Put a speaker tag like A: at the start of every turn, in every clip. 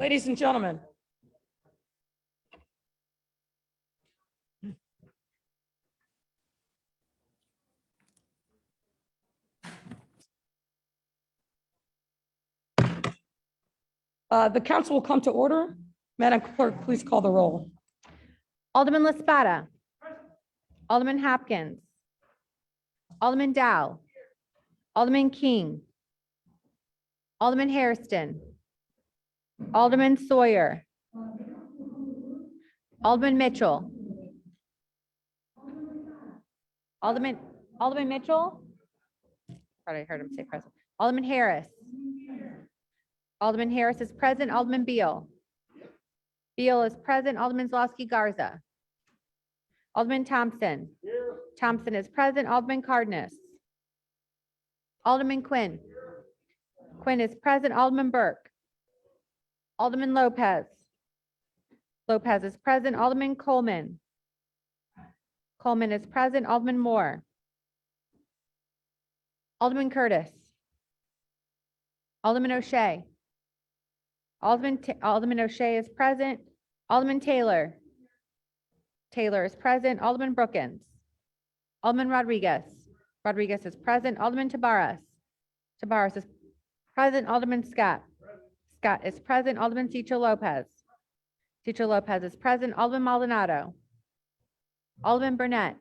A: Ladies and gentlemen, the council will come to order. Madam Clerk, please call the roll.
B: Alderman LaSpada. Alderman Hopkins. Alderman Dow. Alderman King. Alderman Hairston. Alderman Sawyer. Alderman Mitchell. Alderman Mitchell. Probably heard him say present. Alderman Harris. Alderman Harris is present. Alderman Beal. Beal is present. Alderman Zlowski Garza. Alderman Thompson. Thompson is present. Alderman Cardenas. Alderman Quinn. Quinn is present. Alderman Burke. Alderman Lopez. Lopez is present. Alderman Coleman. Coleman is present. Alderman Moore. Alderman Curtis. Alderman O'Shea. Alderman O'Shea is present. Alderman Taylor. Taylor is present. Alderman Brookins. Alderman Rodriguez. Rodriguez is present. Alderman Tabarras. Tabarras is present. Alderman Scott. Scott is present. Alderman Cicho Lopez. Cicho Lopez is present. Alderman Maldonado. Alderman Burnett.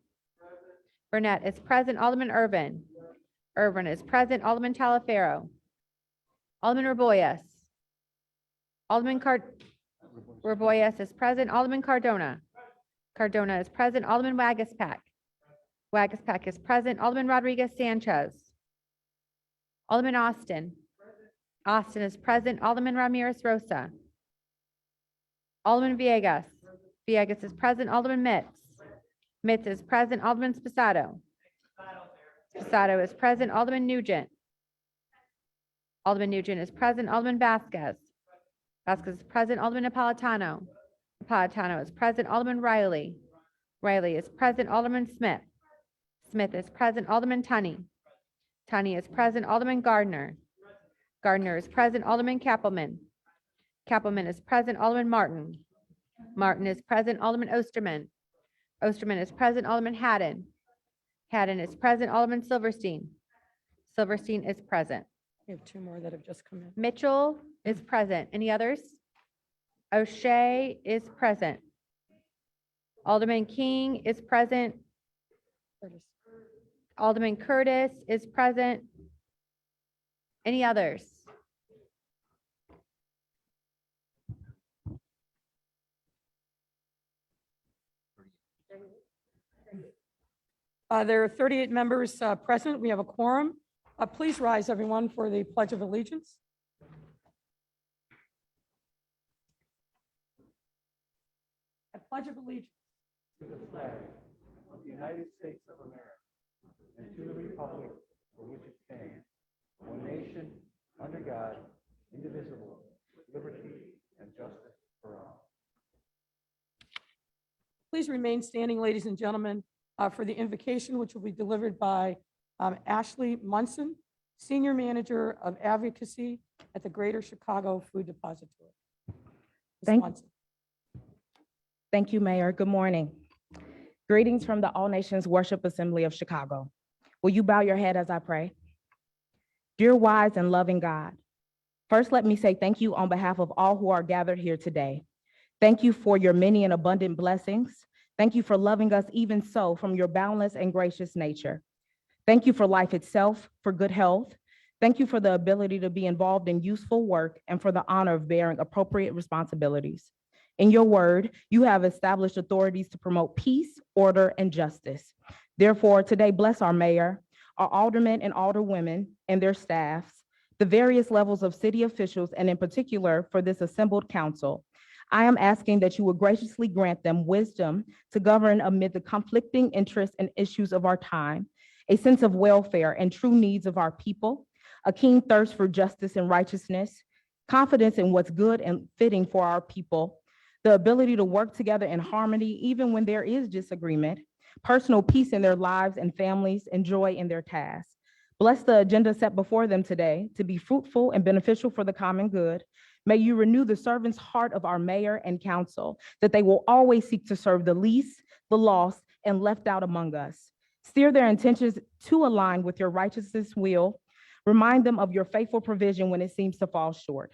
B: Burnett is present. Alderman Irvin. Irvin is present. Alderman Talaferro. Alderman Raboyes. Alderman Raboyes is present. Alderman Cardona. Cardona is present. Alderman Wagaspack. Wagaspack is present. Alderman Rodriguez Sanchez. Alderman Austin. Austin is present. Alderman Ramirez Rosa. Alderman Villegas. Villegas is present. Alderman Mitz. Mitz is present. Alderman Sposato. Sposato is present. Alderman Nugent. Alderman Nugent is present. Alderman Vasquez. Vasquez is present. Alderman Napolitano. Napolitano is present. Alderman Riley. Riley is present. Alderman Smith. Smith is present. Alderman Tunney. Tunney is present. Alderman Gardner. Gardner is present. Alderman Kappelman. Kappelman is present. Alderman Martin. Martin is present. Alderman Osterman. Osterman is present. Alderman Haddon. Haddon is present. Alderman Silverstein. Silverstein is present.
A: We have two more that have just come in.
B: Mitchell is present. Any others? O'Shea is present. Alderman King is present.
A: Curtis.
B: Alderman Curtis is present. Any others?
A: There are 38 members present. We have a quorum. Please rise, everyone, for the Pledge of Allegiance. I pledge of allegiance
C: to the flag of the United States of America and to the republic for which it stands, one nation, under God, indivisible, with liberty and justice for all.
A: Please remain standing, ladies and gentlemen, for the invocation, which will be delivered by Ashley Munson, Senior Manager of Advocacy at the Greater Chicago Food Depository. Ms. Munson.
D: Thank you, Mayor. Good morning. Greetings from the All Nations Worship Assembly of Chicago. Will you bow your head as I pray? Dear wise and loving God, first let me say thank you on behalf of all who are gathered here today. Thank you for your many and abundant blessings. Thank you for loving us even so from your boundless and gracious nature. Thank you for life itself, for good health. Thank you for the ability to be involved in useful work and for the honor of bearing appropriate responsibilities. In your word, you have established authorities to promote peace, order, and justice. Therefore, today, bless our mayor, our aldermen and alderwomen and their staffs, the various levels of city officials, and in particular for this assembled council. I am asking that you would graciously grant them wisdom to govern amid the conflicting interests and issues of our time, a sense of welfare and true needs of our people, a keen thirst for justice and righteousness, confidence in what's good and fitting for our people, the ability to work together in harmony even when there is disagreement, personal peace in their lives and families, and joy in their tasks. Bless the agenda set before them today to be fruitful and beneficial for the common good. May you renew the servant's heart of our mayor and council, that they will always seek to serve the least, the lost, and left out among us. Steer their intentions to align with your righteousness will. Remind them of your faithful provision when it seems to fall short.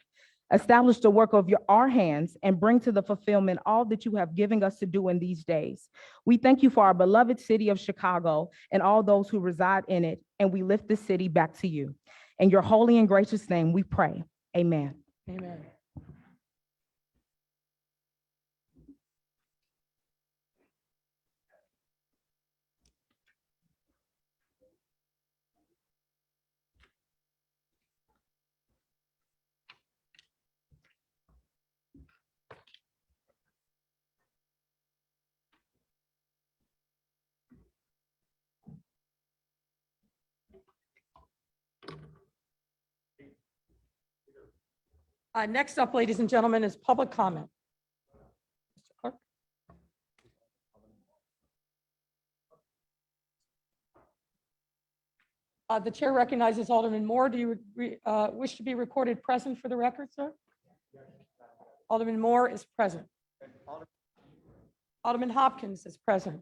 D: Establish the work of our hands and bring to the fulfillment all that you have given us to do in these days. We thank you for our beloved city of Chicago and all those who reside in it, and we lift this city back to you. In your holy and gracious name we pray. Amen.
A: Amen. Next up, ladies and gentlemen, is public comment. Mr. Clerk. The chair recognizes Alderman Moore. Do you wish to be recorded present for the record, sir? Alderman Moore is present. Alderman Hopkins is present.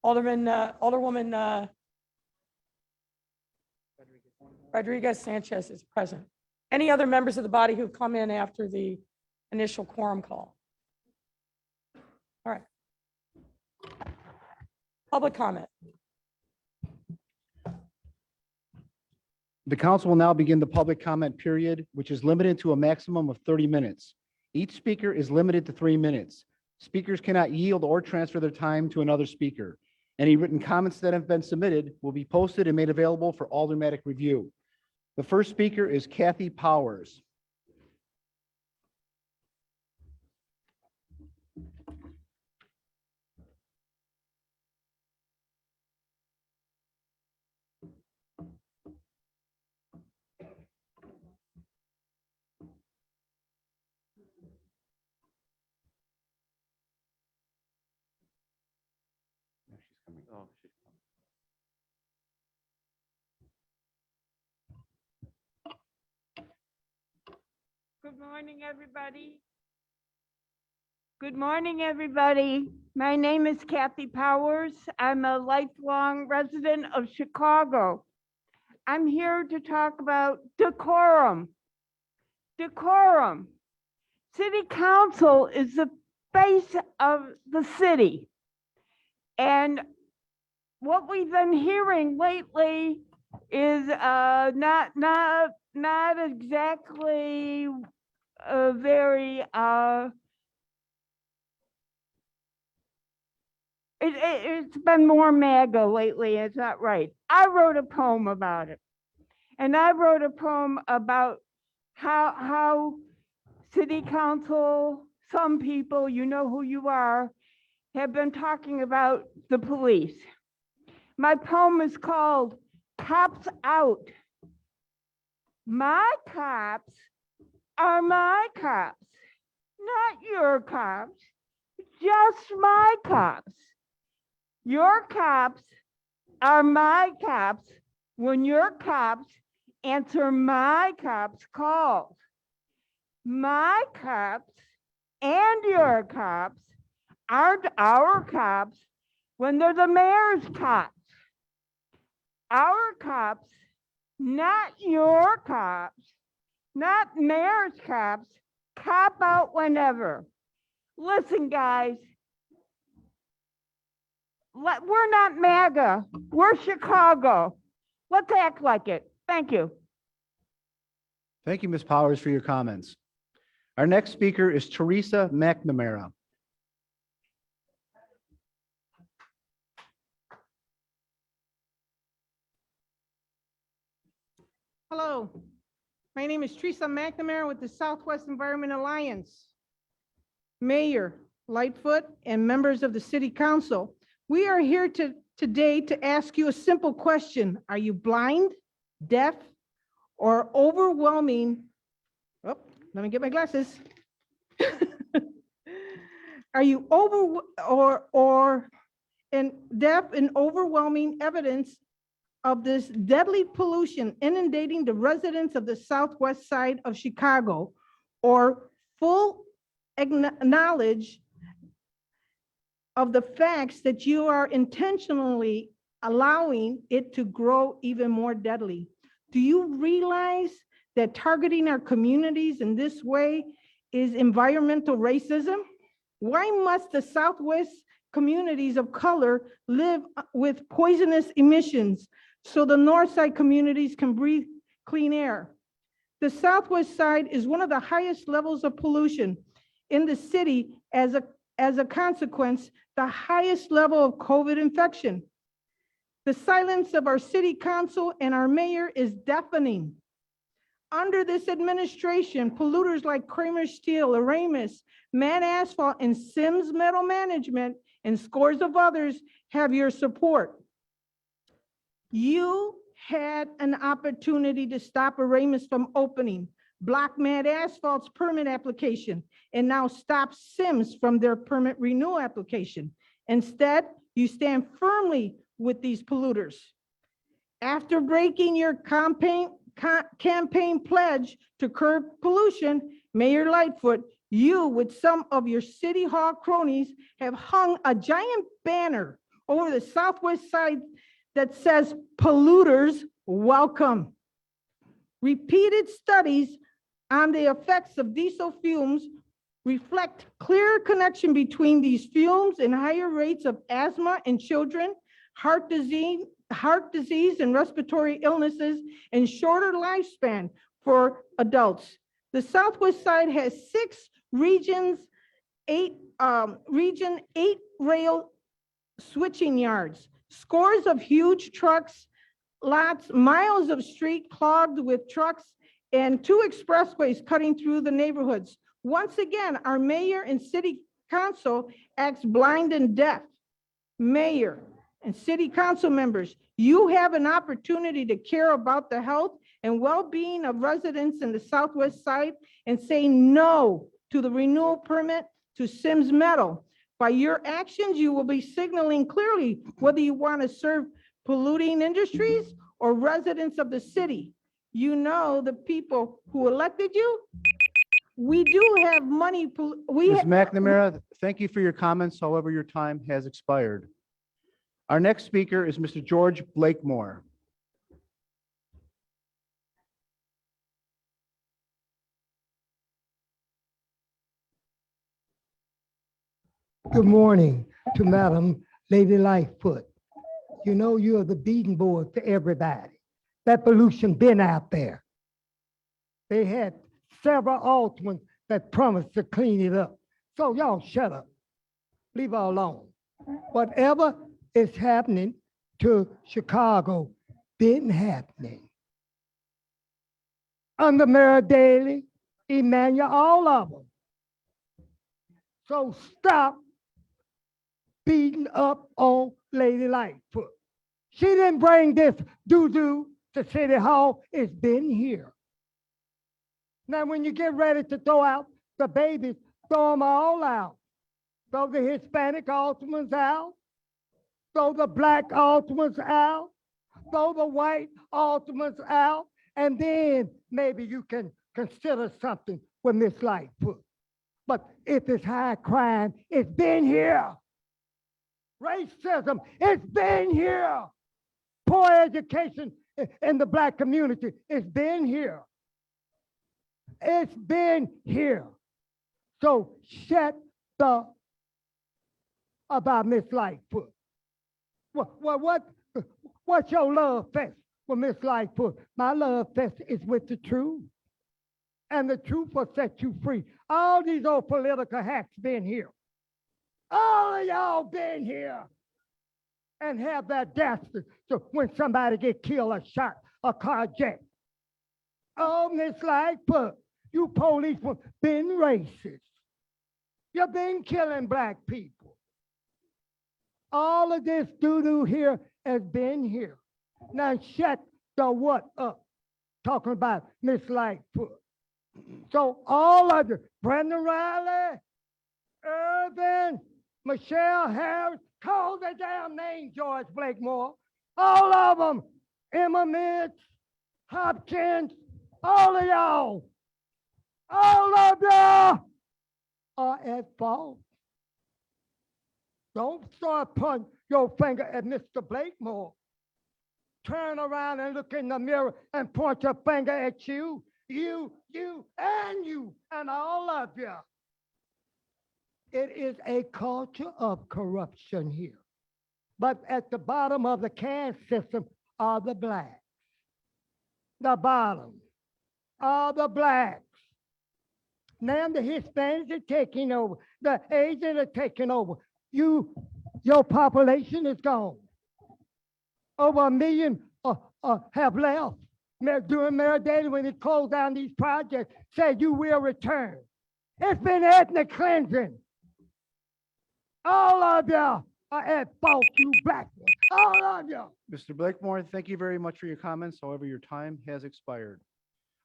A: Alderwoman Rodriguez Sanchez is present. Any other members of the body who come in after the initial quorum call? All right. Public comment.
C: The council will now begin the public comment period, which is limited to a maximum of 30 minutes. Each speaker is limited to 3 minutes. Speakers cannot yield or transfer their time to another speaker. Any written comments that have been submitted will be posted and made available for aldermanic review. The first speaker is Kathy Powers.
E: Good morning, everybody. Good morning, everybody. My name is Kathy Powers. I'm a lifelong resident of Chicago. I'm here to talk about decorum. Decorum. City council is the face of the city. And what we've been hearing lately is not exactly very it's been more MAGA lately. It's not right. I wrote a poem about it, and I wrote a poem about how city council, some people, you know who you are, have been talking about the police. My poem is called Cops Out. My cops are my cops, not your cops, just my cops. Your cops are my cops when your cops answer my cops' calls. My cops and your cops aren't our cops when they're the mayor's cops. Our cops, not your cops, not mayor's cops, cop out whenever. Listen, guys, we're not MAGA, we're Chicago. Let's act like it. Thank you.
C: Thank you, Ms. Powers, for your comments. Our next speaker is Teresa McNamara.
F: Hello, my name is Teresa McNamara with the Southwest Environment Alliance. Mayor Lightfoot and members of the City Council, we are here today to ask you a simple question. Are you blind, deaf, or overwhelming? Oh, let me get my glasses. Are you deaf and overwhelming evidence of this deadly pollution inundating the residents of the southwest side of Chicago, or full knowledge of the facts that you are intentionally allowing it to grow even more deadly? Do you realize that targeting our communities in this way is environmental racism? Why must the Southwest communities of color live with poisonous emissions so the North Side communities can breathe clean air? The Southwest Side is one of the highest levels of pollution in the city. As a consequence, the highest level of COVID infection. The silence of our city council and our mayor is deafening. Under this administration, polluters like Kramer Steel, Aramis, Mad Asphalt, and Sims Metal Management, and scores of others have your support. You had an opportunity to stop Aramis from opening, block Mad Asphalt's permit application, and now stop Sims from their permit renewal application. Instead, you stand firmly with these polluters. After breaking your campaign pledge to curb pollution, Mayor Lightfoot, you with some of your City Hall cronies have hung a giant banner over the Southwest Side that says, "Polluters welcome." Repeated studies on the effects of diesel fumes reflect clear connection between these fumes and higher rates of asthma in children, heart disease and respiratory illnesses, and shorter lifespan for adults. The Southwest Side has 6 regions, 8 rail switching yards, scores of huge trucks, lots, miles of street clogged with trucks, and 2 expressways cutting through the neighborhoods. Once again, our mayor and city council acts blind and deaf. Mayor and city council members, you have an opportunity to care about the health and well-being of residents in the Southwest Side and say no to the renewal permit to Sims Metal. By your actions, you will be signaling clearly whether you want to serve polluting industries or residents of the city. You know the people who elected you. We do have money.
C: Ms. McNamara, thank you for your comments. However, your time has expired. Our next speaker is Mr. George Blakemore.
G: Good morning to Madam Lady Lightfoot. You know you're the beating board for everybody. That pollution been out there. They had several aldermen that promised to clean it up. So y'all shut up. Leave her alone. Whatever is happening to Chicago been happening. Under Mayor Bailey, Emmanuel, all of them. So stop beating up on Lady Lightfoot. She didn't bring this doo-doo to City Hall. It's been here. Now, when you get ready to throw out the babies, throw them all out. Throw the Hispanic aldermen out. Throw the black aldermen out. Throw the white aldermen out. And then maybe you can consider something with Miss Lightfoot. But if it's high crime, it's been here. Racism, it's been here. Poor education in the black community, it's been here. It's been here. So shut the about Miss Lightfoot. What's your love fest with Miss Lightfoot? My love fest is with the truth. And the truth will set you free. All these old political hacks been here. All of y'all been here and have that dastard. So when somebody get killed or shot or carjacked, oh, Miss Lightfoot, you policemen been racist. You've been killing black people. All of this doo-doo here has been here. Now shut the what up? Talking about Miss Lightfoot. So all of you, Brandon Riley, Irvin, Michelle Harris, call the damn name, George Blakemore. All of them, Emma Mitch, Hopkins, all of y'all. All of you are at fault. Don't start pointing your finger at Mr. Blakemore. Turn around and look in the mirror and point your finger at you, and all of you. It is a culture of corruption here. But at the bottom of the can system are the blacks. The bottom are the blacks. Now the Hispanics are taking over. The Asians are taking over. Your population is gone. Over 1 million have left. During Mayor Daley, when he closed down these projects, said you will return. It's been ethnic cleansing. All of you are at fault, you black ones. All of you.
C: Mr. Blakemore, thank you very much for your comments. However, your time has expired.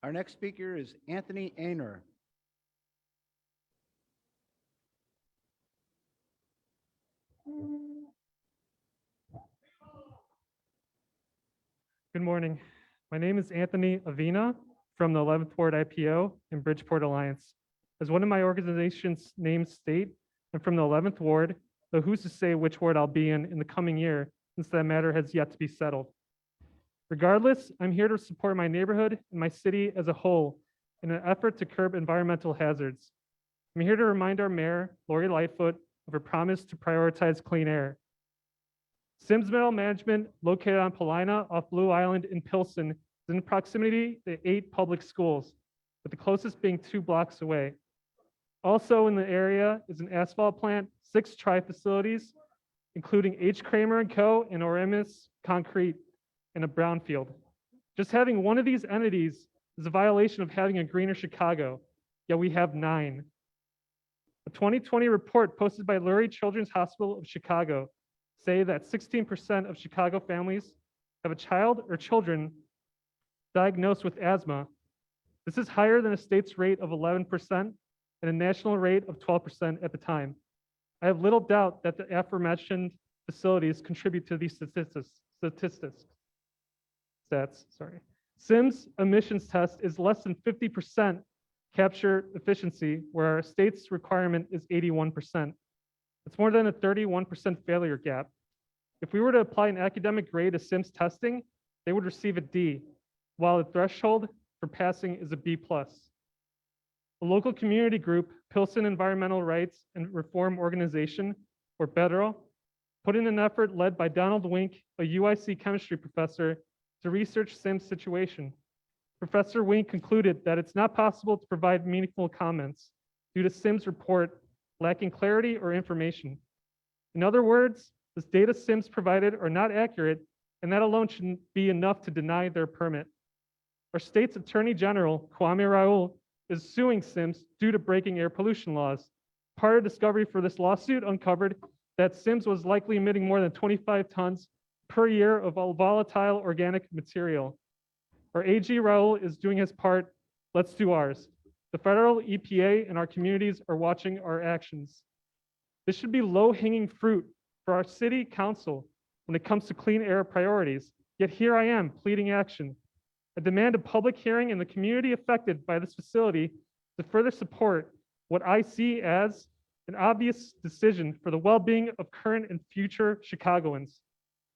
C: Our next speaker is Anthony Ainer.
H: Good morning. My name is Anthony Avina from the 11th Ward IPO and Bridgeport Alliance. As one of my organization's names state, I'm from the 11th Ward, though who's to say which ward I'll be in the coming year, since that matter has yet to be settled. Regardless, I'm here to support my neighborhood and my city as a whole in an effort to curb environmental hazards. I'm here to remind our mayor, Lori Lightfoot, of her promise to prioritize clean air. Sims Metal Management, located on Paulina off Blue Island in Pilsen, is in proximity to 8 public schools, with the closest being 2 blocks away. Also in the area is an asphalt plant, 6 tri-facilities, including H. Kramer & Co. and Oramus Concrete, and a brownfield. Just having one of these entities is a violation of having a greener Chicago, yet we have 9. A 2020 report posted by Lurie Children's Hospital of Chicago say that 16% of Chicago families have a child or children diagnosed with asthma. This is higher than a state's rate of 11% and a national rate of 12% at the time. I have little doubt that the aforementioned facilities contribute to these stats. SIMS emissions test is less than 50% capture efficiency, where our state's requirement is 81%. It's more than a 31% failure gap. If we were to apply an academic grade to SIMS testing, they would receive a D, while the threshold for passing is a B+. A local community group, Pilsen Environmental Rights and Reform Organization, or BEDRO, put in an effort led by Donald Wink, a UIC chemistry professor, to research SIMS situation. Professor Wink concluded that it's not possible to provide meaningful comments due to SIMS report lacking clarity or information. In other words, the data SIMS provided are not accurate, and that alone shouldn't be enough to deny their permit. Our state's Attorney General, Kwame Raoul, is suing SIMS due to breaking air pollution laws. Part of discovery for this lawsuit uncovered that SIMS was likely emitting more than 25 tons per year of volatile organic material. Our AG Raoul is doing his part. Let's do ours. The federal EPA and our communities are watching our actions. This should be low-hanging fruit for our city council when it comes to clean air priorities. Yet here I am pleading action. I demand a public hearing in the community affected by this facility to further support what I see as an obvious decision for the well-being of current and future Chicagoans.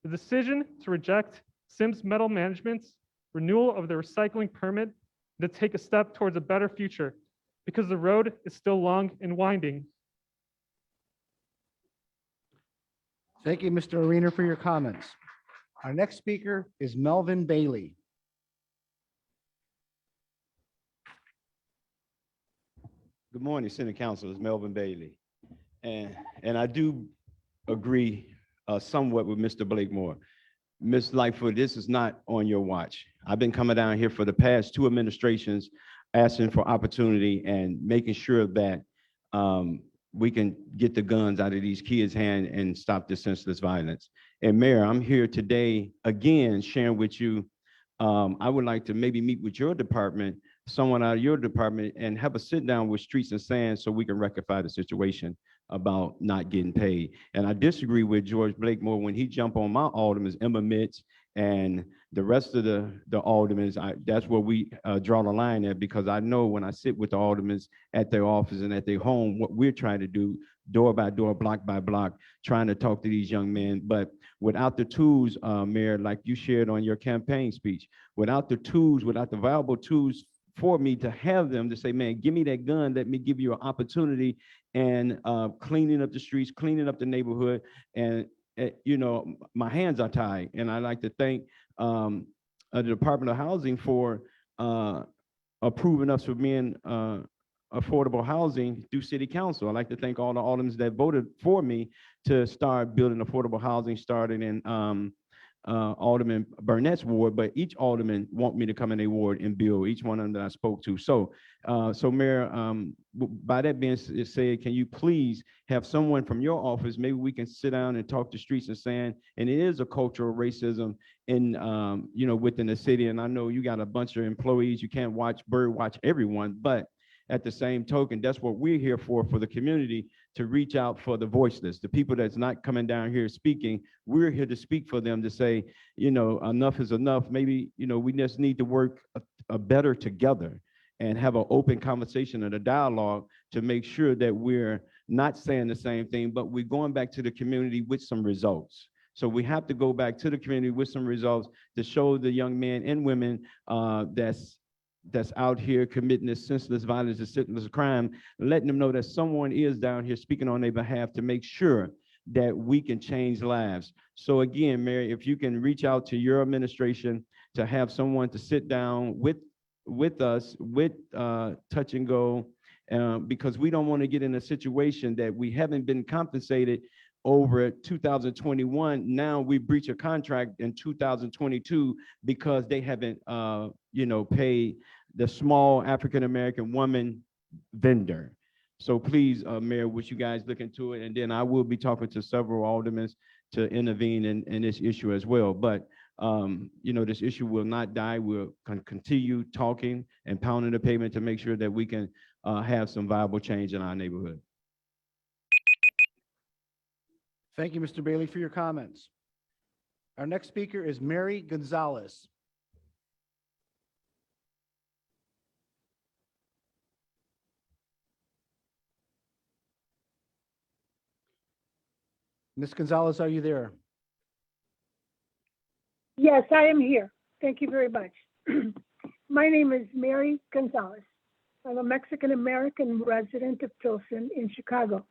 H: The decision to reject SIMS Metal Management's renewal of the recycling permit and to take a step towards a better future, because the road is still long and winding.
C: Thank you, Mr. Arena, for your comments. Our next speaker is Melvin Bailey.
I: Good morning, Senate Council. It's Melvin Bailey. And I do agree somewhat with Mr. Blakemore. Ms. Lightfoot, this is not on your watch. I've been coming down here for the past 2 administrations asking for opportunity and making sure that we can get the guns out of these kids' hands and stop this senseless violence. And Mayor, I'm here today again sharing with you, I would like to maybe meet with your department, someone out of your department, and have a sit down with Streets and Sands so we can rectify the situation about not getting paid. And I disagree with George Blakemore when he jumped on my alderman, Emma Mitz, And the rest of the aldermen, that's where we draw the line at, because I know when I sit with the aldermen at their office and at their home, what we're trying to do, door by door, block by block, trying to talk to these young men. But without the tools, Mayor, like you shared on your campaign speech, without the tools, without the viable tools for me to have them to say, man, give me that gun, let me give you an opportunity, and cleaning up the streets, cleaning up the neighborhood, and you know, my hands are tied. And I'd like to thank the Department of Housing for approving us for being affordable housing through City Council. I'd like to thank all the aldermen that voted for me to start building affordable housing, starting in Alderman Burnett's ward, but each alderman want me to come in a ward and build, each one of them that I spoke to. So, Mayor, by that being said, can you please have someone from your office, maybe we can sit down and talk the streets and saying, and it is a cultural racism in, you know, within the city. And I know you got a bunch of employees, you can't bird watch everyone, but at the same token, that's what we're here for the community, to reach out for the voiceless, the people that's not coming down here speaking. We're here to speak for them, to say, you know, enough is enough. Maybe, you know, we just need to work a better together and have an open conversation and a dialogue to make sure that we're not saying the same thing, but we're going back to the community with some results. So we have to go back to the community with some results to show the young men and women that's out here committing this senseless violence, this senseless crime, letting them know that someone is down here speaking on their behalf to make sure that we can change lives. So again, Mary, if you can reach out to your administration to have someone to sit down with us, with Touch and Go, because we don't want to get in a situation that we haven't been compensated over 2021. Now we breach a contract in 2022 because they haven't, you know, paid the small African-American woman vendor. So please, Mayor, would you guys look into it? And then I will be talking to several aldermen to intervene in this issue as well. But, you know, this issue will not die. We'll continue talking and pounding the pavement to make sure that we can have some viable change in our neighborhood.
C: Thank you, Mr. Bailey, for your comments. Our next speaker is Mary Gonzalez. Ms. Gonzalez, are you there?
J: Yes, I am here. Thank you very much. My name is Mary Gonzalez. I'm a Mexican-American resident of Pilsen in Chicago.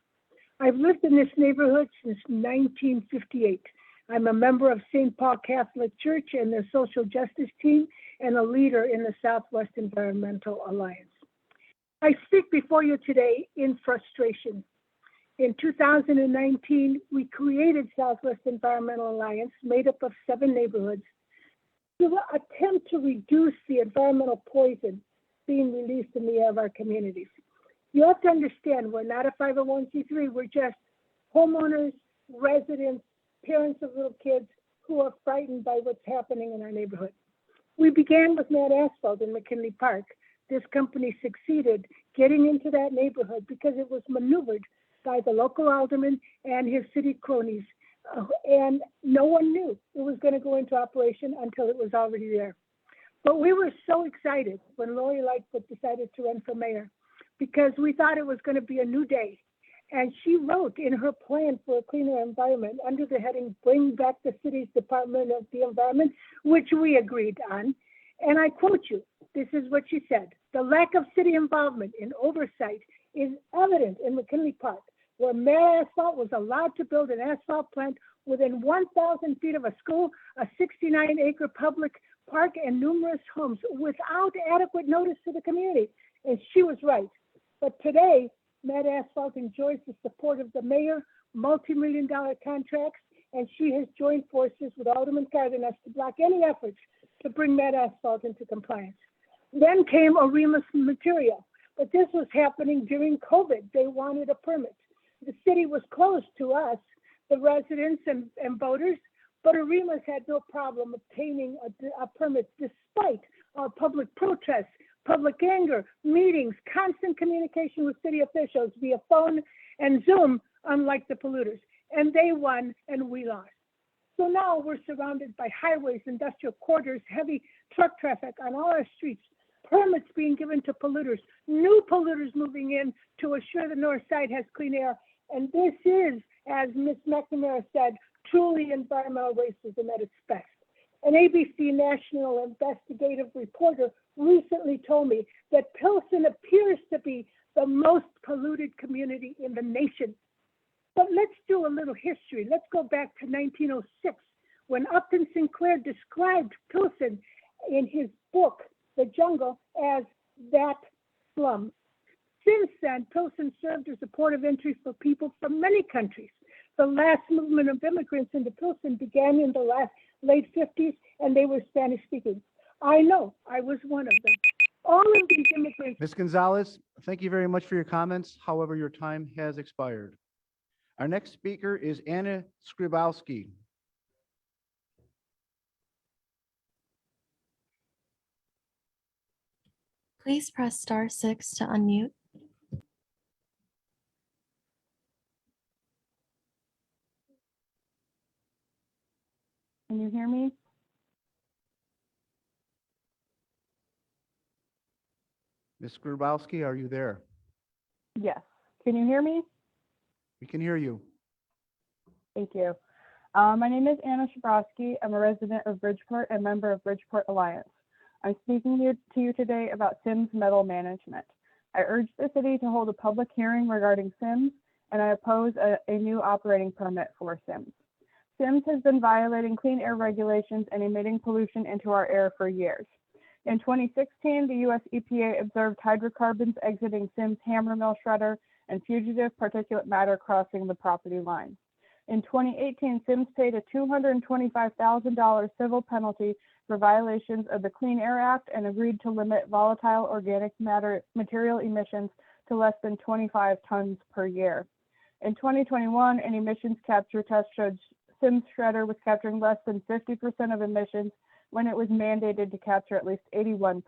J: I've lived in this neighborhood since 1958. I'm a member of St. Paul Catholic Church and their social justice team, and a leader in the Southwest Environmental Alliance. I speak before you today in frustration. In 2019, we created Southwest Environmental Alliance, made up of 7 neighborhoods, to attempt to reduce the environmental poison being released in the air of our communities. You have to understand, we're not a 501c3, we're just homeowners, residents, parents of little kids who are frightened by what's happening in our neighborhood. We began with Mad Asphalt in McKinley Park. This company succeeded getting into that neighborhood because it was maneuvered by the local alderman and his city cronies. And no one knew it was going to go into operation until it was already there. But we were so excited when Lori Lightfoot decided to run for mayor, because we thought it was going to be a new day. And she wrote in her plan for a cleaner environment under the heading, Bring Back the City's Department of the Environment, which we agreed on. And I quote you, this is what she said: the lack of city involvement in oversight is evident in McKinley Park, where Mayor Asphalt was allowed to build an asphalt plant within 1,000 feet of a school, a 69-acre public park, and numerous homes without adequate notice to the community. And she was right. But today, Mad Asphalt enjoys the support of the mayor, multi-million-dollar contracts, and she has joined forces with Alderman Cardenas to block any efforts to bring Mad Asphalt into compliance. Then came Arima's material, but this was happening during COVID. They wanted a permit. The city was closed to us, the residents and voters, but Arima's had no problem obtaining a permit despite our public protests, public anger, meetings, constant communication with city officials via phone and Zoom, unlike the polluters. And they won and we lost. So now we're surrounded by highways, industrial quarters, heavy truck traffic on all our streets, permits being given to polluters, new polluters moving in to assure the north side has clean air. And this is, as Ms. McNamara said, truly environmental racism at its best. An ABC national investigative reporter recently told me that Pilsen appears to be the most polluted community in the nation. But let's do a little history. Let's go back to 1906, when Upton Sinclair described Pilsen in his book, The Jungle, as that slum. Since then, Pilsen served as a port of entry for people from many countries. The last movement of immigrants into Pilsen began in the late 50s, and they were Spanish speaking. I know, I was one of them. All of these immigrants.
C: Ms. Gonzalez, thank you very much for your comments. However, your time has expired. Our next speaker is Anna Skrybowski.
K: Please press *6 to unmute.
L: Can you hear me?
C: Ms. Skrybowski, are you there?
L: Yes. Can you hear me?
C: We can hear you.
L: Thank you. My name is Anna Shabrowski. I'm a resident of Bridgeport and member of Bridgeport Alliance. I'm speaking to you today about Sims metal management. I urge the city to hold a public hearing regarding Sims, and I oppose a new operating permit for Sims. Sims has been violating clean air regulations and emitting pollution into our air for years. In 2016, the U.S. EPA observed hydrocarbons exiting Sims hammer mill shredder and fugitive particulate matter crossing the property line. In 2018, Sims paid a $225,000 civil penalty for violations of the Clean Air Act and agreed to limit volatile organic material emissions to less than 25 tons per year. In 2021, an emissions capture test showed Sims shredder was capturing less than 50% of emissions when it was mandated to capture at least 81%.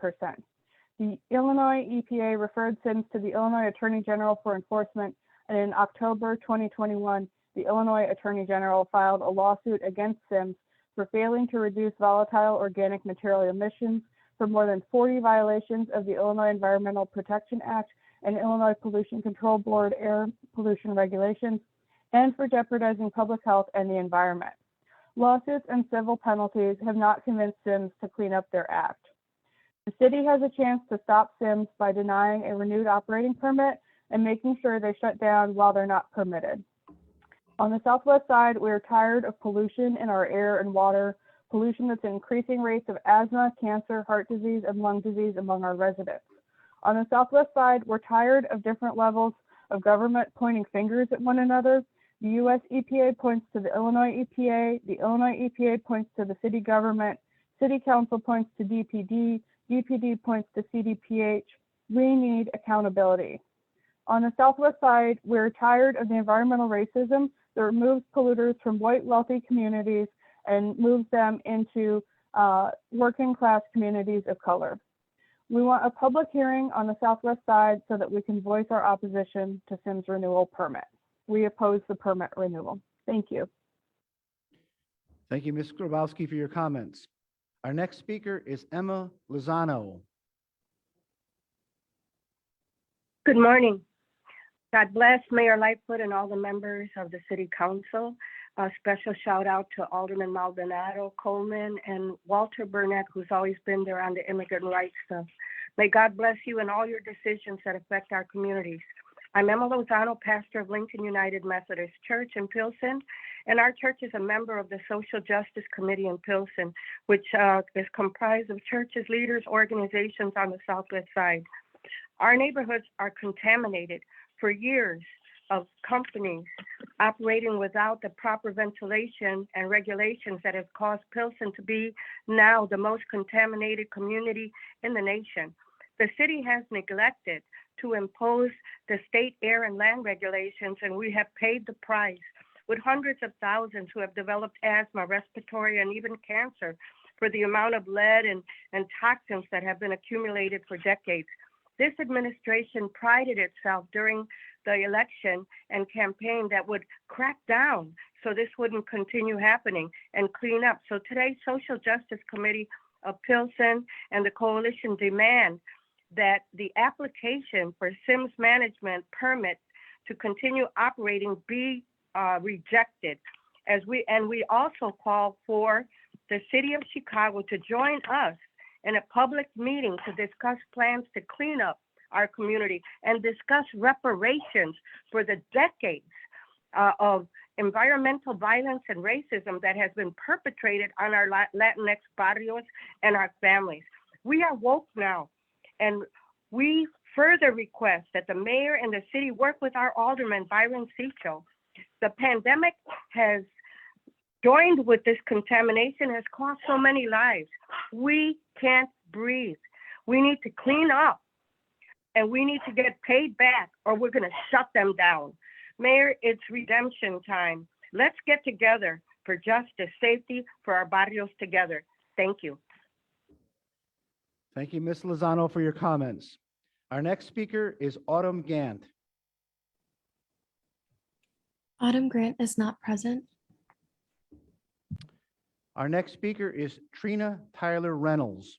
L: The Illinois EPA referred Sims to the Illinois Attorney General for enforcement, and in October 2021, the Illinois Attorney General filed a lawsuit against Sims for failing to reduce volatile organic material emissions for more than 40 violations of the Illinois Environmental Protection Act and Illinois Pollution Control Board air pollution regulations, and for jeopardizing public health and the environment. Lawsuits and civil penalties have not convinced Sims to clean up their act. The city has a chance to stop Sims by denying a renewed operating permit and making sure they shut down while they're not permitted. On the southwest side, we are tired of pollution in our air and water, pollution that's increasing rates of asthma, cancer, heart disease, and lung disease among our residents. On the southwest side, we're tired of different levels of government pointing fingers at one another. The U.S. EPA points to the Illinois EPA, the Illinois EPA points to the city government, City Council points to DPD, DPD points to CDPH. We need accountability. On the southwest side, we're tired of the environmental racism that removes polluters from white wealthy communities and moves them into working class communities of color. We want a public hearing on the southwest side so that we can voice our opposition to Sims renewal permit. We oppose the permit renewal. Thank you.
C: Thank you, Ms. Skrybowski, for your comments. Our next speaker is Emma Lozano.
M: Good morning. God bless Mayor Lightfoot and all the members of the City Council. A special shout out to Alderman Maldonado, Coleman, and Walter Burnett, who's always been there on the immigrant rights stuff. May God bless you and all your decisions that affect our communities. I'm Emma Lozano, pastor of Lincoln United Methodist Church in Pilsen, and our church is a member of the Social Justice Committee in Pilsen, which is comprised of churches, leaders, organizations on the southwest side. Our neighborhoods are contaminated for years of companies operating without the proper ventilation and regulations that has caused Pilsen to be now the most contaminated community in the nation. The city has neglected to impose the state air and land regulations, and we have paid the price with hundreds of thousands who have developed asthma, respiratory, and even cancer for the amount of lead and toxins that have been accumulated for decades. This administration prided itself during the election and campaign that would crack down so this wouldn't continue happening, and clean up. So today's Social Justice Committee of Pilsen and the coalition demand that the application for Sims management permit to continue operating be rejected. We also call for the city of Chicago to join us in a public meeting to discuss plans to clean up our community and discuss reparations for the decades of environmental violence and racism that has been perpetrated on our Latinx barrios and our families. We are woke now, and we further request that the mayor and the city work with our alderman, Byron Cicho. The pandemic has joined with this contamination, has cost so many lives. We can't breathe. We need to clean up, and we need to get paid back, or we're gonna shut them down. Mayor, it's redemption time. Let's get together for justice, safety, for our barrios together. Thank you.
C: Thank you, Ms. Lozano, for your comments. Our next speaker is Autumn Gant.
K: Autumn Grant is not present.
C: Our next speaker is Trina Tyler Reynolds.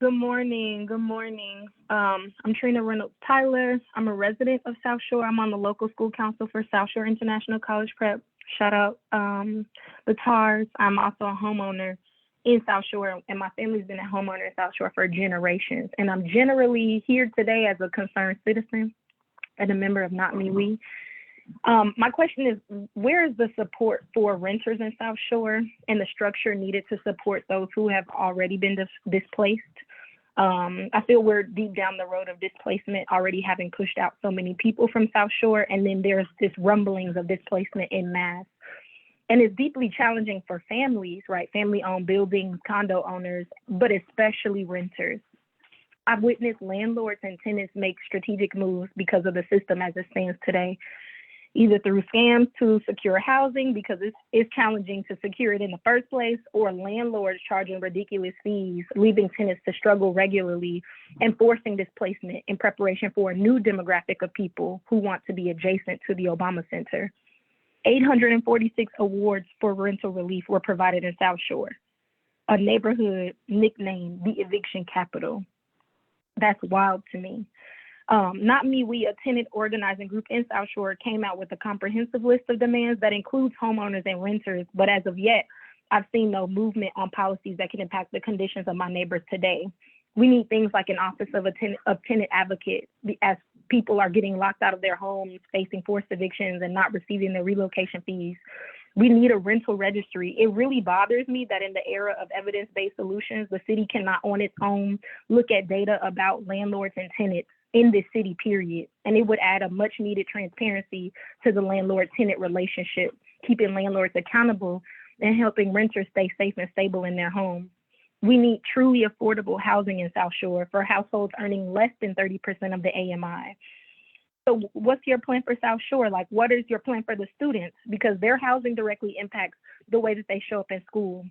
N: Good morning. Good morning. I'm Trina Reynolds Tyler. I'm a resident of South Shore. I'm on the local school council for South Shore International College Prep. Shout out the TARS. I'm also a homeowner in South Shore, and my family's been a homeowner in South Shore for generations. And I'm generally here today as a concerned citizen and a member of Not Me We. My question is, where is the support for renters in South Shore and the structure needed to support those who have already been displaced? I feel we're deep down the road of displacement, already having pushed out so many people from South Shore, and then there's this rumblings of displacement en masse. And it's deeply challenging for families, right? Family-owned buildings, condo owners, but especially renters. I've witnessed landlords and tenants make strategic moves because of the system as it stands today, either through scams to secure housing because it's challenging to secure it in the first place, or landlords charging ridiculous fees, leaving tenants to struggle regularly and forcing displacement in preparation for a new demographic of people who want to be adjacent to the Obama Center. 846 awards for rental relief were provided in South Shore, a neighborhood nicknamed the eviction capital. That's wild to me. Not Me We, a tenant organizing group in South Shore, came out with a comprehensive list of demands that includes homeowners and renters, but as of yet, I've seen no movement on policies that can impact the conditions of my neighbors today. We need things like an office of tenant advocate, as people are getting locked out of their homes, facing forced evictions and not receiving their relocation fees. We need a rental registry. It really bothers me that in the era of evidence-based solutions, the city cannot on its own look at data about landlords and tenants in this city, period. And it would add a much needed transparency to the landlord-tenant relationship, keeping landlords accountable and helping renters stay safe and stable in their homes. We need truly affordable housing in South Shore for households earning less than 30% of the AMI. So what's your plan for South Shore? Like, what is your plan for the students? Because their housing directly impacts the way that they show up in school.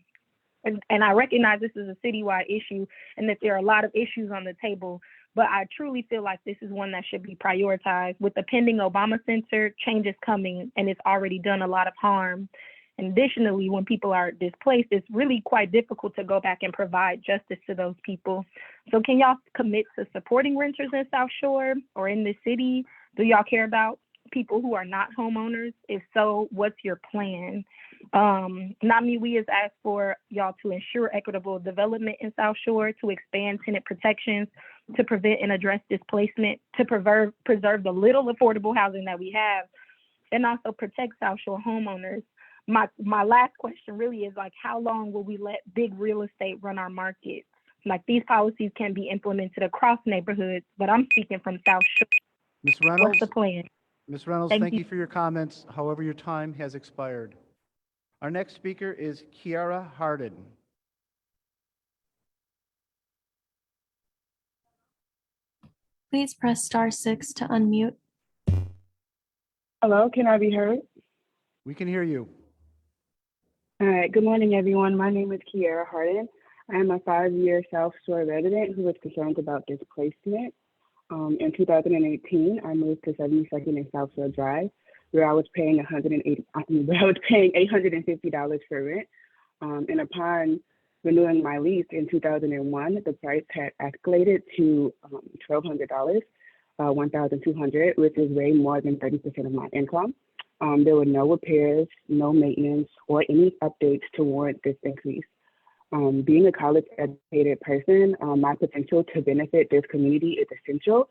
N: And I recognize this is a citywide issue and that there are a lot of issues on the table, but I truly feel like this is one that should be prioritized. With the pending Obama Center, change is coming and it's already done a lot of harm. And additionally, when people are displaced, it's really quite difficult to go back and provide justice to those people. So can y'all commit to supporting renters in South Shore or in the city? Do y'all care about people who are not homeowners? If so, what's your plan? Not Me We has asked for y'all to ensure equitable development in South Shore, to expand tenant protections, to prevent and address displacement, to preserve the little affordable housing that we have, and also protect South Shore homeowners. My last question really is, like, how long will we let big real estate run our markets? Like, these policies can be implemented across neighborhoods, but I'm speaking from South Shore.
C: Ms. Reynolds.
N: What's the plan?
C: Ms. Reynolds, thank you for your comments. However, your time has expired. Our next speaker is Kiara Hardin.
K: Please press *6 to unmute.
L: Hello, can I be heard?
C: We can hear you.
L: All right, good morning, everyone. My name is Kiara Hardin. I am a 5-year South Shore resident who is concerned about displacement. In 2018, I moved to 72nd and South Shore Drive, where I was paying $850 for rent. And upon renewing my lease in 2001, the price had escalated to $1,200, $1,200, which is way more than 30% of my income. There were no repairs, no maintenance, or any updates to warrant this increase. Being a college-educated person, my potential to benefit this community is essential,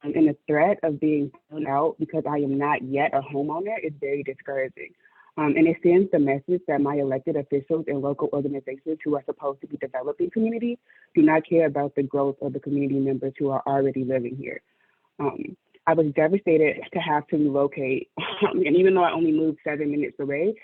L: and the threat of being thrown out because I am not yet a homeowner is very discouraging. And it sends the message that my elected officials and local organizations who are supposed to be developing communities do not care about the growth of the community members who are already living here. I was devastated to have to relocate, and even though I only moved 7 minutes away,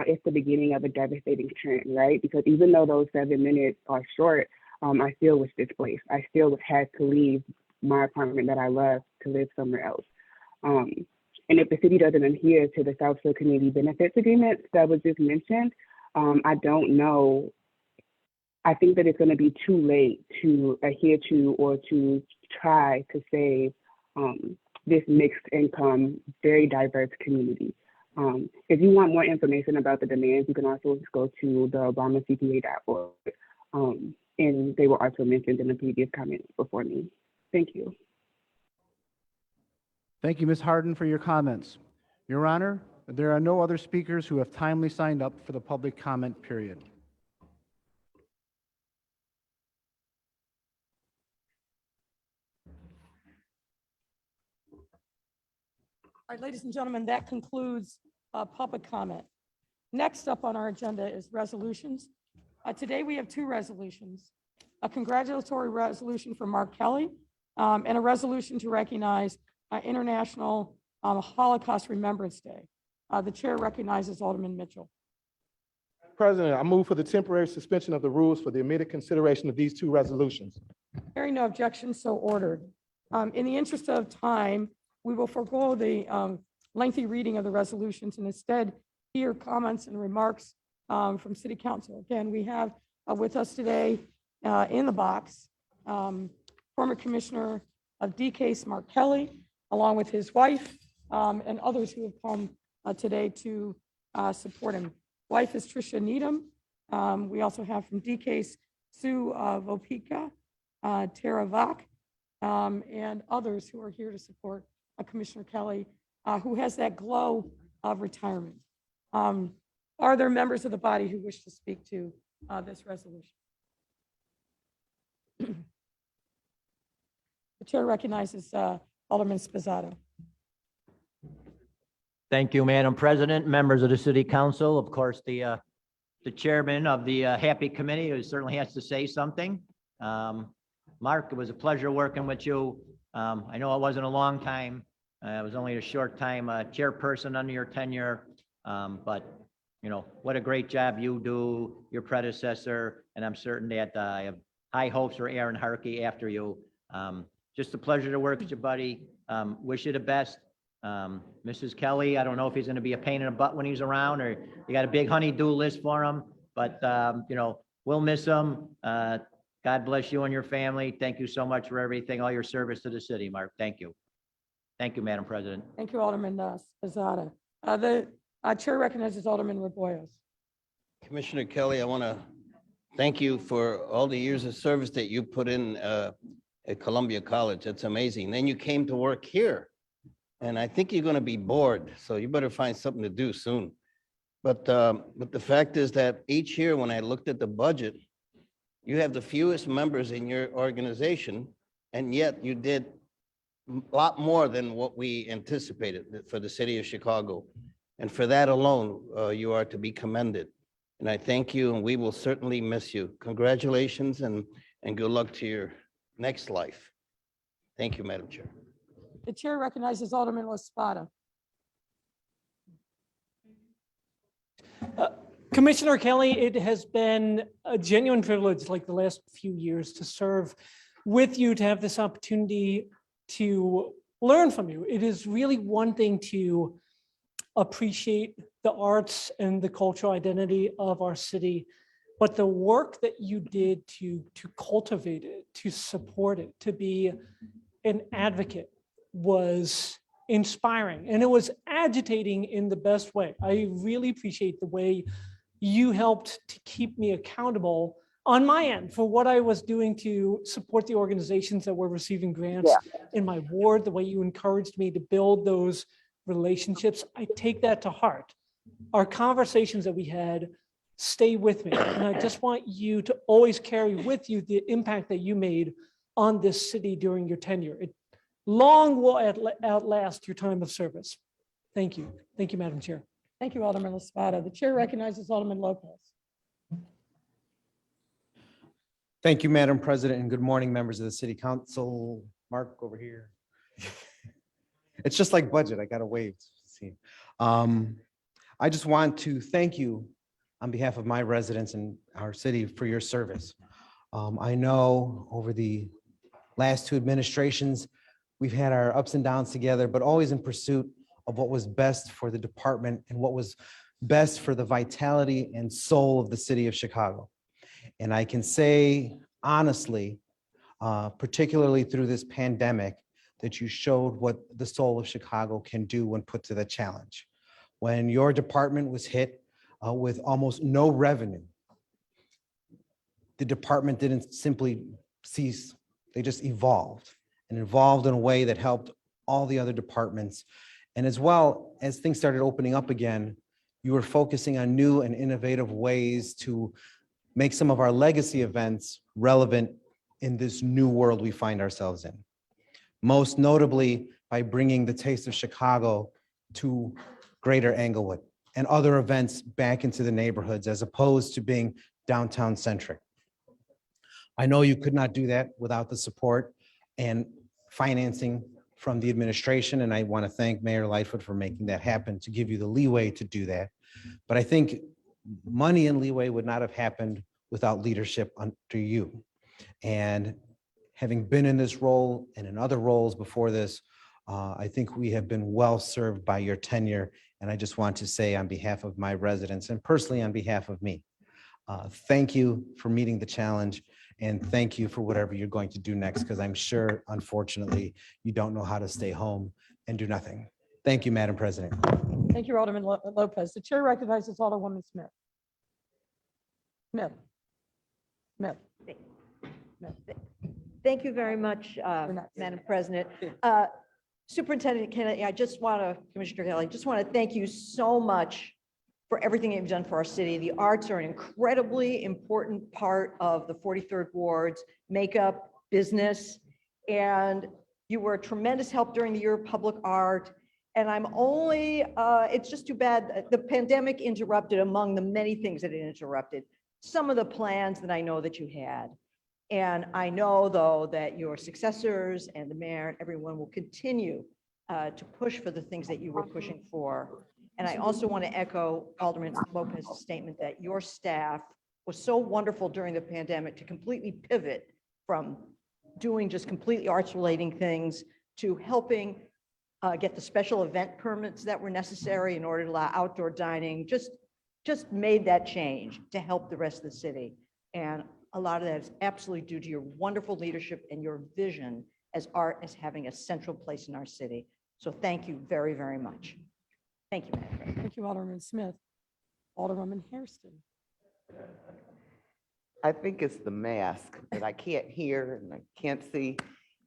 L: it's the beginning of a devastating trend, right? Because even though those 7 minutes are short, I still was displaced. I still had to leave my apartment that I love to live somewhere else. And if the city doesn't adhere to the South Shore Community Benefits Agreement that was just mentioned, I don't know. I think that it's going to be too late to adhere to or to try to save this mixed income, very diverse community. If you want more information about the demands, you can also just go to the obamacpa.org, and they were also mentioned in the previous comments before me. Thank you.
C: Thank you, Ms. Hardin, for your comments. Your Honor, there are no other speakers who have timely signed up for the public comment period.
A: All right, ladies and gentlemen, that concludes public comment. Next up on our agenda is resolutions. Today we have two resolutions, a congratulatory resolution for Mark Kelly and a resolution to recognize International Holocaust Remembrance Day. The chair recognizes Alderman Mitchell.
O: President, I move for the temporary suspension of the rules for the immediate consideration of these two resolutions.
A: Hearing no objections, so ordered. In the interest of time, we will forego the lengthy reading of the resolutions and instead hear comments and remarks from City Council. Again, we have with us today in the box former Commissioner of DCASE, Mark Kelly, along with his wife and others who have come today to support him. Wife is Tricia Needham. We also have from DCASE, Sue Vopika, Tara Vach, and others who are here to support Commissioner Kelly, who has that glow of retirement. Are there members of the body who wish to speak to this resolution? The chair recognizes Alderman Spizzato.
P: Thank you, Madam President, members of the City Council. Of course, the chairman of the Happy Committee who certainly has to say something. Mark, it was a pleasure working with you. I know it wasn't a long time. It was only a short time chairperson under your tenure, but you know, what a great job you do, your predecessor, and I'm certain that I have high hopes for Aaron Harkey after you. Just a pleasure to work with you, buddy. Wish you the best. Mrs. Kelly, I don't know if he's going to be a pain in the butt when he's around or you got a big honey-do list for him, but you know, we'll miss him. God bless you and your family. Thank you so much for everything, all your service to the city, Mark. Thank you. Thank you, Madam President.
A: Thank you, Alderman Spizzato. The chair recognizes Alderman Raboyos.
Q: Commissioner Kelly, I want to thank you for all the years of service that you put in at Columbia College. It's amazing. Then you came to work here, and I think you're going to be bored, so you better find something to do soon. But the fact is that each year when I looked at the budget, you have the fewest members in your organization, and yet you did a lot more than what we anticipated for the city of Chicago. And for that alone, you are to be commended. And I thank you, and we will certainly miss you. Congratulations and good luck to your next life. Thank you, Madam Chair.
A: The chair recognizes Alderman Espada.
R: Commissioner Kelly, it has been a genuine privilege, like the last few years, to serve with you, to have this opportunity to learn from you. It is really one thing to appreciate the arts and the cultural identity of our city, but the work that you did to cultivate it, to support it, to be an advocate was inspiring, and it was agitating in the best way. I really appreciate the way you helped to keep me accountable on my end for what I was doing to support the organizations that were receiving grants in my ward, the way you encouraged me to build those relationships. I take that to heart. Our conversations that we had stay with me. And I just want you to always carry with you the impact that you made on this city during your tenure. It long will outlast your time of service. Thank you. Thank you, Madam Chair.
A: Thank you, Alderman Laspada. The chair recognizes Alderman Lopez.
S: Thank you, Madam President, and good morning, members of the City Council. Mark over here. It's just like budget. I got to wave. See. I just want to thank you on behalf of my residents and our city for your service. I know over the last two administrations, we've had our ups and downs together, but always in pursuit of what was best for the department and what was best for the vitality and soul of the city of Chicago. And I can say honestly, particularly through this pandemic, that you showed what the soul of Chicago can do when put to the challenge. When your department was hit with almost no revenue, the department didn't simply cease, they just evolved and evolved in a way that helped all the other departments. And as well as things started opening up again, you were focusing on new and innovative ways to make some of our legacy events relevant in this new world we find ourselves in. Most notably by bringing the Taste of Chicago to Greater Englewood and other events back into the neighborhoods as opposed to being downtown centric. I know you could not do that without the support and financing from the administration, and I want to thank Mayor Lightfoot for making that happen, to give you the leeway to do that. But I think money and leeway would not have happened without leadership under you. And having been in this role and in other roles before this, I think we have been well served by your tenure. And I just want to say on behalf of my residents and personally on behalf of me, thank you for meeting the challenge, and thank you for whatever you're going to do next, because I'm sure, unfortunately, you don't know how to stay home and do nothing. Thank you, Madam President.
A: Thank you, Alderman Lopez. The chair recognizes Alderwoman Smith. Smith. Smith.
T: Thank you very much, Madam President. Superintendent Kennedy, Commissioner Kelly, I just want to thank you so much for everything you've done for our city. The arts are an incredibly important part of the 43rd Ward's makeup, business, and you were a tremendous help during the year of public art. And it's just too bad that the pandemic interrupted, among the many things that it interrupted, some of the plans that I know that you had. And I know, though, that your successors and the mayor and everyone will continue to push for the things that you were pushing for. And I also want to echo Alderman Lopez's statement that your staff was so wonderful during the pandemic to completely pivot from doing just completely arts-relating things to helping get the special event permits that were necessary in order to allow outdoor dining, just made that change to help the rest of the city. And a lot of that is absolutely due to your wonderful leadership and your vision as art as having a central place in our city. So thank you very, very much. Thank you, Madam President.
A: Thank you, Alderman Smith. Alderwoman Hairston.
U: I think it's the mask that I can't hear and I can't see.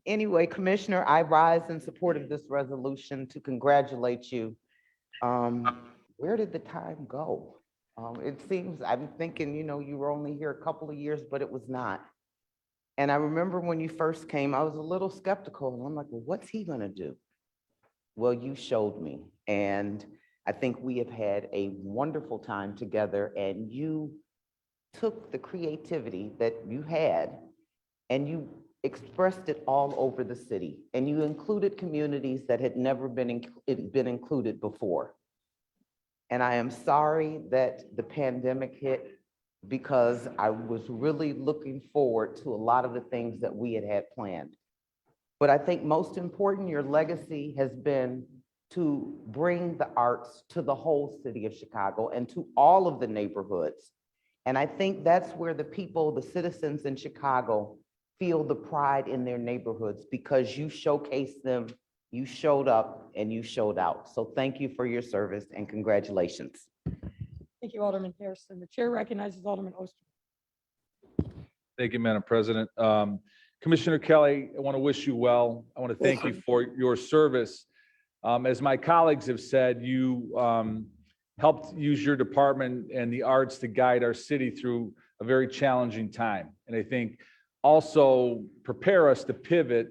U: Anyway, Commissioner, I rise in support of this resolution to congratulate you. Where did the time go? It seems, I'm thinking, you were only here a couple of years, but it was not. And I remember when you first came, I was a little skeptical and I'm like, well, what's he gonna do? Well, you showed me. And I think we have had a wonderful time together, and you took the creativity that you had and you expressed it all over the city. And you included communities that had never been included before. And I am sorry that the pandemic hit, because I was really looking forward to a lot of the things that we had planned. But I think most important, your legacy has been to bring the arts to the whole city of Chicago and to all of the neighborhoods. And I think that's where the people, the citizens in Chicago, feel the pride in their neighborhoods, because you showcase them You showed up and you showed out. So thank you for your service and congratulations.
A: Thank you, Alderman Harrison. The chair recognizes Alderman Oster.
B: Thank you, Madam President. Commissioner Kelly, I want to wish you well. I want to thank you for your service. As my colleagues have said, you helped use your department and the arts to guide our city through a very challenging time. And I think also prepare us to pivot.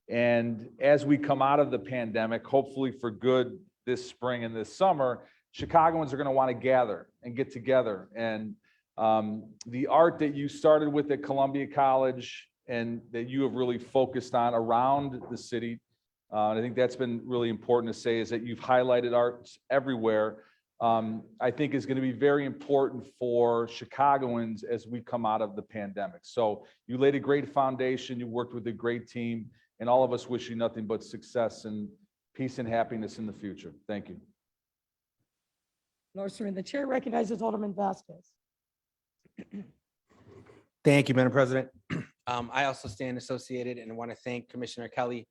B: And as we come out of the pandemic, hopefully for good this spring and this summer, Chicagoans are going to want to gather and get together. And the art that you started with at Columbia College and that you have really focused on around the city, and I think that's been really important to say, is that you've highlighted arts everywhere. I think is going to be very important for Chicagoans as we come out of the pandemic. So you laid a great foundation, you worked with a great team, and all of us wish you nothing but success and peace and happiness in the future. Thank you.
A: Northman, the chair recognizes Alderman Vasquez.
V: Thank you, Madam President. I also stand associated and want to thank Commissioner Kelly.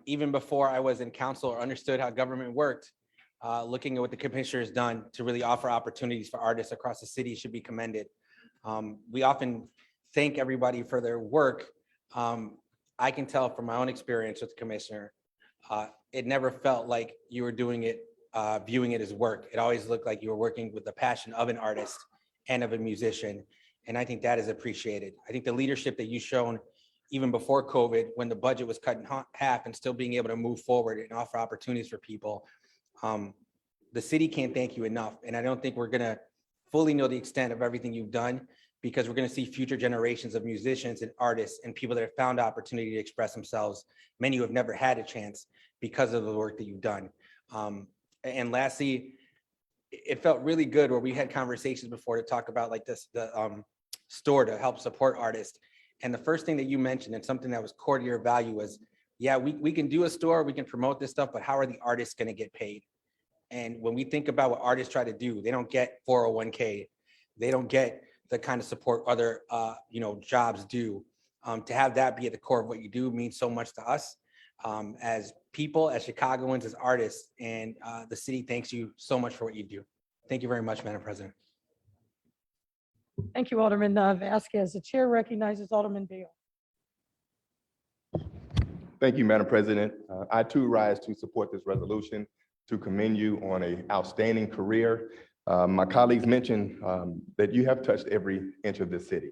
V: Even before I was in council or understood how government worked, looking at what the commissioner has done to really offer opportunities for artists across the city should be commended. We often thank everybody for their work. I can tell from my own experience with the commissioner, it never felt like you were doing it, viewing it as work. It always looked like you were working with the passion of an artist and of a musician. And I think that is appreciated. I think the leadership that you've shown even before COVID, when the budget was cut in half and still being able to move forward and offer opportunities for people, the city can't thank you enough. And I don't think we're gonna fully know the extent of everything you've done, because we're gonna see future generations of musicians and artists and people that have found opportunity to express themselves, many who have never had a chance because of the work that you've done. And lastly, it felt really good where we had conversations before to talk about like this, the store to help support artists. And the first thing that you mentioned and something that was core to your value was, yeah, we can do a store, we can promote this stuff, but how are the artists gonna get paid? And when we think about what artists try to do, they don't get 401k, they don't get the kind of support other jobs do. To have that be at the core of what you do means so much to us as people, as Chicagoans, as artists, and the city thanks you so much for what you do. Thank you very much, Madam President.
A: Thank you, Alderman Vasquez. The chair recognizes Alderman Bailey.
W: Thank you, Madam President. I too rise to support this resolution to commend you on an outstanding career. My colleagues mentioned that you have touched every inch of this city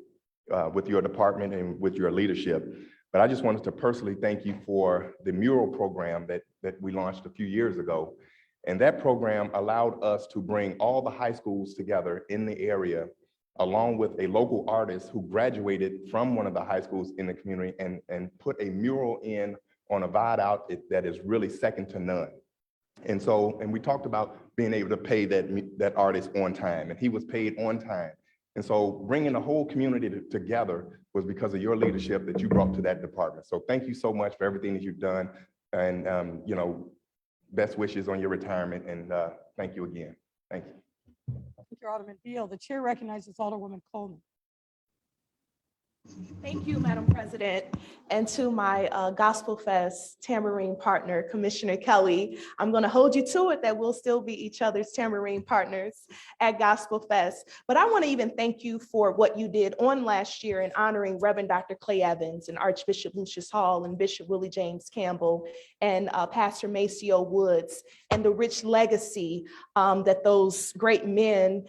W: with your department and with your leadership. But I just wanted to personally thank you for the mural program that we launched a few years ago. And that program allowed us to bring all the high schools together in the area, along with a local artist who graduated from one of the high schools in the community and put a mural in on a viaduct that is really second to none. And we talked about being able to pay that artist on time, and he was paid on time. And so bringing the whole community together was because of your leadership that you brought to that department. So thank you so much for everything that you've done, and best wishes on your retirement, and thank you again. Thank you.
A: Thank you, Alderman Beal. The chair recognizes Alderwoman Coleman.
X: Thank you, Madam President. And to my Gospel Fest Tamarine partner, Commissioner Kelly, I'm going to hold you to it that we'll still be each other's Tamarine partners at Gospel Fest. But I want to even thank you for what you did on last year in honoring Reverend Dr. Clay Evans and Archbishop Lucius Hall and Bishop Willie James Campbell and Pastor Maceo Woods, and the rich legacy that those great men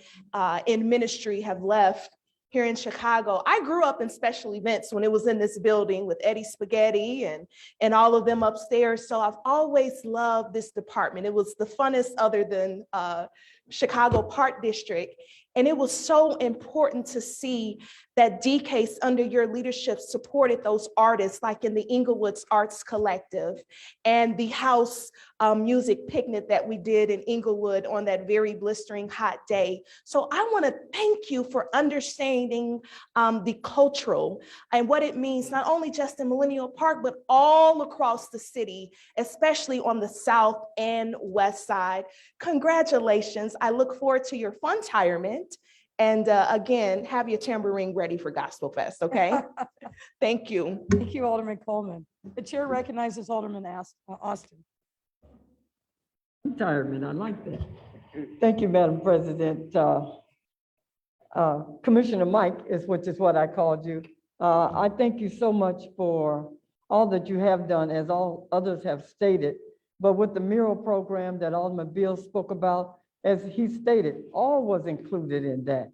X: in ministry have left here in Chicago. I grew up in special events when it was in this building with Eddie Spaghetti and all of them upstairs. So I've always loved this department. It was the funnest other than Chicago Park District. And it was so important to see that DCASE under your leadership supported those artists like in the Inglewood's Arts Collective and the house music picnic that we did in Inglewood on that very blistering hot day. So I want to thank you for understanding the cultural and what it means, not only just in Millennial Park, but all across the city, especially on the south and west side. Congratulations. I look forward to your fun retirement. And again, have your tambourine ready for Gospel Fest, okay? Thank you.
A: Thank you, Alderman Coleman. The chair recognizes Alderman Austin.
D: Retirement, I like that. Thank you, Madam President. Commissioner Mike which is what I called you. I thank you so much for all that you have done, as all others have stated. But with the mural program that Alderman Beal spoke about, as he stated, all was included in that.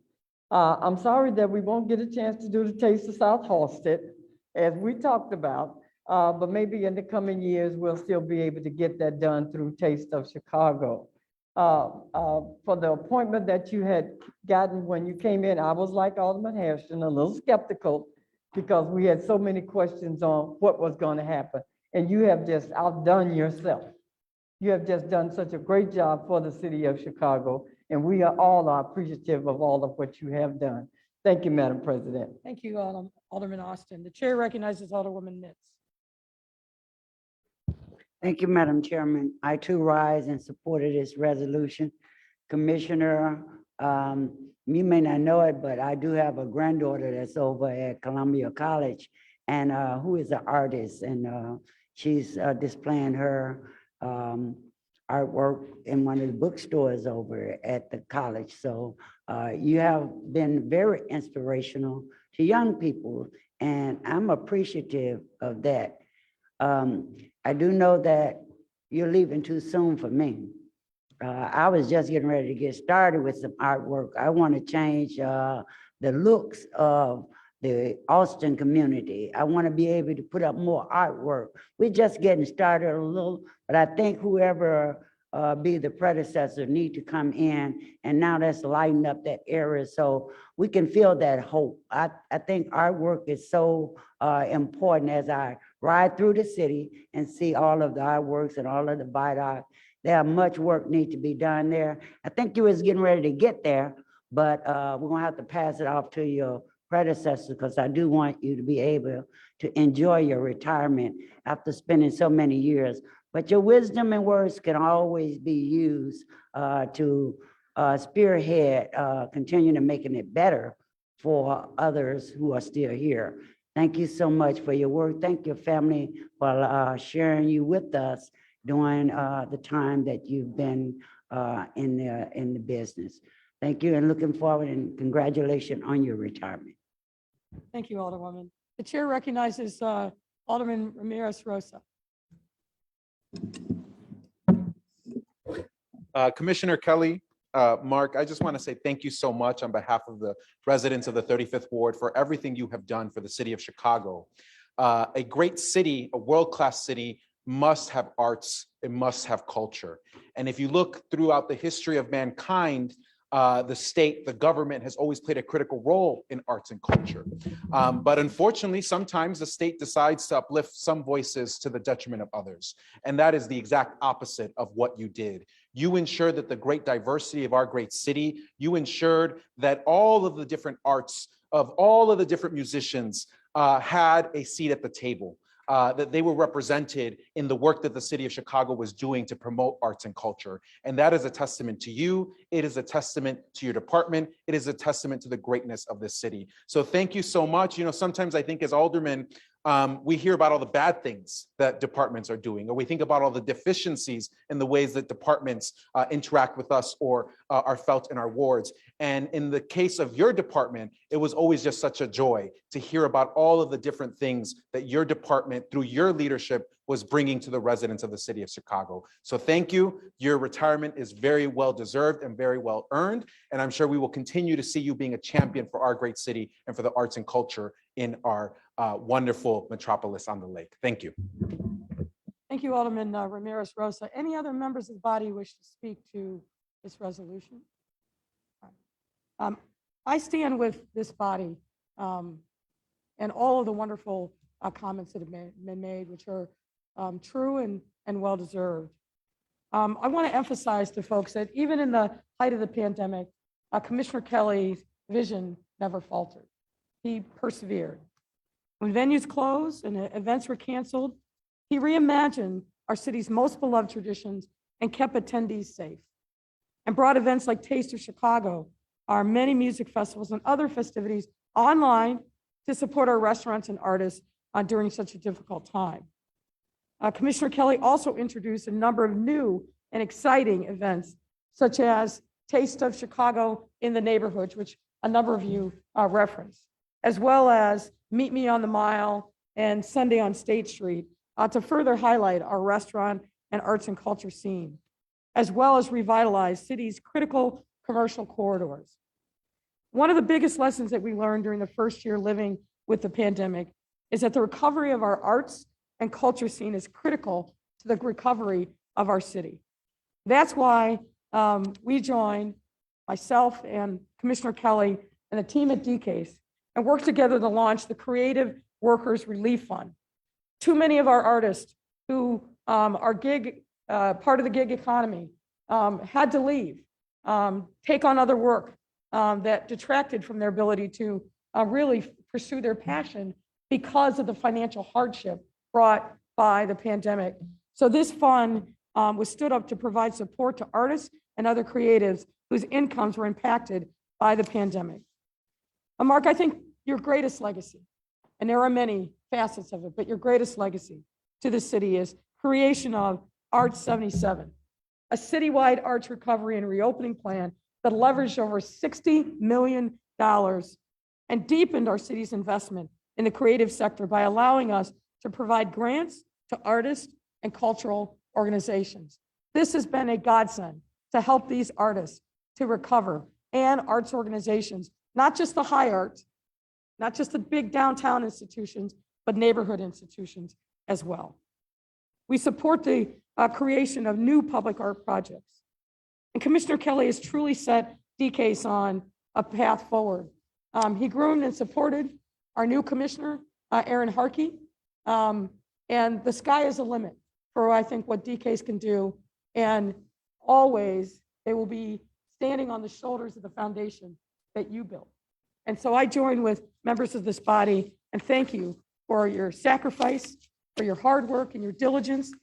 D: I'm sorry that we won't get a chance to do the Taste of South Halsted, as we talked about, but maybe in the coming years, we'll still be able to get that done through Taste of Chicago. For the appointment that you had gotten when you came in, I was like Alderman Hairston, a little skeptical, because we had so many questions on what was going to happen. And you have just outdone yourself. You have just done such a great job for the city of Chicago, and we are all appreciative of all of what you have done. Thank you, Madam President.
A: Thank you, Alderman Austin. The chair recognizes Alderwoman Nitz.
E: Thank you, Madam Chairman. I too rise in support of this resolution. Commissioner, you may not know it, but I do have a granddaughter that's over at Columbia College and who is an artist, and she's displaying her artwork in one of the bookstores over at the college. So you have been very inspirational to young people, and I'm appreciative of that. I do know that you're leaving too soon for me. I was just getting ready to get started with some artwork. I want to change the looks of the Austin community. I want to be able to put up more artwork. We're just getting started a little, but I think whoever be the predecessor need to come in, and now that's lighting up that area so we can feel that hope. I think artwork is so important. As I ride through the city and see all of the artworks and all of the viaducts, there much work need to be done there. I think you was getting ready to get there, but we're gonna have to pass it off to your predecessor, because I do want you to be able to enjoy your retirement after spending so many years. But your wisdom and words can always be used to spearhead, continue to making it better for others who are still here. Thank you so much for your work. Thank your family for sharing you with us during the time that you've been in the business. Thank you, and looking forward, and congratulations on your retirement.
A: Thank you, Alderwoman. The chair recognizes Alderman Ramirez Rosa.
F: Commissioner Kelly, Mark, I just want to say thank you so much on behalf of the residents of the 35th Ward for everything you have done for the city of Chicago. A great city, a world-class city, must have arts, it must have culture. And if you look throughout the history of mankind, the state, the government has always played a critical role in arts and culture. But unfortunately, sometimes the state decides to uplift some voices to the detriment of others. And that is the exact opposite of what you did. You ensured that the great diversity of our great city, you ensured that all of the different arts of all of the different musicians had a seat at the table. That they were represented in the work that the city of Chicago was doing to promote arts and culture. And that is a testament to you. It is a testament to your department. It is a testament to the greatness of this city. So thank you so much. You know, sometimes I think as aldermen, we hear about all the bad things that departments are doing, or we think about all the deficiencies in the ways that departments interact with us or are felt in our wards. And in the case of your department, it was always just such a joy to hear about all of the different things that your department, through your leadership, was bringing to the residents of the city of Chicago. So thank you. Your retirement is very well deserved and very well earned. And I'm sure we will continue to see you being a champion for our great city and for the arts and culture in our wonderful metropolis on the lake. Thank you.
A: Thank you, Alderman Ramirez Rosa. Any other members of the body wish to speak to this resolution? I stand with this body and all of the wonderful comments that have been made, which are true and well-deserved. I want to emphasize to folks that even in the height of the pandemic, Commissioner Kelly's vision never faltered. He persevered. When venues closed and events were canceled, he reimagined our city's most beloved traditions and kept attendees safe, and brought events like Taste of Chicago our many music festivals and other festivities online to support our restaurants and artists during such a difficult time. Commissioner Kelly also introduced a number of new and exciting events, such as Taste of Chicago in the Neighborhoods, which a number of you referenced, as well as Meet Me on the Mile and Sunday on State Street to further highlight our restaurant and arts and culture scene, as well as revitalize city's critical commercial corridors. One of the biggest lessons that we learned during the first year living with the pandemic is that the recovery of our arts and culture scene is critical to the recovery of our city. That's why we joined, myself and Commissioner Kelly and the team at DCASE, and worked together to launch the Creative Workers Relief Fund. Too many of our artists who are part of the gig economy had to leave, take on other work that detracted from their ability to really pursue their passion because of the financial hardship brought by the pandemic. So this fund was stood up to provide support to artists and other creatives whose incomes were impacted by the pandemic. Mark, I think your greatest legacy, and there are many facets of it, but your greatest legacy to the city is creation of Arts 77, a citywide arts recovery and reopening plan that leveraged over $60 million and deepened our city's investment in the creative sector by allowing us to provide grants to artists and cultural organizations. This has been a godsend to help these artists to recover, and arts organizations, not just the high art, not just the big downtown institutions, but neighborhood institutions as well. We support the creation of new public art projects. And Commissioner Kelly has truly set DCASE on a path forward. He groomed and supported our new commissioner, Aaron Harkey, and the sky is the limit for, I think, what DCASE can do. And always, they will be standing on the shoulders of the foundation that you built. And so I join with members of this body and thank you for your sacrifice, for your hard work and your diligence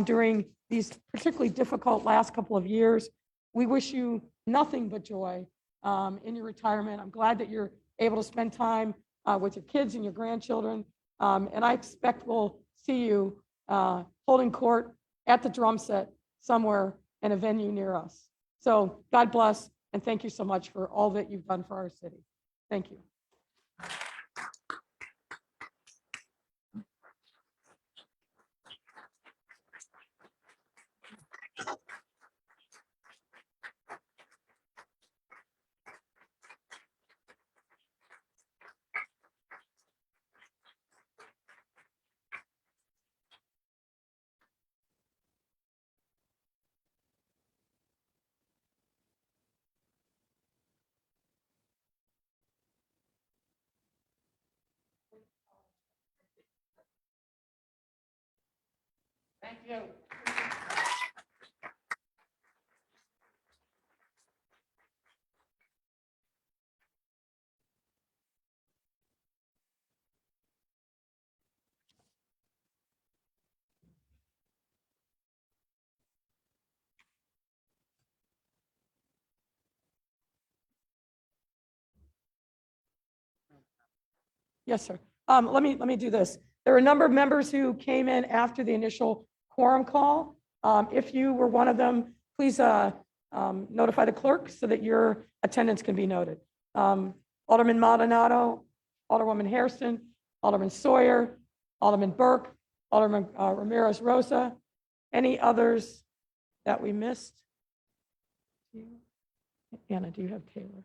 A: during these particularly difficult last couple of years. We wish you nothing but joy in your retirement. I'm glad that you're able to spend time with your kids and your grandchildren. And I expect we'll see you holding court at the drum set somewhere in a venue near us. So God bless, and thank you so much for all that you've done for our city. Thank you. Thank you. Yes, sir. Let me do this. There are a number of members who came in after the initial quorum call. If you were one of them, please notify the clerk so that your attendance can be noted. Alderman Maldonado, Alderwoman Hairston, Alderman Sawyer, Alderman Burke, Alderman Ramirez Rosa. Any others that we missed? Anna, do you have Taylor?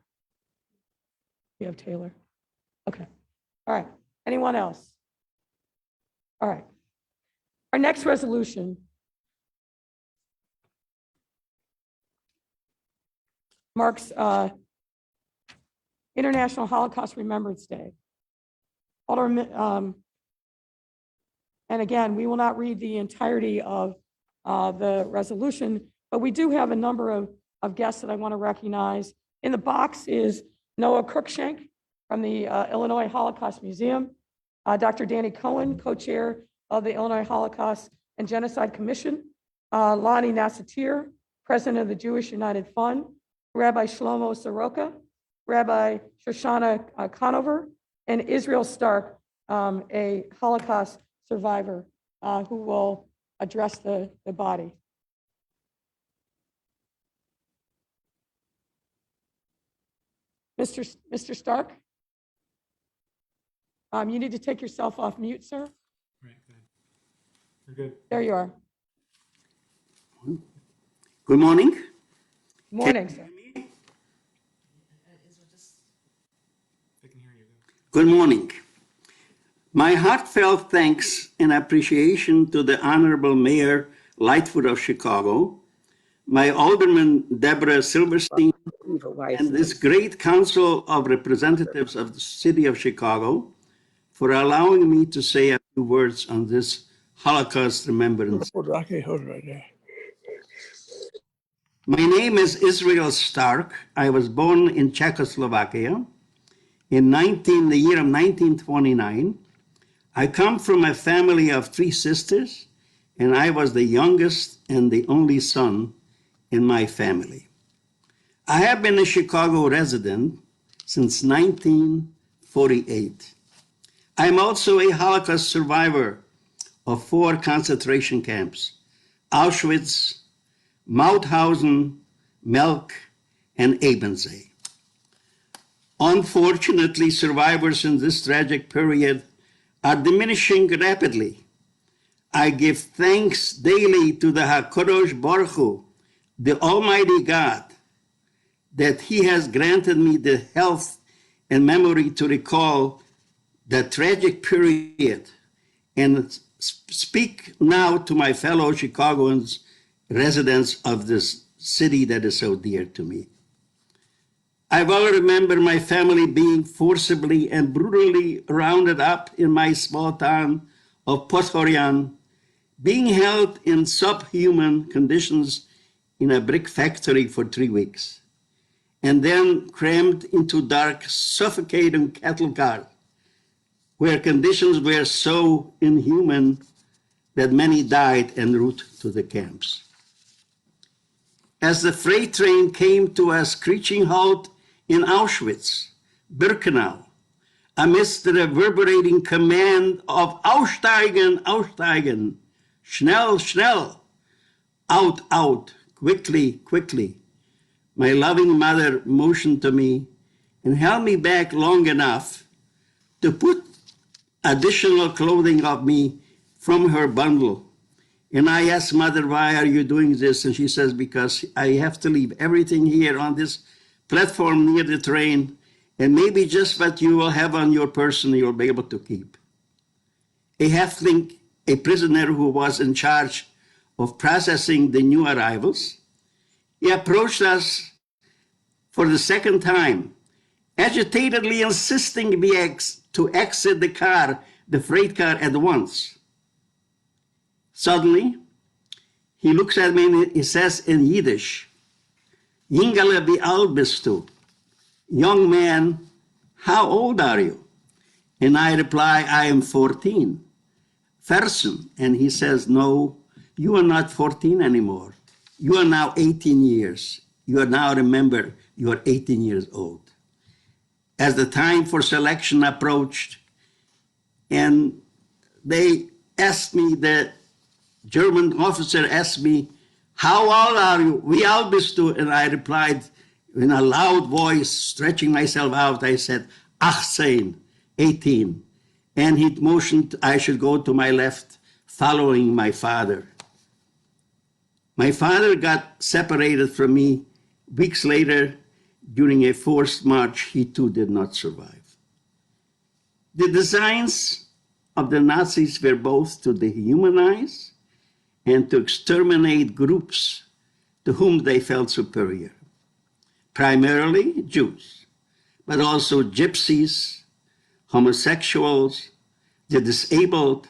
A: You have Taylor? Okay. All right. Anyone else? All right. Our next resolution marks International Holocaust Remembrance Day. And again, we will not read the entirety of the resolution, but we do have a number of guests that I want to recognize. In the box is Noah Cruikshank from the Illinois Holocaust Museum, Dr. Danny Cohen, co-chair of the Illinois Holocaust and Genocide Commission, Lonnie Nassatir, president of the Jewish United Fund, Rabbi Shlomo Soroka, Rabbi Shoshana Conover, and Israel Stark, a Holocaust survivor, who will address the body. Mr. Stark? You need to take yourself off mute, sir.
G: Right, good. You're good.
A: There you are.
H: Good morning.
A: Morning, sir.
H: Good morning. My heartfelt thanks and appreciation to the Honorable Mayor Lightfoot of Chicago, my Alderman Deborah Silverstein, and this great Council of Representatives of the City of Chicago for allowing me to say a few words on this Holocaust remembrance. My name is Israel Stark. I was born in Czechoslovakia in the year of 1929. I come from a family of 3 sisters, and I was the youngest and the only son in my family. I have been a Chicago resident since 1948. I'm also a Holocaust survivor of 4 concentration camps: Auschwitz, Mauthausen, Melk, and Ebensee. Unfortunately, survivors in this tragic period are diminishing rapidly. I give thanks daily to the HaKadosh Baruch Hu, the Almighty God, that He has granted me the health and memory to recall the tragic period and speak now to my fellow Chicagoans, residents of this city that is so dear to me. I well remember my family being forcibly and brutally rounded up in my small town of Pothorian, being held in subhuman conditions in a brick factory for 3 weeks, and then crammed into dark, suffocating cattle cars, where conditions were so inhuman that many died en route to the camps. As the freight train came to a screeching halt in Auschwitz, Birkenau, amidst the reverberating command of Aussteigen, Aussteigen, schnell, schnell, out, out, quickly, quickly, my loving mother motioned to me and held me back long enough to put additional clothing of me from her bundle. And I asked Mother, why are you doing this? And she says, because I have to leave everything here on this platform near the train, and maybe just what you will have on your person you'll be able to keep. A halfling, a prisoner who was in charge of processing the new arrivals, he approached us for the second time, agitatedly insisting to exit the car, the freight car, at once. Suddenly, he looks at me and he says in Yiddish, Yingale, wie alt bist du? Young man, how old are you? And I reply, I am 14. 14. And he says, no, you are not 14 anymore. You are now 18 years. You are now, remember, you are 18 years old. As the time for selection approached, and they asked me, the German officer asked me, how old are you? Wie alt bist du? And I replied in a loud voice, stretching myself out, I said, 18, 18. And he motioned I should go to my left, following my father. My father got separated from me weeks later during a forced march. He too did not survive. The designs of the Nazis were both to dehumanize and to exterminate groups to whom they felt superior, primarily Jews, but also gypsies, homosexuals, the disabled,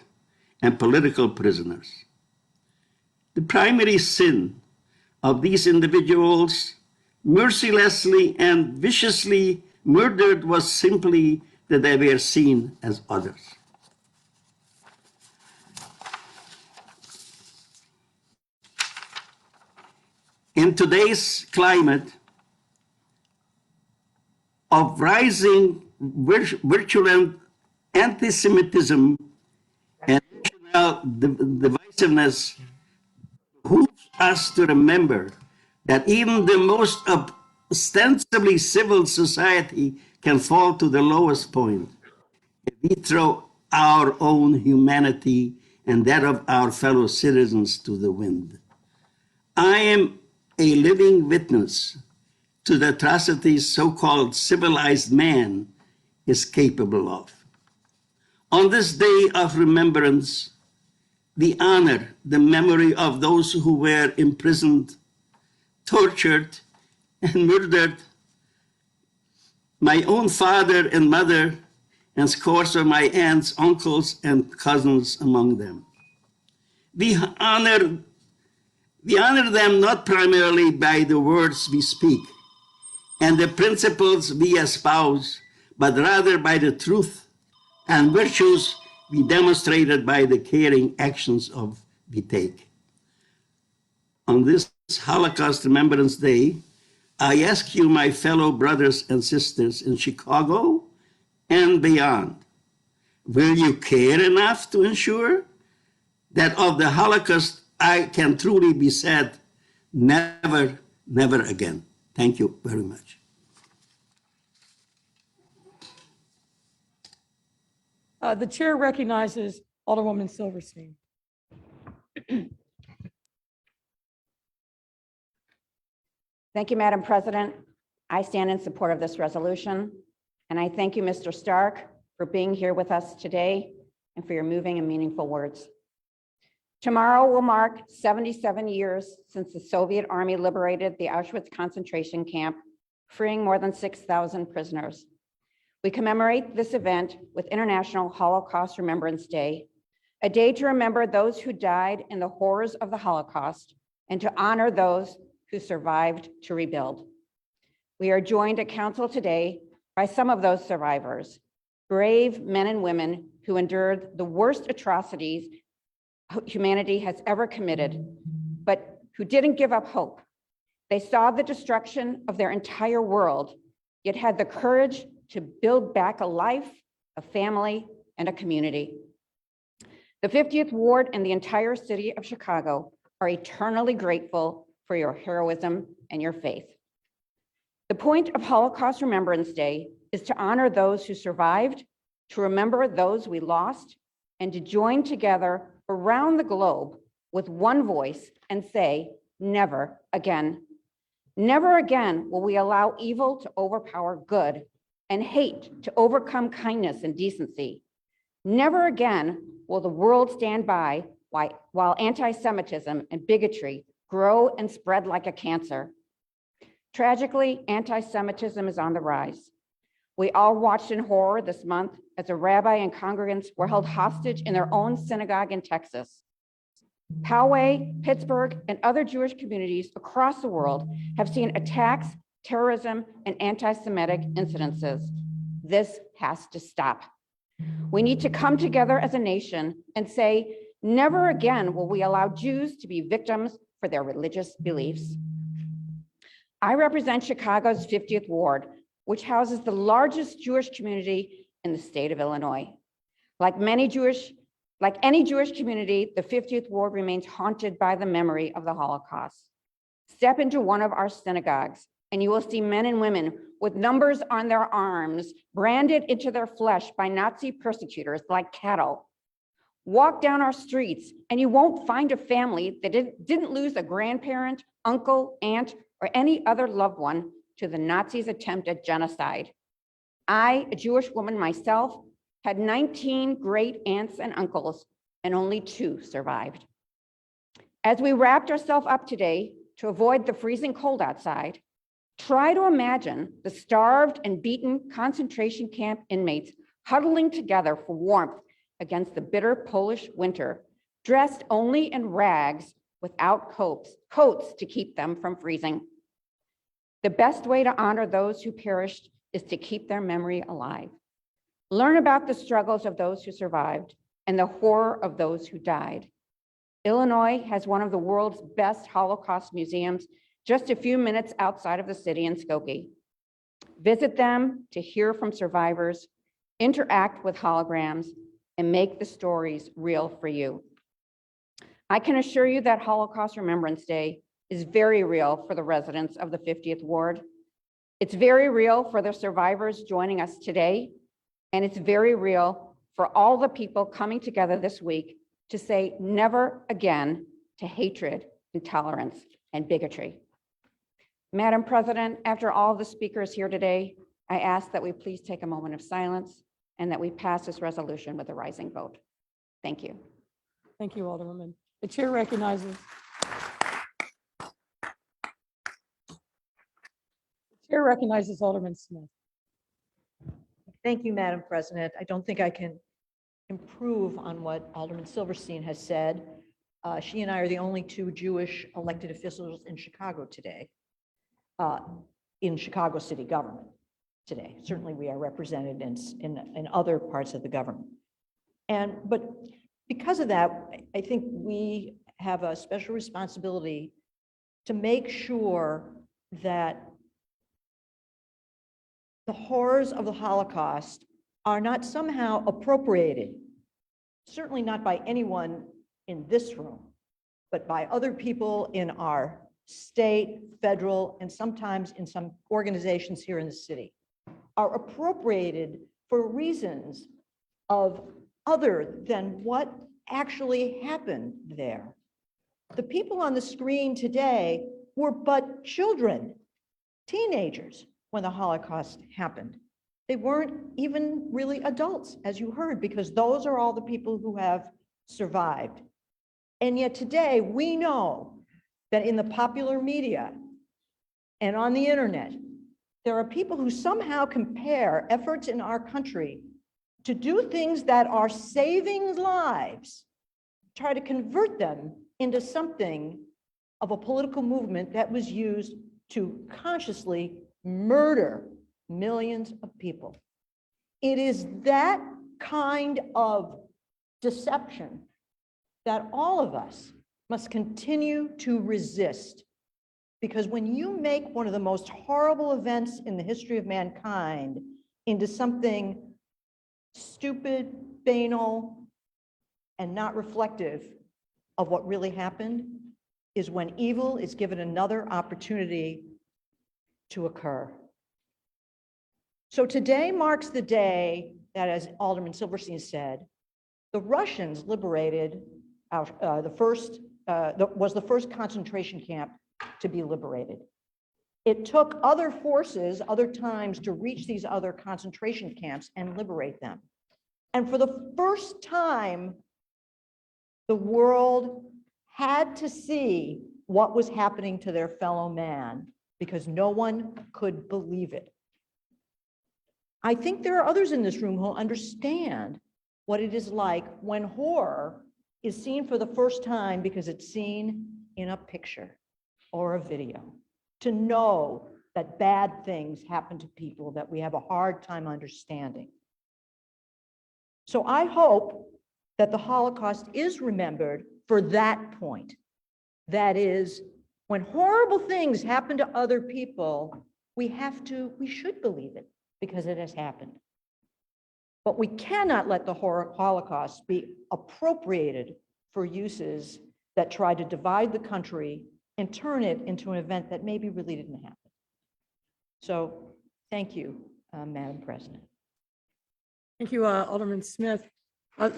H: and political prisoners. The primary sin of these individuals, mercilessly and viciously murdered, was simply that they were seen as others. In today's climate, of rising virulent anti-Semitism and national divisiveness behooves us to remember that even the most ostensibly civil society can fall to the lowest point if we throw our own humanity and that of our fellow citizens to the wind. I am a living witness to the atrocities so-called civilized man is capable of. On this day of remembrance, we honor the memory of those who were imprisoned, tortured, and murdered. My own father and mother, and scores of my aunts, uncles, and cousins among them. We honor them not primarily by the words we speak and the principles we espouse, but rather by the truth and virtues we demonstrated by the caring actions we take. On this Holocaust Remembrance Day, I ask you, my fellow brothers and sisters in Chicago and beyond, will you care enough to ensure that of the Holocaust I can truly be said, never, never again? Thank you very much.
A: The chair recognizes Alderwoman Silverstein.
I: Thank you, Madam President. I stand in support of this resolution, and I thank you, Mr. Stark, for being here with us today and for your moving and meaningful words. Tomorrow will mark 77 years since the Soviet Army liberated the Auschwitz concentration camp, freeing more than 6,000 prisoners. We commemorate this event with International Holocaust Remembrance Day, a day to remember those who died in the horrors of the Holocaust and to honor those who survived to rebuild. We are joined at council today by some of those survivors, brave men and women who endured the worst atrocities humanity has ever committed, but who didn't give up hope. They saw the destruction of their entire world, yet had the courage to build back a life, a family, and a community. The 50th Ward and the entire city of Chicago are eternally grateful for your heroism and your faith. The point of Holocaust Remembrance Day is to honor those who survived, to remember those we lost, and to join together around the globe with one voice and say, never again. Never again will we allow evil to overpower good and hate to overcome kindness and decency. Never again will the world stand by while anti-Semitism and bigotry grow and spread like a cancer. Tragically, anti-Semitism is on the rise. We all watched in horror this month as a rabbi and congregants were held hostage in their own synagogue in Texas. Poway, Pittsburgh, and other Jewish communities across the world have seen attacks, terrorism, and anti-Semitic incidences. This has to stop. We need to come together as a nation and say, never again will we allow Jews to be victims for their religious beliefs. I represent Chicago's 50th Ward, which houses the largest Jewish community in the state of Illinois. Like any Jewish community, the 50th Ward remains haunted by the memory of the Holocaust. Step into one of our synagogues, and you will see men and women with numbers on their arms, branded into their flesh by Nazi persecutors like cattle. Walk down our streets, and you won't find a family that didn't lose a grandparent, uncle, aunt, or any other loved one to the Nazis' attempt at genocide. I, a Jewish woman myself, had 19 great aunts and uncles, and only 2 survived. As we wrapped ourselves up today to avoid the freezing cold outside, try to imagine the starved and beaten concentration camp inmates huddling together for warmth against the bitter Polish winter, dressed only in rags without coats to keep them from freezing. The best way to honor those who perished is to keep their memory alive. Learn about the struggles of those who survived and the horror of those who died. Illinois has one of the world's best Holocaust museums just a few minutes outside of the city in Skokie. Visit them to hear from survivors, interact with holograms, and make the stories real for you. I can assure you that Holocaust Remembrance Day is very real for the residents of the 50th Ward. It's very real for the survivors joining us today, and it's very real for all the people coming together this week to say never again to hatred, intolerance, and bigotry. Madam President, after all the speakers here today, I ask that we please take a moment of silence and that we pass this resolution with a rising vote. Thank you.
A: Thank you, Alderwoman. The chair recognizes. The chair recognizes Alderman Smith.
T: Thank you, Madam President. I don't think I can improve on what Alderman Silverstein has said. She and I are the only two Jewish elected officials in Chicago today, in Chicago city government today. Certainly we are represented in other parts of the government. But because of that, I think we have a special responsibility to make sure that the horrors of the Holocaust are not somehow appropriated, certainly not by anyone in this room, but by other people in our state, federal, and sometimes in some organizations here in the city, are appropriated for reasons of other than what actually happened there. The people on the screen today were but children, teenagers, when the Holocaust happened. They weren't even really adults, as you heard, because those are all the people who have survived. And yet today, we know that in the popular media and on the internet, there are people who somehow compare efforts in our country to do things that are saving lives, try to convert them into something of a political movement that was used to consciously murder millions of people. It is that kind of deception that all of us must continue to resist. Because when you make one of the most horrible events in the history of mankind into something stupid, banal, and not reflective of what really happened, is when evil is given another opportunity to occur. So today marks the day that, as Alderman Silverstein said, the Russians liberated the first concentration camp to be liberated. It took other forces, other times, to reach these other concentration camps and liberate them. And for the first time, the world had to see what was happening to their fellow man because no one could believe it. I think there are others in this room who understand what it is like when horror is seen for the first time because it's seen in a picture or a video, to know that bad things happen to people that we have a hard time understanding. So I hope that the Holocaust is remembered for that point. That is, when horrible things happen to other people, we should believe it because it has happened. But we cannot let the Holocaust be appropriated for uses that try to divide the country and turn it into an event that maybe really didn't happen. So thank you, Madam President.
A: Thank you, Alderman Smith. The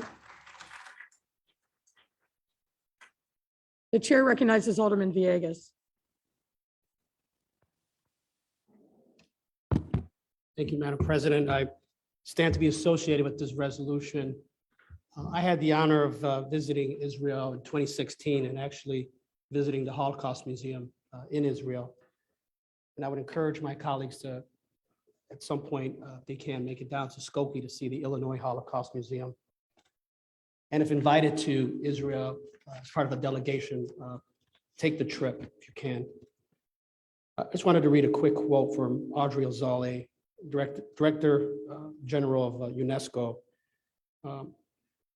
A: chair recognizes Alderman Villegas.
J: Thank you, Madam President. I stand to be associated with this resolution. I had the honor of visiting Israel in 2016 and actually visiting the Holocaust Museum in Israel. And I would encourage my colleagues to, at some point, if they can, make it down to Skokie to see the Illinois Holocaust Museum. And if invited to Israel as part of a delegation, take the trip if you can. I just wanted to read a quick quote from Audrey Alzale, Director General of UNESCO.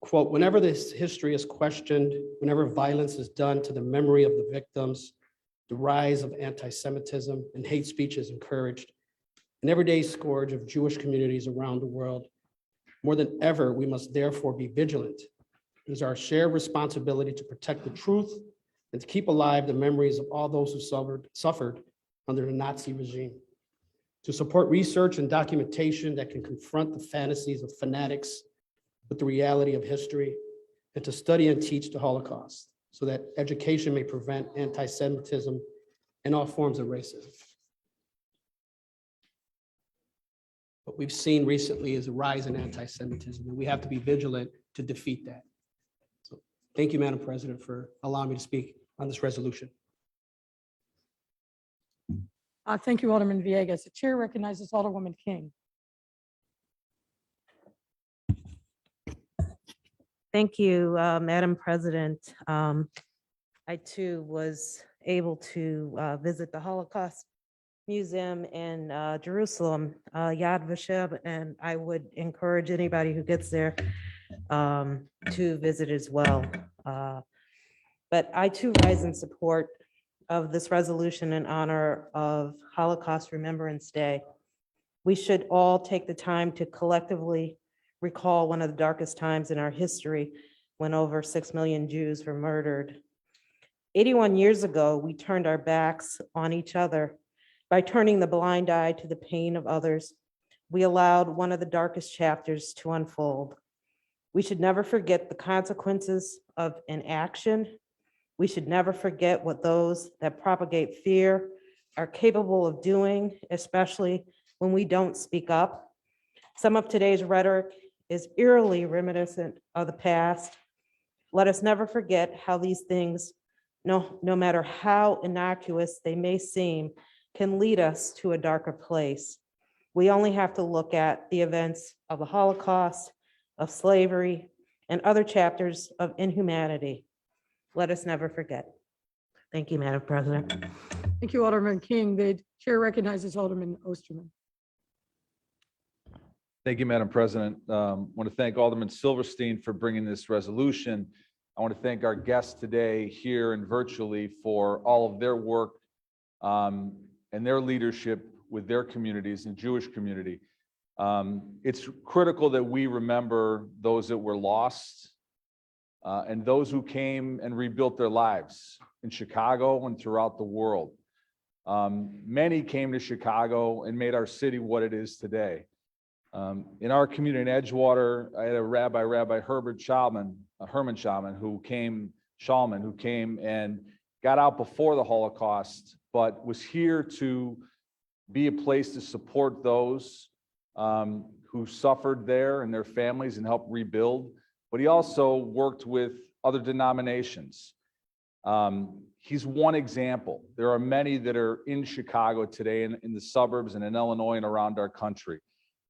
J: Quote, "Whenever this history is questioned, whenever violence is done to the memory of the victims, the rise of anti-Semitism and hate speech is encouraged, an everyday scourge of Jewish communities around the world. More than ever, we must therefore be vigilant. It is our shared responsibility to protect the truth and to keep alive the memories of all those who suffered under the Nazi regime, to support research and documentation that can confront the fantasies of fanatics with the reality of history, and to study and teach the Holocaust so that education may prevent anti-Semitism and all forms of racism. What we've seen recently is a rise in anti-Semitism, and we have to be vigilant to defeat that. So thank you, Madam President, for allowing me to speak on this resolution.
A: Thank you, Alderman Villegas. The chair recognizes Alderwoman King.
K: Thank you, Madam President. I too was able to visit the Holocaust Museum in Jerusalem, Yad Vashem, and I would encourage anybody who gets there to visit as well. But I too rise in support of this resolution in honor of Holocaust Remembrance Day. We should all take the time to collectively recall one of the darkest times in our history when over 6 million Jews were murdered. 81 years ago, we turned our backs on each other by turning the blind eye to the pain of others. We allowed one of the darkest chapters to unfold. We should never forget the consequences of inaction. We should never forget what those that propagate fear are capable of doing, especially when we don't speak up. Some of today's rhetoric is eerily reminiscent of the past. Let us never forget how these things, no matter how innocuous they may seem, can lead us to a darker place. We only have to look at the events of the Holocaust, of slavery, and other chapters of inhumanity. Let us never forget. Thank you, Madam President.
A: Thank you, Alderman King. The chair recognizes Alderman Osterman.
B: Thank you, Madam President. I want to thank Alderman Silverstein for bringing this resolution. I want to thank our guests today here and virtually for all of their work and their leadership with their communities and Jewish community. It's critical that we remember those that were lost and those who came and rebuilt their lives in Chicago and throughout the world. Many came to Chicago and made our city what it is today. In our community in Edgewater, I had a Rabbi Herman Shalman, who came and got out before the Holocaust, but was here to be a place to support those who suffered there and their families and help rebuild. But he also worked with other denominations. He's one example. There are many that are in Chicago today, in the suburbs and in Illinois and around our country.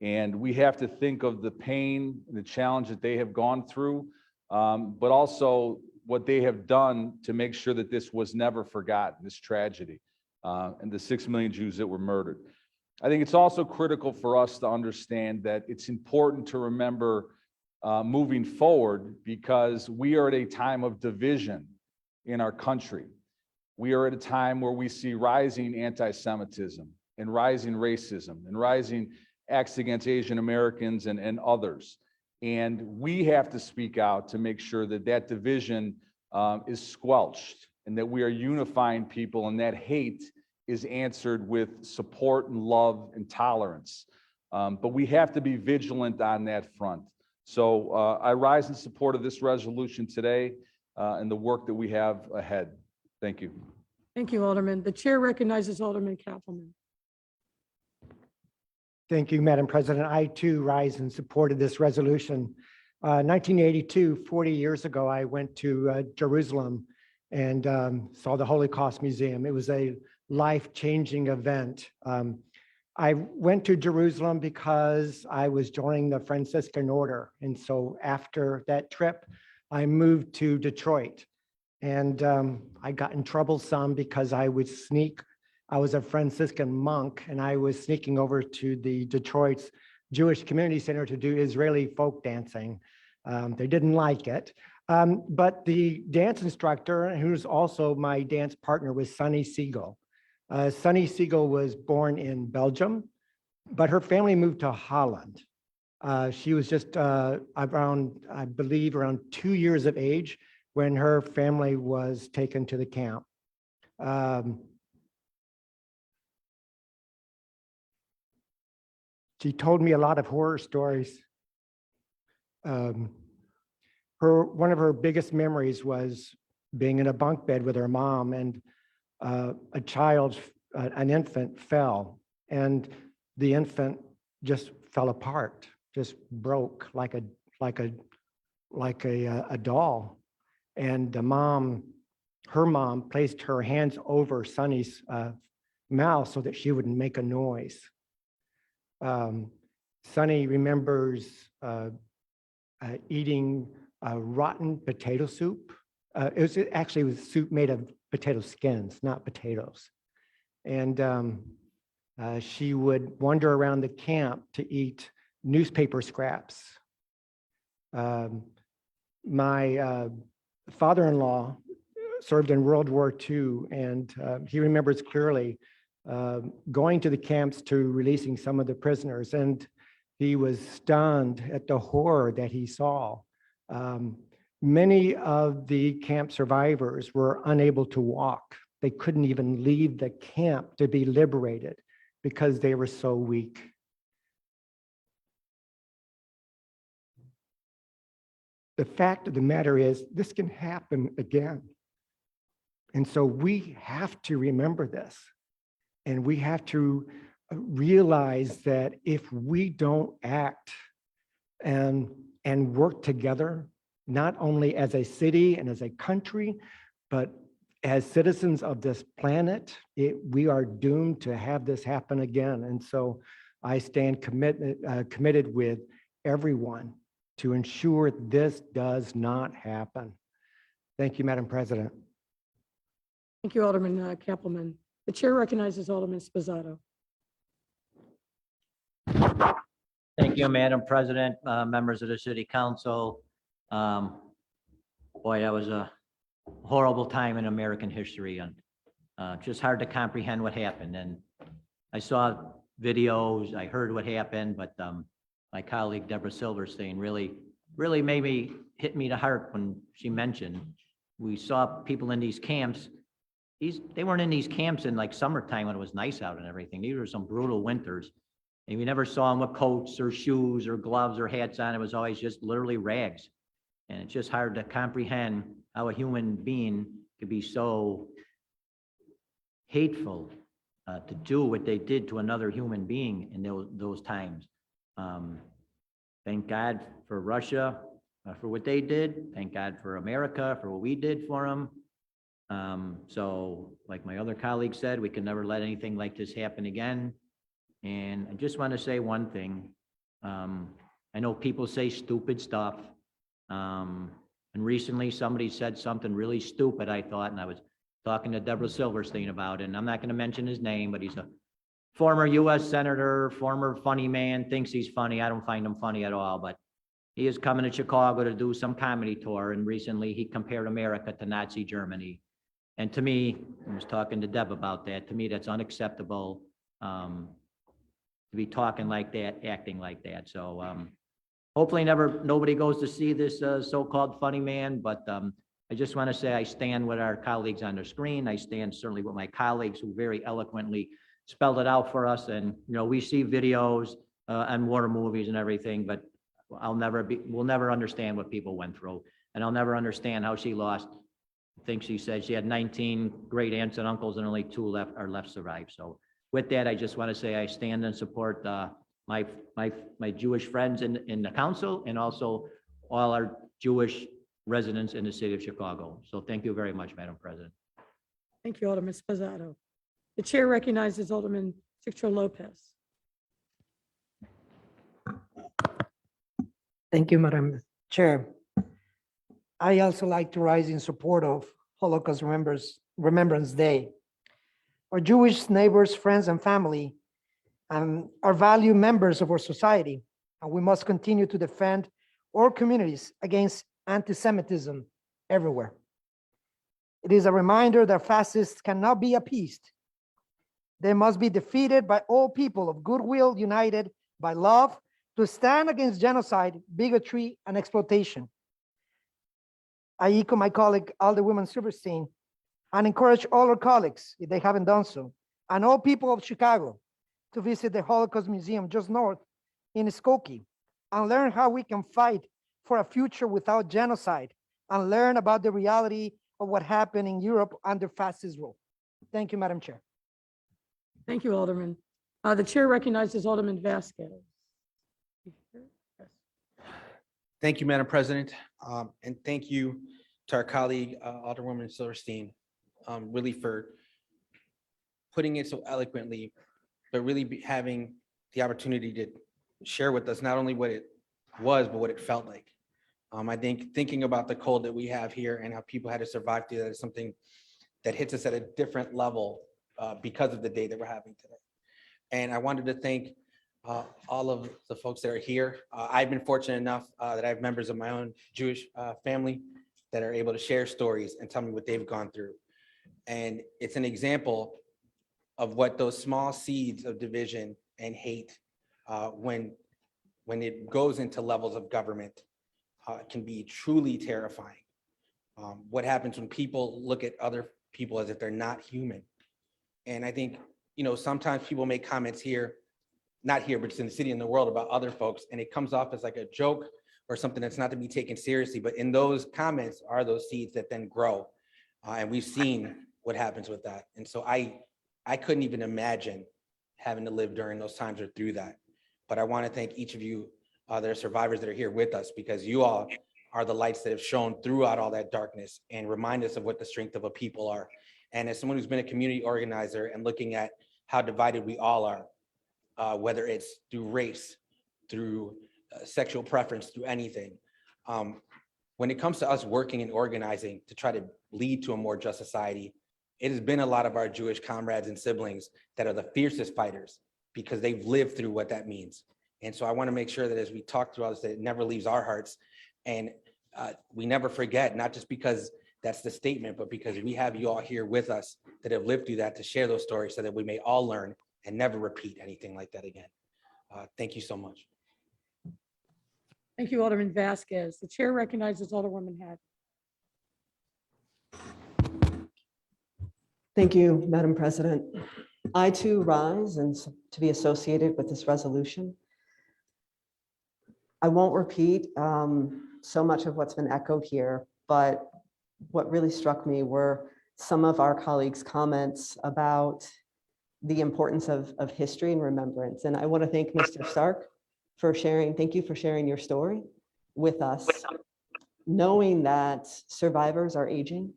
B: And we have to think of the pain and the challenge that they have gone through, but also what they have done to make sure that this was never forgotten, this tragedy, and the 6 million Jews that were murdered. I think it's also critical for us to understand that it's important to remember moving forward, because we are at a time of division in our country. We are at a time where we see rising anti-Semitism and rising racism and rising acts against Asian Americans and others. And we have to speak out to make sure that that division is squelched and that we are unifying people, and that hate is answered with support and love and tolerance. But we have to be vigilant on that front. So I rise in support of this resolution today and the work that we have ahead. Thank you.
A: Thank you, Alderman. The chair recognizes Alderman Kaufman.
L: Thank you, Madam President. I too rise in support of this resolution. 1982, 40 years ago, I went to Jerusalem and saw the Holocaust Museum. It was a life-changing event. I went to Jerusalem because I was joining the Franciscan order. And so after that trip, I moved to Detroit. And I got in trouble some because I would sneak. I was a Franciscan monk, and I was sneaking over to the Detroit's Jewish Community Center to do Israeli folk dancing. They didn't like it. But the dance instructor, who's also my dance partner, was Sonny Siegel. Sonny Siegel was born in Belgium, but her family moved to Holland. She was just around, I believe, around 2 years of age when her family was taken to the camp. She told me a lot of horror stories. One of her biggest memories was being in a bunk bed with her mom, and an infant fell, and the infant just fell apart, just broke like a doll. And her mom placed her hands over Sonny's mouth so that she wouldn't make a noise. Sonny remembers eating rotten potato soup. It was soup made of potato skins, not potatoes. And she would wander around the camp to eat newspaper scraps. My father-in-law served in World War II, and he remembers clearly going to the camps to releasing some of the prisoners, and he was stunned at the horror that he saw. Many of the camp survivors were unable to walk. They couldn't even leave the camp to be liberated because they were so weak. The fact of the matter is, this can happen again. And so we have to remember this. And we have to realize that if we don't act and work together, not only as a city and as a country, but as citizens of this planet, we are doomed to have this happen again. And so I stand committed with everyone to ensure this does not happen. Thank you, Madam President.
A: Thank you, Alderman Kappelman. The chair recognizes Alderman Sposato.
P: Thank you, Madam President, members of the City Council. Boy, that was a horrible time in American history, and just hard to comprehend what happened. And I saw videos, I heard what happened, but my colleague Deborah Silverstein really hit me to heart when she mentioned we saw people in these camps. They weren't in these camps in like summertime when it was nice out and everything. These were some brutal winters. And we never saw them with coats or shoes or gloves or hats on. It was always just literally rags. And it's just hard to comprehend how a human being could be so hateful to do what they did to another human being in those times. Thank God for Russia, for what they did. Thank God for America, for what we did for them. So like my other colleague said, we can never let anything like this happen again. And I just want to say one thing. I know people say stupid stuff. And recently somebody said something really stupid, I thought, and I was talking to Deborah Silverstein about it. And I'm not going to mention his name, but he's a former U.S. Senator, former funny man, thinks he's funny. I don't find him funny at all, but he is coming to Chicago to do some comedy tour. And recently he compared America to Nazi Germany. And to me, I was talking to Deb about that. To me, that's unacceptable. To be talking like that, acting like that. So hopefully nobody goes to see this so-called funny man, but I just want to say I stand with our colleagues on the screen. I stand certainly with my colleagues who very eloquently spelled it out for us. And, you know, we see videos and war movies and everything, but we'll never understand what people went through. And I'll never understand how she lost, I think she said she had 19 great aunts and uncles and only 2 left survived. So with that, I just want to say I stand and support my Jewish friends in the council and also all our Jewish residents in the city of Chicago. So thank you very much, Madam President.
A: Thank you, Alderman Sposato. The chair recognizes Alderman Cicero Lopez.
C: Thank you, Madam Chair. I also like to rise in support of Holocaust Remembrance Day. Our Jewish neighbors, friends, and family are valued members of our society, and we must continue to defend our communities against anti-Semitism everywhere. It is a reminder that fascists cannot be appeased. They must be defeated by all people of goodwill, united by love, to stand against genocide, bigotry, and exploitation. I echo my colleague, Alderwoman Silverstein, and encourage all our colleagues, if they haven't done so, and all people of Chicago to visit the Holocaust Museum just north in Skokie and learn how we can fight for a future without genocide and learn about the reality of what happened in Europe under fascist rule. Thank you, Madam Chair.
A: Thank you, Alderman. The chair recognizes Alderman Vasquez.
V: Thank you, Madam President. And thank you to our colleague, Alderwoman Silverstein, really for putting it so eloquently, but really having the opportunity to share with us not only what it was, but what it felt like. I think thinking about the cold that we have here and how people had to survive through that is something that hits us at a different level because of the day that we're having today. And I wanted to thank all of the folks that are here. I've been fortunate enough that I have members of my own Jewish family that are able to share stories and tell me what they've gone through. And it's an example of what those small seeds of division and hate, when it goes into levels of government, can be truly terrifying. What happens when people look at other people as if they're not human. And I think, sometimes people make comments here, not here, but just in the city and the world about other folks, and it comes off as like a joke or something that's not to be taken seriously. But in those comments are those seeds that then grow. And we've seen what happens with that. And so I couldn't even imagine having to live during those times or through that. But I want to thank each of you that are survivors that are here with us, because you all are the lights that have shone throughout all that darkness and remind us of what the strength of a people are. And as someone who's been a community organizer and looking at how divided we all are, whether it's through race, through sexual preference, through anything, when it comes to us working and organizing to try to lead to a more just society, it has been a lot of our Jewish comrades and siblings that are the fiercest fighters because they've lived through what that means. And so I want to make sure that as we talk through all this, that it never leaves our hearts. And we never forget, not just because that's the statement, but because we have you all here with us that have lived through that to share those stories so that we may all learn and never repeat anything like that again. Thank you so much.
A: Thank you, Alderman Vasquez. The chair recognizes Alderwoman Hatt.
M: Thank you, Madam President. I too rise and to be associated with this resolution. I won't repeat so much of what's been echoed here, but what really struck me were some of our colleagues' comments about the importance of history and remembrance. And I want to thank Mr. Stark for sharing. Thank you for sharing your story with us, knowing that survivors are aging,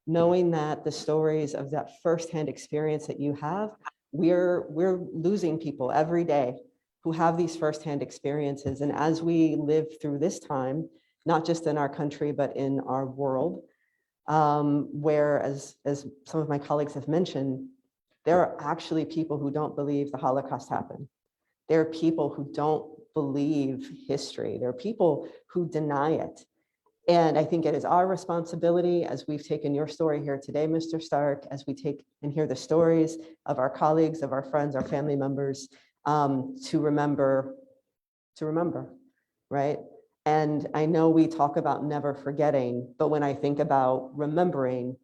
M: knowing that the stories of that firsthand experience that you have, we're losing people every day who have these firsthand experiences. And as we live through this time, not just in our country, but in our world, where, as some of my colleagues have mentioned, there are actually people who don't believe the Holocaust happened. There are people who don't believe history. There are people who deny it. And I think it is our responsibility, as we've taken your story here today, Mr. Stark, as we take and hear the stories of our colleagues, of our friends, our family members, to remember, right? And I know we talk about never forgetting, but when I think about remembering,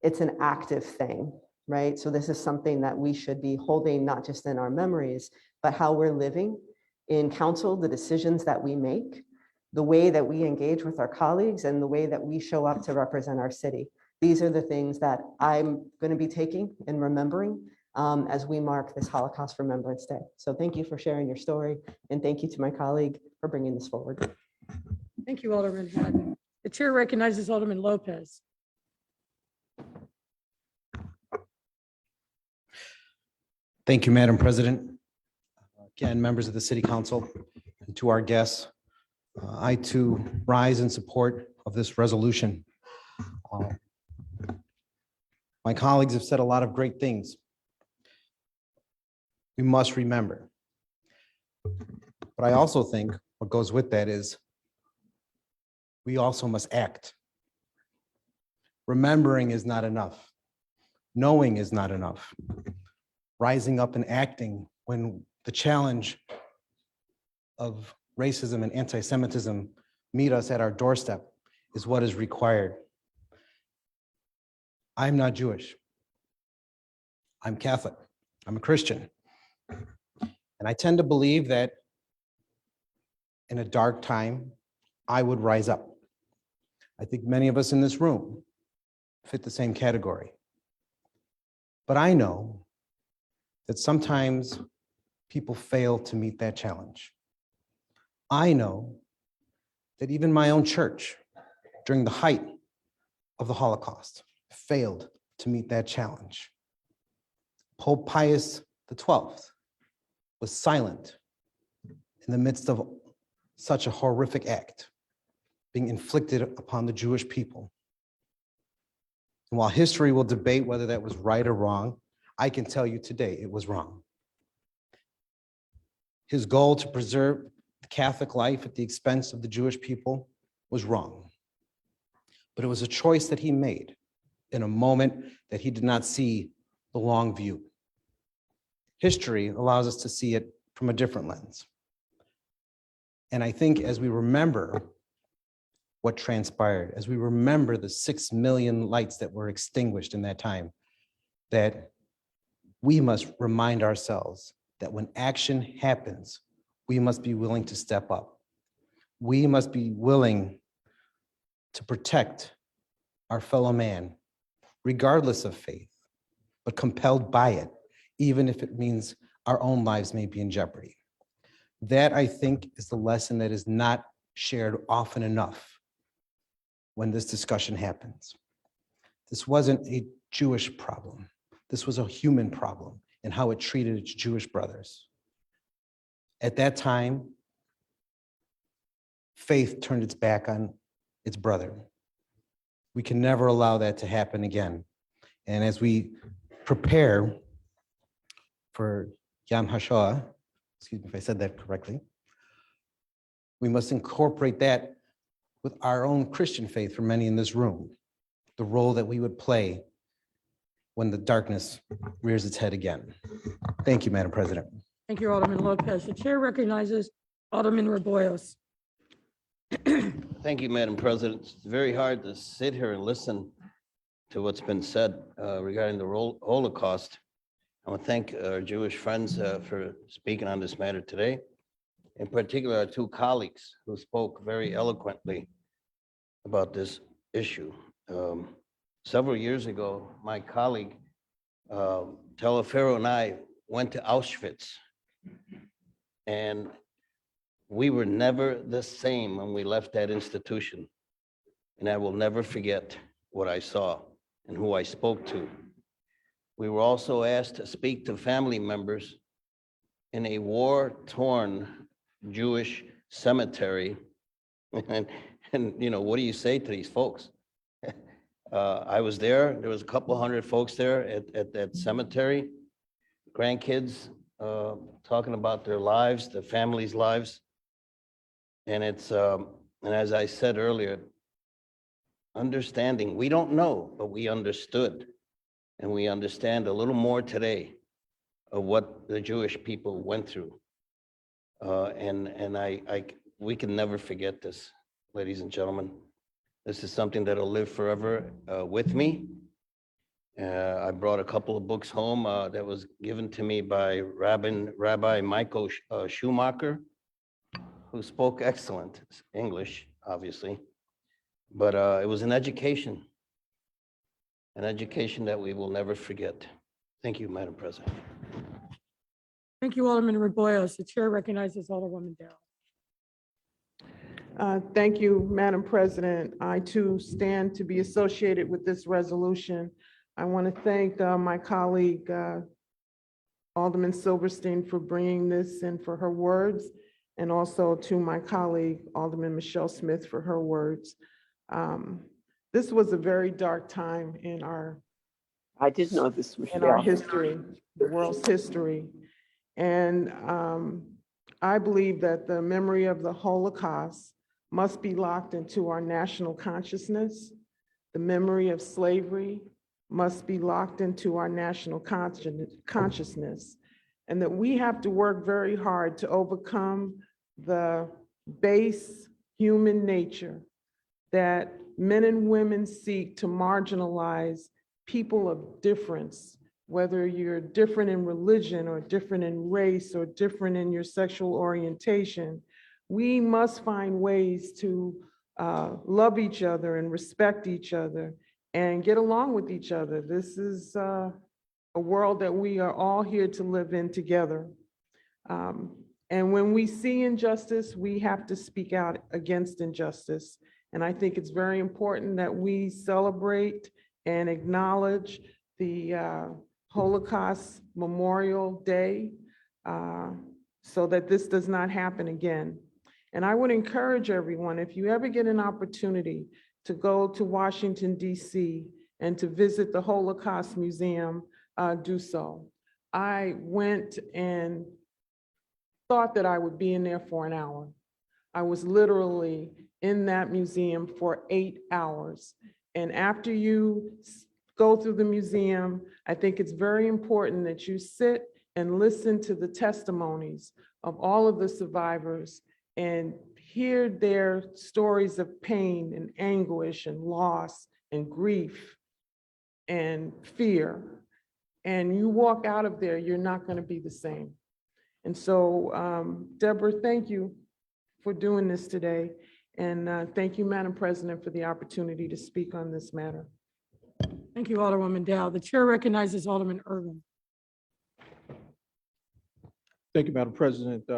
M: it's an active thing, right? So this is something that we should be holding not just in our memories, but how we're living in council, the decisions that we make, the way that we engage with our colleagues, and the way that we show up to represent our city. These are the things that I'm going to be taking and remembering as we mark this Holocaust Remembrance Day. So thank you for sharing your story, and thank you to my colleague for bringing this forward.
A: Thank you, Alderman Hatt. The chair recognizes Alderman Lopez.
S: Thank you, Madam President. Again, members of the City Council, and to our guests, I too rise in support of this resolution. My colleagues have said a lot of great things. We must remember. But I also think what goes with that is we also must act. Remembering is not enough. Knowing is not enough. rising up and acting when the challenge of racism and anti-Semitism meet us at our doorstep is what is required. I'm not Jewish. I'm Catholic. I'm a Christian. And I tend to believe that in a dark time, I would rise up. I think many of us in this room fit the same category. But I know that sometimes people fail to meet that challenge. I know that even my own church, during the height of the Holocaust, failed to meet that challenge. Pope Pius XII was silent in the midst of such a horrific act being inflicted upon the Jewish people. And while history will debate whether that was right or wrong, I can tell you today it was wrong. His goal to preserve the Catholic life at the expense of the Jewish people was wrong. But it was a choice that he made in a moment that he did not see the long view. History allows us to see it from a different lens. And I think as we remember what transpired, as we remember the 6 million lights that were extinguished in that time, that we must remind ourselves that when action happens, we must be willing to step up. We must be willing to protect our fellow man, regardless of faith, but compelled by it, even if it means our own lives may be in jeopardy. That, I think, is the lesson that is not shared often enough when this discussion happens. This wasn't a Jewish problem. This was a human problem and how it treated its Jewish brothers. At that time, faith turned its back on its brother. We can never allow that to happen again. And as we prepare for Yom HaShoah, excuse me if I said that correctly, we must incorporate that with our own Christian faith for many in this room, the role that we would play when the darkness rears its head again. Thank you, Madam President.
A: Thank you, Alderman Lopez. The chair recognizes Alderman Raboyos.
N: Thank you, Madam President. It's very hard to sit here and listen to what's been said regarding the Holocaust. I want to thank our Jewish friends for speaking on this matter today. In particular, our two colleagues who spoke very eloquently about this issue. Several years ago, my colleague, Telefero, and I went to Auschwitz, and we were never the same when we left that institution. And I will never forget what I saw and who I spoke to. We were also asked to speak to family members in a war-torn Jewish cemetery. And you know, what do you say to these folks? I was there. There was a couple hundred folks there at that cemetery, grandkids talking about their lives, their families' lives. And it's, and as I said earlier, understanding, we don't know, but we understood. And we understand a little more today of what the Jewish people went through. We can never forget this, ladies and gentlemen. This is something that'll live forever with me. I brought a couple of books home that was given to me by Rabbi Michael Schumacher, who spoke excellent English, obviously. But it was an education that we will never forget. Thank you, Madam President.
A: Thank you, Alderman Raboyos. The chair recognizes Alderwoman Darrell.
O: Thank you, Madam President. I too stand to be associated with this resolution. I want to thank my colleague, Alderman Silverstein, for bringing this and for her words, and also to my colleague, Alderman Michelle Smith, for her words. This was a very dark time in our history, the world's history. And I believe that the memory of the Holocaust must be locked into our national consciousness. The memory of slavery must be locked into our national consciousness, and that we have to work very hard to overcome the base human nature that men and women seek to marginalize people of difference, whether you're different in religion or different in race or different in your sexual orientation. We must find ways to love each other and respect each other and get along with each other. This is a world that we are all here to live in together. And when we see injustice, we have to speak out against injustice. And I think it's very important that we celebrate and acknowledge the Holocaust Memorial Day so that this does not happen again. And I would encourage everyone, if you ever get an opportunity to go to Washington, D.C. and to visit the Holocaust Museum, do so. I went and thought that I would be in there for an hour. I was literally in that museum for 8 hours. And after you go through the museum, I think it's very important that you sit and listen to the testimonies of all of the survivors and hear their stories of pain and anguish and loss and grief and fear. And you walk out of there, you're not going to be the same. And so, Deborah, thank you for doing this today. And thank you, Madam President, for the opportunity to speak on this matter.
A: Thank you, Alderwoman Dow. The chair recognizes Alderman Irvin.
Q: Thank you, Madam President.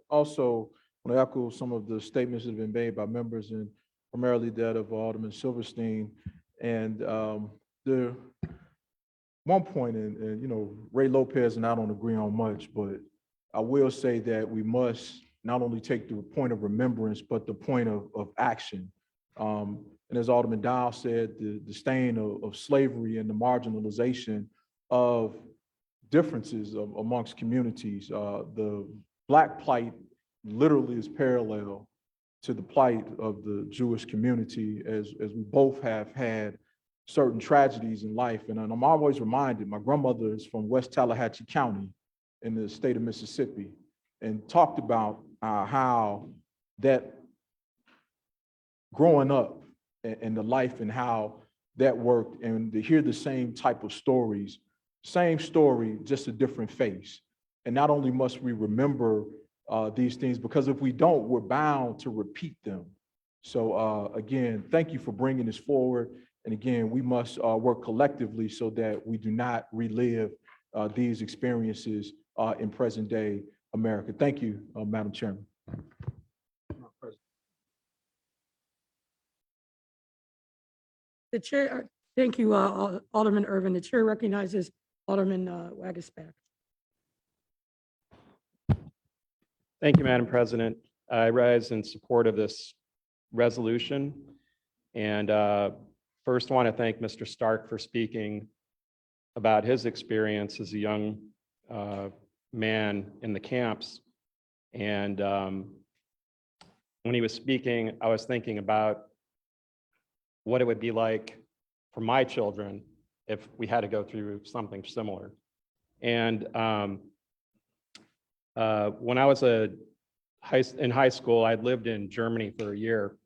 Q: Also, I want to echo some of the statements that have been made by members, and primarily that of Alderman Silverstein. And the one point, and you know, Ray Lopez and I don't agree on much, but I will say that we must not only take the point of remembrance, but the point of action. And as Alderman Dow said, the stain of slavery and the marginalization of differences amongst communities. The Black plight literally is parallel to the plight of the Jewish community, as we both have had certain tragedies in life. And I'm always reminded, my grandmother is from West Tallahatchie County in the state of Mississippi, and talked about how that growing up and the life and how that worked, and to hear the same type of stories, same story, just a different face. And not only must we remember these things, because if we don't, we're bound to repeat them. So again, thank you for bringing this forward. And again, we must work collectively so that we do not relive these experiences in present day America. Thank you, Madam Chairman.
A: The chair, thank you, Alderman Irvin. The chair recognizes Alderman Wagasback.
R: Thank you, Madam President. I rise in support of this resolution. And first, I want to thank Mr. Stark for speaking about his experience as a young man in the camps. And when he was speaking, I was thinking about what it would be like for my children if we had to go through something similar. And when I was in high school, I'd lived in Germany for a year.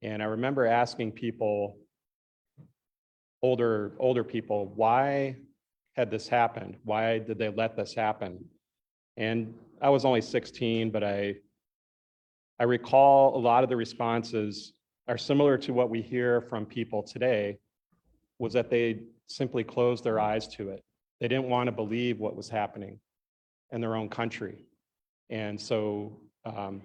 R: And I remember asking people, older people, why had this happened? Why did they let this happen? And I was only 16, but I recall a lot of the responses are similar to what we hear from people today, was that they simply closed their eyes to it. They didn't want to believe what was happening in their own country. And so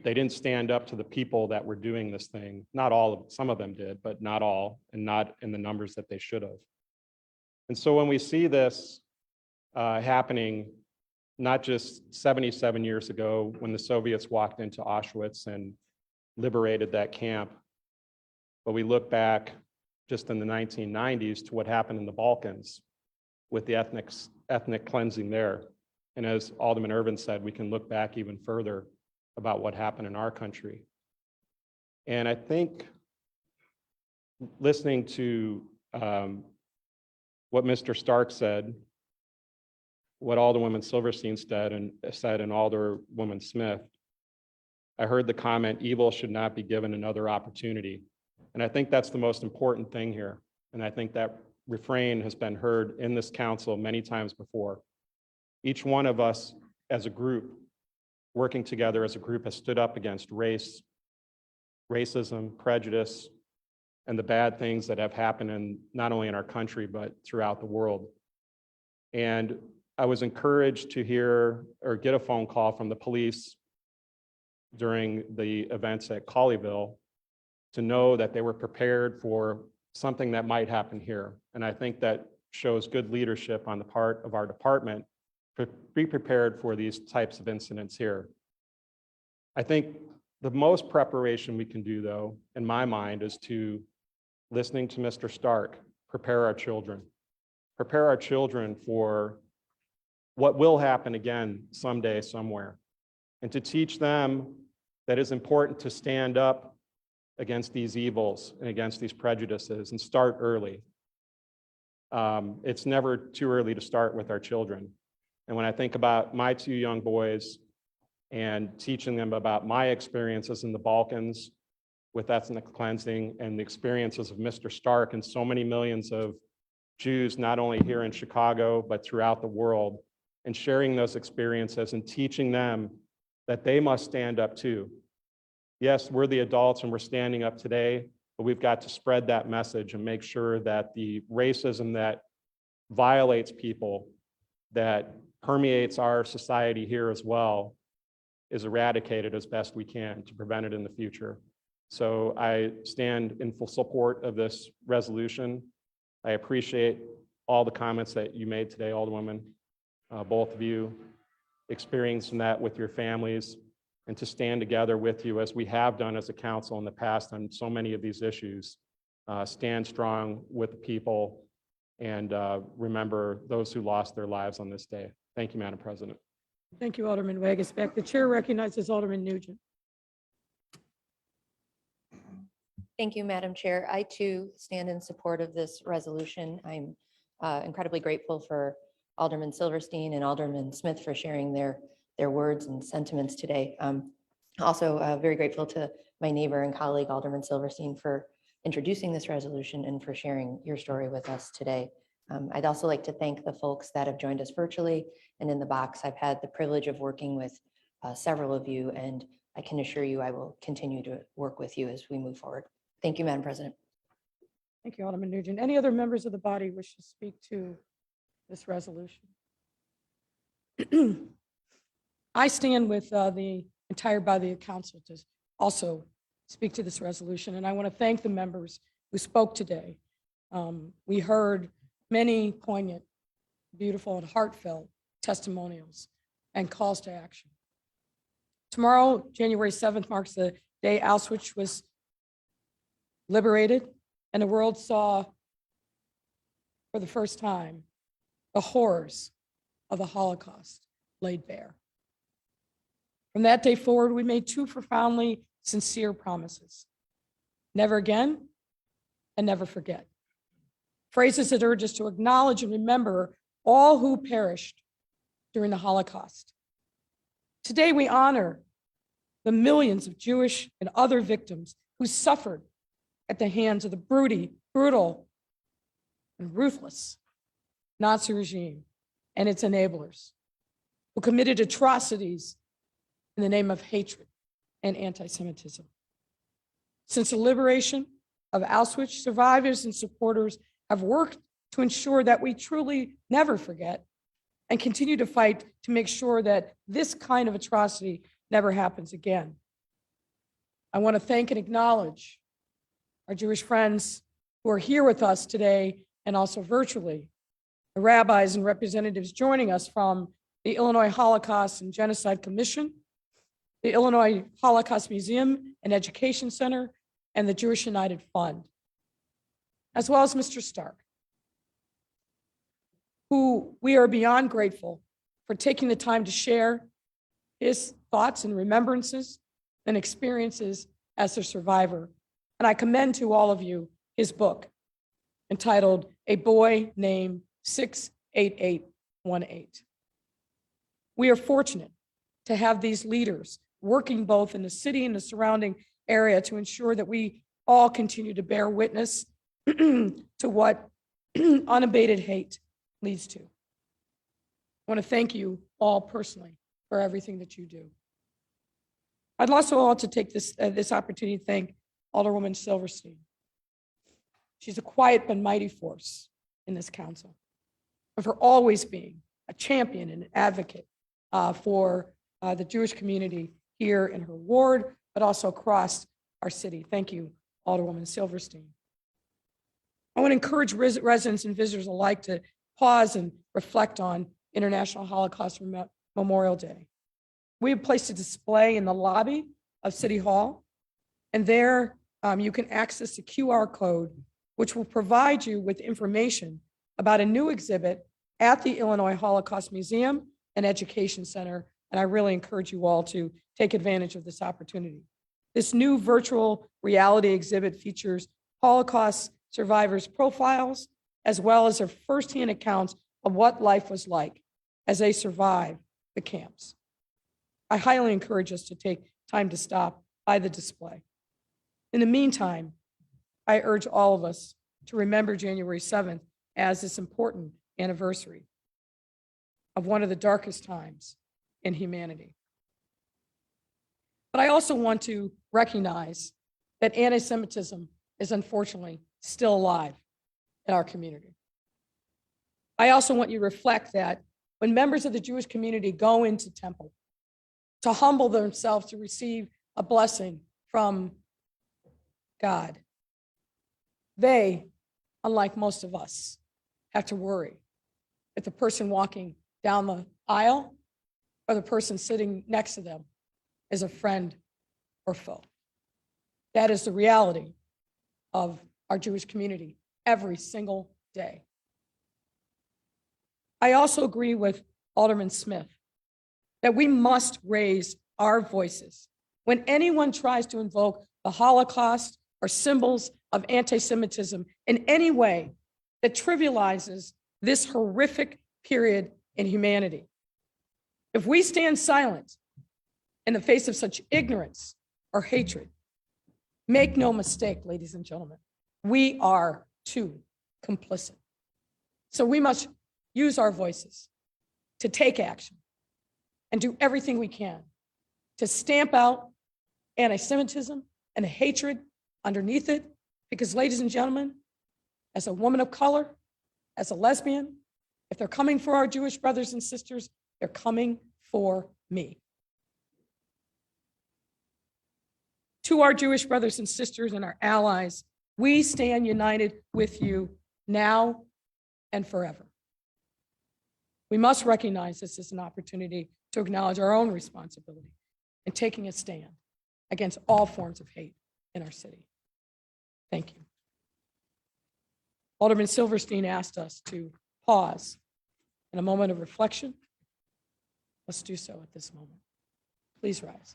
R: they didn't stand up to the people that were doing this thing. Not all, some of them did, but not all, and not in the numbers that they should have. And so when we see this happening, not just 77 years ago when the Soviets walked into Auschwitz and liberated that camp, but we look back just in the 1990s to what happened in the Balkans with the ethnic cleansing there. And as Alderman Irvin said, we can look back even further about what happened in our country. And I think listening to what Mr. Stark said, what Alderwoman Silverstein said and Alderwoman Smith, I heard the comment, evil should not be given another opportunity. And I think that's the most important thing here. And I think that refrain has been heard in this council many times before. Each one of us as a group, working together as a group, has stood up against race, racism, prejudice, and the bad things that have happened not only in our country, but throughout the world. And I was encouraged to hear or get a phone call from the police during the events at Colleyville to know that they were prepared for something that might happen here. And I think that shows good leadership on the part of our department to be prepared for these types of incidents here. I think the most preparation we can do, though, in my mind, is to, listening to Mr. Stark, prepare our children for what will happen again someday, somewhere, and to teach them that it's important to stand up against these evils and against these prejudices and start early. It's never too early to start with our children. And when I think about my two young boys and teaching them about my experiences in the Balkans with ethnic cleansing and the experiences of Mr. Stark and so many millions of Jews, not only here in Chicago, but throughout the world, and sharing those experiences and teaching them that they must stand up too. Yes, we're the adults and we're standing up today, but we've got to spread that message and make sure that the racism that violates people, that permeates our society here as well, is eradicated as best we can to prevent it in the future. So I stand in full support of this resolution. I appreciate all the comments that you made today, Alderwoman, both of you, experiencing that with your families, and to stand together with you as we have done as a council in the past on so many of these issues. Stand strong with the people and remember those who lost their lives on this day. Thank you, Madam President.
A: Thank you, Alderman Wagasback. The chair recognizes Alderman Nugent.
D: Thank you, Madam Chair. I too stand in support of this resolution. I'm incredibly grateful for Alderman Silverstein and Alderman Smith for sharing their words and sentiments today. Also very grateful to my neighbor and colleague, Alderman Silverstein, for introducing this resolution and for sharing your story with us today. I'd also like to thank the folks that have joined us virtually and in the box. I've had the privilege of working with several of you, and I can assure you I will continue to work with you as we move forward. Thank you, Madam President.
A: Thank you, Alderman Nugent. Any other members of the body wish to speak to this resolution? I stand with the entire body of council to also speak to this resolution, and I want to thank the members who spoke today. We heard many poignant, beautiful, and heartfelt testimonials and calls to action. Tomorrow, January 7th, marks the day Auschwitz was liberated, and the world saw for the first time the horrors of the Holocaust laid bare. From that day forward, we made two profoundly sincere promises: never again and never forget. Phrases that urge us to acknowledge and remember all who perished during the Holocaust. Today, we honor the millions of Jewish and other victims who suffered at the hands of the brutal, and ruthless Nazi regime and its enablers, who committed atrocities in the name of hatred and anti-Semitism. Since the liberation of Auschwitz, survivors and supporters have worked to ensure that we truly never forget and continue to fight to make sure that this kind of atrocity never happens again. I want to thank and acknowledge our Jewish friends who are here with us today and also virtually, the rabbis and representatives joining us from the Illinois Holocaust and Genocide Commission, the Illinois Holocaust Museum and Education Center, and the Jewish United Fund, as well as Mr. Stark, who we are beyond grateful for taking the time to share his thoughts and remembrances and experiences as a survivor. And I commend to all of you his book, entitled A Boy Named 68818. We are fortunate to have these leaders working both in the city and the surrounding area to ensure that we all continue to bear witness to what unabated hate leads to. I want to thank you all personally for everything that you do. I'd also want to take this opportunity to thank Alderwoman Silverstein. She's a quiet but mighty force in this council, and for always being a champion and an advocate for the Jewish community here in her ward, but also across our city. Thank you, Alderwoman Silverstein. I want to encourage residents and visitors alike to pause and reflect on International Holocaust Memorial Day. We have placed a display in the lobby of City Hall, and there you can access a QR code, which will provide you with information about a new exhibit at the Illinois Holocaust Museum and Education Center, and I really encourage you all to take advantage of this opportunity. This new virtual reality exhibit features Holocaust survivors' profiles, as well as their firsthand accounts of what life was like as they survived the camps. I highly encourage us to take time to stop by the display. In the meantime, I urge all of us to remember January 7th as this important anniversary of one of the darkest times in humanity. But I also want to recognize that anti-Semitism is unfortunately still alive in our community. I also want you to reflect that when members of the Jewish community go into temple to humble themselves to receive a blessing from God, they, unlike most of us, have to worry if the person walking down the aisle or the person sitting next to them is a friend or foe. That is the reality of our Jewish community every single day. I also agree with Alderman Smith that we must raise our voices when anyone tries to invoke the Holocaust or symbols of anti-Semitism in any way that trivializes this horrific period in humanity. If we stand silent in the face of such ignorance or hatred, make no mistake, ladies and gentlemen, we are too complicit. So we must use our voices to take action and do everything we can to stamp out anti-Semitism and the hatred underneath it. Because, ladies and gentlemen, as a woman of color, as a lesbian, if they're coming for our Jewish brothers and sisters, they're coming for me. To our Jewish brothers and sisters and our allies, we stand united with you now and forever. We must recognize this as an opportunity to acknowledge our own responsibility in taking a stand against all forms of hate in our city. Thank you. Alderman Silverstein asked us to pause in a moment of reflection. Let's do so at this moment. Please rise.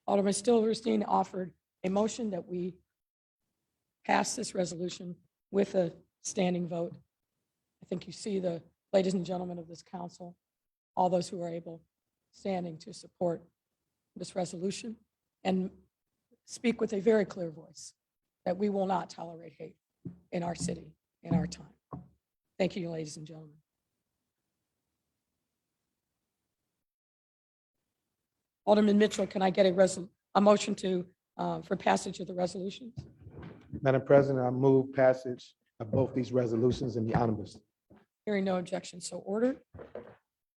A: Alderman Silverstein offered a motion that we pass this resolution with a standing vote. I think you see the ladies and gentlemen of this council, all those who are able, standing to support this resolution and speak with a very clear voice that we will not tolerate hate in our city, in our time. Thank you, ladies and gentlemen. Alderman Mitchell, can I get a motion to for passage of the resolutions?
E: Madam President, I move passage of both these resolutions in the omnibus.
A: Hearing no objection, so ordered.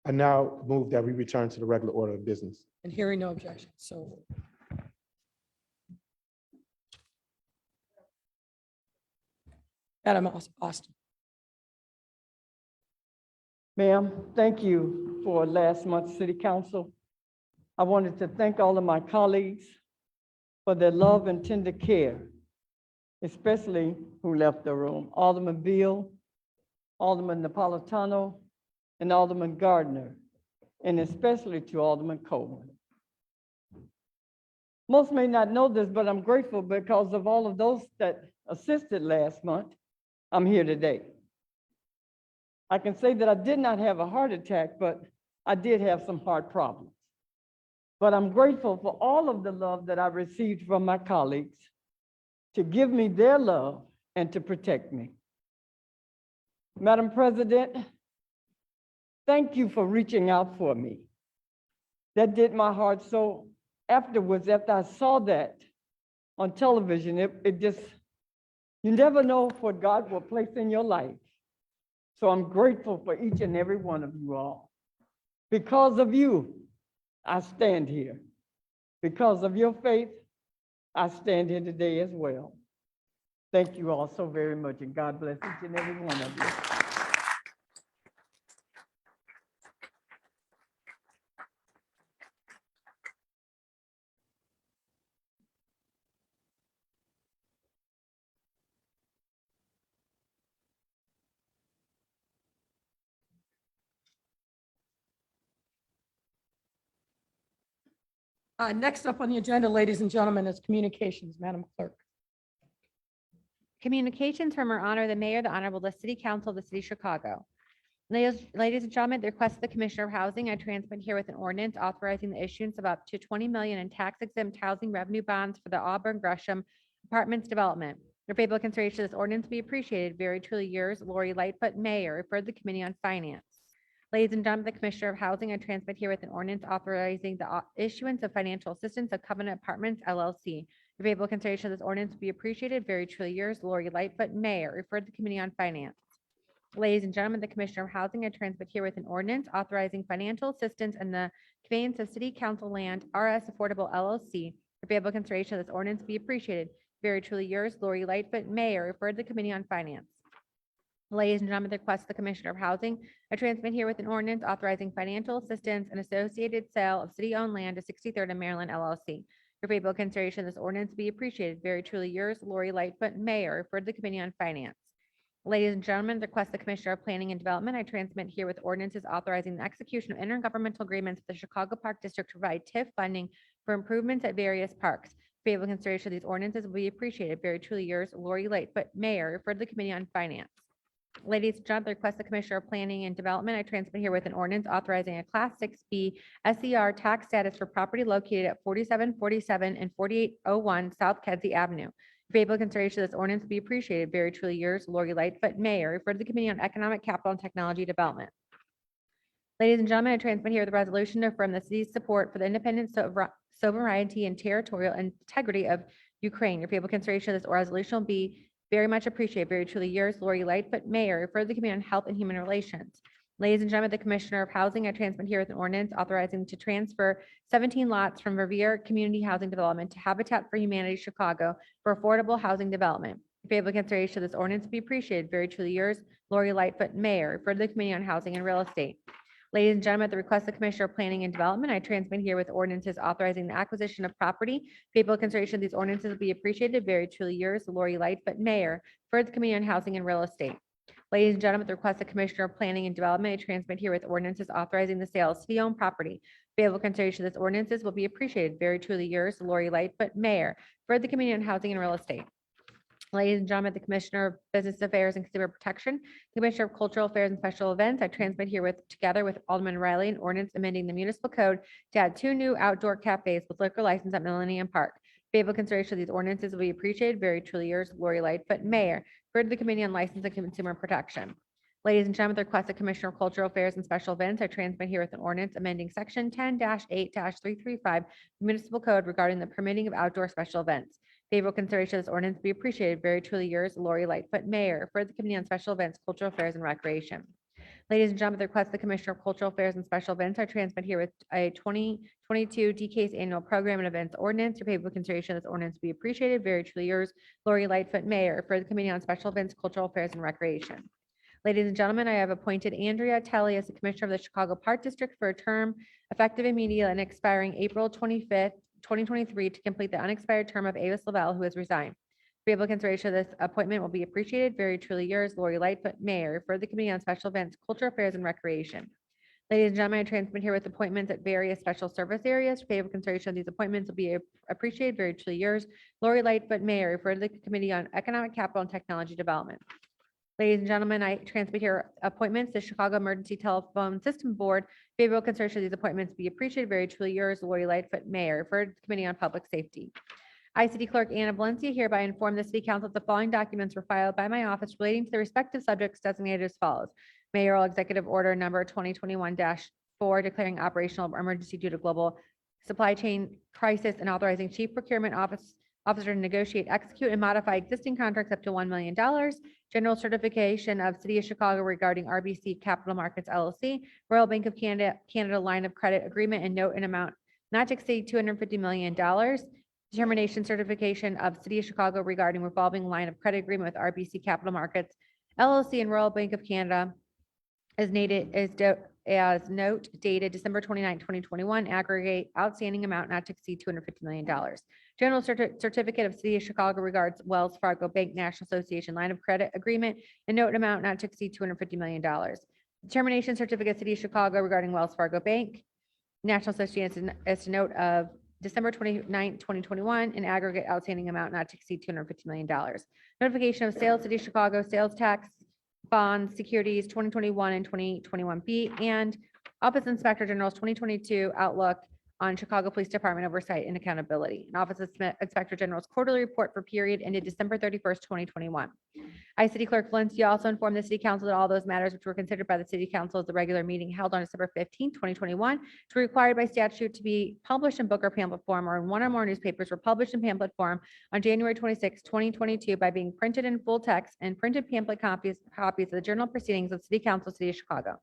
E: I now move that we return to the regular order of business.
A: And hearing no objection, so ordered. Madam Austin.
U: Ma'am, thank you for last month's city council. I wanted to thank all of my colleagues for their love and tender care especially who left the room, Alderman Beal, Alderman Napolitano, and Alderman Gardner, and especially to Alderman Coleman. Most may not know this, but I'm grateful because of all of those that assisted last month. I'm here today. I can say that I did not have a heart attack, but I did have some heart problems. But I'm grateful for all of the love that I received from my colleagues to give me their love and to protect me. Madam President, thank you for reaching out for me. That did my heart so. Afterwards, after I saw that on television, it just, you never know what God will place in your life. So I'm grateful for each and every one of you all. Because of you, I stand here. Because of your faith, I stand here today as well. Thank you all so very much, and God bless each and every one of you.
A: Next up on the agenda, ladies and gentlemen, is communications. Madam Clerk.
F: Communications from our honor, the mayor, the honorable, the city council of the city of Chicago. Ladies and gentlemen, the request of the Commissioner of Housing, I transmit here with an ordinance authorizing the issuance of up to 20 million in tax exempt housing revenue bonds for the Auburn Gresham Apartments development. Your favorable consideration of this ordinance be appreciated. Very truly yours, Lori Lightfoot, Mayor. Referred to the Committee on Finance. Ladies and gentlemen, the Commissioner of Housing, I transmit here with an ordinance authorizing the issuance of financial assistance of Covenant Apartments LLC. Your favorable consideration of this ordinance be appreciated. Very truly yours, Lori Lightfoot, Mayor. Referred to the Committee on Finance. Ladies and gentlemen, the Commissioner of Housing, I transmit here with an ordinance authorizing financial assistance and the conveyance of City Council land, RS Affordable LLC. Your favorable consideration of this ordinance be appreciated. Very truly yours, Lori Lightfoot, Mayor. Referred to the Committee on Finance. Ladies and gentlemen, the request of the Commissioner of Housing, I transmit here with an ordinance authorizing financial assistance and associated sale of city-owned land to 63rd and Maryland LLC. Your favorable consideration of this ordinance be appreciated. Very truly yours, Lori Lightfoot, Mayor. Referred to the Committee on Finance. Ladies and gentlemen, the request of the Commissioner of Planning and Development, I transmit here with ordinances authorizing the execution of intergovernmental agreements with the Chicago Park District to provide TIF funding for improvements at various parks. Favorable consideration of these ordinances will be appreciated. Very truly yours, Lori Lightfoot, Mayor. Referred to the Committee on Finance. Ladies and gentlemen, the request of the Commissioner of Planning and Development, I transmit here with an ordinance authorizing a Class 6B SER tax status for property located at 4747 and 4801 South Kedzie Avenue. Favorable consideration of this ordinance be appreciated. Very truly yours, Lori Lightfoot, Mayor. Referred to the Committee on Economic, Capital, and Technology Development. Ladies and gentlemen, I transmit here the resolution to affirm the city's support for the independence, sovereignty, and territorial integrity of Ukraine. Your favorable consideration of this resolution will be very much appreciated. Very truly yours, Lori Lightfoot, Mayor. Referred to the Committee on Health and Human Relations. Ladies and gentlemen, the Commissioner of Housing, I transmit here with an ordinance authorizing to transfer 17 lots from Revere Community Housing Development to Habitat for Humanity Chicago for affordable housing development. Favorable consideration of this ordinance be appreciated. Very truly yours, Lori Lightfoot, Mayor. Referred to the Committee on Housing and Real Estate. Ladies and gentlemen, at the request of the Commissioner of Planning and Development, I transmit here with ordinances authorizing the acquisition of property. Favorable consideration of these ordinances will be appreciated. Very truly yours, Lori Lightfoot, Mayor. For the Committee on Housing and Real Estate. Ladies and gentlemen, at the request of the Commissioner of Planning and Development, I transmit here with ordinances authorizing the sale of city-owned property. Favorable consideration of these ordinances will be appreciated. Very truly yours, Lori Lightfoot, Mayor. For the Committee on Housing and Real Estate. Ladies and gentlemen, the Commissioner of Business Affairs and Consumer Protection, Commissioner of Cultural Affairs and Special Events, I transmit here with, together with Alderman Riley, an ordinance amending the municipal code to add 2 new outdoor cafes with liquor license at Millennium Park. Favorable consideration of these ordinances will be appreciated. Very truly yours, Lori Lightfoot, Mayor. For the Committee on License and Consumer Protection. Ladies and gentlemen, the request of Commissioner of Cultural Affairs and Special Events, I transmit here with an ordinance amending Section 10-8-335 Municipal Code regarding the permitting of outdoor special events. Favorable consideration of this ordinance be appreciated. Very truly yours, Lori Lightfoot, Mayor. For the Committee on Special Events, Cultural Affairs, and Recreation. Ladies and gentlemen, the request of the Commissioner of Cultural Affairs and Special Events, I transmit here with a 2022 DCASE Annual Program and Events Ordinance. Your favorable consideration of this ordinance be appreciated. Very truly yours, Lori Lightfoot, Mayor. For the Committee on Special Events, Cultural Affairs, and Recreation. Ladies and gentlemen, I have appointed Andrea Telly as the Commissioner of the Chicago Park District for a term effective immediately and expiring April 25th, 2023 to complete the unexpired term of Avis Lavelle, who has resigned. Favorable consideration of this appointment will be appreciated. Very truly yours, Lori Lightfoot, Mayor, for the Committee on Special Events, Cultural Affairs, and Recreation. Ladies and gentlemen, I transmit here with appointments at various special service areas. Favorable consideration of these appointments will be appreciated. Very truly yours, Lori Lightfoot, Mayor, refer to the Committee on Economic Capital and Technology Development. Ladies and gentlemen, I transmit here appointments to Chicago Emergency Telephone System Board. Favorable consideration of these appointments be appreciated. Very truly yours, Lori Lightfoot, Mayor, refer to the Committee on Public Safety. I, City Clerk Anna Valencia, hereby inform the City Council that the following documents were filed by my office relating to the respective subjects designated as follows. Mayoral Executive Order Number 2021-4 declaring operational emergency due to global supply chain crisis and authorizing Chief Procurement Officer to negotiate, execute, and modify existing contracts up to $1 million. General certification of City of Chicago regarding RBC Capital Markets LLC, Royal Bank of Canada line of credit agreement and note in amount not to exceed $250 million. Determination certification of City of Chicago regarding revolving line of credit agreement with RBC Capital Markets LLC and Royal Bank of Canada as note dated December 29, 2021, aggregate outstanding amount not to exceed $250 million. General certificate of City of Chicago regards Wells Fargo Bank National Association line of credit agreement and note amount not to exceed $250 million. Determination certificate City of Chicago regarding Wells Fargo Bank National Association as to note of December 29, 2021, an aggregate outstanding amount not to exceed $250 million. Notification of sales, City of Chicago, sales tax, bonds, securities, 2021 and 2021B, and Office Inspector General's 2022 outlook on Chicago Police Department oversight and accountability. And Office Inspector General's quarterly report for period ended December 31st, 2021. I, City Clerk Valencia, also informed the City Council that all those matters which were considered by the City Council at the regular meeting held on December 15th, 2021, which were required by statute to be published in book or pamphlet form or in one or more newspapers were published in pamphlet form on January 26, 2022 by being printed in full text and printed pamphlet copies of the journal proceedings of City Council, City of Chicago.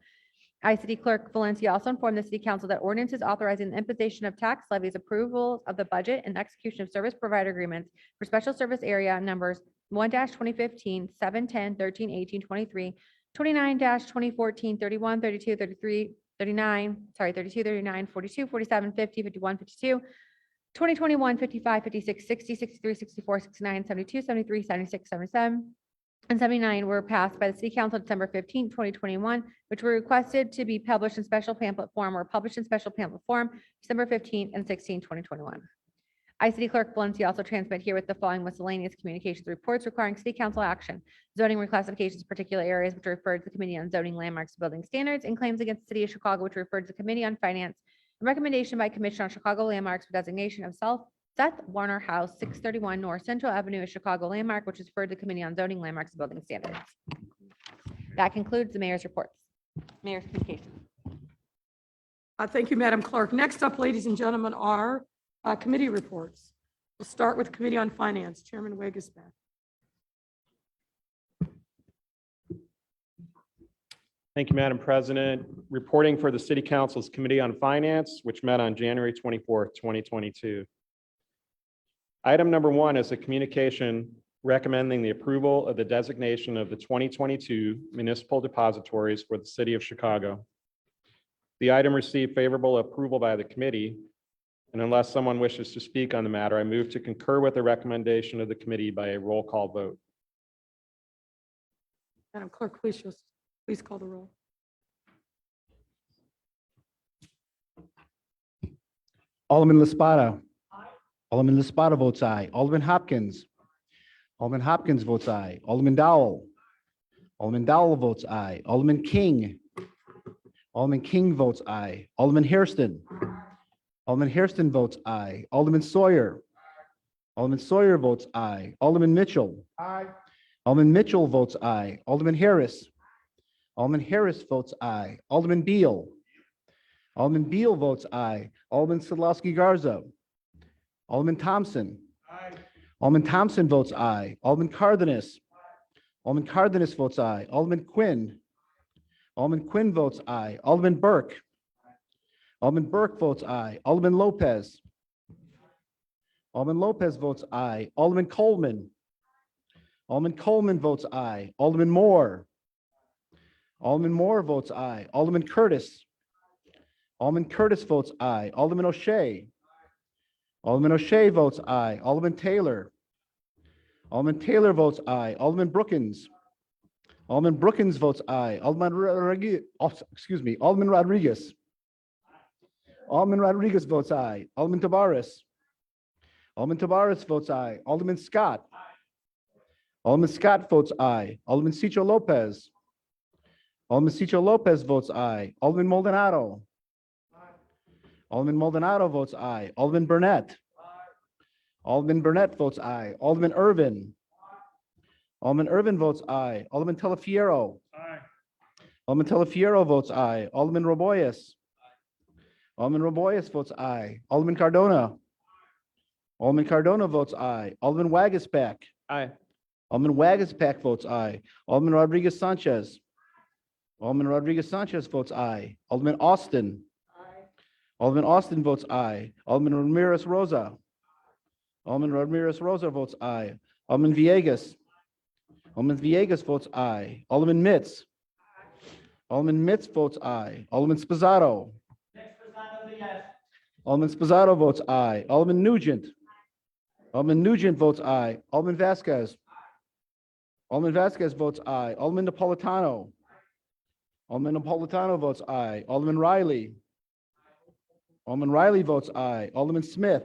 F: I, City Clerk Valencia, also informed the City Council that ordinances authorizing the imposition of tax levies, approval of the budget, and execution of service provider agreements for special service area numbers 1-2015, 710, 13, 18, 23, 29-2014, 31, 32, 33, 39, 32, 39, 42, 47, 50, 51, 52, 2021, 55, 56, 60, 63, 64, 69, 72, 73, 76, 77, and 79 were passed by the City Council December 15, 2021, which were requested to be published in special pamphlet form or published in special pamphlet form December 15 and 16, 2021. I, City Clerk Valencia, also transmit here with the following miscellaneous communications reports requiring City Council action: zoning reclassifications of particular areas which are referred to the Committee on Zoning, Landmarks, and Building Standards, and claims against the City of Chicago which are referred to the Committee on Finance, and recommendation by Commission on Chicago Landmarks for designation of Seth Warner House, 631 North Central Avenue, a Chicago landmark, which is referred to the Committee on Zoning, Landmarks, and Building Standards. That concludes the mayor's reports. Mayor's communication.
A: Thank you, Madam Clerk. Next up, ladies and gentlemen, are committee reports. We'll start with Committee on Finance. Chairman Wig is back.
R: Thank you, Madam President. Reporting for the City Council's Committee on Finance, which met on January 24th, 2022. Item number 1 is a communication recommending the approval of the designation of the 2022 municipal depositories for the City of Chicago. The item received favorable approval by the committee, and unless someone wishes to speak on the matter, I move to concur with the recommendation of the committee by a roll call vote.
A: Madam Clerk, please call the roll.
G: Alderman Laspada. Alderman Laspada votes aye. Alderman Hopkins. Alderman Hopkins votes aye. Alderman Dowell. Alderman Dowell votes aye. Alderman King. Alderman King votes aye. Alderman Hairston. Alderman Hairston votes aye. Alderman Sawyer. Alderman Sawyer votes aye. Alderman Mitchell.
E: Aye.
G: Alderman Mitchell votes aye. Alderman Harris. Alderman Harris votes aye. Alderman Beal. Alderman Beal votes aye. Alderman Sadlowski Garza. Alderman Thompson.
E: Aye.
G: Alderman Thompson votes aye. Alderman Cardenas. Alderman Cardenas votes aye. Alderman Quinn. Alderman Quinn votes aye. Alderman Burke. Alderman Burke votes aye. Alderman Lopez. Alderman Lopez votes aye. Alderman Coleman. Alderman Coleman votes aye. Alderman Moore. Alderman Moore votes aye. Alderman Curtis. Alderman Curtis votes aye. Alderman O'Shea. Alderman O'Shea votes aye. Alderman Taylor. Alderman Taylor votes aye. Alderman Brookins. Alderman Brookins votes aye. Alderman Rodriguez, Alderman Rodriguez. Alderman Rodriguez votes aye. Alderman Tabarez. Alderman Tabarez votes aye. Alderman Scott. Alderman Scott votes aye. Alderman Cicho Lopez. Alderman Cicho Lopez votes aye. Alderman Maldonado. Alderman Maldonado votes aye. Alderman Burnett. Alderman Burnett votes aye. Alderman Irvin. Alderman Irvin votes aye. Alderman Telefiero. Alderman Telefiero votes aye. Alderman Roboyes. Alderman Roboyes votes aye. Alderman Cardona. Alderman Cardona votes aye. Alderman Wagispack.
R: Aye.
G: Alderman Wagispack votes aye. Alderman Rodriguez Sanchez. Alderman Rodriguez Sanchez votes aye. Alderman Austin. Alderman Austin votes aye. Alderman Ramirez Rosa. Alderman Ramirez Rosa votes aye. Alderman Villegas. Alderman Villegas votes aye. Alderman Mitz. Alderman Mitz votes aye. Alderman Spizzato. Alderman Spizzato votes aye. Alderman Nugent. Alderman Nugent votes aye. Alderman Vasquez. Alderman Vasquez votes aye. Alderman Napolitano. Alderman Napolitano votes aye. Alderman Riley. Alderman Riley votes aye. Alderman Smith.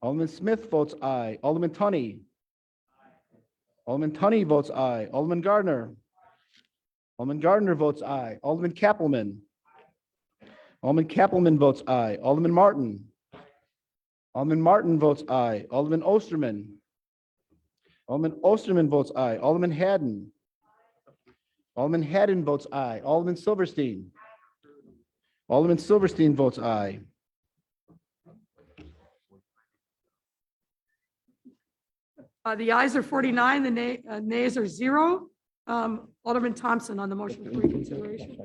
G: Alderman Smith votes aye. Alderman Tunney. Alderman Tunney votes aye. Alderman Gardner. Alderman Gardner votes aye. Alderman Kappelman. Alderman Kappelman votes aye. Alderman Martin. Alderman Martin votes aye. Alderman Osterman. Alderman Osterman votes aye. Alderman Haddon. Alderman Haddon votes aye. Alderman Silverstein. Alderman Silverstein votes aye.
A: The ayes are 49, the nays are 0. Alderman Thompson on the motion for reconsideration.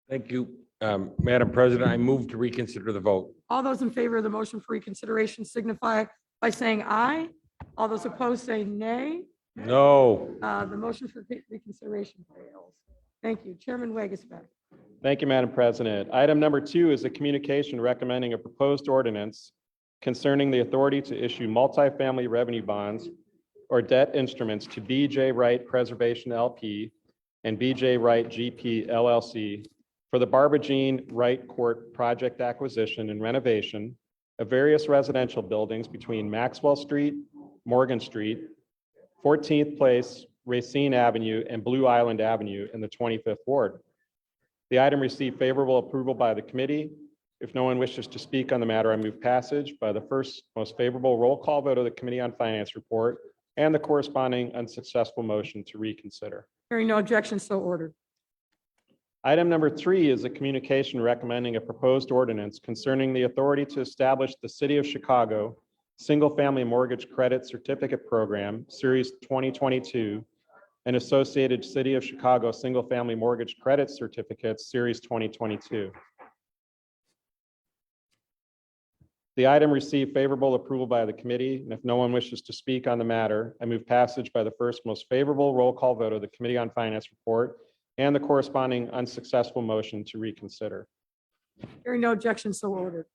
H: Thank you, Madam President. I move to reconsider the vote.
A: All those in favor of the motion for reconsideration signify by saying aye. All those opposed say nay.
H: No.
A: The motion for reconsideration fails. Thank you. Chairman Wagisback.
R: Thank you, Madam President. Item number 2 is a communication recommending a proposed ordinance concerning the authority to issue multifamily revenue bonds or debt instruments to B.J. Wright Preservation LP and B.J. Wright GP LLC for the Barbara Wright Court project acquisition and renovation of various residential buildings between Maxwell Street, Morgan Street, 14th Place, Racine Avenue, and Blue Island Avenue in the 25th Ward. The item received favorable approval by the committee. If no one wishes to speak on the matter, I move passage by the first most favorable roll call vote of the Committee on Finance report and the corresponding unsuccessful motion to reconsider.
A: Hearing no objection, so ordered.
R: Item number 3 is a communication recommending a proposed ordinance concerning the authority to establish the City of Chicago Single-Family Mortgage Credit Certificate Program, Series 2022, and associated City of Chicago Single-Family Mortgage Credit Certificates, Series 2022. The item received favorable approval by the committee, and if no one wishes to speak on the matter, I move passage by the first most favorable roll call vote of the Committee on Finance report and the corresponding unsuccessful motion to reconsider.
A: Hearing no objection, so ordered.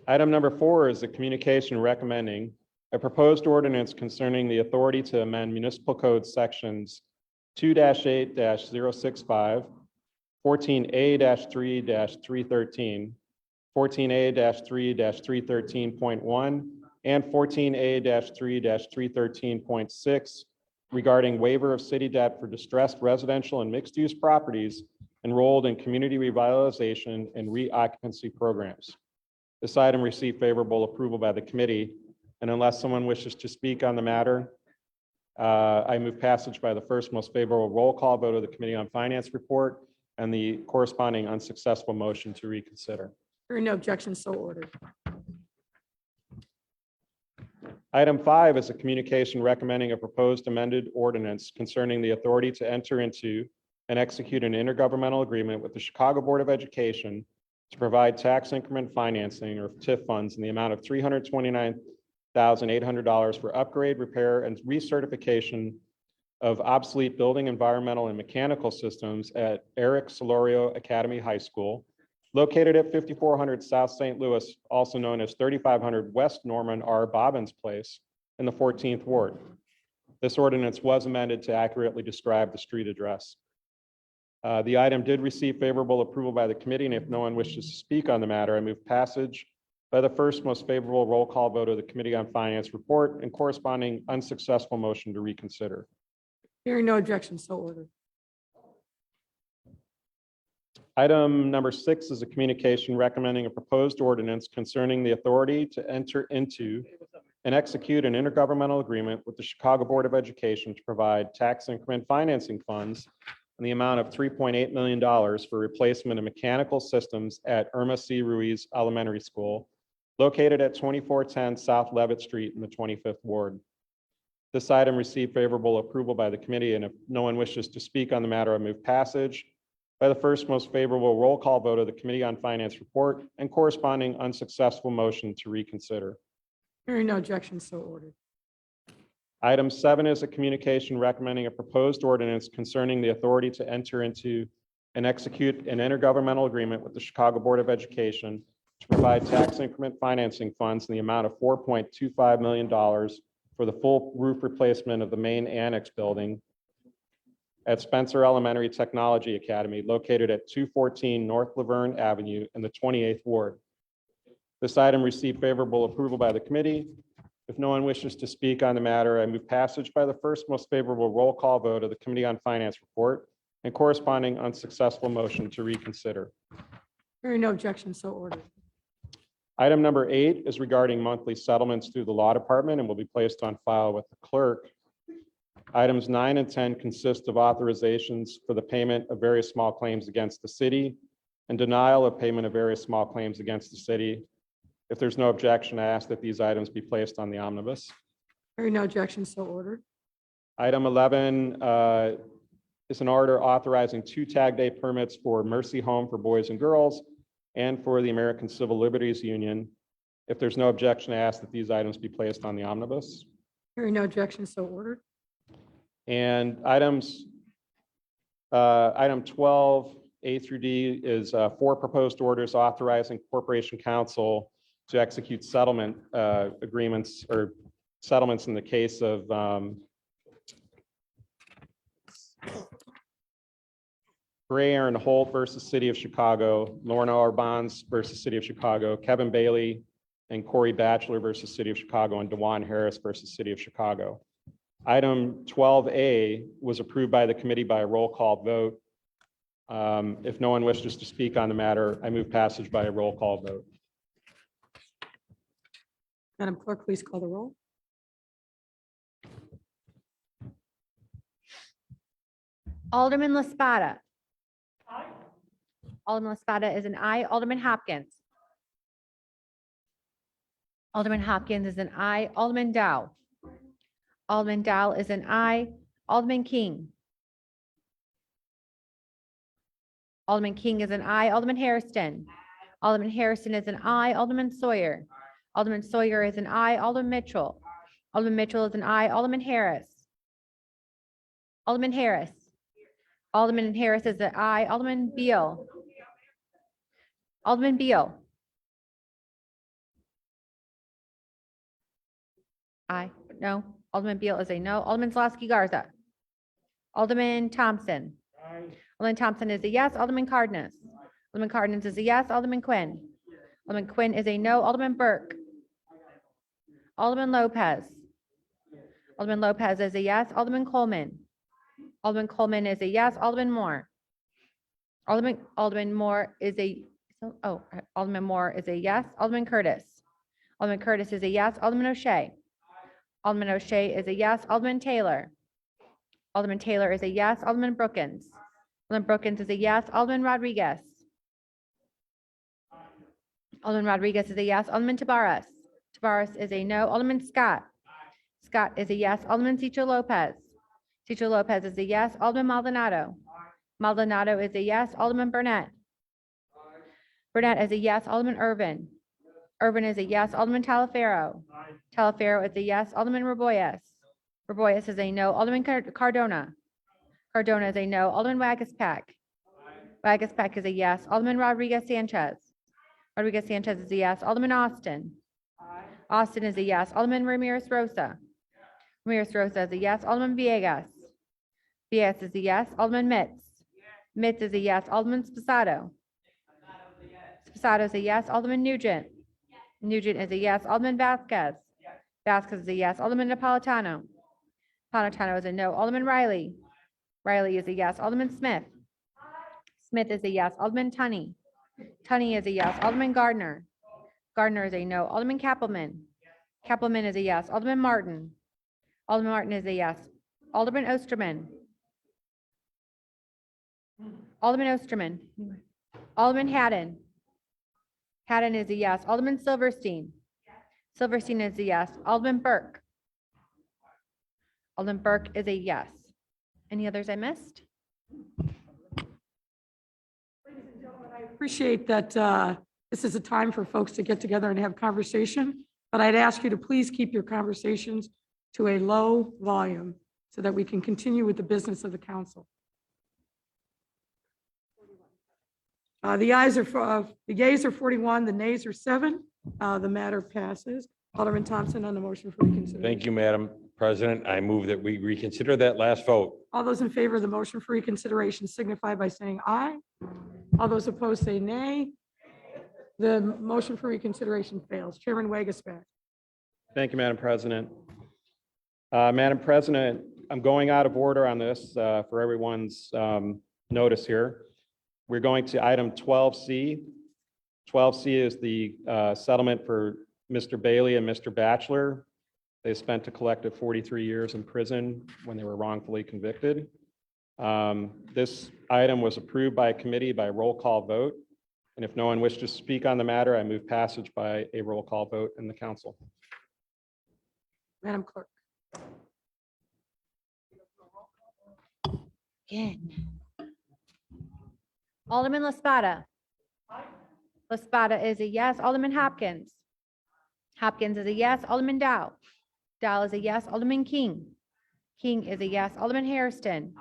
R: Item number 4 is a communication recommending a proposed ordinance concerning the authority to amend municipal code sections 2-8-065, 14A-3-313, 14A-3-313.1, and 14A-3-313.6 regarding waiver of city debt for distressed residential and mixed-use properties enrolled in community revitalization and reoccupancy programs. This item received favorable approval by the committee, and unless someone wishes to speak on the matter, I move passage by the first most favorable roll call vote of the Committee on Finance report and the corresponding unsuccessful motion to reconsider.
A: Hearing no objection, so ordered.
R: Item 5 is a communication recommending a proposed amended ordinance concerning the authority to enter into and execute an intergovernmental agreement with the Chicago Board of Education to provide tax increment financing or TIF funds in the amount of $329,800 for upgrade, repair, and recertification of obsolete building, environmental, and mechanical systems at Eric Solorio Academy High School, Located at 5400 South St. Louis, also known as 3500 West Norman R. Bobbins Place in the 14th Ward. This ordinance was amended to accurately describe the street address. The item did receive favorable approval by the committee, and if no one wishes to speak on the matter, I move passage by the first most favorable roll call vote of the Committee on Finance report and corresponding unsuccessful motion to reconsider.
A: Hearing no objection, so ordered.
R: Item number 6 is a communication recommending a proposed ordinance concerning the authority to enter into and execute an intergovernmental agreement with the Chicago Board of Education to provide tax increment financing funds in the amount of $3.8 million for replacement of mechanical systems at Irma C. Ruiz Elementary School, located at 2410 South Levitt Street in the 25th Ward. This item received favorable approval by the committee, and if no one wishes to speak on the matter, I move passage by the first most favorable roll call vote of the Committee on Finance report and corresponding unsuccessful motion to reconsider.
A: Hearing no objection, so ordered.
R: Item 7 is a communication recommending a proposed ordinance concerning the authority to enter into and execute an intergovernmental agreement with the Chicago Board of Education to provide tax increment financing funds in the amount of $4.25 million for the full roof replacement of the main annex building at Spencer Elementary Technology Academy, located at 214 North Laverne Avenue in the 28th Ward. This item received favorable approval by the committee. If no one wishes to speak on the matter, I move passage by the first most favorable roll call vote of the Committee on Finance report and corresponding unsuccessful motion to reconsider.
A: Hearing no objection, so ordered.
R: Item number 8 is regarding monthly settlements through the Law Department and will be placed on file with the clerk. Items 9 and 10 consist of authorizations for the payment of various small claims against the city and denial of payment of various small claims against the city. If there's no objection, I ask that these items be placed on the omnibus.
A: Hearing no objection, so ordered.
R: Item 11 is an order authorizing 2 tag day permits for Mercy Home for Boys and Girls and for the American Civil Liberties Union. If there's no objection, I ask that these items be placed on the omnibus.
A: Hearing no objection, so ordered.
R: And item 12, A through D is 4 proposed orders authorizing Corporation Counsel to execute settlement agreements or settlements in the case of Gray Aaron Holt versus City of Chicago, Lorna R. Bonds versus City of Chicago, Kevin Bailey and Corey Batchelor versus City of Chicago, and DeJuan Harris versus City of Chicago. Item 12A was approved by the committee by a roll call vote. If no one wishes to speak on the matter, I move passage by a roll call vote.
A: Madam Clerk, please call the roll.
F: Alderman LaSpada. Alderman LaSpada is an aye. Alderman Hopkins. Alderman Hopkins is an aye. Alderman Dow. Alderman Dow is an aye. Alderman King. Alderman King is an aye. Alderman Hairston. Alderman Hairston is an aye. Alderman Sawyer. Alderman Sawyer is an aye. Alderman Mitchell. Alderman Mitchell is an aye. Alderman Harris. Alderman Harris. Alderman Harris is an aye. Alderman Beal. Alderman Beal. Aye. No. Alderman Beal is a no. Alderman Slosky Garza. Alderman Thompson. Alderman Thompson is a yes. Alderman Cardenas. Alderman Cardenas is a yes. Alderman Quinn. Alderman Quinn is a no. Alderman Burke. Alderman Lopez. Alderman Lopez is a yes. Alderman Coleman. Alderman Coleman is a yes. Alderman Moore. Alderman Moore is a Alderman Moore is a yes. Alderman Curtis. Alderman Curtis is a yes. Alderman O'Shea. Alderman O'Shea is a yes. Alderman Taylor. Alderman Taylor is a yes. Alderman Brookins. Alderman Brookins is a yes. Alderman Rodriguez. Alderman Rodriguez is a yes. Alderman Tabarrus. Tabarrus is a no. Alderman Scott. Scott is a yes. Alderman Cicho Lopez. Cicho Lopez is a yes. Alderman Maldonado. Maldonado is a yes. Alderman Burnett. Burnett is a yes. Alderman Irvin. Irvin is a yes. Alderman Talaferro. Talaferro is a yes. Alderman Raboyes. Raboyes is a no. Alderman Cardona. Cardona is a no. Alderman Wagaspack. Wagaspack is a yes. Alderman Rodriguez Sanchez. Rodriguez Sanchez is a yes. Alderman Austin. Austin is a yes. Alderman Ramirez Rosa. Ramirez Rosa is a yes. Alderman Villegas. Villegas is a yes. Alderman Mitz. Mitz is a yes. Alderman Spasado. Spasado is a yes. Alderman Nugent. Nugent is a yes. Alderman Vasquez. Vasquez is a yes. Alderman Napolitano. Napolitano is a no. Alderman Riley. Riley is a yes. Alderman Smith. Smith is a yes. Alderman Tunney. Tunney is a yes. Alderman Gardner. Gardner is a no. Alderman Kappelman. Kappelman is a yes. Alderman Martin. Alderman Martin is a yes. Alderman Osterman. Alderman Osterman. Alderman Haddon. Haddon is a yes. Alderman Silverstein. Silverstein is a yes. Alderman Burke. Alderman Burke is a yes. Any others I missed?
A: I appreciate that this is a time for folks to get together and have conversation, but I'd ask you to please keep your conversations to a low volume so that we can continue with the business of the council. The yeas are 41, the nays are 7. The matter passes. Alderman Thompson on the motion for reconsideration.
H: Thank you, Madam President. I move that we reconsider that last vote.
A: All those in favor of the motion for reconsideration signify by saying aye. All those opposed say nay. The motion for reconsideration fails. Chairman Wagasback.
R: Thank you, Madam President. Madam President, I'm going out of order on this for everyone's notice here. We're going to item 12C. 12C is the settlement for Mr. Bailey and Mr. Batchelor. They spent a collective 43 years in prison when they were wrongfully convicted. This item was approved by a committee by roll call vote. And if no one wishes to speak on the matter, I move passage by a roll call vote in the council.
A: Madam Clerk.
F: Again. Alderman LaSpada. LaSpada is a yes. Alderman Hopkins. Hopkins is a yes. Alderman Dow. Dow is a yes. Alderman King. King is a yes. Alderman Hairston.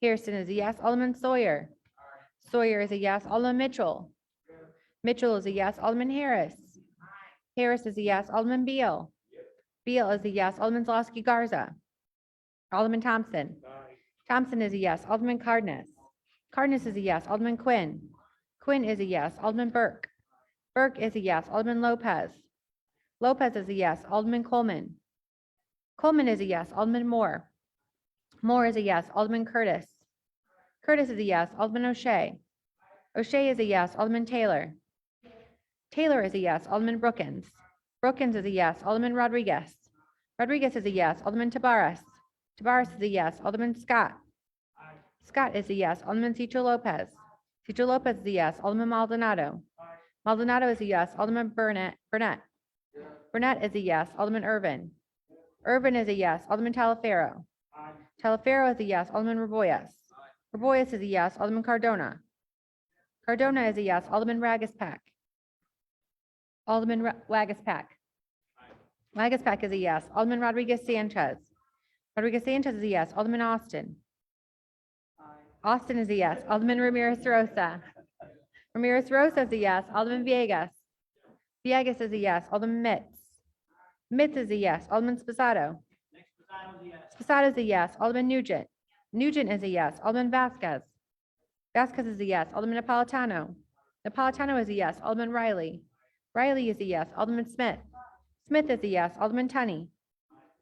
F: Hairston is a yes. Alderman Sawyer. Sawyer is a yes. Alderman Mitchell. Mitchell is a yes. Alderman Harris. Harris is a yes. Alderman Beal. Beal is a yes. Alderman Zlosky Garza. Alderman Thompson. Thompson is a yes. Alderman Cardenas. Cardenas is a yes. Alderman Quinn. Quinn is a yes. Alderman Burke. Burke is a yes. Alderman Lopez. Lopez is a yes. Alderman Coleman. Coleman is a yes. Alderman Moore. Moore is a yes. Alderman Curtis. Curtis is a yes. Alderman O'Shea. O'Shea is a yes. Alderman Taylor. Taylor is a yes. Alderman Brookins. Brookins is a yes. Alderman Rodriguez. Rodriguez is a yes. Alderman Tabarez. Tabarez is a yes. Alderman Scott. Scott is a yes. Alderman Cicho Lopez. Cicho Lopez is a yes. Alderman Maldonado. Maldonado is a yes. Alderman Burnett. Burnett is a yes. Alderman Irvin. Irvin is a yes. Alderman Talaferro. Talaferro is a yes. Alderman Raboyes. Raboyes is a yes. Alderman Cardona. Cardona is a yes. Alderman Wagaspack. Alderman Wagaspack. Wagaspack is a yes. Alderman Rodriguez Sanchez. Rodriguez Sanchez is a yes. Alderman Austin. Austin is a yes. Alderman Ramirez Rosa. Ramirez Rosa is a yes. Alderman Villegas. Villegas is a yes. Alderman Mitz. Mitz is a yes. Alderman Spasado. Spasado is a yes. Alderman Nugent. Nugent is a yes. Alderman Vasquez. Vasquez is a yes. Alderman Napolitano. Napolitano is a yes. Alderman Riley. Riley is a yes. Alderman Smith. Smith is a yes. Alderman Tunney.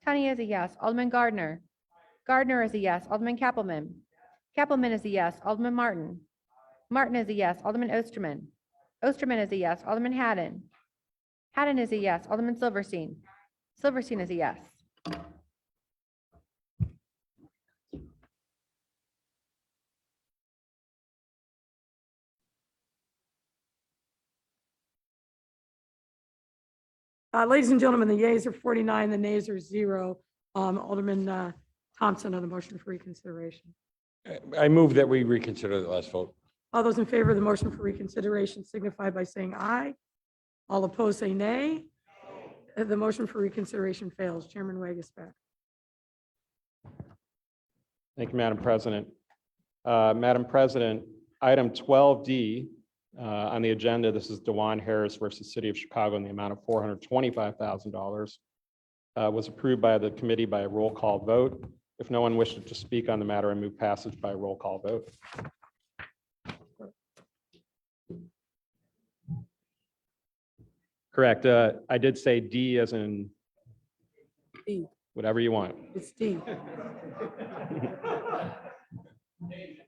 F: Tunney is a yes. Alderman Gardner. Gardner is a yes. Alderman Kappelman. Kappelman is a yes. Alderman Martin. Martin is a yes. Alderman Osterman. Osterman is a yes. Alderman Haddon. Haddon is a yes. Alderman Silverstein. Silverstein is a yes.
A: Ladies and gentlemen, the yeas are 49, the nays are 0. Alderman Thompson on the motion for reconsideration.
H: I move that we reconsider the last vote.
A: All those in favor of the motion for reconsideration signify by saying aye. All opposed say nay. The motion for reconsideration fails. Chairman Wagasback.
R: Thank you, Madam President. Madam President, Item 12D on the agenda, this is DeJuan Harris versus City of Chicago in the amount of $425,000. Was approved by the committee by a roll call vote. If no one wishes to speak on the matter, I move passage by roll call vote. Correct. I did say D as in
A: D.
R: whatever you want.
A: It's D.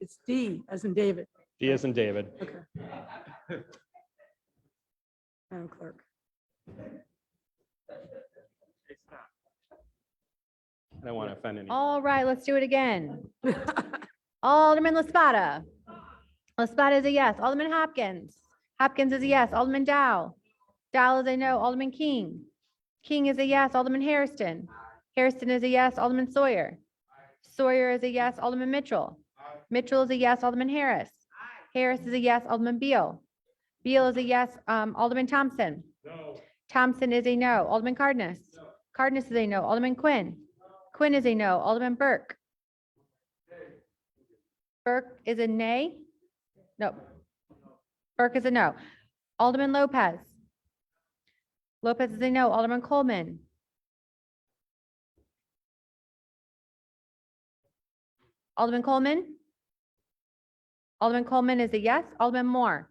A: It's D as in David.
R: D as in David.
A: Okay. Madam Clerk.
R: I don't want to offend anyone.
F: All right, let's do it again. Alderman Laspada. Laspada is a yes. Alderman Hopkins. Hopkins is a yes. Alderman Dow. Dow is a no. Alderman King. King is a yes. Alderman Hairston. Hairston is a yes. Alderman Sawyer. Sawyer is a yes. Alderman Mitchell. Mitchell is a yes. Alderman Harris. Harris is a yes. Alderman Beal. Beal is a yes. Alderman Thompson.
R: No.
F: Thompson is a no. Alderman Cardenas. Cardenas is a no. Alderman Quinn. Quinn is a no. Alderman Burke. Burke is a nay. No. Burke is a no. Alderman Lopez. Lopez is a no. Alderman Coleman. Alderman Coleman. Alderman Coleman is a yes. Alderman Moore.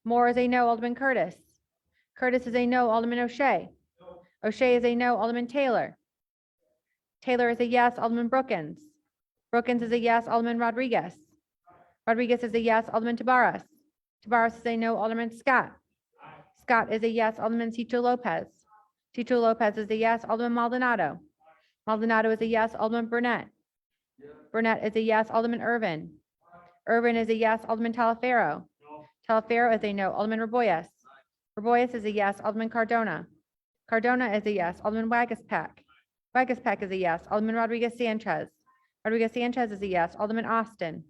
F: Moore is a no. Alderman Curtis. Curtis is a no. Alderman O'Shea. O'Shea is a no. Alderman Taylor. Taylor is a yes. Alderman Brookins. Brookins is a yes. Alderman Rodriguez. Rodriguez is a yes. Alderman Tabarras. Tabarras is a no. Alderman Scott. Scott is a yes. Alderman Cito Lopez. Cito Lopez is a yes. Alderman Maldonado. Maldonado is a yes. Alderman Burnett. Burnett is a yes. Alderman Irvin. Irvin is a yes. Alderman Talaferro. Talaferro is a no. Alderman Raboyes. Raboyes is a yes. Alderman Cardona. Cardona is a yes. Alderman Wagaspack. Wagaspack is a yes. Alderman Rodriguez Sanchez. Rodriguez Sanchez is a yes. Alderman Austin.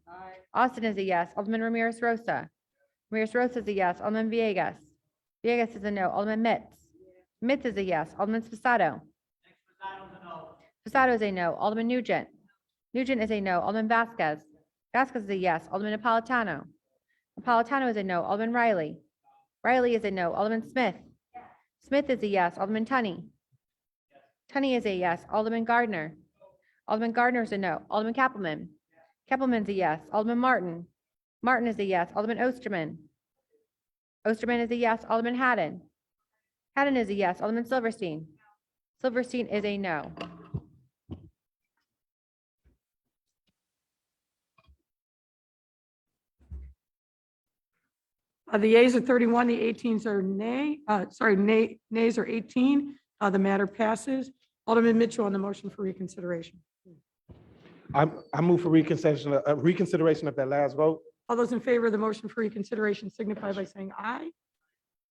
F: Austin is a yes. Alderman Ramirez Rosa. Ramirez Rosa is a yes. Alderman Villegas. Villegas is a no. Alderman Mitz. Mitz is a yes. Alderman Spasado. Spasado is a no. Alderman Nugent. Nugent is a no. Alderman Vasquez. Vasquez is a yes. Alderman Napolitano. Napolitano is a no. Alderman Riley. Riley is a no. Alderman Smith. Smith is a yes. Alderman Tunney. Tunney is a yes. Alderman Gardner. Alderman Gardner is a no. Alderman Kappelman. Kappelman's a yes. Alderman Martin. Martin is a yes. Alderman Osterman. Osterman is a yes. Alderman Haddon. Haddon is a yes. Alderman Silverstein. Silverstein is a no.
A: The yeas are 31, the 18s are nay, nays are 18. The matter passes. Alderman Mitchell on the motion for reconsideration.
E: I move for reconsideration of that last vote.
A: All those in favor of the motion for reconsideration signify by saying aye.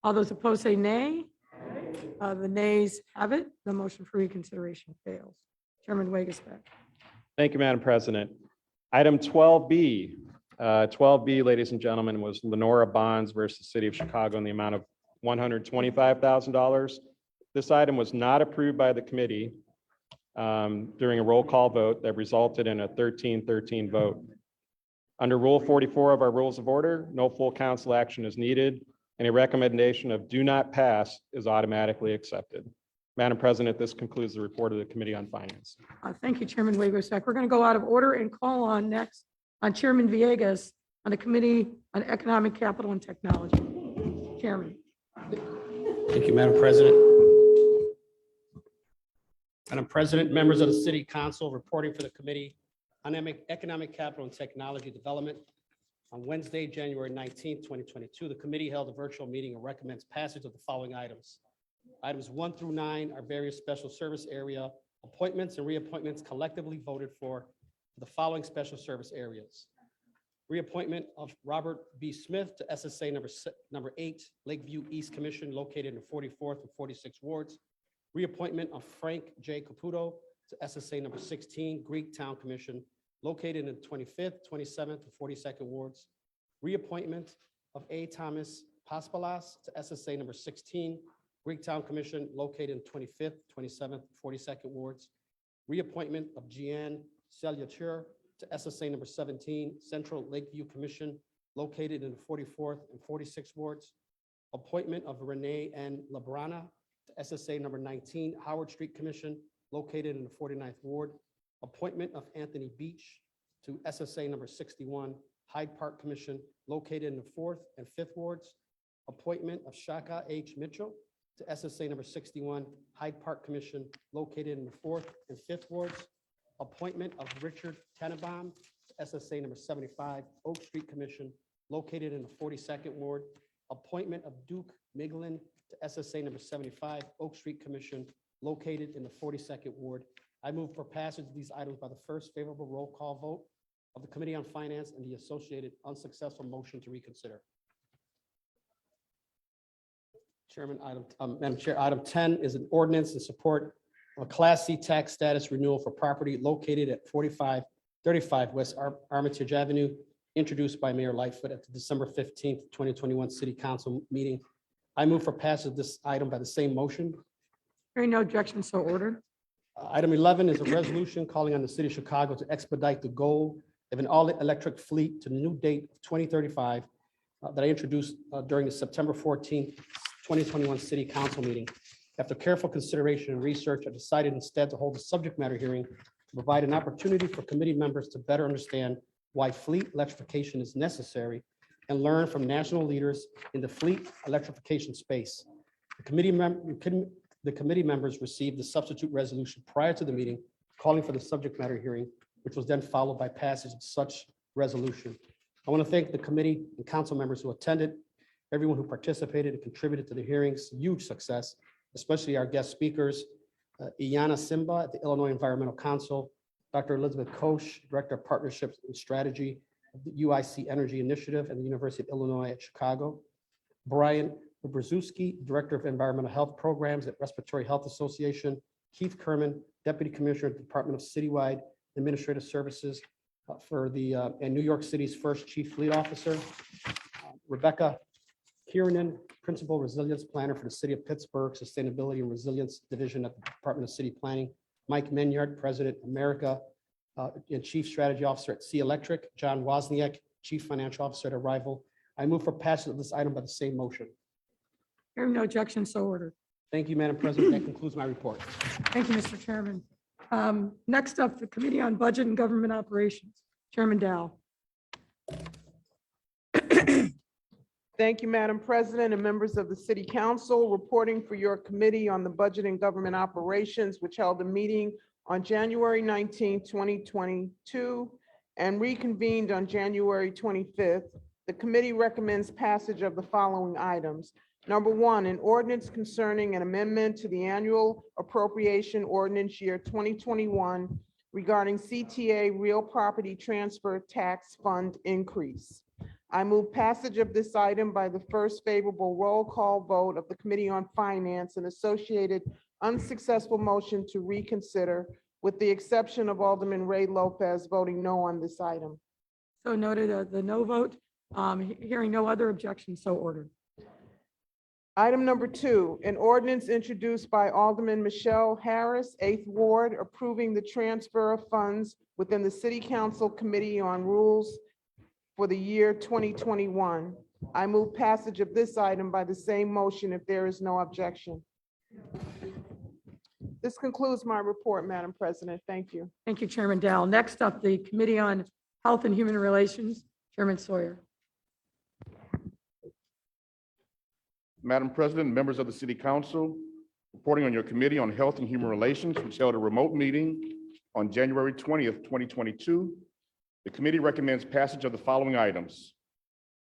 A: All those opposed say nay. The nays have it. The motion for reconsideration fails. Chairman Wagasback.
R: Thank you, Madam President. Item 12B. 12B, ladies and gentlemen, was Lenora Bonds versus City of Chicago in the amount of $125,000. This item was not approved by the committee during a roll call vote that resulted in a 13-13 vote. Under Rule 44 of our Rules of Order, no full council action is needed, and a recommendation of do not pass is automatically accepted. Madam President, this concludes the report of the Committee on Finance.
A: Thank you, Chairman Wagasback. We're going to go out of order and call on next on Chairman Villegas on the Committee on Economic Capital and Technology. Chairman.
J: Thank you, Madam President. Madam President, members of the City Council reporting for the Committee on Economic Capital and Technology Development. On Wednesday, January 19th, 2022, the committee held a virtual meeting and recommends passage of the following items. Items 1 through 9 are various special service area appointments and reappointments collectively voted for the following special service areas. Reappointment of Robert B. Smith to SSA number 8, Lakeview East Commission located in 44th and 46th wards. Reappointment of Frank J. Caputo to SSA number 16, Greek Town Commission located in 25th, 27th, and 42nd wards. Reappointment of A. Thomas Paspalas to SSA number 16, Greek Town Commission located in 25th, 27th, 42nd wards. Reappointment of Jeanne Selyature to SSA number 17, Central Lakeview Commission located in the 44th and 46th wards. Appointment of Renee N. Labrana to SSA number 19 Howard Street Commission, located in the 49th ward. Appointment of Anthony Beach to SSA number 61 Hyde Park Commission, located in the 4th and 5th wards. Appointment of Shaka H. Mitchell to SSA number 61 Hyde Park Commission, located in the 4th and 5th wards. Appointment of Richard Tenenbaum to SSA number 75 Oak Street Commission, located in the 42nd ward. Appointment of Duke Miglin to SSA number 75 Oak Street Commission, located in the 42nd ward. I move for passage of these items by the first favorable roll call vote of the Committee on Finance and the associated unsuccessful motion to reconsider. Chairman, Madam Chair, item 10 is an ordinance in support of a Class C tax status renewal for property located at 4535 West Armitage Avenue, introduced by Mayor Lightfoot at the December 15th, 2021 City Council meeting. I move for passage of this item by the same motion.
A: Hearing no objection, so ordered.
J: Item 11 is a resolution calling on the City of Chicago to expedite the goal of an all-electric fleet to the new date of 2035 that I introduced during the September 14th, 2021 City Council meeting. After careful consideration and research, I decided instead to hold a subject matter hearing to provide an opportunity for committee members to better understand why fleet electrification is necessary and learn from national leaders in the fleet electrification space. The committee members received the substitute resolution prior to the meeting calling for the subject matter hearing, which was then followed by passage of such resolution. I want to thank the committee and council members who attended, everyone who participated and contributed to the hearing's huge success, especially our guest speakers, Iyana Simba at the Illinois Environmental Council, Dr. Elizabeth Koch, Director of Partnerships and Strategy of the UIC Energy Initiative and the University of Illinois at Chicago, Brian Brzezinski, Director of Environmental Health Programs at Respiratory Health Association, Keith Kerman, Deputy Commissioner at the Department of Citywide Administrative Services for the and New York City's first Chief Fleet Officer, Rebecca Kiernan, Principal Resilience Planner for the City of Pittsburgh Sustainability and Resilience Division at the Department of City Planning, Mike Menyard, President America and Chief Strategy Officer at C Electric, John Wozniak, Chief Financial Officer at Arrival. I move for passage of this item by the same motion.
A: Hearing no objection, so ordered.
J: Thank you, Madam President. That concludes my report.
A: Thank you, Mr. Chairman. Next up, the Committee on Budget and Government Operations. Chairman Dow.
O: Thank you, Madam President and members of the City Council. Reporting for your Committee on the Budget and Government Operations, which held a meeting on January 19, 2022, and reconvened on January 25th. The committee recommends passage of the following items. Number one, an ordinance concerning an amendment to the annual appropriation ordinance year 2021 regarding CTA real property transfer tax fund increase. I move passage of this item by the first favorable roll call vote of the Committee on Finance and associated unsuccessful motion to reconsider, with the exception of Alderman Ray Lopez voting no on this item.
A: So noted the no vote. Hearing no other objections, so ordered.
O: Item number two, an ordinance introduced by Alderman Michelle Harris, 8th Ward, approving the transfer of funds within the City Council Committee on Rules for the year 2021. I move passage of this item by the same motion if there is no objection. This concludes my report, Madam President. Thank you.
A: Thank you, Chairman Dow. Next up, the Committee on Health and Human Relations. Chairman Sawyer.
I: Madam President, members of the City Council, reporting on your Committee on Health and Human Relations, which held a remote meeting on January 20th, 2022. The committee recommends passage of the following items.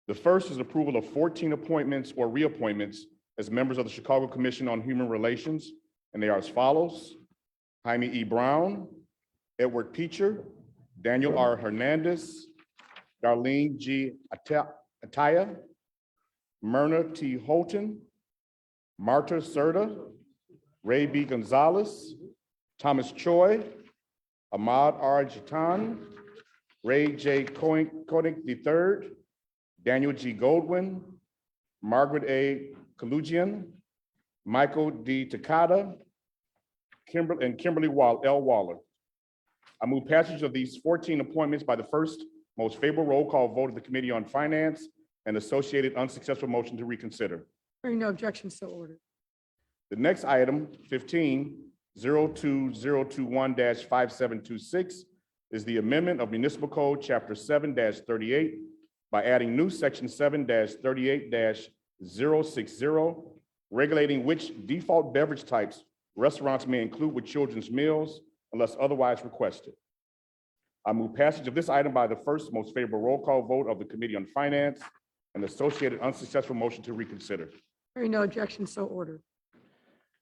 I: The first is approval of 14 appointments or reappointments as members of the Chicago Commission on Human Relations, and they are as follows: Jaime E. Brown, Edward Peacher, Daniel R. Hernandez, Darlene G. Ataya, Myrna T. Holton, Marta Serta, Ray B. Gonzalez, Thomas Choi, Ahmad R. Jatan, Ray J. Koenig III, Daniel G. Goldwyn, Margaret A. Kalugian, Michael D. Takada, Kimberly L. Waller. I move passage of these 14 appointments by the first most favorable roll call vote of the Committee on Finance and associated unsuccessful motion to reconsider.
A: Hearing no objection, so ordered.
I: The next item, 15-02021-5726, is the amendment of Municipal Code Chapter 7-38 by adding new Section 7-38-060, regulating which default beverage types restaurants may include with children's meals unless otherwise requested. I move passage of this item by the first most favorable roll call vote of the Committee on Finance and associated unsuccessful motion to reconsider.
A: Hearing no objection, so ordered.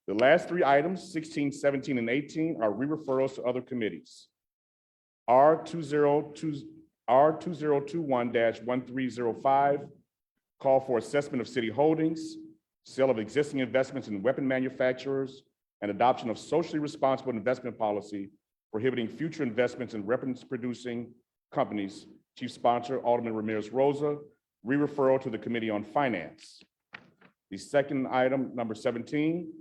I: The last three items, 16, 17, and 18, are re-referrals to other committees. R2021-1305, call for assessment of city holdings, sale of existing investments in weapon manufacturers, and adoption of socially responsible investment policy prohibiting future investments in weapons-producing companies. Chief Sponsor, Alderman Ramirez Rosa, re-referral to the Committee on Finance. The second item, number 17,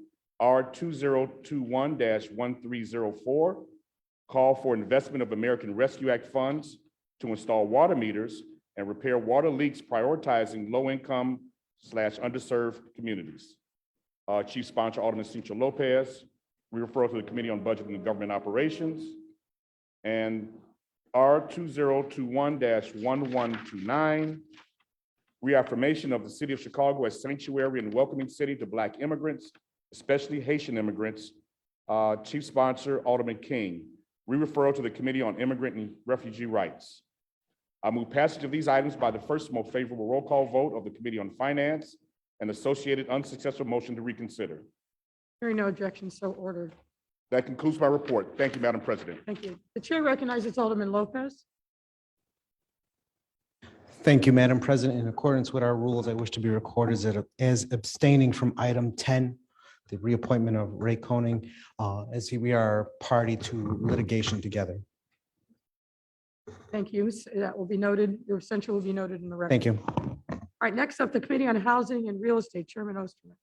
I: R2021-1304, call for investment of American Rescue Act funds to install water meters and repair water leaks, prioritizing low-income/underserved communities. Chief Sponsor, Alderman Cincho Lopez, re-referral to the Committee on Budget and Government Operations. And R2021-1129, reaffirmation of the City of Chicago as sanctuary and welcoming city to Black immigrants, especially Haitian immigrants. Chief Sponsor, Alderman King, re-referral to the Committee on Immigrant and Refugee Rights. I move passage of these items by the first most favorable roll call vote of the Committee on Finance and associated unsuccessful motion to reconsider.
A: Hearing no objection, so ordered.
I: That concludes my report. Thank you, Madam President.
A: Thank you. The chair recognizes Alderman Lopez.
S: Thank you, Madam President. In accordance with our rules, I wish to be recorded as abstaining from item 10, the reappointment of Ray Koning, as we are party to litigation together.
A: Thank you. That will be noted. Your abstention will be noted in the record.
S: Thank you.
A: All right, next up, the Committee on Housing and Real Estate, Chairman Osterman.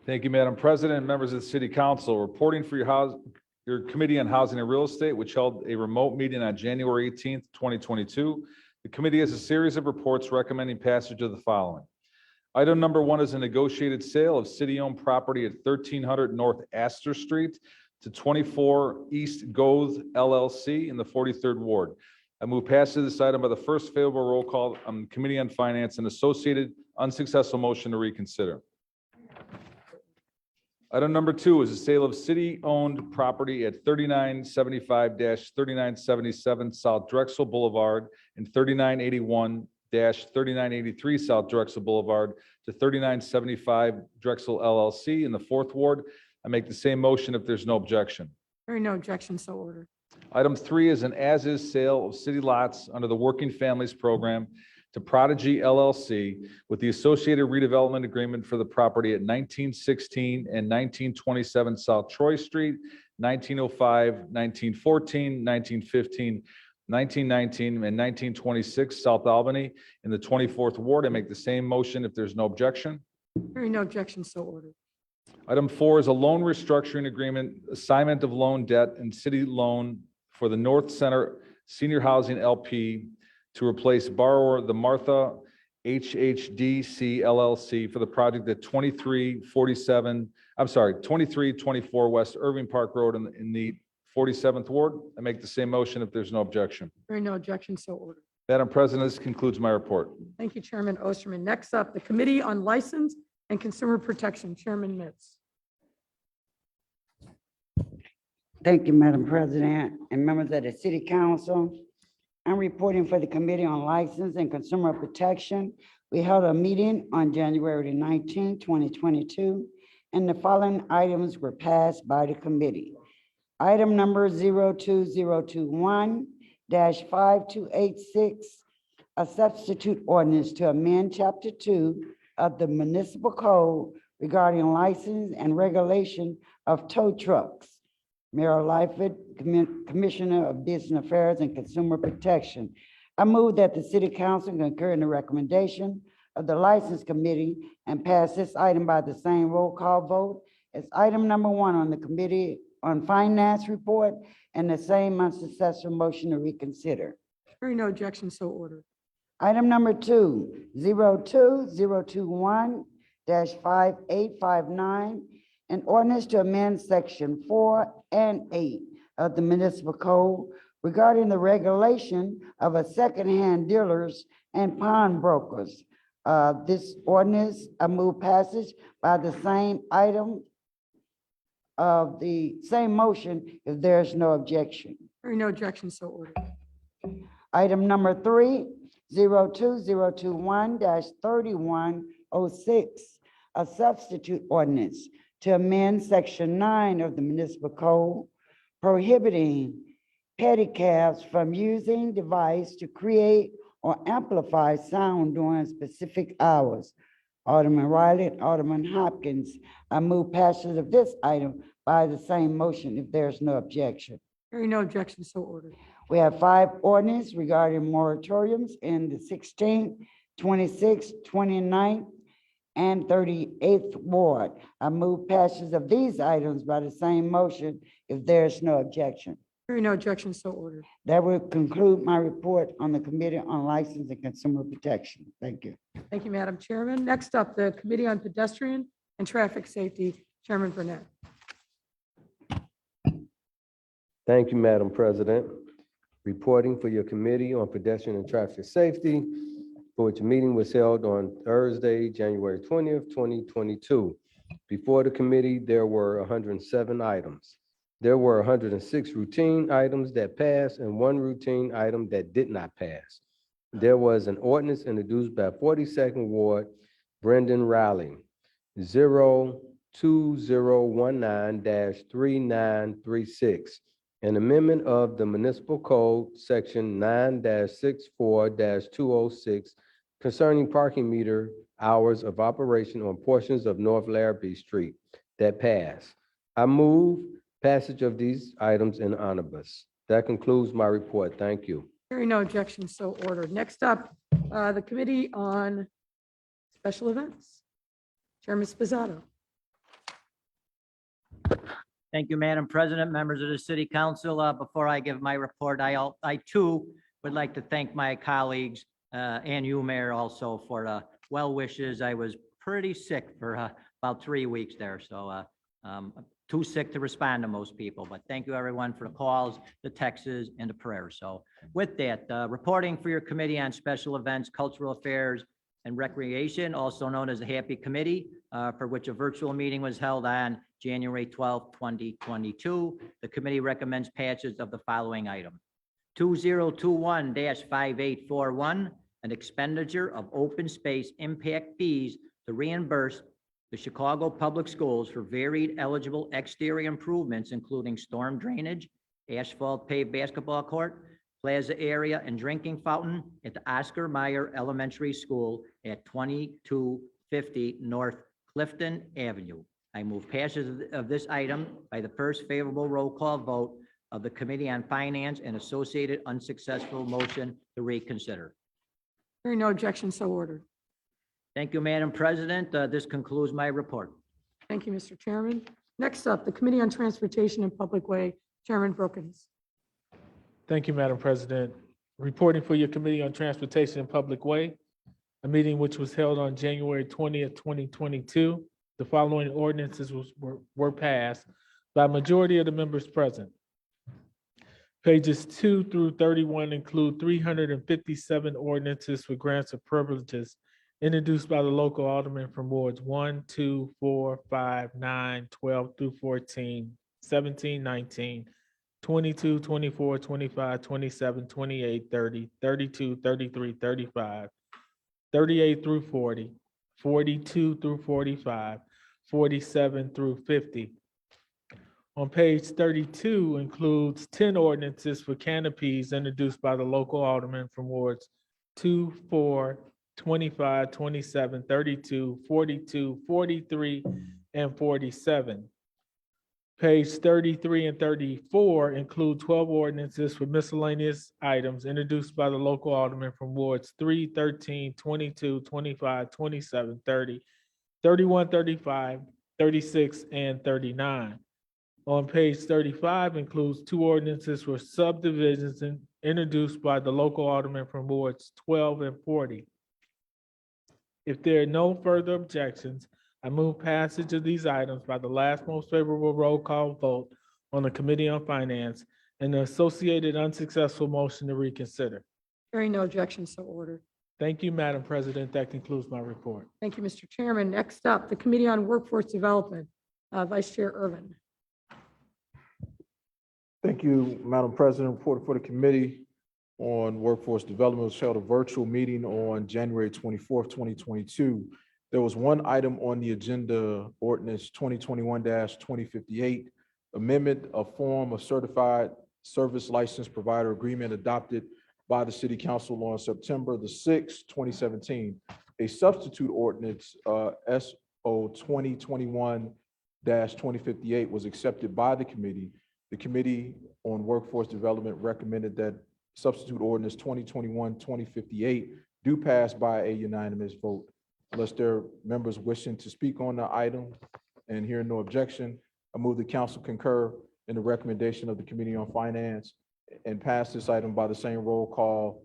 B: Thank you, Madam President, members of the City Council. Reporting for your Committee on Housing and Real Estate, which held a remote meeting on January 18th, 2022. The committee has a series of reports recommending passage of the following. Item number 1 is a negotiated sale of city-owned property at 1300 North Astor Street to 24 East Goth LLC in the 43rd Ward. I move passage of this item by the first favorable roll call on the Committee on Finance and associated unsuccessful motion to reconsider. Item number 2 is a sale of city-owned property at 3975-3977 South Drexel Boulevard and 3981-3983 South Drexel Boulevard to 3975 Drexel LLC in the 4th Ward. I make the same motion if there's no objection.
A: Hearing no objection, so ordered.
B: Item 3 is an as-is sale of city lots under the Working Families Program to Prodigy LLC with the associated redevelopment agreement for the property at 1916 and 1927 South Troy Street, 1905, 1914, 1915, 1919, and 1926 South Albany in the 24th Ward. I make the same motion if there's no objection.
A: Hearing no objection, so ordered.
B: Item 4 is a loan restructuring agreement, assignment of loan debt and city loan for the North Center Senior Housing LP to replace borrower the Martha HHDC LLC for the project at 2324 West Irving Park Road in the 47th Ward. I make the same motion if there's no objection.
A: Hearing no objection, so ordered.
B: Madam President, this concludes my report.
A: Thank you, Chairman Osterman. Next up, the Committee on License and Consumer Protection, Chairman Mitz.
K: Thank you, Madam President, and members of the City Council. I'm reporting for the Committee on License and Consumer Protection. We held a meeting on January 19, 2022, and the following items were passed by the committee. Item number 02021-5286, a substitute ordinance to amend Chapter 2 of the Municipal Code regarding license and regulation of tow trucks. Mayor Lightfoot, Commissioner of Business Affairs and Consumer Protection. I move that the City Council concur in the recommendation of the License Committee and pass this item by the same roll call vote as item number 1 on the Committee on Finance report and the same unsuccessful motion to reconsider.
A: Hearing no objection, so ordered.
K: Item number 2, 02021-5859, an ordinance to amend section 4 and 8 of the municipal code regarding the regulation of a secondhand dealers and pawnbrokers. This ordinance, I move passage by the same item of the same motion if there's no objection.
A: Hearing no objection, so ordered.
K: Item number 3, 02021-3106, a substitute ordinance to amend section 9 of the municipal code prohibiting pedicabs from using device to create or amplify sound during specific hours. Alderman Riley and Alderman Hopkins, I move passage of this item by the same motion if there's no objection.
A: Hearing no objection, so ordered.
K: We have 5 ordinances regarding moratoriums in the 16th, 26th, 29th, and 38th Ward. I move passage of these items by the same motion if there's no objection.
A: Hearing no objection, so ordered.
K: That will conclude my report on the Committee on License and Consumer Protection. Thank you.
A: Thank you, Madam Chairman. Next up, the Committee on Pedestrian and Traffic Safety, Chairman Burnett.
L: Thank you, Madam President. Reporting for your Committee on Pedestrian and Traffic Safety, for which meeting was held on Thursday, January 20th, 2022. Before the committee, there were 107 items. There were 106 routine items that passed and 1 routine item that did not pass. There was an ordinance introduced by 42nd Ward, Brendan Riley, 02019-3936. An amendment of the municipal code, section 9-64-206, concerning parking meter hours of operation on portions of North Larrabee Street that passed. I move passage of these items in omnibus. That concludes my report. Thank you.
A: Hearing no objection, so ordered. Next up, the Committee on Special Events, Chairman Spizzato.
P: Thank you, Madam President, members of the City Council. Before I give my report, I too would like to thank my colleagues and you, Mayor, also for well wishes. I was pretty sick for about 3 weeks there, so too sick to respond to most people. But thank you, everyone, for the calls, the texts, and the prayers. So with that, reporting for your Committee on Special Events, Cultural Affairs, and Recreation, also known as the Happy Committee, for which a virtual meeting was held on January 12, 2022. The committee recommends passage of the following item. 2021-5841, an expenditure of open space impact fees to reimburse the Chicago Public Schools for varied eligible exterior improvements, including storm drainage, asphalt paved basketball court, plaza area, and drinking fountain at the Oscar Mayer Elementary School at 2250 North Clifton Avenue. I move passage of this item by the first favorable roll call vote of the Committee on Finance and associated unsuccessful motion to reconsider.
A: Hearing no objection, so ordered.
P: Thank you, Madam President. This concludes my report.
A: Thank you, Mr. Chairman. Next up, the Committee on Transportation and Public Way, Chairman Brookins.
Q: Thank you, Madam President. Reporting for your Committee on Transportation and Public Way, a meeting which was held on January 20th, 2022. The following ordinances were passed by a majority of the members present. Pages 2 through 31 include 357 ordinances for grants of privileges introduced by the local aldermen from wards 1, 2, 4, 5, 9, 12 through 14, 17, 19, 22, 24, 25, 27, 28, 30, 32, 33, 35, 38 through 40, 42 through 45, 47 through 50. On page 32 includes 10 ordinances for canopies introduced by the local aldermen from wards 2, 4, 25, 27, 32, 42, 43, and 47. Page 33 and 34 include 12 ordinances for miscellaneous items introduced by the local aldermen from wards 3, 13, 22, 25, 27, 30, 31, 35, 36, and 39. on page 35 includes two ordinances for subdivisions introduced by the local alderman from wards 12 and 40. If there are no further objections, I move passage of these items by the last most favorable roll call vote on the Committee on Finance and the associated unsuccessful motion to reconsider.
A: Hearing no objection, so ordered.
Q: Thank you, Madam President. That concludes my report.
A: Thank you, Mr. Chairman. Next up, the Committee on Workforce Development. Vice Chair Irvin.
Q: Thank you, Madam President. Report for the Committee on Workforce Development was held a virtual meeting on January 24th, 2022. There was one item on the agenda, ordinance 2021-2058, amendment of form of certified service license provider agreement adopted by the City Council on September the 6th, 2017. A substitute ordinance, SO 2021-2058 was accepted by the committee. The Committee on Workforce Development recommended that substitute ordinance 2021-2058 do pass by a unanimous vote. Unless there are members wishing to speak on the item and hearing no objection, I move the council concur in the recommendation of the Committee on Finance and pass this item by the same roll call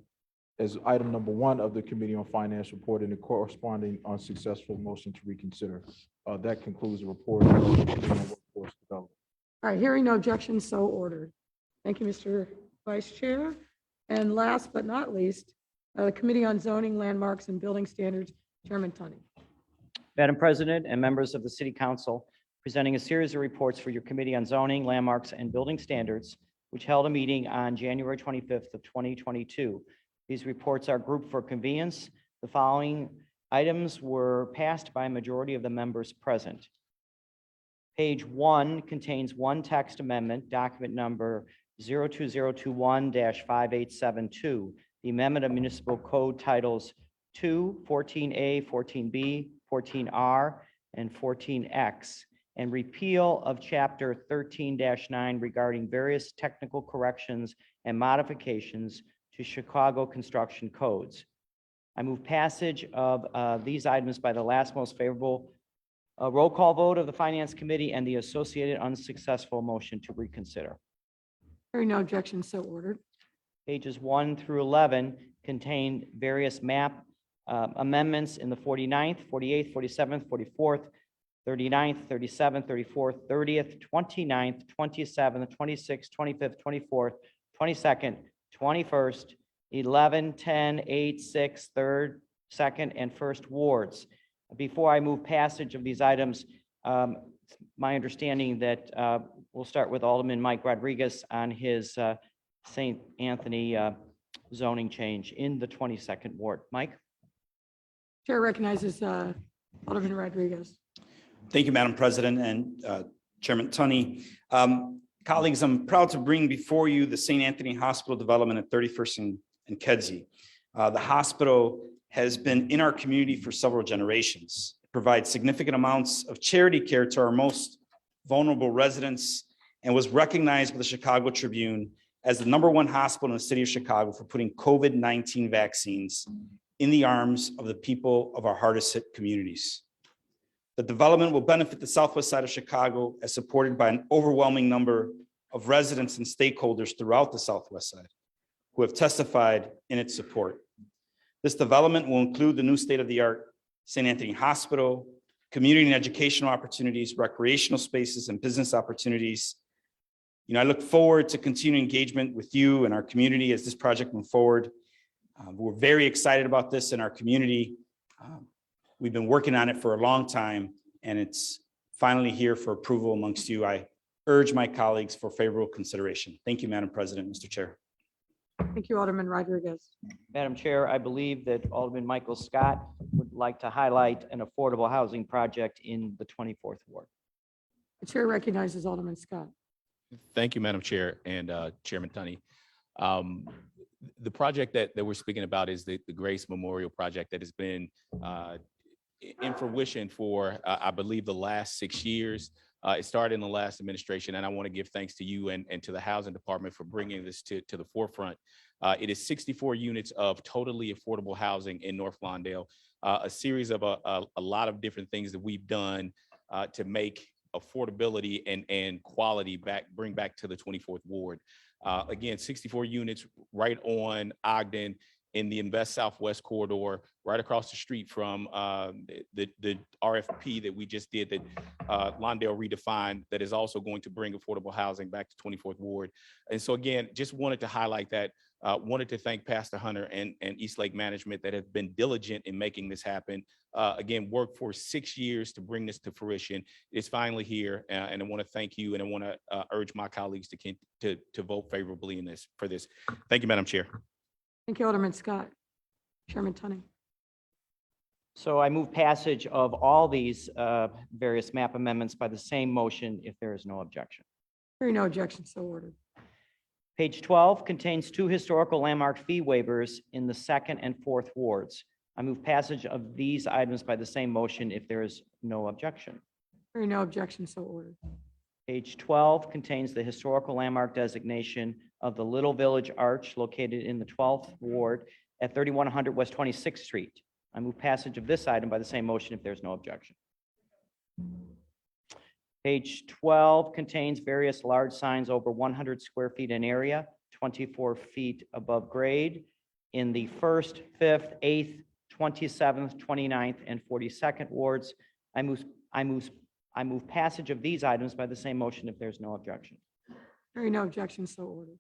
Q: as item number 1 of the Committee on Finance report and the corresponding unsuccessful motion to reconsider. That concludes the report of the Committee on Workforce Development.
A: All right, hearing no objection, so ordered. Thank you, Mr. Vice Chair. And last but not least, the Committee on Zoning, Landmarks, and Building Standards, Chairman Tunney.
C: Madam President and members of the City Council, presenting a series of reports for your Committee on Zoning, Landmarks, and Building Standards, which held a meeting on January 25th of 2022. These reports are grouped for convenience. The following items were passed by a majority of the members present. Page 1 contains one text amendment, document number 02021-5872. The amendment of municipal code titles 2, 14A, 14B, 14R, and 14X, and repeal of chapter 13-9 regarding various technical corrections and modifications to Chicago construction codes. I move passage of these items by the last most favorable roll call vote of the Finance Committee and the associated unsuccessful motion to reconsider.
A: Hearing no objection, so ordered.
C: Pages 1 through 11 contain various map amendments in the 49th, 48th, 47th, 44th, 39th, 37th, 34th, 30th, 29th, 27th, 26th, 25th, 24th, 22nd, 21st, 11, 10, 8, 6, 3rd, 2nd, and 1st wards. Before I move passage of these items, my understanding that we'll start with Alderman Mike Rodriguez on his St. Anthony zoning change in the 22nd ward. Mike?
A: Chair recognizes Alderman Rodriguez.
T: Thank you, Madam President and Chairman Tunney. Colleagues, I'm proud to bring before you the St. Anthony Hospital development at 31st and Kedzie. The hospital has been in our community for several generations. It provides significant amounts of charity care to our most vulnerable residents and was recognized by the Chicago Tribune as the #1 hospital in the city of Chicago for putting COVID-19 vaccines in the arms of the people of our hardest hit communities. The development will benefit the southwest side of Chicago as supported by an overwhelming number of residents and stakeholders throughout the southwest side who have testified in its support. This development will include the new state-of-the-art St. Anthony Hospital, community and educational opportunities, recreational spaces, and business opportunities. I look forward to continuing engagement with you and our community as this project moves forward. We're very excited about this in our community. We've been working on it for a long time, and it's finally here for approval amongst you. I urge my colleagues for favorable consideration. Thank you, Madam President, Mr. Chair.
A: Thank you, Alderman Rodriguez.
C: Madam Chair, I believe that Alderman Michael Scott would like to highlight an affordable housing project in the 24th ward.
A: The chair recognizes Alderman Scott.
W: Thank you, Madam Chair and Chairman Tunney. The project that we're speaking about is the Grace Memorial Project that has been in fruition for, I believe, the last 6 years. It started in the last administration, and I want to give thanks to you and to the Housing Department for bringing this to the forefront. It is 64 units of totally affordable housing in North Lawndale, a series of a lot of different things that we've done to make affordability and quality bring back to the 24th Ward. Again, 64 units right on Ogden in the Invest Southwest corridor, right across the street from the RFP that we just did that Londale redefined, that is also going to bring affordable housing back to 24th Ward. And so again, just wanted to highlight that. Wanted to thank Pastor Hunter and Eastlake Management that have been diligent in making this happen. Again, worked for 6 years to bring this to fruition. It's finally here, and I want to thank you, and I want to urge my colleagues to vote favorably for this. Thank you, Madam Chair.
A: Thank you, Alderman Scott. Chairman Tunney.
C: So I move passage of all these various map amendments by the same motion if there is no objection.
A: Hearing no objection, so ordered.
C: Page 12 contains 2 historical landmark fee waivers in the 2nd and 4th wards. I move passage of these items by the same motion if there is no objection.
A: Hearing no objection, so ordered.
C: Page 12 contains the historical landmark designation of the Little Village Arch located in the 12th Ward at 3100 West 26th Street. I move passage of this item by the same motion if there's no objection. Page 12 contains various large signs over 100 square feet in area, 24 feet above grade in the 1st, 5th, 8th, 27th, 29th, and 42nd wards. I move passage of these items by the same motion if there's no objection.
A: Hearing no objection, so ordered.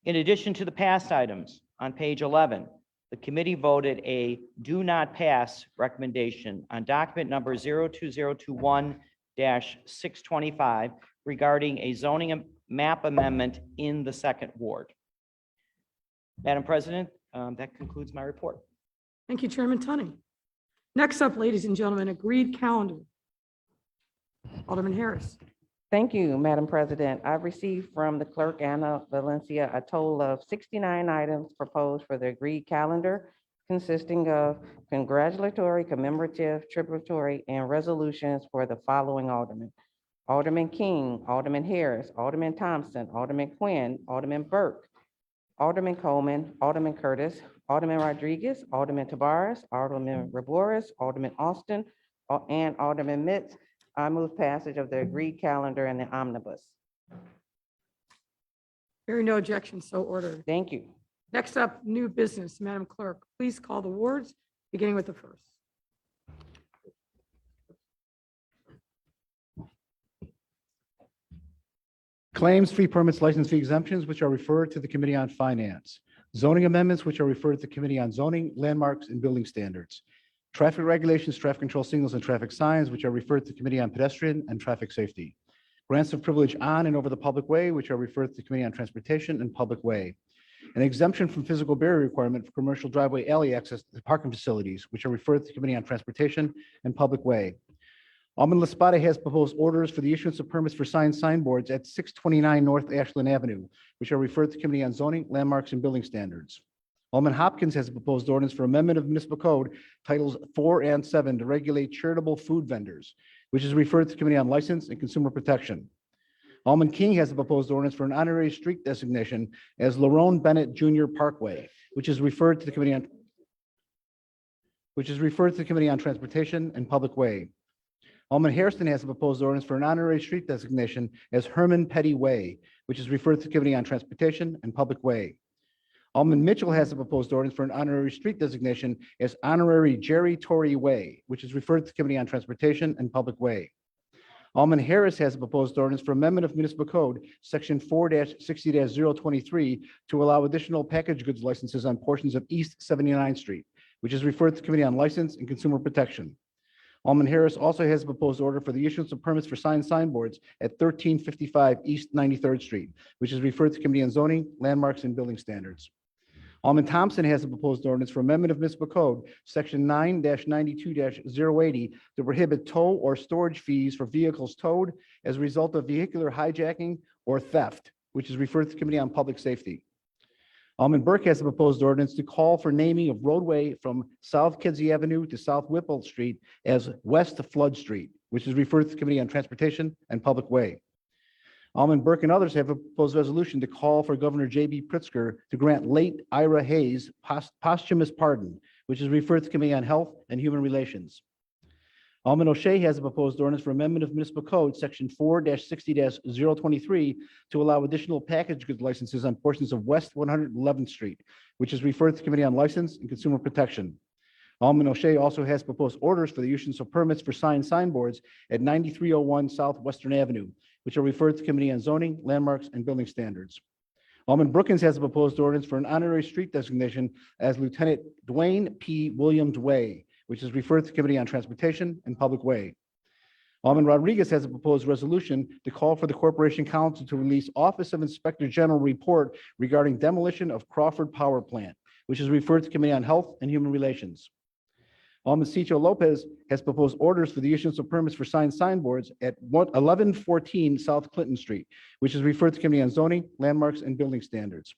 C: In addition to the passed items, on page 11, the committee voted a do not pass recommendation on document number 02021-625 regarding a zoning map amendment in the 2nd Ward. Madam President, that concludes my report.
A: Thank you, Chairman Tunney. Next up, ladies and gentlemen, agreed calendar. Alderman Harris.
M: Thank you, Madam President. I've received from the clerk, Anna Valencia, a total of 69 items proposed for the agreed calendar, consisting of congratulatory, commemorative, tributary, and resolutions for the following aldermen: Alderman King, Alderman Harris, Alderman Thompson, Alderman Quinn, Alderman Burke, Alderman Coleman, Alderman Curtis, Alderman Rodriguez, Alderman Tavares, Alderman Raboris, Alderman Austin, and Alderman Mitz. I move passage of the agreed calendar and the omnibus.
A: Hearing no objection, so ordered.
M: Thank you.
A: Next up, new business. Madam Clerk, please call the wards, beginning with the first.
G: Claims, fee permits, license fee exemptions, which are referred to the Committee on Finance. Zoning amendments, which are referred to the Committee on Zoning, Landmarks, and Building Standards. Traffic regulations, traffic control signals, and traffic signs, which are referred to the Committee on Pedestrian and Traffic Safety. Grants of privilege on and over the public way, which are referred to the Committee on Transportation and Public Way. An exemption from physical barrier requirement for commercial driveway alley access to parking facilities, which are referred to the Committee on Transportation and Public Way. Alderman Laspada has proposed orders for the issuance of permits for signboards at 629 North Ashland Avenue, which are referred to the Committee on Zoning, Landmarks, and Building Standards. Alderman Hopkins has a proposed ordinance for amendment of municipal code titles 4 and 7 to regulate charitable food vendors, which is referred to the Committee on License and Consumer Protection. Alderman King has a proposed ordinance for an honorary street designation as Lerone Bennett Jr. Parkway, which is referred to the Committee on Transportation and Public Way. Alderman Hairston has a proposed ordinance for an honorary street designation as Herman Petty Way, which is referred to the Committee on Transportation and Public Way. Alderman Mitchell has a proposed ordinance for an honorary street designation as Honorary Jerry Torrey Way, which is referred to the Committee on Transportation and Public Way. Alderman Harris has a proposed ordinance for amendment of municipal code, section 4-60-023, to allow additional package goods licenses on portions of East 79th Street, which is referred to the Committee on License and Consumer Protection. Alderman Harris also has a proposed order for the issuance of permits for signboards at 1355 East 93rd Street, which is referred to the Committee on Zoning, Landmarks, and Building Standards. Alderman Thompson has a proposed ordinance for amendment of municipal code, section 9-92-080, to prohibit tow or storage fees for vehicles towed as a result of vehicular hijacking or theft, which is referred to the Committee on Public Safety. Alderman Burke has a proposed ordinance to call for naming of roadway from South Kedzie Avenue to South Whipple Street as West Flood Street, which is referred to the Committee on Transportation and Public Way. Alderman Burke and others have a proposed resolution to call for Governor J.B. Pritzker to grant late Ira Hayes posthumous pardon, which is referred to the Committee on Health and Human Relations. Alderman O'Shea has a proposed ordinance for amendment of municipal code, section 4-60-023, to allow additional package goods licenses on portions of West 111th Street, which is referred to Committee on License and Consumer Protection. Alderman O'Shea also has proposed orders for the issuance of permits for signboards at 9301 South Western Avenue, which are referred to Committee on Zoning, Landmarks, and Building Standards. Alderman Brookins has a proposed ordinance for an honorary street designation as Lieutenant Dwayne P. Williams Way, which is referred to Committee on Transportation and Public Way. Alderman Rodriguez has a proposed resolution to call for the Corporation Council to release Office of Inspector General report regarding demolition of Crawford Power Plant, which is referred to Committee on Health and Human Relations. Alderman Cicho Lopez has proposed orders for the issuance of permits for signboards at 1114 South Clinton Street, which is referred to Committee on Zoning, Landmarks, and Building Standards.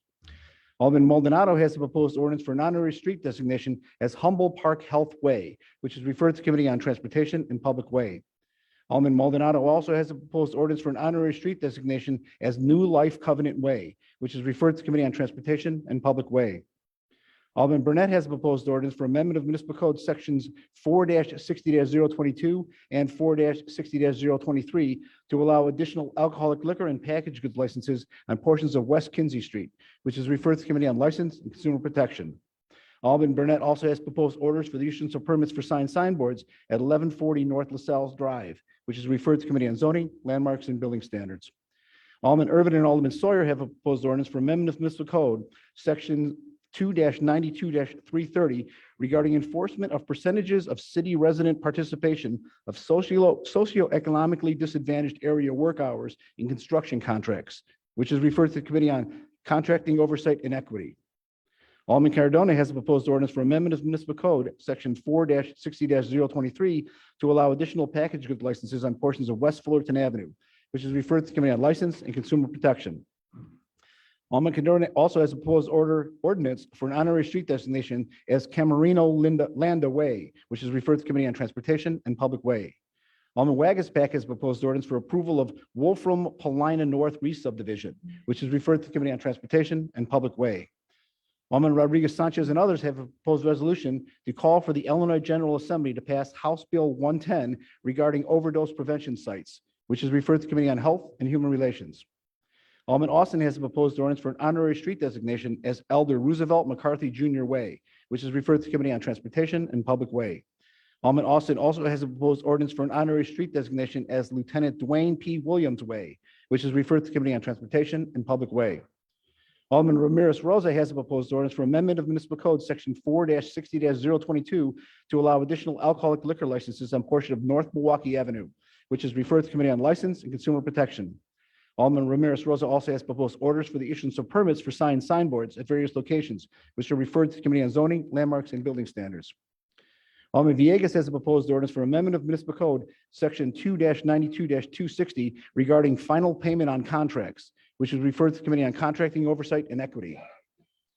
G: Alderman Maldonado has a proposed ordinance for an honorary street designation as Humble Park Health Way, which is referred to Committee on Transportation and Public Way. Alderman Maldonado also has a proposed ordinance for an honorary street designation as New Life Covenant Way, which is referred to Committee on Transportation and Public Way. Alderman Burnett has a proposed ordinance for amendment of municipal code sections 4-60-022 and 4-60-023 to allow additional alcoholic liquor and packaged goods licenses on portions of West Kinsey Street, which is referred to Committee on License and Consumer Protection. Alderman Burnett also has proposed orders for the issuance of permits for signboards at 1140 North LaSalle Drive, which is referred to Committee on Zoning, Landmarks, and Building Standards. Alderman Irvin and Alderman Sawyer have a proposed ordinance for amendment of municipal code section 2-92-330 regarding enforcement of percentages of city resident participation of socioeconomically disadvantaged area work hours in construction contracts, which is referred to the Committee on Contracting Oversight and Equity. Alderman Cardona has a proposed ordinance for amendment of municipal code, section 4-60-023, to allow additional package goods licenses on portions of West Fullerton Avenue, which is referred to the Committee on License and Consumer Protection. Alderman Cardona also has a proposed ordinance for an honorary street designation as Camarino Landa Way, which is referred to the Committee on Transportation and Public Way. Alderman Wagaspack has proposed ordinance for approval of Wolfram Paulina North re-subdivision, which is referred to the Committee on Transportation and Public Way. Alderman Rodriguez Sanchez and others have a proposed resolution to call for the Illinois General Assembly to pass House Bill 110 regarding overdose prevention sites, which is referred to the Committee on Health and Human Relations. Alderman Austin has a proposed ordinance for an honorary street designation as Elder Roosevelt McCarthy Jr. Way, which is referred to the Committee on Transportation and Public Way. Alderman Austin also has a proposed ordinance for an honorary street designation as Lieutenant Dwayne P. Williams Way, which is referred to the Committee on Transportation and Public Way. Alderman Ramirez Rosa has a proposed ordinance for amendment of municipal code section 4-60-022 to allow additional alcoholic liquor licenses on portion of North Milwaukee Avenue, which is referred to the Committee on License and Consumer Protection. Alderman Ramirez Rosa also has proposed orders for the issuance of permits for signboards at various locations, which are referred to the Committee on Zoning, Landmarks, and Building Standards. Alderman Villegas has a proposed ordinance for amendment of municipal code section 2-92-260 regarding final payment on contracts, which is referred to the Committee on Contracting Oversight and Equity.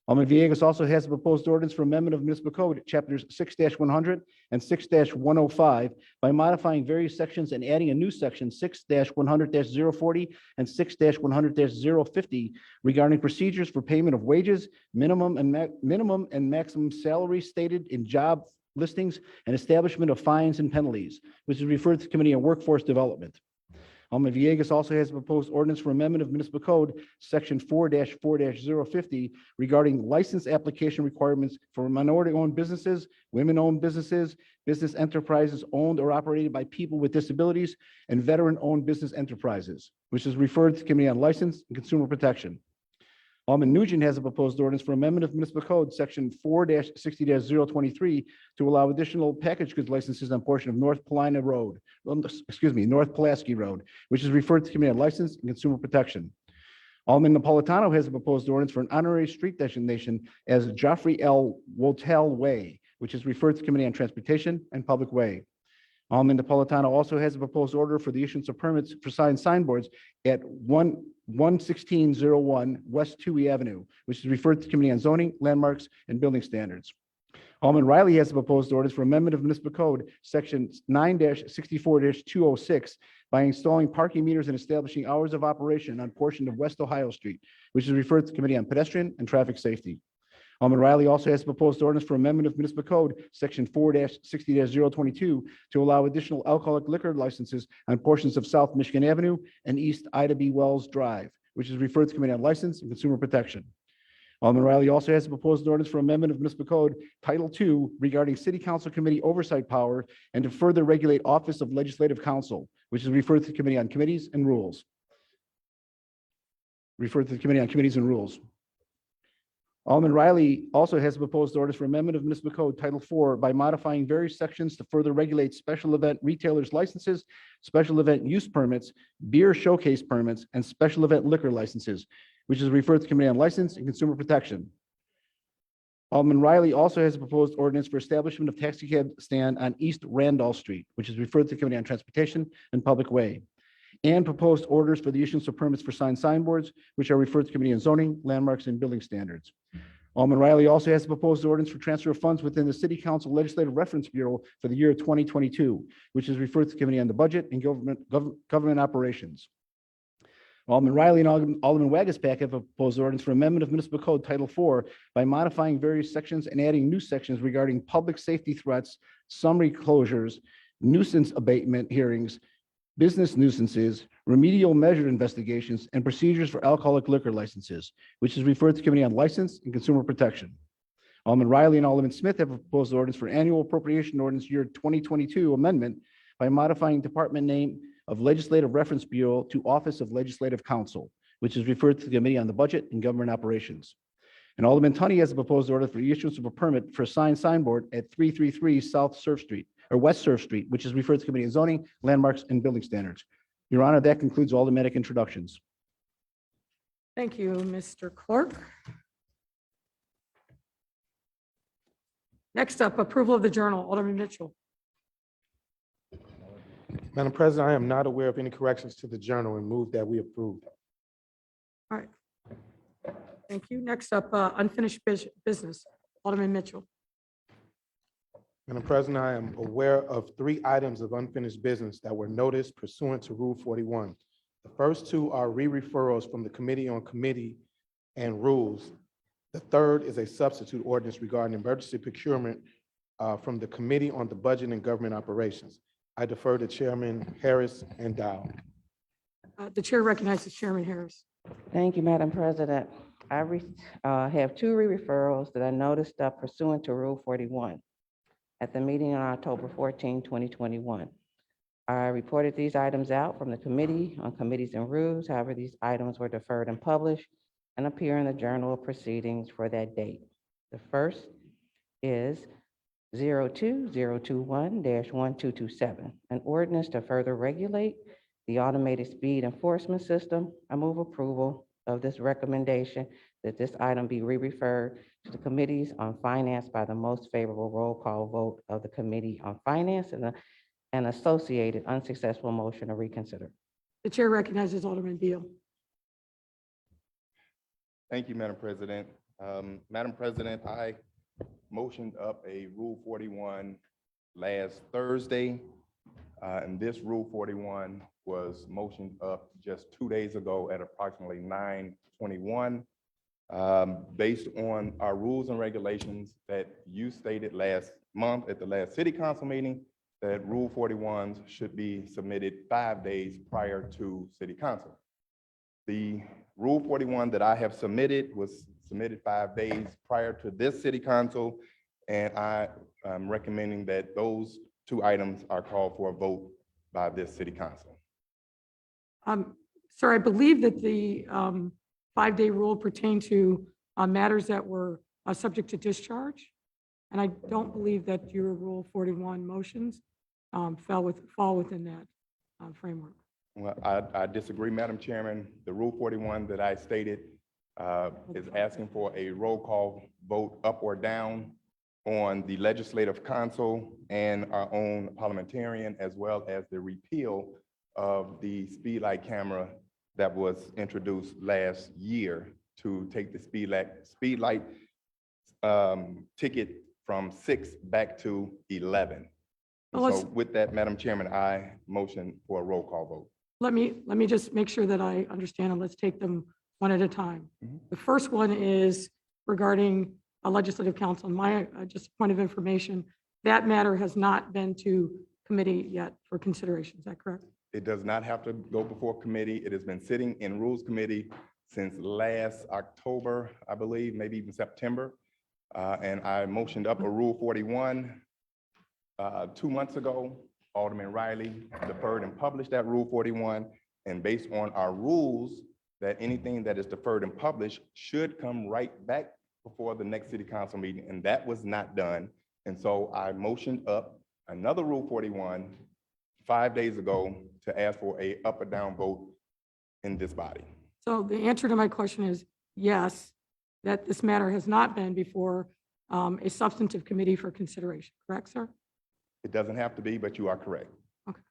G: Alderman Villegas also has a proposed ordinance for amendment of municipal code chapters 6-100 and 6-105 by modifying various sections and adding a new section 6-100-040 and 6-100-050 regarding procedures for payment of wages, minimum and maximum salary stated in job listings, and establishment of fines and penalties, which is referred to the Committee on Workforce Development. Alderman Villegas also has a proposed ordinance for amendment of municipal code section 4-4-050 regarding license application requirements for minority-owned businesses, women-owned businesses, business enterprises owned or operated by people with disabilities, and veteran-owned business enterprises, which is referred to the Committee on License and Consumer Protection. Alderman Nugent has a proposed ordinance for amendment of municipal code section 4-60-023 to allow additional package goods licenses on portion of North Pulaski Road, which is referred to the Committee on License and Consumer Protection. Alderman Napolitano has a proposed ordinance for an honorary street designation as Joffrey L. Wotel Way, which is referred to the Committee on Transportation and Public Way. Alderman Napolitano also has a proposed order for the issuance of permits for signboards at 11601 West Toohey Avenue, which is referred to the Committee on Zoning, Landmarks, and Building Standards. Alderman Riley has a proposed orders for amendment of municipal code section 9-64-206 by installing parking meters and establishing hours of operation on portion of West Ohio Street, which is referred to the Committee on Pedestrian and Traffic Safety. Alderman Riley also has a proposed ordinance for amendment of municipal code, section 4-60-022, to allow additional alcoholic liquor licenses on portions of South Michigan Avenue and East Ida B. Wells Drive, which is referred to Committee on License and Consumer Protection. Alderman Riley also has a proposed ordinance for amendment of municipal code, Title II, regarding city council committee oversight power and to further regulate Office of Legislative Counsel, which is referred to the Committee on Committees and Rules. Referred to the Committee on Committees and Rules. Alderman Riley also has a proposed ordinance for amendment of municipal code Title IV by modifying various sections to further regulate special event retailers' licenses, special event use permits, beer showcase permits, and special event liquor licenses, which is referred to the Committee on License and Consumer Protection. Alderman Riley also has a proposed ordinance for establishment of taxi cab stand on East Randolph Street, which is referred to the Committee on Transportation and Public Way, and proposed orders for the issuance of permits for signboards, which are referred to the Committee on Zoning, Landmarks, and Building Standards. Alderman Riley also has a proposed ordinance for transfer of funds within the City Council Legislative Reference Bureau for the year 2022, which is referred to the Committee on the Budget and Government Operations. Alderman Riley and Alderman Wagasback have a proposed ordinance for amendment of municipal code Title IV by modifying various sections and adding new sections regarding public safety threats, summary closures, nuisance abatement hearings, business nuisances, remedial measure investigations, and procedures for alcoholic liquor licenses, which is referred to the Committee on License and Consumer Protection. Alderman Riley and Alderman Smith have a proposed ordinance for annual appropriation ordinance year 2022 amendment by modifying department name of Legislative Reference Bureau to Office of Legislative Counsel, which is referred to the Committee on the Budget and Government Operations. And Alderman Tunney has a proposed order for the issuance of a permit for a signboard at 333 South Surf Street, or West Surf Street, which is referred to the Committee on Zoning, Landmarks, and Building Standards. Your Honor, that concludes all the medic introductions.
A: Thank you, Mr. Clerk. Next up, approval of the journal. Alderman Mitchell.
E: Madam President, I am not aware of any corrections to the journal and move that we approve.
A: All right. Thank you. Next up, unfinished business. Alderman Mitchell.
E: Madam President, I am aware of 3 items of unfinished business that were noticed pursuant to Rule 41. The first 2 are re-referrals from the Committee on Committee and Rules. The third is a substitute ordinance regarding emergency procurement from the Committee on the Budget and Government Operations. I defer to Chairman Harris and Dow.
A: The chair recognizes Chairman Harris.
M: Thank you, Madam President. I have 2 re-referrals that I noticed pursuant to Rule 41 at the meeting on October 14, 2021. I reported these items out from the Committee on Committees and Rules. However, these items were deferred and published and appear in the Journal of Proceedings for that date. The first is 02021-1227, an ordinance to further regulate the automated speed enforcement system. I move approval of this recommendation that this item be re-referred to the Committees on Finance by the most favorable roll call vote of the Committee on Finance and an associated unsuccessful motion to reconsider.
A: The chair recognizes Alderman Beal.
I: Thank you, Madam President. Madam President, I motioned up a Rule 41 last Thursday, and this Rule 41 was motioned up just 2 days ago at approximately 9:21. Based on our rules and regulations that you stated last month at the last City Council meeting, that Rule 41s should be submitted 5 days prior to City Council. The Rule 41 that I have submitted was submitted 5 days prior to this City Council, and I am recommending that those 2 items are called for a vote by this City Council.
A: Sir, I believe that the 5-day rule pertained to matters that were subject to discharge, and I don't believe that your Rule 41 motions fall within that framework.
I: Well, I disagree, Madam Chairman. The Rule 41 that I stated is asking for a roll call vote up or down on the Legislative Council and our own parliamentarian, as well as the repeal of the speed light camera that was introduced last year to take the speed light ticket from 6 back to 11. So with that, Madam Chairman, I motion for a roll call vote.
A: Let me just make sure that I understand, and let's take them one at a time. The first one is regarding Legislative Council. And my, just a point of information, that matter has not been to committee yet for consideration. Is that correct?
D: It does not have to go before committee. It has been sitting in Rules Committee since last October, I believe, maybe even September. And I motioned up a Rule 41 2 months ago. Alderman Riley deferred and published that Rule 41. And based on our rules, that anything that is deferred and published should come right back before the next city council meeting. And that was not done. And so I motioned up another Rule 41 5 days ago to ask for a up or down vote in this body.
A: So the answer to my question is yes, that this matter has not been before a substantive committee for consideration. Correct, sir?
D: It doesn't have to be, but you are correct.
A: Okay.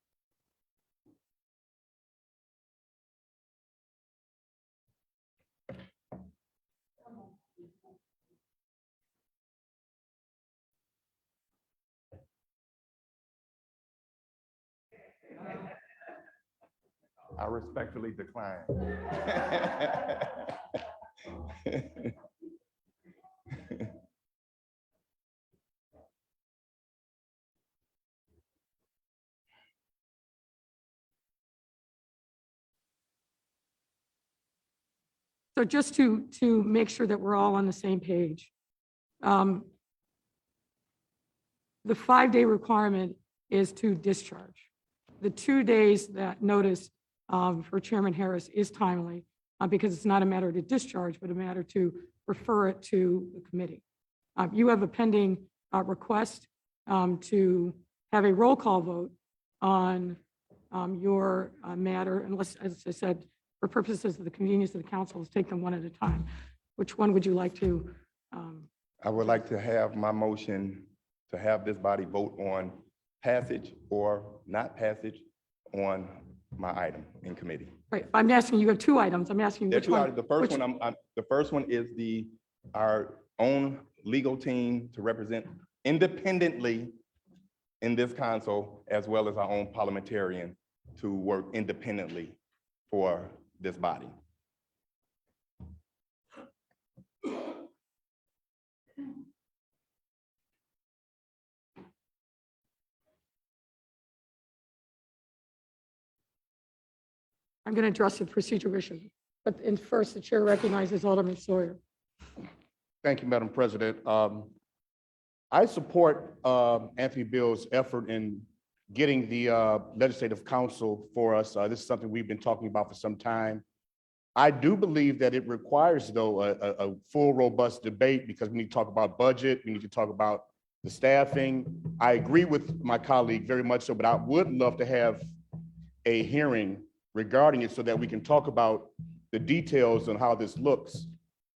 D: I respectfully decline.
A: So just to make sure that we're all on the same page, the 5-day requirement is to discharge. The 2 days that notice for Chairman Harris is timely because it's not a matter to discharge, but a matter to refer it to the committee. You have a pending request to have a roll call vote on your matter, unless, as I said, for purposes of the convenience of the council, let's take them one at a time. Which one would you like to?
D: I would like to have my motion to have this body vote on passage or not passage on my item in committee.
A: Right, I'm asking, you have 2 items. I'm asking
D: There are
A: which
D: 2
A: one.
D: items. The first one is our own legal team to represent independently in this council, as well as our own parliamentarian to work independently for this body.
A: I'm going to address the procedural issue, but first, the chair recognizes Alderman Sawyer.
I: Thank you, Madam President. I support Anthony Bill's effort in getting the legislative council for us. This is something we've been talking about for some time. I do believe that it requires, though, a full, robust debate because we need to talk about budget. We need to talk about the staffing. I agree with my colleague very much so, but I would love to have a hearing regarding it so that we can talk about the details on how this looks.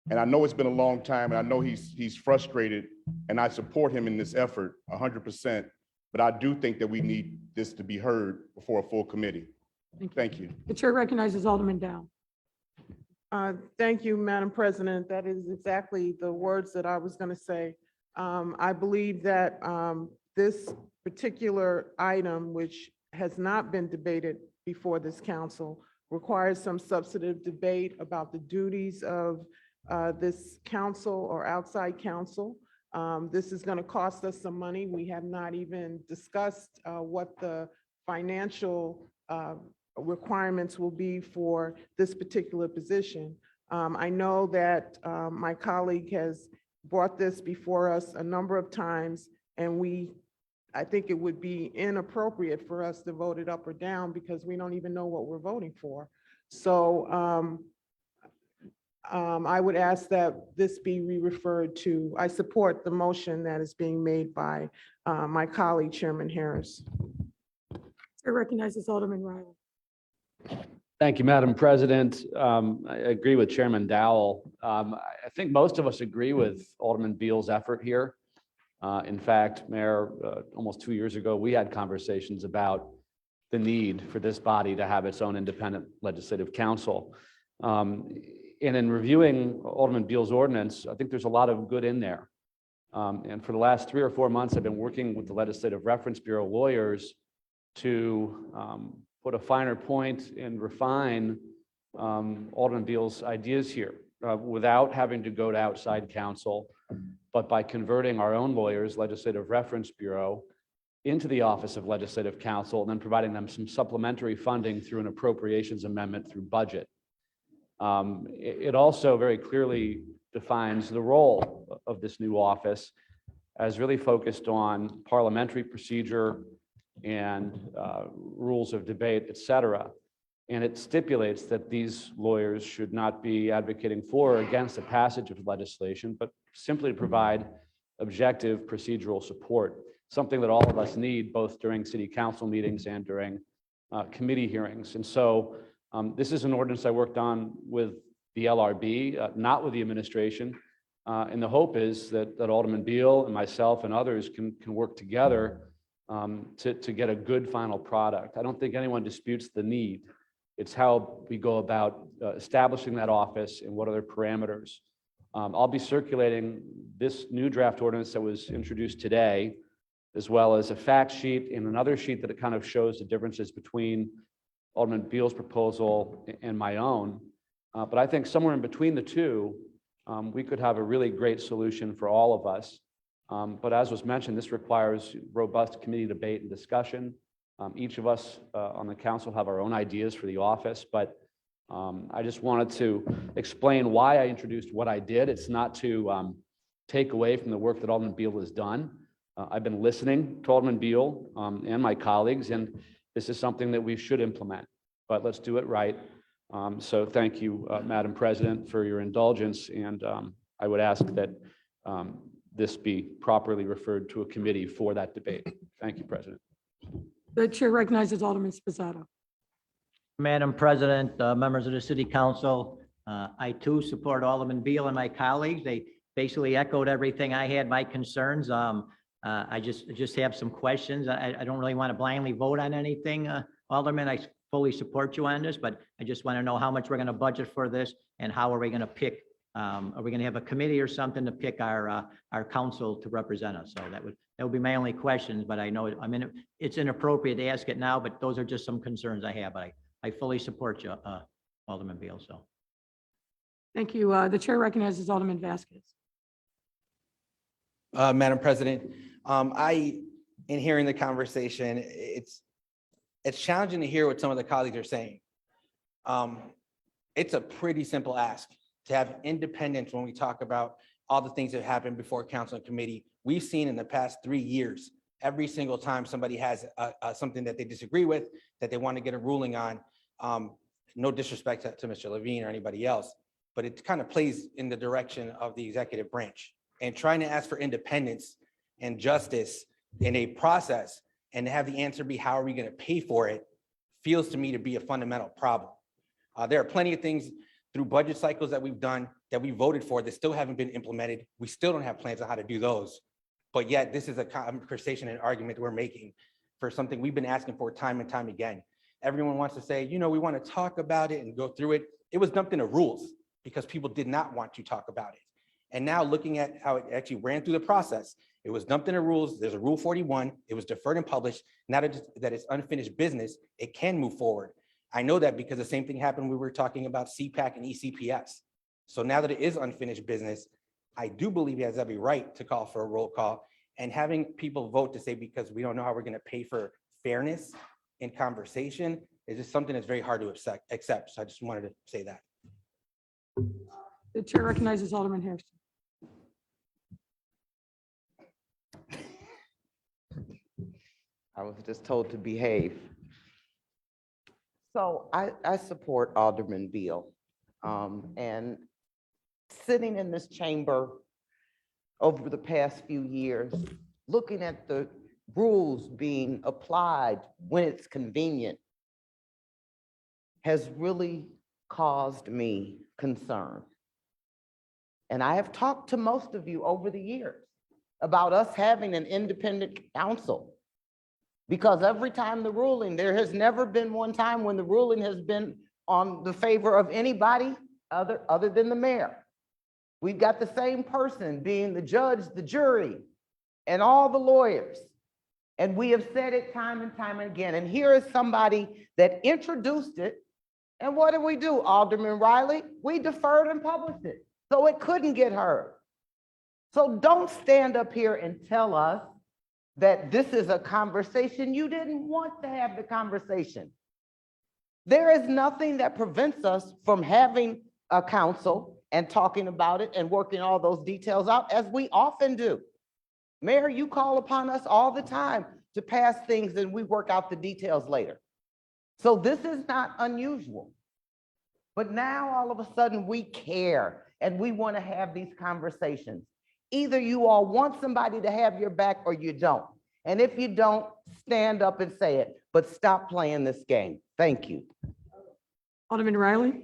I: And I know it's been a long time, and I know he's frustrated, and I support him in this effort 100%. But I do think that we need this to be heard before a full committee. Thank you.
A: The chair recognizes Alderman Dow.
O: Thank you, Madam President. That is exactly the words that I was going to say. I believe that this particular item, which has not been debated before this council, requires some substantive debate about the duties of this council or outside council. This is going to cost us some money. We have not even discussed what the financial requirements will be for this particular position. I know that my colleague has brought this before us a number of times, and I think it would be inappropriate for us to vote it up or down because we don't even know what we're voting for. So I would ask that this be re-referred to. I support the motion that is being made by my colleague, Chairman Harris.
A: Chair recognizes Alderman Riley.
N: Thank you, Madam President. I agree with Chairman Dowell. I think most of us agree with Alderman Beal's effort here. In fact, Mayor, almost 2 years ago, we had conversations about the need for this body to have its own independent legislative council. And in reviewing Alderman Beal's ordinance, I think there's a lot of good in there. And for the last 3 or 4 months, I've been working with the Legislative Reference Bureau lawyers to put a finer point and refine Alderman Beal's ideas here without having to go to outside counsel, but by converting our own lawyers, Legislative Reference Bureau, into the Office of Legislative Counsel, and then providing them some supplementary funding through an appropriations amendment through budget. It also very clearly defines the role of this new office as really focused on parliamentary procedure and rules of debate, et cetera. And it stipulates that these lawyers should not be advocating for or against the passage of legislation, but simply to provide objective procedural support, something that all of us need both during city council meetings and during committee hearings. And so this is an ordinance I worked on with the LRB, not with the administration. And the hope is that Alderman Beal and myself and others can work together to get a good final product. I don't think anyone disputes the need. It's how we go about establishing that office and what other parameters. I'll be circulating this new draft ordinance that was introduced today, as well as a fact sheet and another sheet that it kind of shows the differences between Alderman Beal's proposal and my own. But I think somewhere in between the two, we could have a really great solution for all of us. But as was mentioned, this requires robust committee debate and discussion. Each of us on the council have our own ideas for the office, but I just wanted to explain why I introduced what I did. It's not to take away from the work that Alderman Beal has done. I've been listening to Alderman Beal and my colleagues, and this is something that we should implement, but let's do it right. So thank you, Madam President, for your indulgence, and I would ask that this be properly referred to a committee for that debate. Thank you, President.
A: The chair recognizes Alderman Spizzato.
P: Madam President, members of the City Council, I too support Alderman Beal and my colleagues. They basically echoed everything I had, my concerns. I just have some questions. I don't really want to blindly vote on anything, Alderman. I fully support you on this, but I just want to know how much we're going to budget for this and how are we going to pick, are we going to have a committee or something to pick our council to represent us? So that would be my only questions, but I know, I mean, it's inappropriate to ask it now, but those are just some concerns I have. But I fully support you, Alderman Beal, so.
A: Thank you. The chair recognizes Alderman Vasquez.
H: Madam President, in hearing the conversation, it's challenging to hear what some of the colleagues are saying. It's a pretty simple ask to have independence when we talk about all the things that happened before council and committee. We've seen in the past 3 years, every single time somebody has something that they disagree with, that they want to get a ruling on, no disrespect to Mr. Levine or anybody else, but it kind of plays in the direction of the executive branch. And trying to ask for independence and justice in a process and to have the answer be, how are we going to pay for it, feels to me to be a fundamental problem. There are plenty of things through budget cycles that we've done that we voted for that still haven't been implemented. We still don't have plans on how to do those. But yet this is a conversation and argument that we're making for something we've been asking for time and time again. Everyone wants to say, you know, we want to talk about it and go through it. It was dumped into rules because people did not want to talk about it. And now looking at how it actually ran through the process, it was dumped into rules. There's a Rule 41. It was deferred and published. Now that it's unfinished business, it can move forward. I know that because the same thing happened when we were talking about CPAC and ECPS. So now that it is unfinished business, I do believe he has every right to call for a roll call, and having people vote to say, because we don't know how we're going to pay for fairness in conversation, is just something that's very hard to accept. So I just wanted to say that.
A: The chair recognizes Alderman Harrison.
U: I was just told to behave. So I support Alderman Beal. And sitting in this chamber over the past few years, looking at the rules being applied when it's convenient has really caused me concern. And I have talked to most of you over the years about us having an independent counsel. Because every time the ruling, there has never been one time when the ruling has been on the favor of anybody other than the mayor. We've got the same person being the judge, the jury, and all the lawyers. And we have said it time and time again. And here is somebody that introduced it. And what did we do, Alderman Riley? We deferred and published it, so it couldn't get heard. So don't stand up here and tell us that this is a conversation. You didn't want to have the conversation. There is nothing that prevents us from having a council and talking about it and working all those details out, as we often do. Mayor, you call upon us all the time to pass things and we work out the details later. So this is not unusual. But now all of a sudden we care and we want to have these conversations. Either you all want somebody to have your back or you don't. And if you don't, stand up and say it, but stop playing this game. Thank you.
A: Alderman Riley?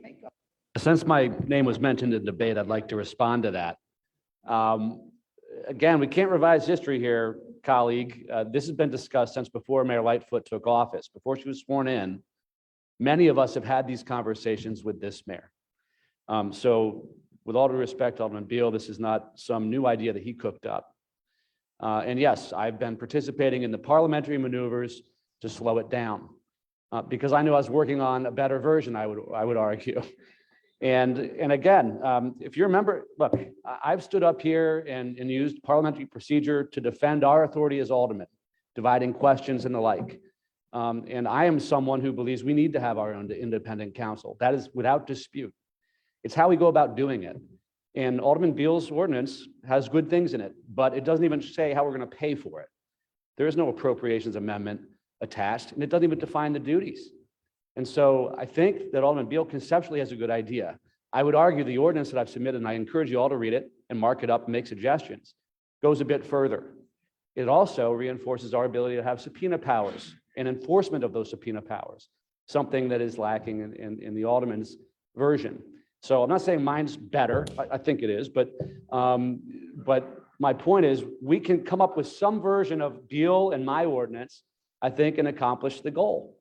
N: Since my name was mentioned in debate, I'd like to respond to that. Again, we can't revise history here, colleague. This has been discussed since before Mayor Lightfoot took office, before she was sworn in. Many of us have had these conversations with this mayor. So with all due respect, Alderman Beal, this is not some new idea that he cooked up. And yes, I've been participating in the parliamentary maneuvers to slow it down because I knew I was working on a better version, I would argue. And again, if you remember, look, I've stood up here and used parliamentary procedure to defend our authority as aldermen, dividing questions and the like. And I am someone who believes we need to have our own independent counsel. That is without dispute. It's how we go about doing it. And Alderman Beal's ordinance has good things in it, but it doesn't even say how we're going to pay for it. There is no appropriations amendment attached, and it doesn't even define the duties. And so I think that Alderman Beal conceptually has a good idea. I would argue the ordinance that I've submitted, and I encourage you all to read it and mark it up and make suggestions, goes a bit further. It also reinforces our ability to have subpoena powers and enforcement of those subpoena powers, something that is lacking in the Alderman's version. So I'm not saying mine's better. I think it is, but my point is we can come up with some version of Beal and my ordinance, I think, and accomplish the goal.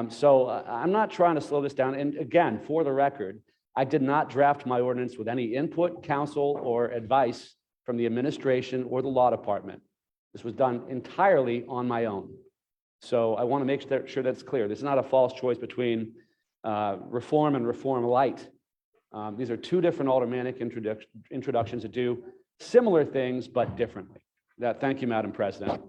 N: So I'm not trying to slow this down. And again, for the record, I did not draft my ordinance with any input, counsel, or advice from the administration or the law department. This was done entirely on my own. So I want to make sure that's clear. This is not a false choice between reform and reform light. These are two different aldermanic introductions that do similar things, but differently. Thank you, Madam President.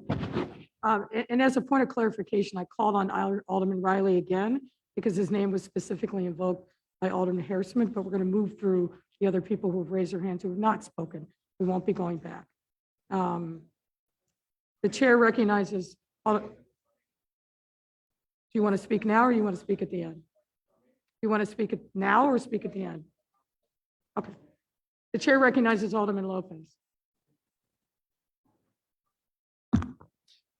A: And as a point of clarification, I called on Alderman Riley again because his name was specifically invoked by Alderman Harrison, but we're going to move through the other people who have raised their hands who have not spoken. We won't be going back. The chair recognizes. Do you want to speak now or you want to speak at the end? You want to speak now or speak at the end? Okay. The chair recognizes Alderman Lopez.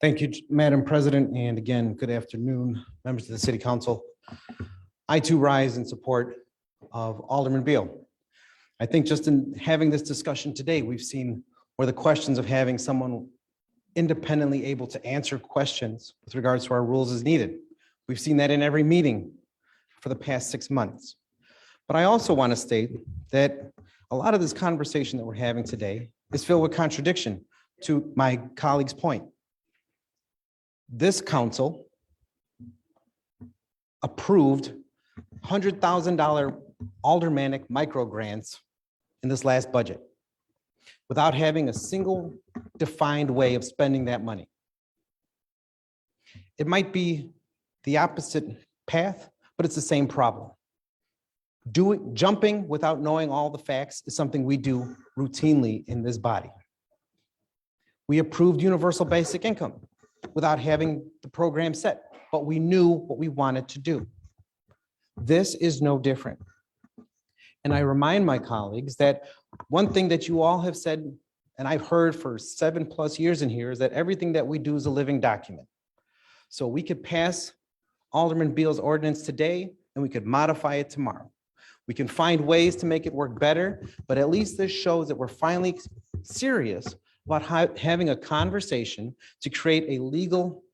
S: Thank you, Madam President, and again, good afternoon, members of the City Council. I too rise in support of Alderman Beal. I think just in having this discussion today, we've seen where the questions of having someone independently able to answer questions with regards to our rules is needed. We've seen that in every meeting for the past 6 months. But I also want to state that a lot of this conversation that we're having today is filled with contradiction to my colleague's point. This council approved $100,000 aldermanic micro grants in this last budget without having a single defined way of spending that money. It might be the opposite path, but it's the same problem. Jumping without knowing all the facts is something we do routinely in this body. We approved universal basic income without having the program set, but we knew what we wanted to do. This is no different. And I remind my colleagues that one thing that you all have said, and I've heard for 7+ years in here, is that everything that we do is a living document. So we could pass Alderman Beal's ordinance today, and we could modify it tomorrow. We can find ways to make it work better, but at least this shows that we're finally serious about having a conversation to create a legal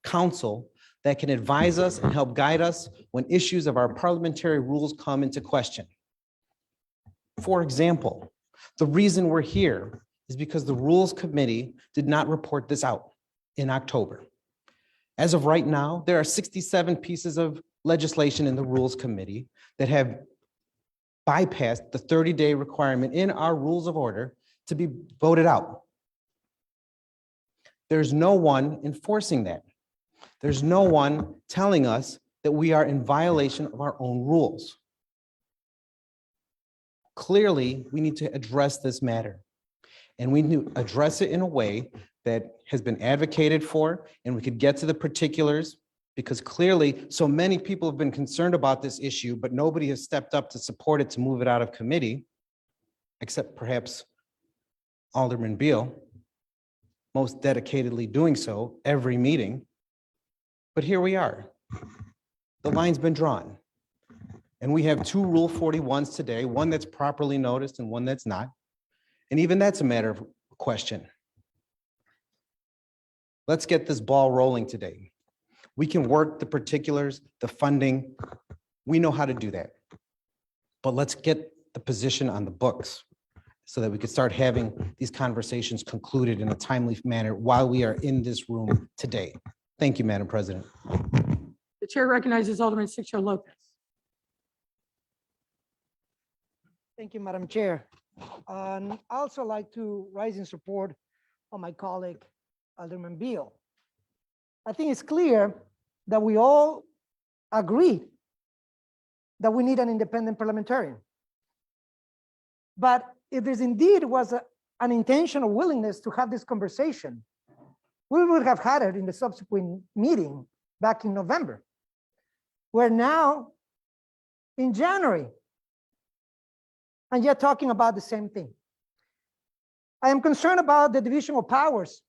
S: counsel that can advise us and help guide us when issues of our parliamentary rules come into question. For example, the reason we're here is because the Rules Committee did not report this out in October. As of right now, there are 67 pieces of legislation in the Rules Committee that have bypassed the 30-day requirement in our rules of order to be voted out. There's no one enforcing that. There's no one telling us that we are in violation of our own rules. Clearly, we need to address this matter. And we need to address it in a way that has been advocated for, and we could get to the particulars, because clearly so many people have been concerned about this issue, but nobody has stepped up to support it, to move it out of committee, except perhaps Alderman Beal, most dedicatedly doing so every meeting. But here we are. The line's been drawn. And we have two Rule 41s today, one that's properly noticed and one that's not. And even that's a matter of question. Let's get this ball rolling today. We can work the particulars, the funding. We know how to do that. But let's get the position on the books so that we could start having these conversations concluded in a timely manner while we are in this room today. Thank you, Madam President.
A: The chair recognizes Alderman Sixto Lopez.
F: Thank you, Madam Chair. I also like to rise in support of my colleague, Alderman Beal. I think it's clear that we all agree that we need an independent parliamentarian. But if there's indeed was an intentional willingness to have this conversation, we would have had it in the subsequent meeting back in November. We're now in January, and yet talking about the same thing. I am concerned about the division of powers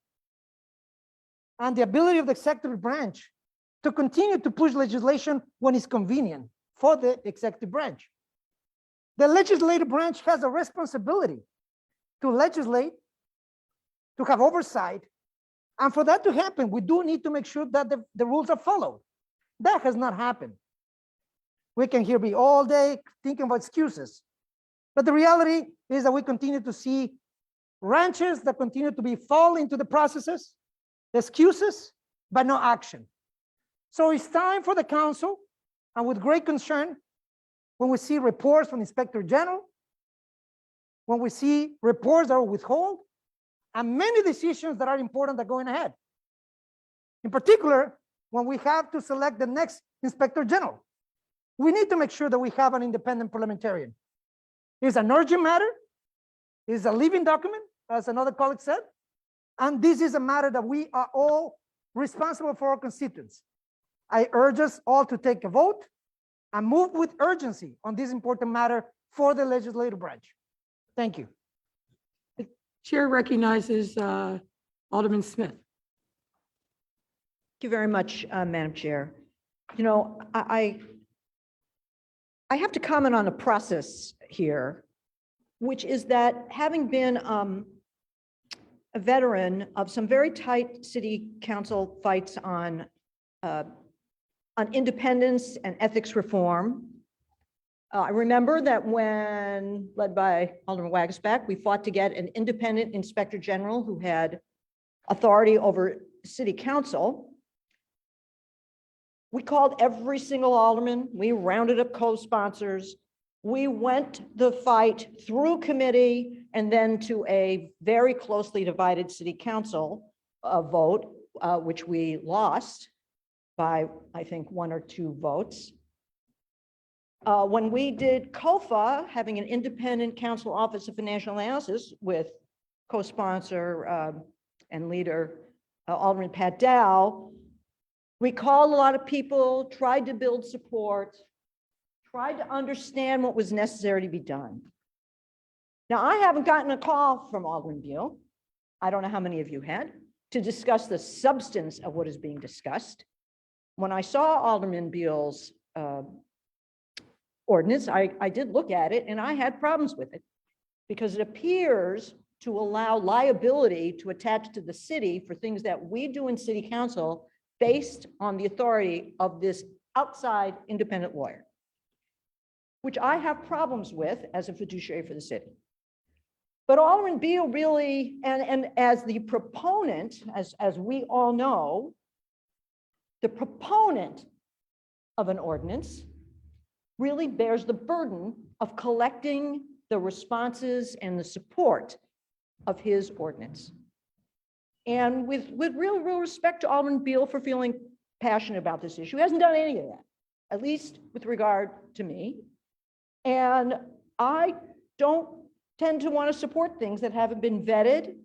F: and the ability of the executive branch to continue to push legislation when it's convenient for the executive branch. The legislative branch has a responsibility to legislate, to have oversight, and for that to happen, we do need to make sure that the rules are followed. That has not happened. We can here be all day thinking about excuses, but the reality is that we continue to see ranches that continue to fall into the processes, excuses, but no action. So it's time for the council, and with great concern, when we see reports from the Inspector General, when we see reports that are withheld, and many decisions that are important that are going ahead. In particular, when we have to select the next Inspector General, we need to make sure that we have an independent parliamentarian. It's an urgent matter. It's a living document, as another colleague said. And this is a matter that we are all responsible for our constituents. I urge us all to take a vote and move with urgency on this important matter for the legislative branch. Thank you.
A: The chair recognizes Alderman Smith.
R: Thank you very much, Madam Chair. You know, I have to comment on the process here, which is that having been a veteran of some very tight city council fights on independence and ethics reform, I remember that when, led by Alderman Wagasback, we fought to get an independent inspector general who had authority over city council. We called every single alderman. We rounded up co-sponsors. We went the fight through committee and then to a very closely divided city council vote, which we lost by, I think, 1 or 2 votes. When we did COFA, having an independent council office of financial analysis with co-sponsor and leader Alderman Pat Dow, we called a lot of people, tried to build support, tried to understand what was necessary to be done. Now, I haven't gotten a call from Alderman Beal. I don't know how many of you had, to discuss the substance of what is being discussed. When I saw Alderman Beal's ordinance, I did look at it and I had problems with it because it appears to allow liability to attach to the city for things that we do in city council based on the authority of this outside independent lawyer, which I have problems with as a fiduciary for the city. But Alderman Beal really, and as the proponent, as we all know, the proponent of an ordinance, really bears the burden of collecting the responses and the support of his ordinance. And with real respect to Alderman Beal for feeling passionate about this issue, he hasn't done any of that, at least with regard to me. And I don't tend to want to support things that haven't been vetted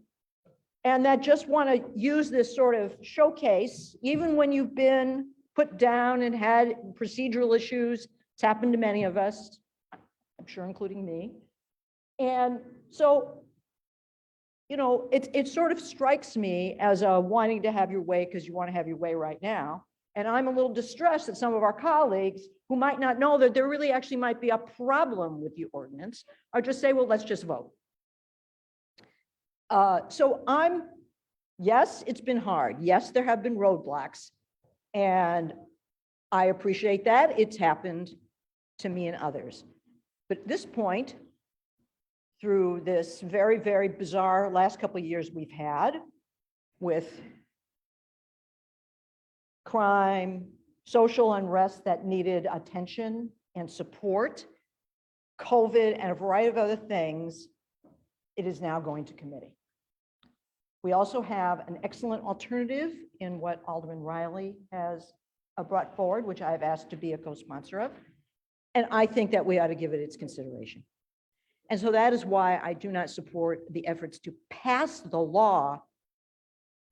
R: and that just want to use this sort of showcase, even when you've been put down and had procedural issues. It's happened to many of us, I'm sure, including me. And so, you know, it sort of strikes me as a wanting to have your way because you want to have your way right now. And I'm a little distressed that some of our colleagues who might not know that there really actually might be a problem with the ordinance are just say, well, let's just vote. Yes, it's been hard. Yes, there have been roadblocks. And I appreciate that. It's happened to me and others. But at this point, through this very, very bizarre last couple of years we've had with crime, social unrest that needed attention and support, COVID, and a variety of other things, it is now going to committee. We also have an excellent alternative in what Alderman Riley has brought forward, which I've asked to be a co-sponsor of. And I think that we ought to give it its consideration. And so that is why I do not support the efforts to pass the law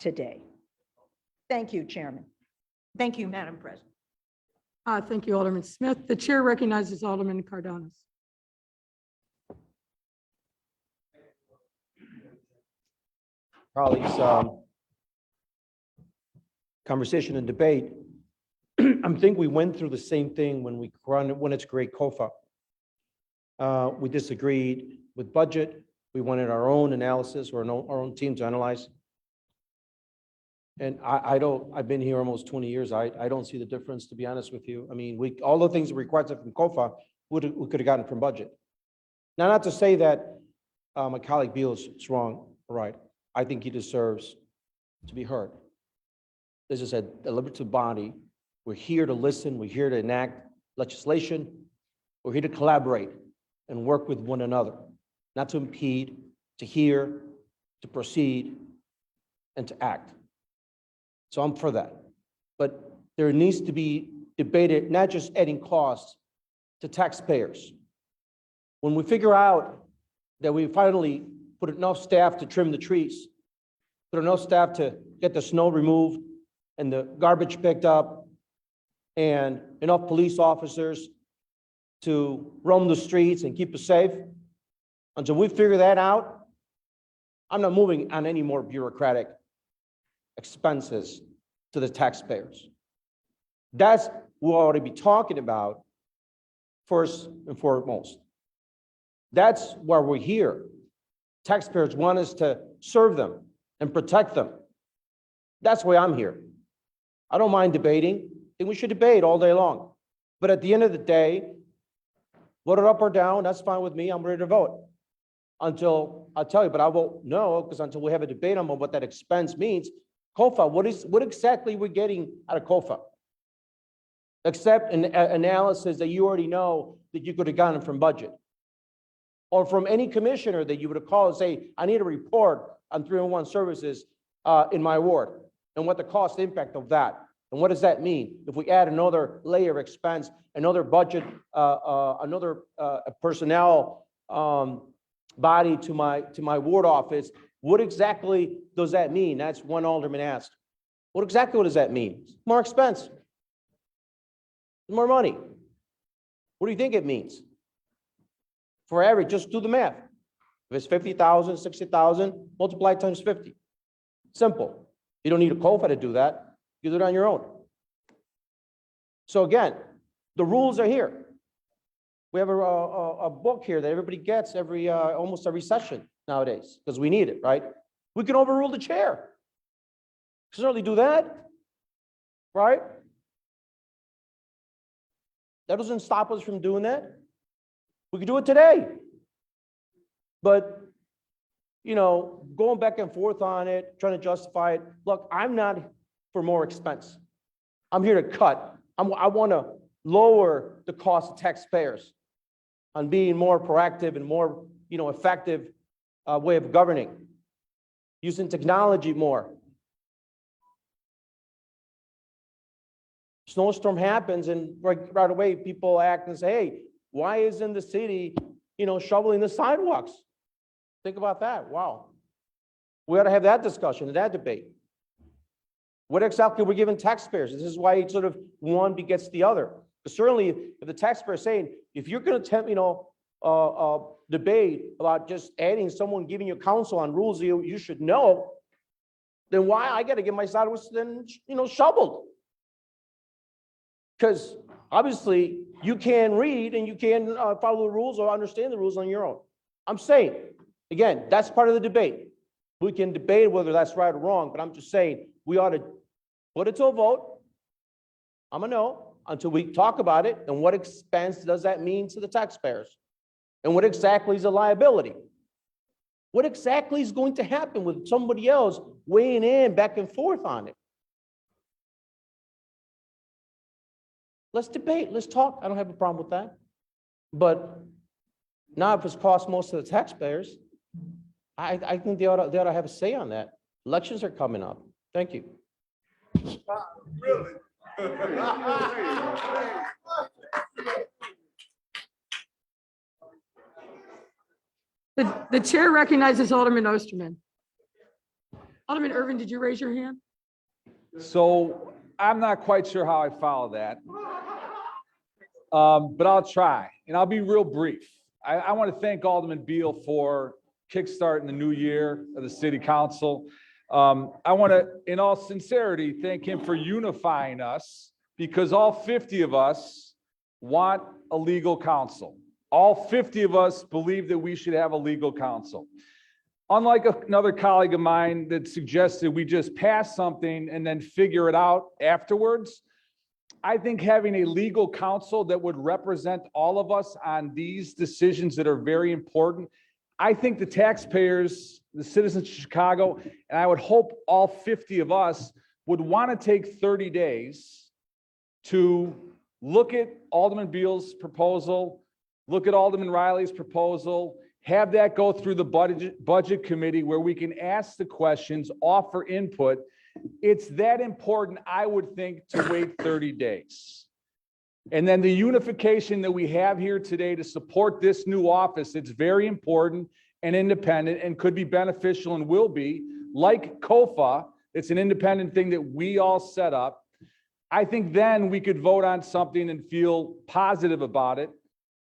R: today. Thank you, Chairman. Thank you, Madam President.
A: Thank you, Alderman Smith. The chair recognizes Alderman Cardenas.
B: Colleagues, conversation and debate. I think we went through the same thing when it's great COFA. We disagreed with budget. We wanted our own analysis or our own team to analyze. And I've been here almost 20 years. I don't see the difference, to be honest with you. I mean, all the things required from COFA, we could have gotten from budget. Now, not to say that my colleague Beal is wrong, right? I think he deserves to be heard. This is a deliberative body. We're here to listen. We're here to enact legislation. We're here to collaborate and work with one another, not to impede, to hear, to proceed, and to act. So I'm for that. But there needs to be debated, not just adding costs to taxpayers. When we figure out that we finally put enough staff to trim the trees, put enough staff to get the snow removed and the garbage picked up, and enough police officers to roam the streets and keep us safe, until we figure that out, I'm not moving on any more bureaucratic expenses to the taxpayers. That's what we ought to be talking about first and foremost. That's why we're here. Taxpayers want us to serve them and protect them. That's why I'm here. I don't mind debating. I think we should debate all day long. But at the end of the day, vote it up or down, that's fine with me. I'm ready to vote. Until I'll tell you, but I won't know, because until we have a debate on what that expense means. COFA, what exactly we're getting out of COFA? Except an analysis that you already know that you could have gotten from budget. Or from any commissioner that you would have called and say, I need a report on 301 services in my ward, and what the cost impact of that. And what does that mean? If we add another layer of expense, another budget, another personnel body to my ward office, what exactly does that mean? That's one alderman asked. What does that mean? More expense. More money. What do you think it means? For average, just do the math. If it's 50,000, 60,000, multiply times 50. Simple. You don't need a COFA to do that. You do it on your own. So again, the rules are here. We have a book here that everybody gets almost every session nowadays, because we need it, right? We can overrule the chair. Certainly do that, right? That doesn't stop us from doing that. We could do it today. But, you know, going back and forth on it, trying to justify it. Look, I'm not for more expense. I'm here to cut. I want to lower the cost of taxpayers on being more proactive and more, effective way of governing, using technology more. Snowstorm happens and right away, people act and say, hey, why isn't the city, shoveling the sidewalks? Think about that. Wow. We ought to have that discussion and that debate. What exactly we're giving taxpayers? This is why sort of one begets the other. But certainly, if the taxpayer is saying, if you're going to attempt, debate about just adding someone giving you counsel on rules you should know, then why I got to get my sidewalks then, shoveled? Because obviously you can read and you can follow the rules or understand the rules on your own. I'm saying, again, that's part of the debate. We can debate whether that's right or wrong, but I'm just saying we ought to put it to a vote. I'm a no until we talk about it and what expense does that mean to the taxpayers? And what exactly is a liability? What exactly is going to happen with somebody else weighing in back and forth on it? Let's debate, let's talk. I don't have a problem with that. But now if it's cost most of the taxpayers, I think they ought to have a say on that. Elections are coming up. Thank you.
D: Really?
A: The chair recognizes Alderman Osterman. Alderman Irvin, did you raise your hand?
J: So I'm not quite sure how I follow that. But I'll try, and I'll be real brief. I want to thank Alderman Beal for kickstarting the new year of the city council. I want to, in all sincerity, thank him for unifying us because all 50 of us want a legal counsel. All 50 of us believe that we should have a legal counsel. Unlike another colleague of mine that suggested we just pass something and then figure it out afterwards, I think having a legal counsel that would represent all of us on these decisions that are very important, I think the taxpayers, the citizens of Chicago, and I would hope all 50 of us would want to take 30 days to look at Alderman Beal's proposal, look at Alderman Riley's proposal, have that go through the budget committee where we can ask the questions, offer input. It's that important, I would think, to wait 30 days. And then the unification that we have here today to support this new office, it's very important and independent and could be beneficial and will be, like COFA, it's an independent thing that we all set up. I think then we could vote on something and feel positive about it,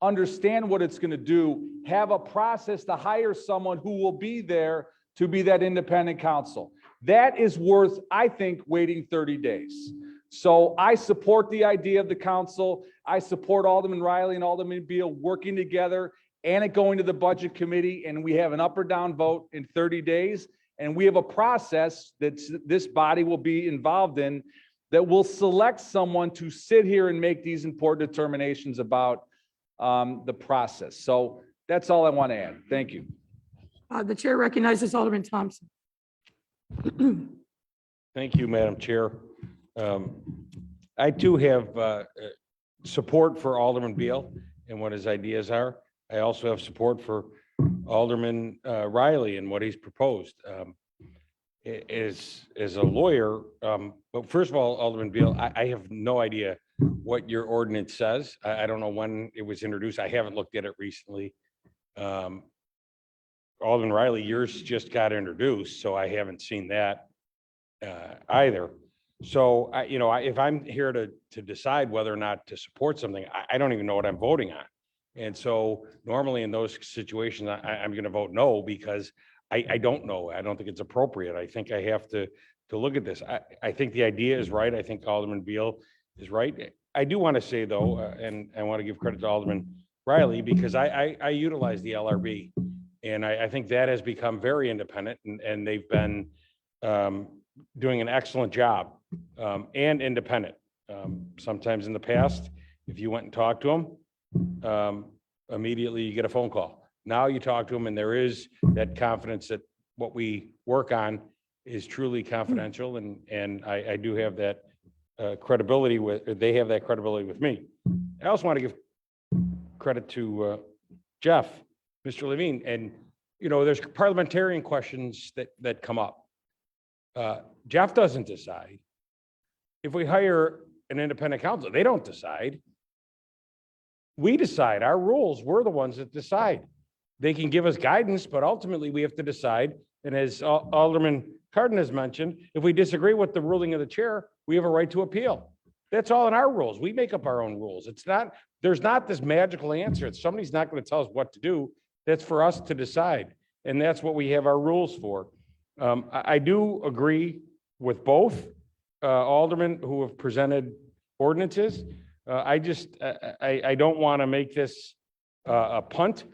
J: understand what it's going to do, have a process to hire someone who will be there to be that independent counsel. That is worth, I think, waiting 30 days. So I support the idea of the council. I support Alderman Riley and Alderman Beal working together and it going to the budget committee, and we have an up or down vote in 30 days. And we have a process that this body will be involved in that will select someone to sit here and make these important determinations about the process. So that's all I want to add. Thank you.
A: The chair recognizes Alderman Thompson.
K: Thank you, Madam Chair. I too have support for Alderman Beal and what his ideas are. I also have support for Alderman Riley and what he's proposed. As a lawyer, but first of all, Alderman Beal, I have no idea what your ordinance says. I don't know when it was introduced. I haven't looked at it recently. Alderman Riley, yours just got introduced, so I haven't seen that either. So, if I'm here to decide whether or not to support something, I don't even know what I'm voting on. And so normally in those situations, I'm going to vote no because I don't know. I don't think it's appropriate. I think I have to look at this. I think the idea is right. I think Alderman Beal is right. I do want to say though, and I want to give credit to Alderman Riley because I utilize the LRB. And I think that has become very independent and they've been doing an excellent job and independent. Sometimes in the past, if you went and talked to them, immediately you get a phone call. Now you talk to them and there is that confidence that what we work on is truly confidential. And I do have that credibility they have that credibility with me. I also want to give credit to Jeff, Mr. Levine, and, you know, there's parliamentarian questions that come up. Jeff doesn't decide. If we hire an independent counsel, they don't decide. We decide. Our rules, we're the ones that decide. They can give us guidance, but ultimately we have to decide. And as Alderman Hardin has mentioned, if we disagree with the ruling of the chair, we have a right to appeal. That's all in our rules. We make up our own rules. It's not, there's not this magical answer. Somebody's not going to tell us what to do. That's for us to decide. And that's what we have our rules for. I do agree with both aldermen who have presented ordinances. I don't want to make this a punt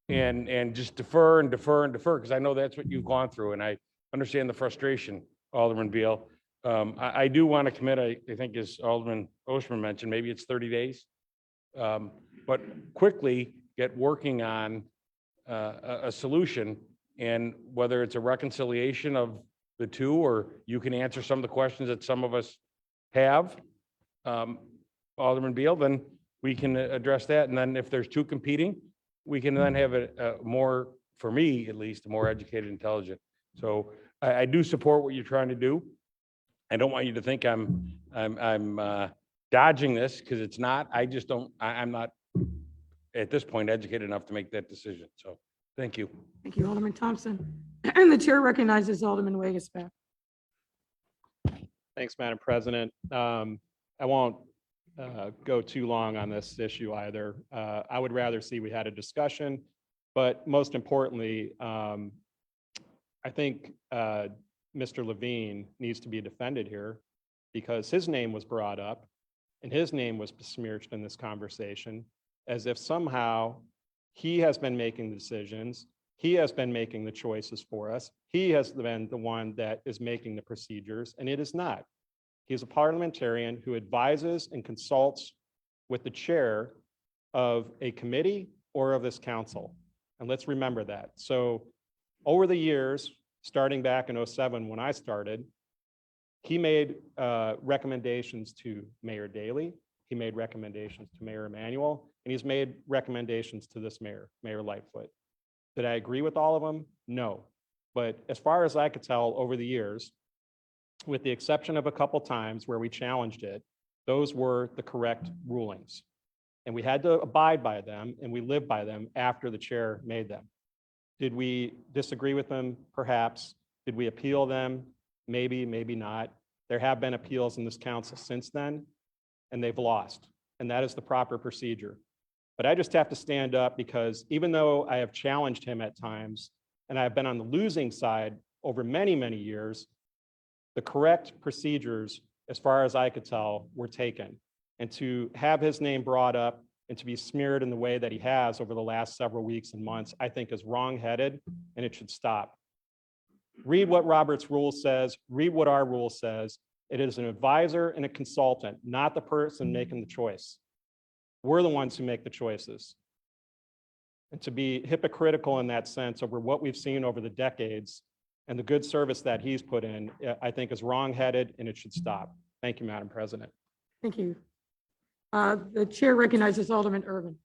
K: and just defer and defer and defer, because I know that's what you've gone through, and I understand the frustration, Alderman Beal. I do want to commit, I think as Alderman Oshman mentioned, maybe it's 30 days, but quickly get working on a solution, and whether it's a reconciliation of the two, or you can answer some of the questions that some of us have, Alderman Beal, then we can address that. And then if there's two competing, we can then have a more, for me at least, a more educated, intelligent. So I do support what you're trying to do. I don't want you to think I'm dodging this, because it's not. I just don't, I'm not at this point educated enough to make that decision. So thank you.
A: Thank you, Alderman Thompson. And the chair recognizes Alderman Wegaspack.
L: Thanks, Madam President. I won't go too long on this issue either. I would rather see we had a discussion, but most importantly, I think Mr. Levine needs to be defended here, because his name was brought up and his name was besmirched in this conversation, as if somehow he has been making the decisions, he has been making the choices for us, he has been the one that is making the procedures, and it is not. He's a parliamentarian who advises and consults with the chair of a committee or of this council. And let's remember that. So over the years, starting back in '07 when I started, he made recommendations to Mayor Daley, he made recommendations to Mayor Emanuel, and he's made recommendations to this mayor, Mayor Lightfoot. Did I agree with all of them? No. But as far as I could tell over the years, with the exception of a couple times where we challenged it, those were the correct rulings. And we had to abide by them, and we lived by them after the chair made them. Did we disagree with them? Perhaps. Did we appeal them? Maybe, maybe not. There have been appeals in this council since then, and they've lost. And that is the proper procedure. But I just have to stand up, because even though I have challenged him at times, and I've been on the losing side over many, many years, the correct procedures, as far as I could tell, were taken. And to have his name brought up and to be smeared in the way that he has over the last several weeks and months, I think is wrong-headed, and it should stop. Read what Robert's rule says, read what our rule says. It is an advisor and a consultant, not the person making the choice. We're the ones who make the choices. And to be hypocritical in that sense over what we've seen over the decades and the good service that he's put in, I think is wrong-headed, and it should stop. Thank you, Madam President.
A: Thank you. The chair recognizes Alderman Irvin.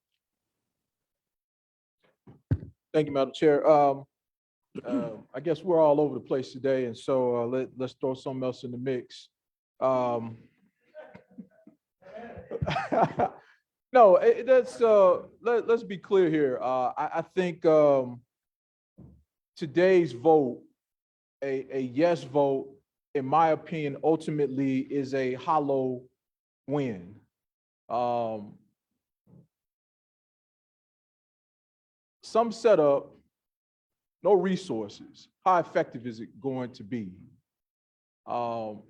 Q: Thank you, Madam Chair. I guess we're all over the place today, and so let's throw something else in the mix. No, let's be clear here. I think today's vote, a yes vote, in my opinion, ultimately is a hollow win. Some setup, no resources. How effective is it going to be?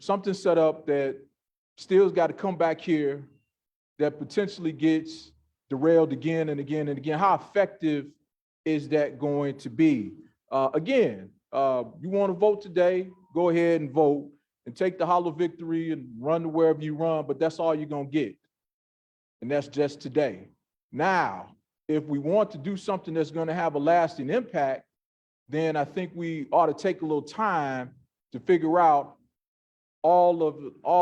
Q: Something set up that still's got to come back here, that potentially gets derailed again and again and again. How effective is that going to be? Again, you want to vote today, go ahead and vote and take the hollow victory and run to wherever you run, but that's all you're going to get. And that's just today. Now, if we want to do something that's going to have a lasting impact, then I think we ought to take a little time to figure out all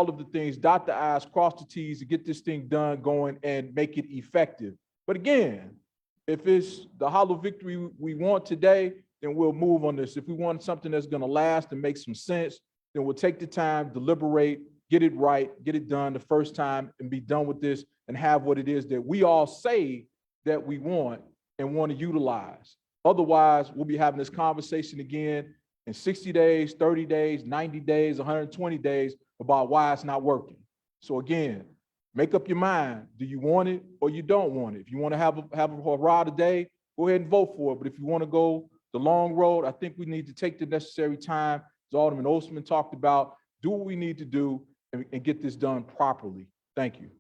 Q: of the things, dot the i's, cross the t's, to get this thing done, going, and make it effective. But again, if it's the hollow victory we want today, then we'll move on this. If we want something that's gonna last and make some sense, then we'll take the time, deliberate, get it right, get it done the first time, and be done with this, and have what it is that we all say that we want and want to utilize. Otherwise, we'll be having this conversation again in 60 days, 30 days, 90 days, 120 days about why it's not working. So again, make up your mind. Do you want it or you don't want it? If you want to have a hurrah today, go ahead and vote for it. But if you want to go the long road, I think we need to take the necessary time, as Alderman Osman talked about, do what we need to do and get this done properly. Thank you.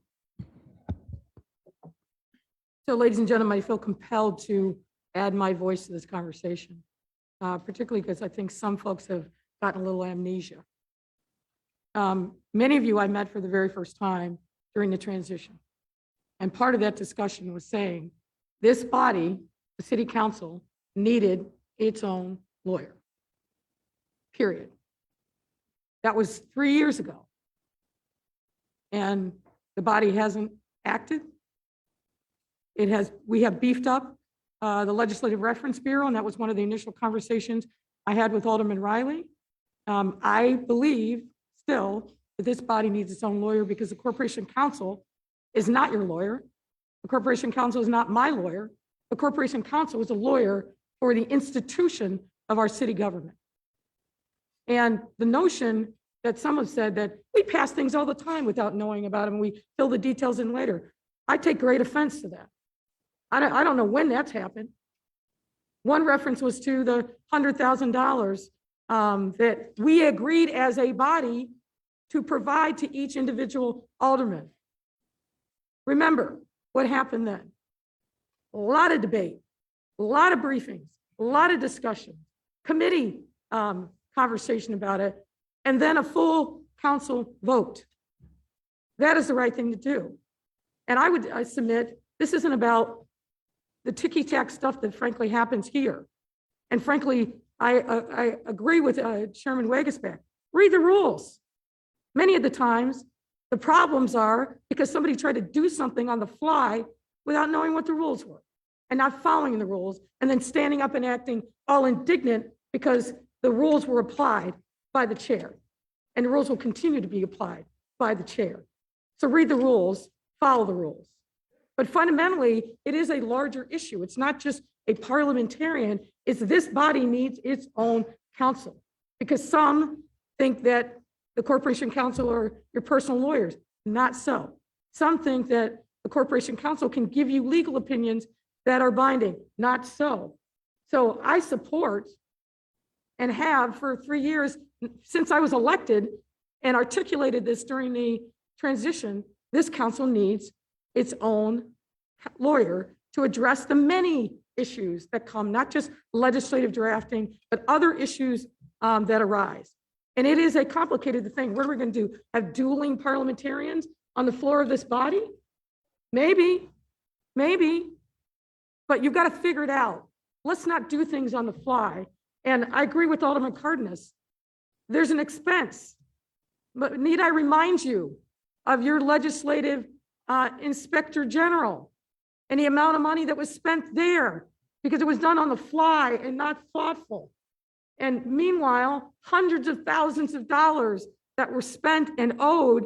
A: So ladies and gentlemen, I feel compelled to add my voice to this conversation, particularly because I think some folks have gotten a little amnesia. Many of you I met for the very first time during the transition. And part of that discussion was saying this body, the city council, needed its own lawyer, period. That was 3 years ago. And the body hasn't acted. We have beefed up the Legislative Reference Bureau, and that was one of the initial conversations I had with Alderman Riley. I believe still that this body needs its own lawyer because the Corporation Council is not your lawyer. The Corporation Council is not my lawyer. The Corporation Council is a lawyer for the institution of our city government. And the notion that some have said that we pass things all the time without knowing about them, and we fill the details in later. I take great offense to that. I don't know when that's happened. One reference was to the $100,000 that we agreed as a body to provide to each individual alderman. Remember what happened then. A lot of debate, a lot of briefings, a lot of discussion, committee conversation about it, and then a full council vote. That is the right thing to do. And I submit, this isn't about the ticky-tack stuff that frankly happens here. And frankly, I agree with Chairman Wagesback. Read the rules. Many of the times, the problems are because somebody tried to do something on the fly without knowing what the rules were and not following the rules, and then standing up and acting all indignant because the rules were applied by the chair. And the rules will continue to be applied by the chair. So read the rules, follow the rules. But fundamentally, it is a larger issue. It's not just a parliamentarian, it's this body needs its own counsel. Because some think that the Corporation Council are your personal lawyers. Not so. Some think that the Corporation Council can give you legal opinions that are binding. Not so. So I support and have for 3 years since I was elected and articulated this during the transition, this council needs its own lawyer to address the many issues that come, not just legislative drafting, but other issues that arise. And it is a complicated thing. What are we going to do? Have dueling parliamentarians on the floor of this body? Maybe, but you've got to figure it out. Let's not do things on the fly. And I agree with Alderman Cardenas. There's an expense, but need I remind you of your legislative inspector general and the amount of money that was spent there because it was done on the fly and not thoughtful. And meanwhile, hundreds of thousands of dollars that were spent and owed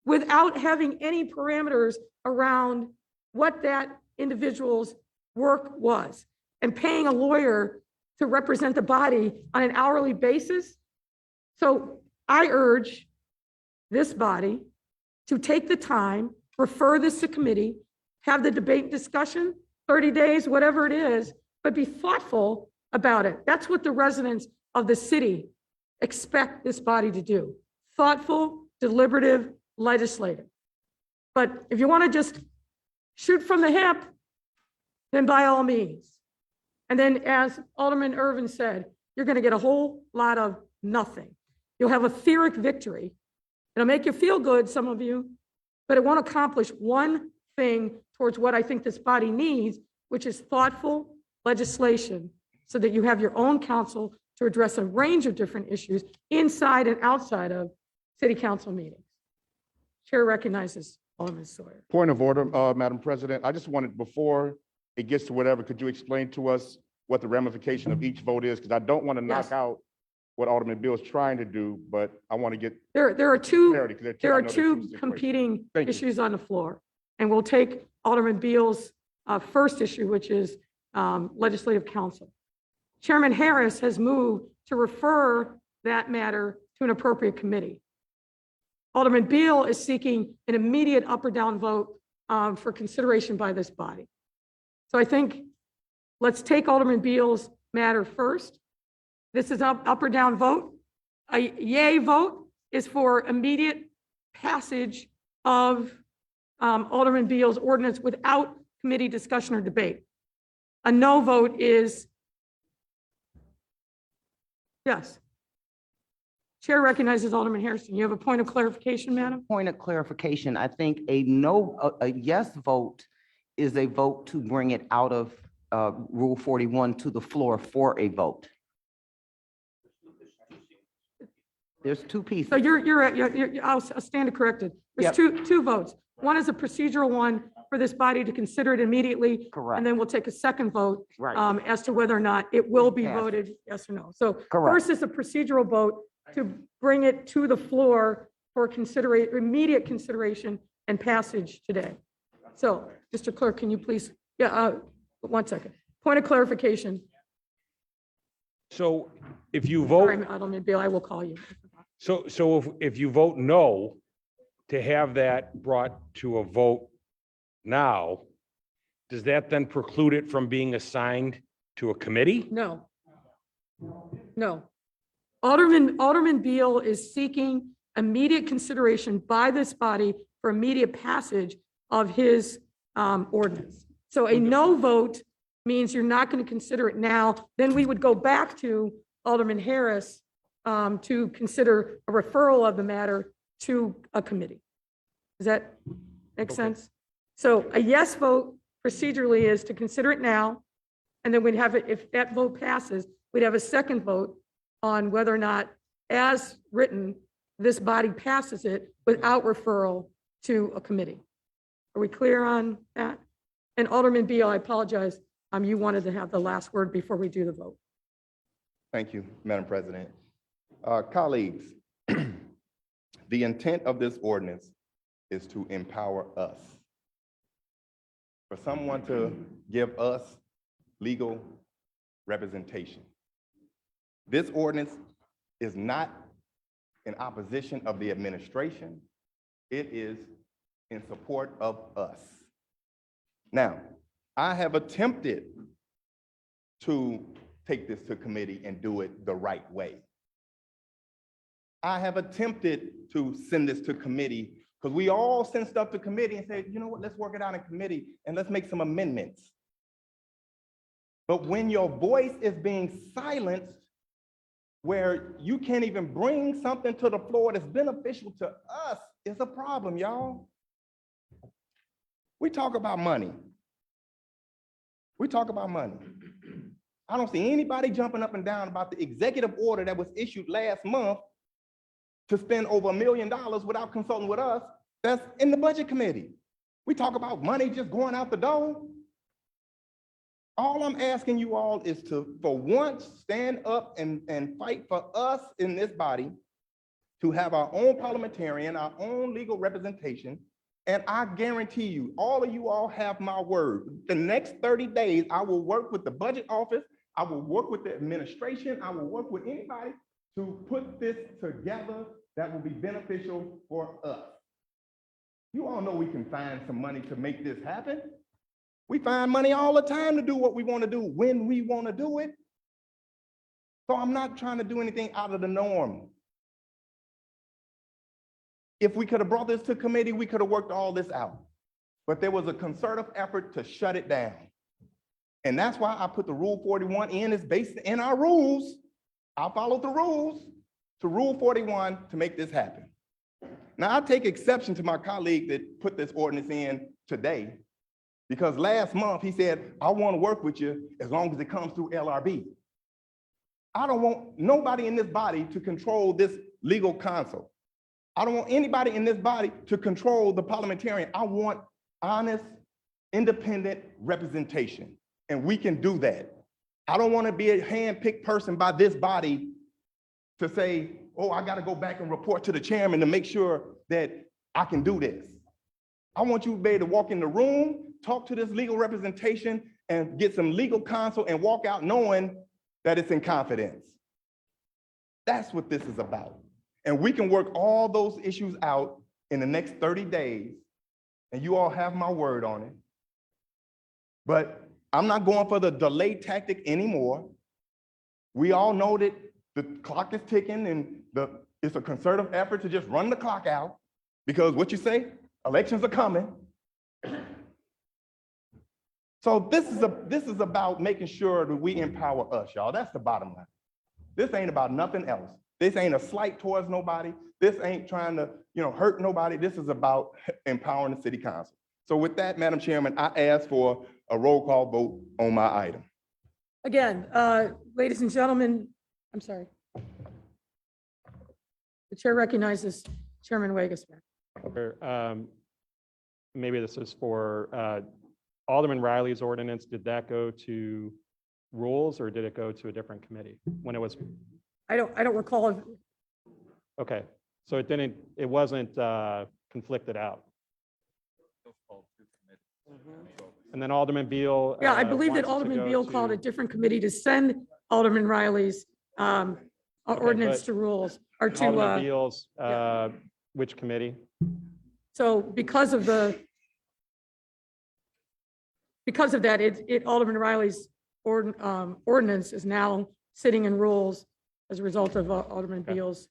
A: without having any parameters around what that individual's work was, and paying a lawyer to represent the body on an hourly basis. So I urge this body to take the time, refer this to committee, have the debate and discussion, 30 days, whatever it is, but be thoughtful about it. That's what the residents of the city expect this body to do. Thoughtful, deliberative, legislative. But if you want to just shoot from the hip, then by all means. And then as Alderman Irvin said, you're going to get a whole lot of nothing. You'll have a Pyrrhic victory. It'll make you feel good, some of you, but it won't accomplish one thing towards what I think this body needs, which is thoughtful legislation so that you have your own counsel to address a range of different issues inside and outside of city council meetings. Chair recognizes Alderman Sawyer.
I: Point of order, Madam President. I just wanted, before it gets to whatever, could you explain to us what the ramification of each vote is? Because I don't want to knock
A: Yes.
I: out what Alderman Beal is trying to do, but I want to get
A: There are two,
I: clarity, 'cause
A: there
I: I
A: are
I: know they're
A: two
I: situations.
A: competing
I: Thank you.
A: issues on the floor. And we'll take Alderman Beal's first issue, which is legislative council. Chairman Harris has moved to refer that matter to an appropriate committee. Alderman Beal is seeking an immediate up or down vote for consideration by this body. So I think let's take Alderman Beal's matter first. This is up or down vote. A yay vote is for immediate passage of Alderman Beal's ordinance without committee discussion or debate. A no vote is yes. Chair recognizes Alderman Harrison. You have a point of clarification, madam?
U: Point of clarification, I think a yes vote is a vote to bring it out of Rule 41 to the floor for a vote. There's two pieces.
A: So I'll stand corrected. There's two votes. One is a procedural one for this body to consider it immediately.
U: Correct.
A: And then we'll take a second vote
U: Right.
A: as to whether or not it will be
U: Yes.
A: voted yes or no. So
U: Correct.
A: first is a procedural vote to bring it to the floor for immediate consideration and passage today. So, Mr. Clerk, can you please, 1 second. Point of clarification.
K: So if you
A: Sorry,
K: vote,
A: Alderman Beal, I will call you.
K: so if you vote no, to have that brought to a vote now, does that then preclude it from being assigned to a committee?
A: No. No. Alderman Beal is seeking immediate consideration by this body for immediate passage of his ordinance. So a no vote means you're not going to consider it now. Then we would go back to Alderman Harris to consider a referral of the matter to a committee. Does that make sense? So a yes vote procedurally is to consider it now. And then we'd have it, if that vote passes, we'd have a second vote on whether or not, as written, this body passes it without referral to a committee. Are we clear on that? And Alderman Beal, I apologize. You wanted to have the last word before we do the vote.
D: Thank you, Madam President. Colleagues, the intent of this ordinance is to empower us. For someone to give us legal representation. This ordinance is not in opposition of the administration. It is in support of us. Now, I have attempted to take this to committee and do it the right way. I have attempted to send this to committee because we all send stuff to committee and say, you know what, let's work it out in committee and let's make some amendments. But when your voice is being silenced, where you can't even bring something to the floor that's beneficial to us, it's a problem, y'all. We talk about money. We talk about money. I don't see anybody jumping up and down about the executive order that was issued last month to spend over $1 million without consulting with us. That's in the budget committee. We talk about money just going out the door. All I'm asking you all is to, for once, stand up and fight for us in this body to have our own parliamentarian, our own legal representation. And I guarantee you, all of you all have my word. The next 30 days, I will work with the budget office. I will work with the administration. I will work with anybody to put this together that will be beneficial for us. You all know we can find some money to make this happen. We find money all the time to do what we want to do when we want to do it. So I'm not trying to do anything out of the norm. If we could have brought this to committee, we could have worked all this out. But there was a concerted effort to shut it down. And that's why I put the Rule 41 in. It's based in our rules. I followed the rules to Rule 41 to make this happen. Now, I take exception to my colleague that put this ordinance in today, because last month he said, I want to work with you as long as it comes through LRB. I don't want nobody in this body to control this legal counsel. I don't want anybody in this body to control the parliamentarian. I want honest, independent representation, and we can do that. I don't want to be a hand-picked person by this body to say, oh, I got to go back and report to the chairman to make sure that I can do this. I want you to be able to walk in the room, talk to this legal representation, and get some legal counsel and walk out knowing that it's in confidence. That's what this is about. And we can work all those issues out in the next 30 days, and you all have my word on it. But I'm not going for the delay tactic anymore. We all know that the clock is ticking and it's a concerted effort to just run the clock out because what you say, elections are coming. So this is about making sure that we empower us, y'all. That's the bottom line. This ain't about nothing else. This ain't a slight towards nobody. This ain't trying to, hurt nobody. This is about empowering the city council. So with that, Madam Chairman, I ask for a roll call vote on my item.
A: Again, ladies and gentlemen, I'm sorry. The chair recognizes Chairman Wagasback.
L: Maybe this is for Alderman Riley's ordinance. Did that go to rules or did it go to a different committee when it was?
A: I don't recall.
L: Okay, so it wasn't conflicted out. And then Alderman Beal.
A: Yeah, I believe that
L: wants to
A: Alderman
L: go
A: Beal
L: to-
A: called a different committee to send Alderman Riley's ordinance
L: but
A: to rules or to,
L: Alderman Beal's,
A: yeah.
L: which committee?
A: So because of that, Alderman Riley's ordinance is now sitting in rules as a result of Alderman Beal's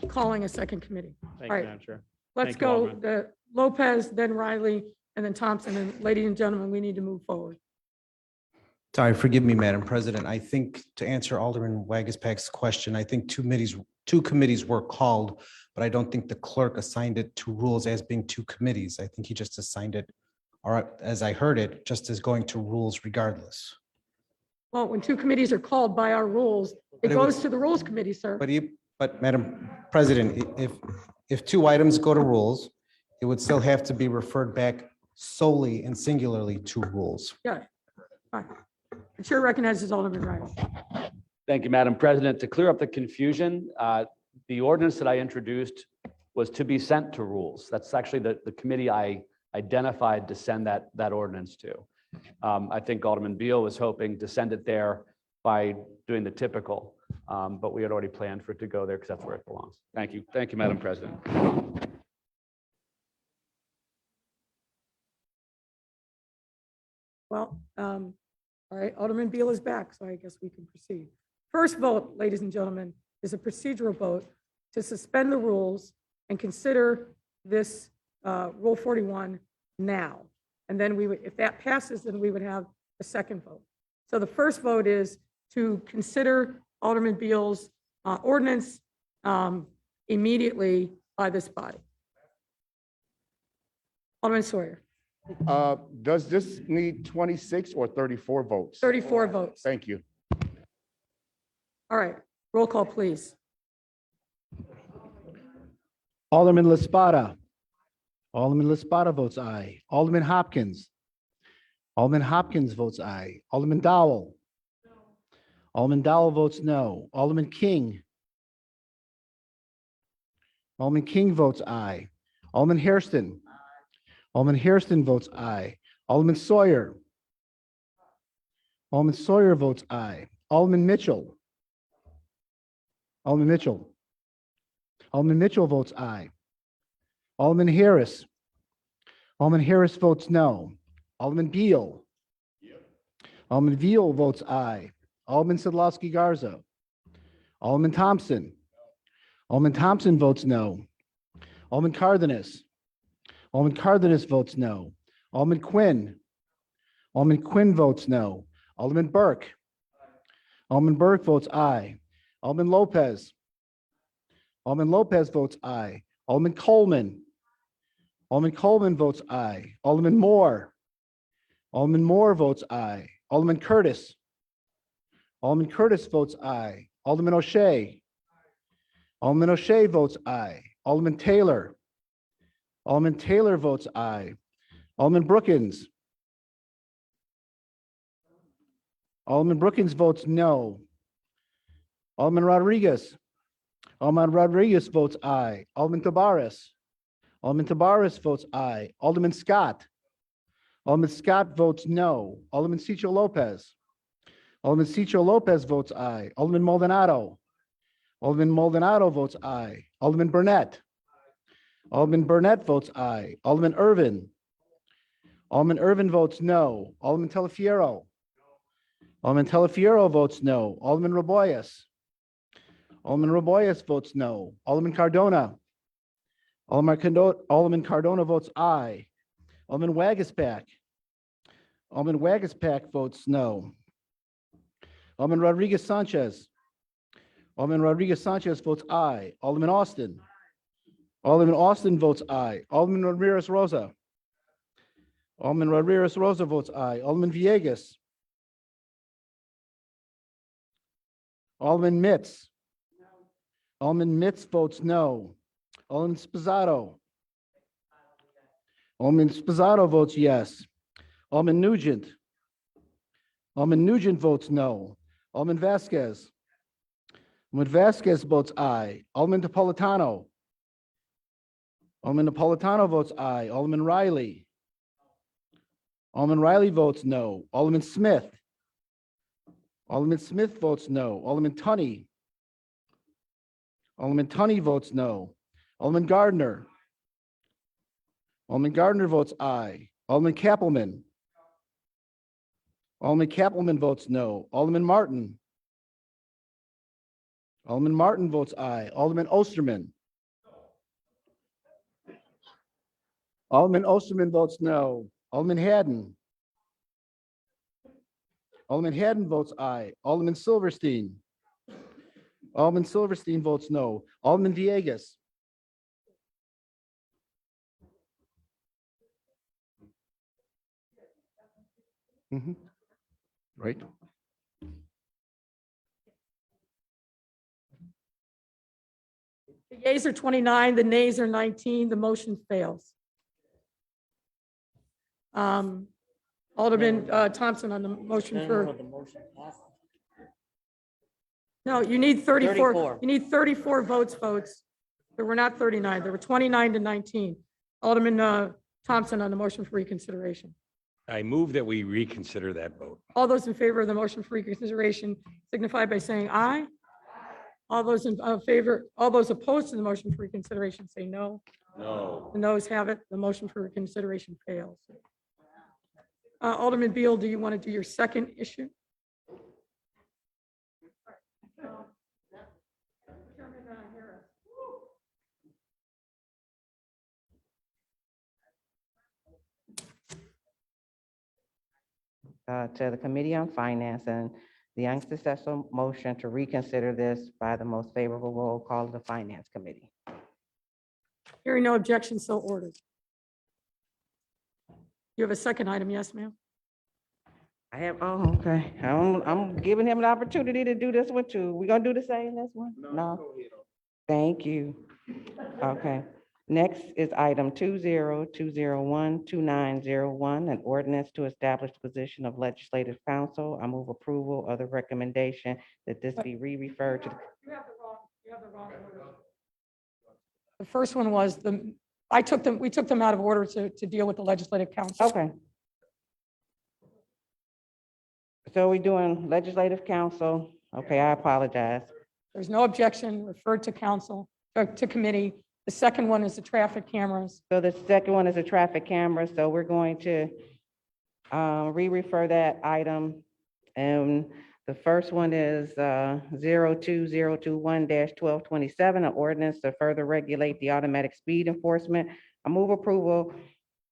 A: calling a second committee.
L: Thank
A: All
L: you,
A: right,
L: Madam Chair.
A: let's
L: Thank you,
A: go,
L: Alderman.
A: the Lopez, then Riley, and then Thompson. And ladies and gentlemen, we need to move forward.
S: Sorry, forgive me, Madam President. I think to answer Alderman Wagaspack's question, I think two committees were called, but I don't think the clerk assigned it to rules as being two committees. I think he just assigned it, or as I heard it, just as going to rules regardless.
A: Well, when two committees are called by our rules, it
S: But it was-
A: goes to the Rules Committee, sir.
S: But Madam President, if two items go to rules, it would still have to be referred back solely and singularly to rules.
A: Yeah. All right. The chair recognizes Alderman Riley.
N: Thank you, Madam President. To clear up the confusion, the ordinance that I introduced was to be sent to rules. That's actually the committee I identified to send that ordinance to. I think Alderman Beal was hoping to send it there by doing the typical, but we had already planned for it to go there because that's where it belongs. Thank you. Thank you, Madam President.
A: Well, all right, Alderman Beal is back, so I guess we can proceed. First vote, ladies and gentlemen, is a procedural vote to suspend the rules and consider this Rule 41 now. And then we would, if that passes, then we would have a second vote. So the first vote is to consider Alderman Beal's ordinance immediately by this body. Alderman Sawyer,
I: Does this need 26 or 34 votes?
A: 34 votes.
I: Thank you.
A: All right, roll call, please.
G: Alderman LaSpada. Alderman LaSpada votes aye. Alderman Hopkins. Alderman Hopkins votes aye. Alderman Dowell. Alderman Dowell votes no. Alderman King. Alderman King votes aye. Alderman Hairston. Alderman Hairston votes aye. Alderman Sawyer. Alderman Sawyer votes aye. Alderman Mitchell. Alderman Mitchell. Alderman Mitchell votes aye. Alderman Harris. Alderman Harris votes no. Alderman Beal. Alderman Beal votes aye. Alderman Sadlowski Garza. Alderman Thompson. Alderman Thompson votes no. Alderman Cardenas. Alderman Cardenas votes no. Alderman Quinn. Alderman Quinn votes no. Alderman Burke. Alderman Burke votes aye. Alderman Lopez. Alderman Lopez votes aye. Alderman Coleman. Alderman Coleman votes aye. Alderman Moore. Alderman Moore votes aye. Alderman Curtis. Alderman Curtis votes aye. Alderman O'Shea. Alderman O'Shea votes aye. Alderman Taylor. Alderman Taylor votes aye. Alderman Brookins. Alderman Brookins votes no. Alderman Rodriguez. Alderman Rodriguez votes aye. Alderman Tabarez. Alderman Tabarez votes aye. Alderman Scott. Alderman Scott votes no. Alderman Cicho Lopez. Alderman Cicho Lopez votes aye. Alderman Maldonado. Alderman Maldonado votes aye. Alderman Burnett. Alderman Burnett votes aye. Alderman Irvin. Alderman Irvin votes no. Alderman Telefiero. Alderman Telefiero votes no. Alderman Raboyes. Alderman Raboyes votes no. Alderman Cardona. Alderman Cardona votes aye. Alderman Wagaspack. Alderman Wagaspack votes no. Alderman Rodriguez Sanchez. Alderman Rodriguez Sanchez votes aye. Alderman Austin. Alderman Austin votes aye. Alderman Ramirez Rosa. Alderman Ramirez Rosa votes aye. Alderman Villegas. Alderman Mitz. Alderman Mitz votes no. Alderman Spizzato. Alderman Spizzato votes yes. Alderman Nugent. Alderman Nugent votes no. Alderman Vasquez. Alderman Vasquez votes aye. Alderman Napolitano. Alderman Napolitano votes aye. Alderman Riley. Alderman Riley votes no. Alderman Smith. Alderman Smith votes no. Alderman Tunney. Alderman Tunney votes no. Alderman Gardner. Alderman Gardner votes aye. Alderman Kappelman. Alderman Kappelman votes no. Alderman Martin. Alderman Martin votes aye. Alderman Osterman. Alderman Osterman votes no. Alderman Haddon. Alderman Haddon votes aye. Alderman Silverstein. Alderman Silverstein votes no. Alderman Villegas. Right.
A: The yeas are 29, the nays are 19, the motion fails. Alderman Thompson on the motion for. No, you need 34.
C: 34.
A: You need 34 votes. There were not 39. There were 29 to 19. Alderman Thompson on the motion for reconsideration.
K: I move that we reconsider that vote.
A: All those in favor of the motion for reconsideration signify by saying aye. All those in favor, all those opposed to the motion for reconsideration say no.
K: No.
A: The noes have it. The motion for reconsideration fails. Alderman Beal, do you want to do your second issue?
M: To the Committee on Finance and the unsuccessful motion to reconsider this by the most favorable roll call of the Finance Committee.
A: Hearing no objection, so ordered. You have a second item, yes, ma'am?
M: I have, oh, okay. I'm giving him an opportunity to do this one too. We gonna do the same this one? No? Thank you. Okay. Next is item 20-201-2901, an ordinance to establish the position of legislative counsel. I move approval of the recommendation that this be re-referred to.
A: You have the wrong order. The first one was we took them out of order to deal with the legislative council.
M: Okay. So we're doing legislative council. Okay, I apologize.
A: There's no objection, referred to council, to committee. The second one is the traffic cameras.
M: So the second one is a traffic camera, so we're going to re-refer that item. And the first one is 02021-1227, an ordinance to further regulate the automatic speed enforcement. I move approval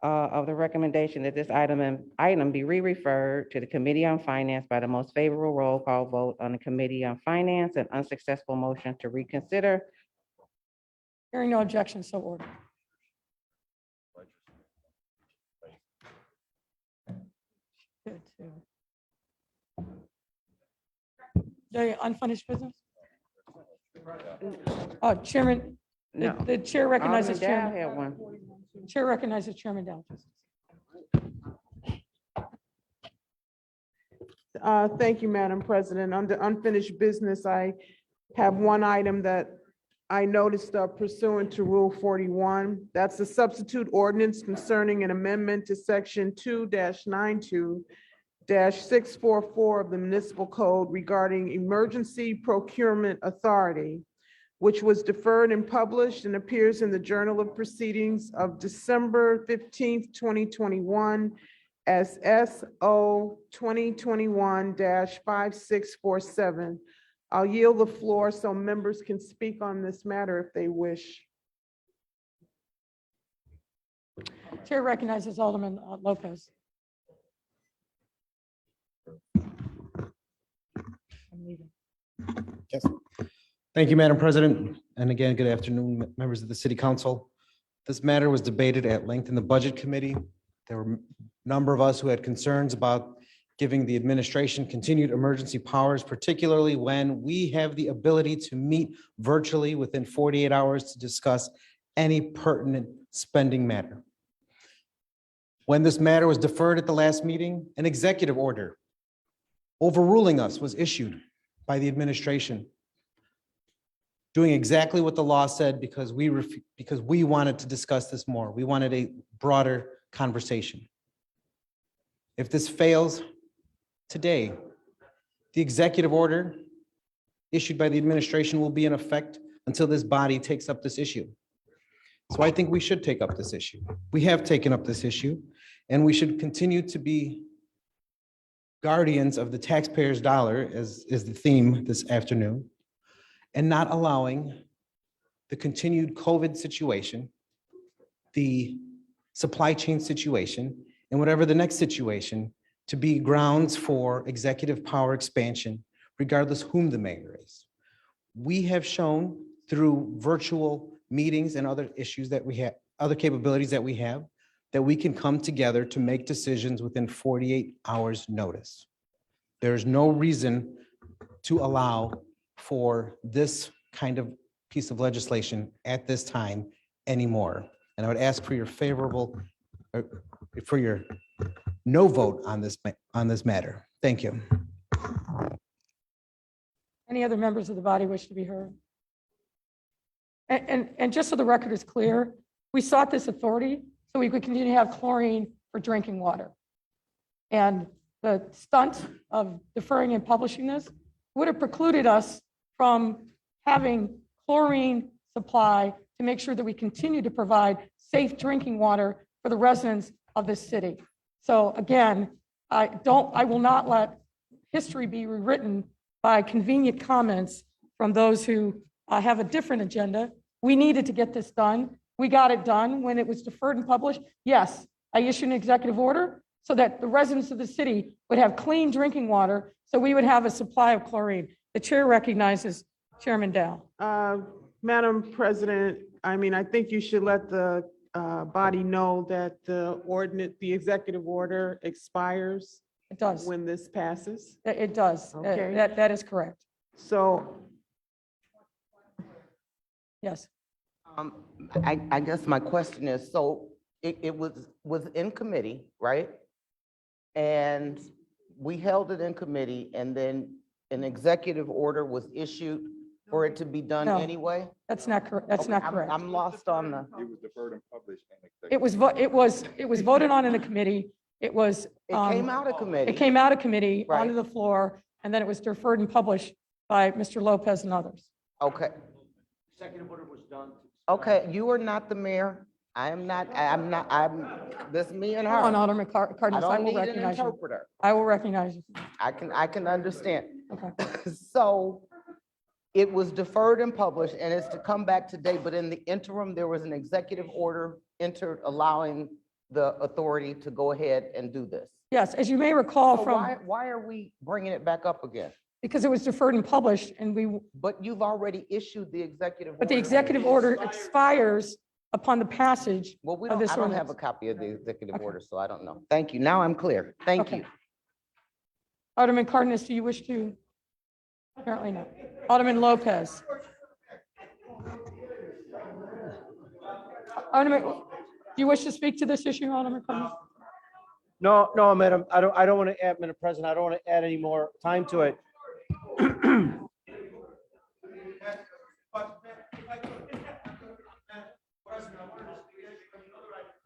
M: of the recommendation that this item be re-referred to the Committee on Finance by the most favorable roll call vote on the Committee on Finance and unsuccessful motion to reconsider.
A: Hearing no objection, so ordered. Good, too. The unfinished business? Chairman,
M: No.
A: The chair recognizes
M: Alderman Dow
A: Chairman.
M: had one.
A: Chair recognizes Chairman Dow.
O: Thank you, Madam President. Under unfinished business, I have one item that I noticed pursuant to Rule 41. That's the substitute ordinance concerning an amendment to Section 2-92-644 of the Municipal Code regarding Emergency Procurement Authority, which was deferred and published and appears in the Journal of Proceedings of December 15th, 2021 as SO 2021-5647. I'll yield the floor so members can speak on this matter if they wish.
A: Chair recognizes Alderman Lopez.
S: Yes. Thank you, Madam President. And again, good afternoon, members of the City Council. This matter was debated at length in the Budget Committee. There were a number of us who had concerns about giving the administration continued emergency powers, particularly when we have the ability to meet virtually within 48 hours to discuss any pertinent spending matter. When this matter was deferred at the last meeting, an executive order overruling us was issued by the administration, doing exactly what the law said because we wanted to discuss this more. We wanted a broader conversation. If this fails today, the executive order issued by the administration will be in effect until this body takes up this issue. So I think we should take up this issue. We have taken up this issue, and we should continue to be guardians of the taxpayers' dollar, as is the theme this afternoon, and not allowing the continued COVID situation, the supply chain situation, and whatever the next situation to be grounds for executive power expansion, regardless whom the mayor is. We have shown through virtual meetings and other issues that we have, other capabilities that we have, that we can come together to make decisions within 48 hours notice. There is no reason to allow for this kind of piece of legislation at this time anymore. And I would ask for your for your no vote on this matter. Thank you.
A: Any other members of the body wish to be heard? And just so the record is clear, we sought this authority so we could continue to have chlorine for drinking water. And the stunt of deferring and publishing this would have precluded us from having chlorine supply to make sure that we continue to provide safe drinking water for the residents of this city. So again, I will not let history be rewritten by convenient comments from those who have a different agenda. We needed to get this done. We got it done when it was deferred and published. Yes, I issued an executive order so that the residents of the city would have clean drinking water, so we would have a supply of chlorine. The chair recognizes Chairman Dow.
O: Madam President, I mean, I think you should let the body know that the executive order expires.
A: It does.
O: When this passes.
A: It does.
O: Okay.
A: That is correct.
O: So.
A: Yes.
U: I guess my question is, so it was in committee, right? And we held it in committee, and then an executive order was issued for it to be done
A: No.
U: anyway?
A: That's not correct. That's
U: Okay,
A: not correct.
U: I'm lost on the.
D: It was deferred and published.
A: It was voted on in the committee. It was.
U: It came out of committee.
A: It came out of committee
U: Right.
A: onto the floor, and then it was deferred and published by Mr. Lopez and others.
U: Okay.
P: Executive order was done.
U: Okay, you are not the mayor. I'm this is me and her.
A: Hold on, Alderman
U: I
A: Cardenas, I
U: don't
A: will
U: need an
A: recognize you.
U: interpreter.
A: I will recognize you.
U: I can understand.
A: Okay.
U: So it was deferred and published, and it's to come back today, but in the interim, there was an executive order entered allowing the authority to go ahead and do this.
A: Yes, as you may recall
U: So
A: from,
U: why are we bringing it back up again?
A: because it was deferred and published, and
U: But you've already issued the executive.
A: but the
U: order.
A: executive order expires upon the passage
U: Well, we
A: of
U: don't,
A: this
U: I don't have
A: ordinance.
U: a copy of the executive
A: Okay.
U: order, so I don't know. Thank you. Now I'm clear. Thank
A: Okay.
U: you.
A: Alderman Cardenas, do you wish to? Apparently not. Alderman Lopez. Alderman, do you wish to speak to this issue, Alderman Cummings?
B: No, no, Madam, I don't want to add, Madam President, I don't want to add any more time to it.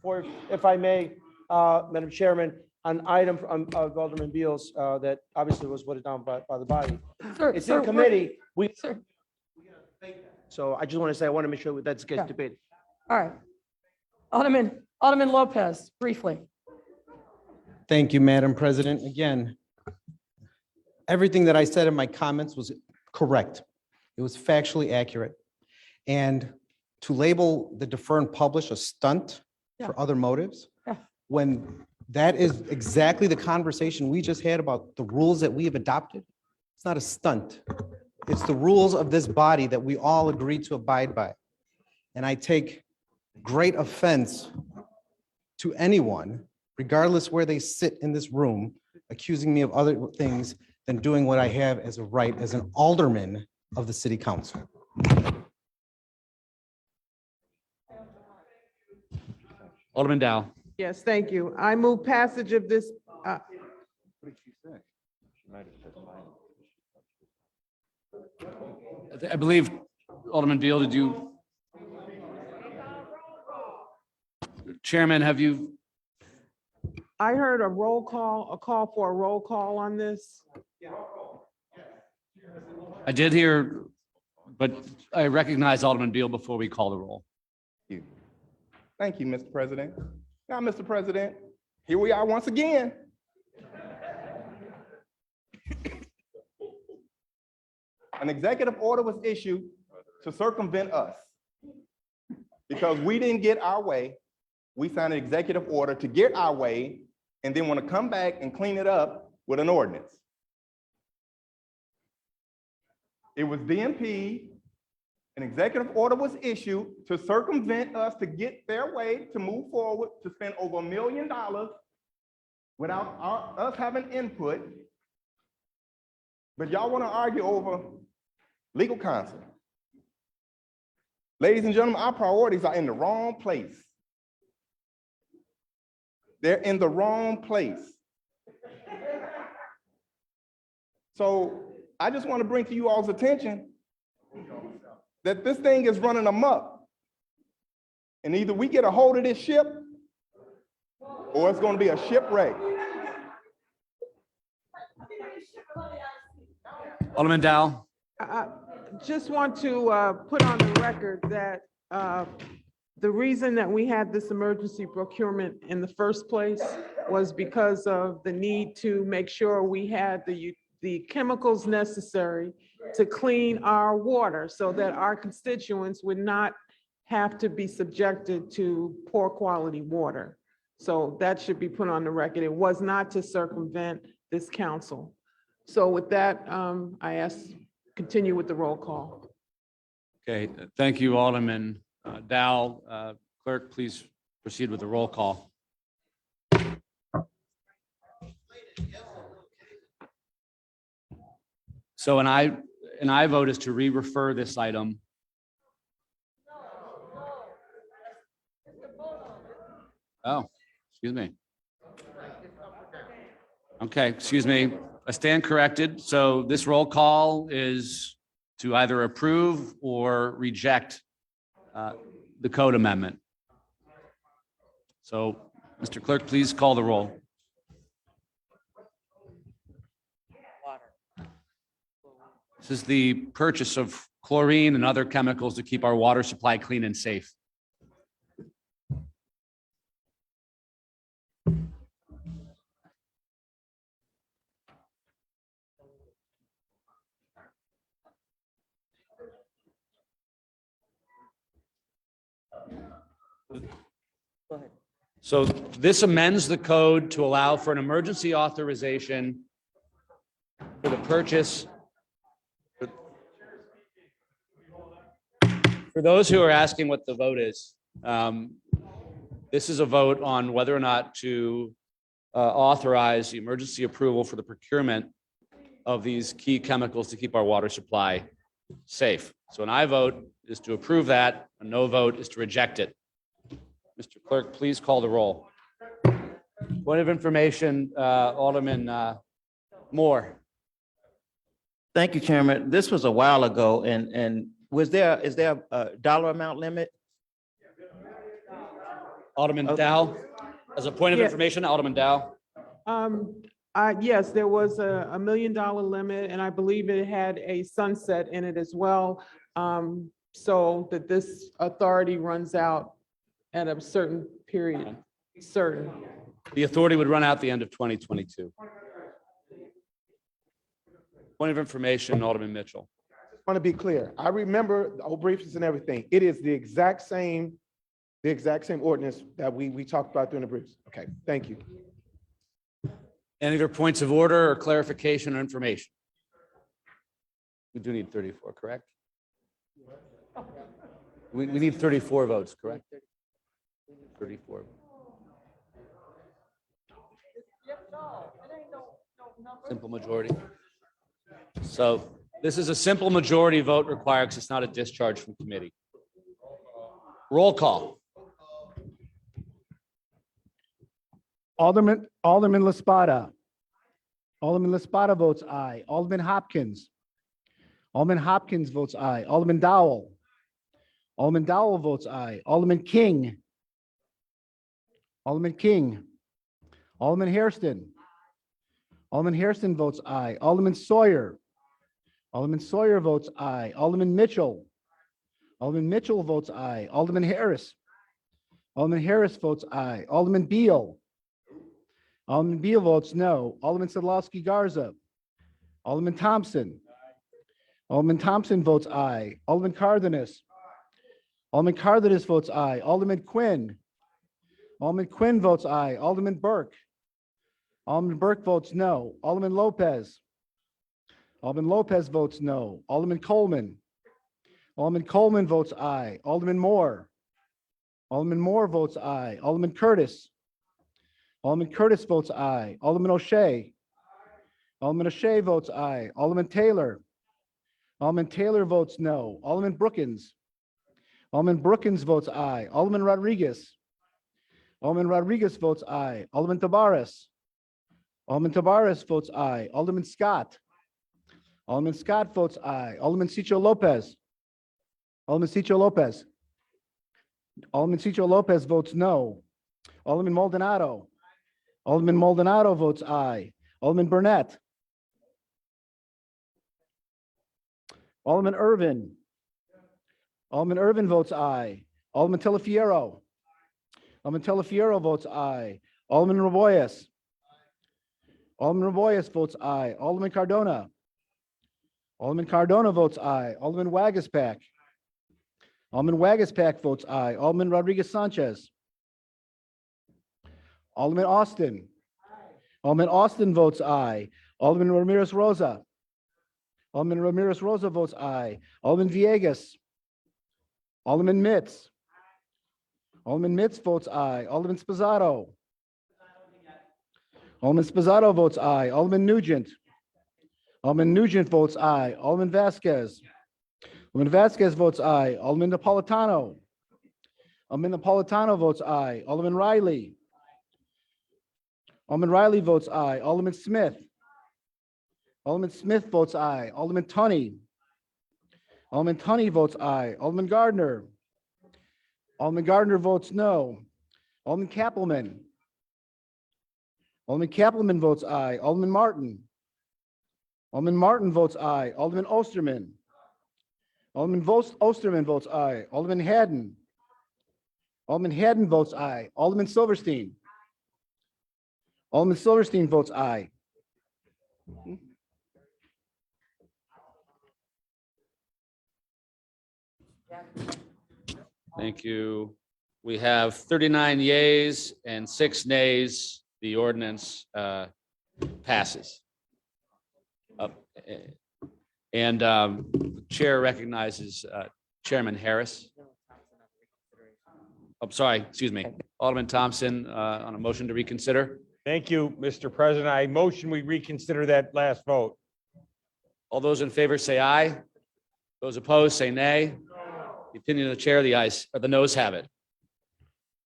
B: Or if I may, Madam Chairman, an item of Alderman Beals that obviously was voted down by the body.
A: Sir,
B: It's
A: sir,
B: in committee.
A: Sir,
B: So I just want to say, I want to make sure that gets
A: Yeah.
B: debated.
A: all right. Alderman Lopez, briefly.
S: Thank you, Madam President. Again, everything that I said in my comments was correct. It was factually accurate. And to label the defer and publish a stunt for other motives,
A: Yeah.
S: when that is exactly the conversation we just had about the rules that we have adopted, it's not a stunt. It's the rules of this body that we all agree to abide by. And I take great offense to anyone, regardless where they sit in this room, accusing me of other things than doing what I have as a right as an alderman of the city council.
N: Alderman Dow.
O: Yes, thank you. I move passage of this.
N: I believe, Alderman Beal, did you? Chairman, have you?
O: I heard a roll call, a call for a roll call on this.
N: I did hear, but I recognize Alderman Beal before we call the roll.
D: Thank you, Mr. President. Now, Mr. President, here we are once again. An executive order was issued to circumvent us. Because we didn't get our way, we signed an executive order to get our way and then want to come back and clean it up with an ordinance. It was DNP. An executive order was issued to circumvent us, to get their way, to move forward, to spend over $1 million without us having input. But y'all want to argue over legal counsel. Ladies and gentlemen, our priorities are in the wrong place. They're in the wrong place. So I just want to bring to you all's attention that this thing is running amok. And either we get a hold of this ship or it's going to be a shipwreck.
N: Alderman Dow.
O: I just want to put on the record that the reason that we had this emergency procurement in the first place was because of the need to make sure we had the chemicals necessary to clean our water so that our constituents would not have to be subjected to poor quality water. So that should be put on the record. It was not to circumvent this council. So with that, I ask, continue with the roll call.
N: Okay, thank you, Alderman Dow. Clerk, please proceed with the roll call. So an aye vote is to re-refer this item. Oh, excuse me. Okay, excuse me. I stand corrected. So this roll call is to either approve or reject the code amendment. So, Mr. Clerk, please call the roll. This is the purchase of chlorine and other chemicals to keep our water supply clean and safe. So this amends the code to allow for an emergency authorization for the purchase. For those who are asking what the vote is, this is a vote on whether or not to authorize the emergency approval for the procurement of these key chemicals to keep our water supply safe. So an aye vote is to approve that, a no vote is to reject it. Mr. Clerk, please call the roll. Point of information, Alderman Moore.
P: Thank you, Chairman. This was a while ago, and is there a dollar amount limit?
N: Alderman Dow, as a point of
O: Yeah.
N: information, Alderman Dow.
O: Yes, there was a $1 million limit, and I believe it had a sunset in it as well. So that this authority runs out at a certain period, certain.
N: The authority would run out the end of 2022. Point of information, Alderman Mitchell.
E: Want to be clear. I remember the old briefs and everything. It is the exact same ordinance that we talked about during the briefs. Okay, thank you.
N: Any other points of order or clarification or information? We do need 34, correct? We need 34 votes, correct? 34. Simple majority. So this is a simple majority vote required because it's not a discharge from committee. Roll call.
G: Alderman Laspada. Alderman Laspada votes aye. Alderman Hopkins. Alderman Hopkins votes aye. Alderman Dowell. Alderman Dowell votes aye. Alderman King. Alderman King. Alderman Hairston. Alderman Hairston votes aye. Alderman Sawyer. Alderman Sawyer votes aye. Alderman Mitchell. Alderman Mitchell votes aye. Alderman Harris. Alderman Harris votes aye. Alderman Beal. Alderman Beal votes no. Alderman Sadlowski Garza. Alderman Thompson. Alderman Thompson votes aye. Alderman Cardenas. Alderman Cardenas votes aye. Alderman Quinn. Alderman Quinn votes aye. Alderman Burke. Alderman Burke votes no. Alderman Lopez. Alderman Lopez votes no. Alderman Coleman. Alderman Coleman votes aye. Alderman Moore. Alderman Moore votes aye. Alderman Curtis. Alderman Curtis votes aye. Alderman O'Shea. Alderman O'Shea votes aye. Alderman Taylor. Alderman Taylor votes no. Alderman Brookins. Alderman Brookins votes aye. Alderman Rodriguez. Alderman Rodriguez votes aye. Alderman Tabarez. Alderman Tabarez votes aye. Alderman Scott. Alderman Scott votes aye. Alderman Cicho Lopez. Alderman Cicho Lopez. Alderman Cicho Lopez votes no. Alderman Maldonado. Alderman Maldonado votes aye. Alderman Burnett. Alderman Irvin. Alderman Irvin votes aye. Alderman Telefiero. Alderman Telefiero votes aye. Alderman Raboyes. Alderman Raboyes votes aye. Alderman Cardona. Alderman Cardona votes aye. Alderman Wagaspack. Alderman Wagaspack votes aye. Alderman Rodriguez Sanchez. Alderman Austin. Alderman Austin votes aye. Alderman Ramirez Rosa. Alderman Ramirez Rosa votes aye. Alderman Villegas. Alderman Mitz. Alderman Mitz votes aye. Alderman Spizzato. Alderman Spizzato votes aye. Alderman Nugent. Alderman Nugent votes aye. Alderman Vasquez. Alderman Vasquez votes aye. Alderman Napolitano. Alderman Napolitano votes aye. Alderman Riley. Alderman Riley votes aye. Alderman Smith. Alderman Smith votes aye. Alderman Tunney. Alderman Tunney votes aye. Alderman Gardner. Alderman Gardner votes no. Alderman Kappelman. Alderman Kappelman votes aye. Alderman Martin. Alderman Martin votes aye. Alderman Osterman. Alderman Osterman votes aye. Alderman Haddon. Alderman Haddon votes aye. Alderman Silverstein. Alderman Silverstein votes aye.
N: Thank you. We have 39 yeas and 6 nays. The ordinance passes. And the chair recognizes Chairman Harris. I'm sorry, excuse me. Alderman Thompson on a motion to reconsider.
K: Thank you, Mr. President. I motion we reconsider that last vote.
N: All those in favor say aye. Those opposed say nay. The opinion of the chair, the ayes or the noes have it.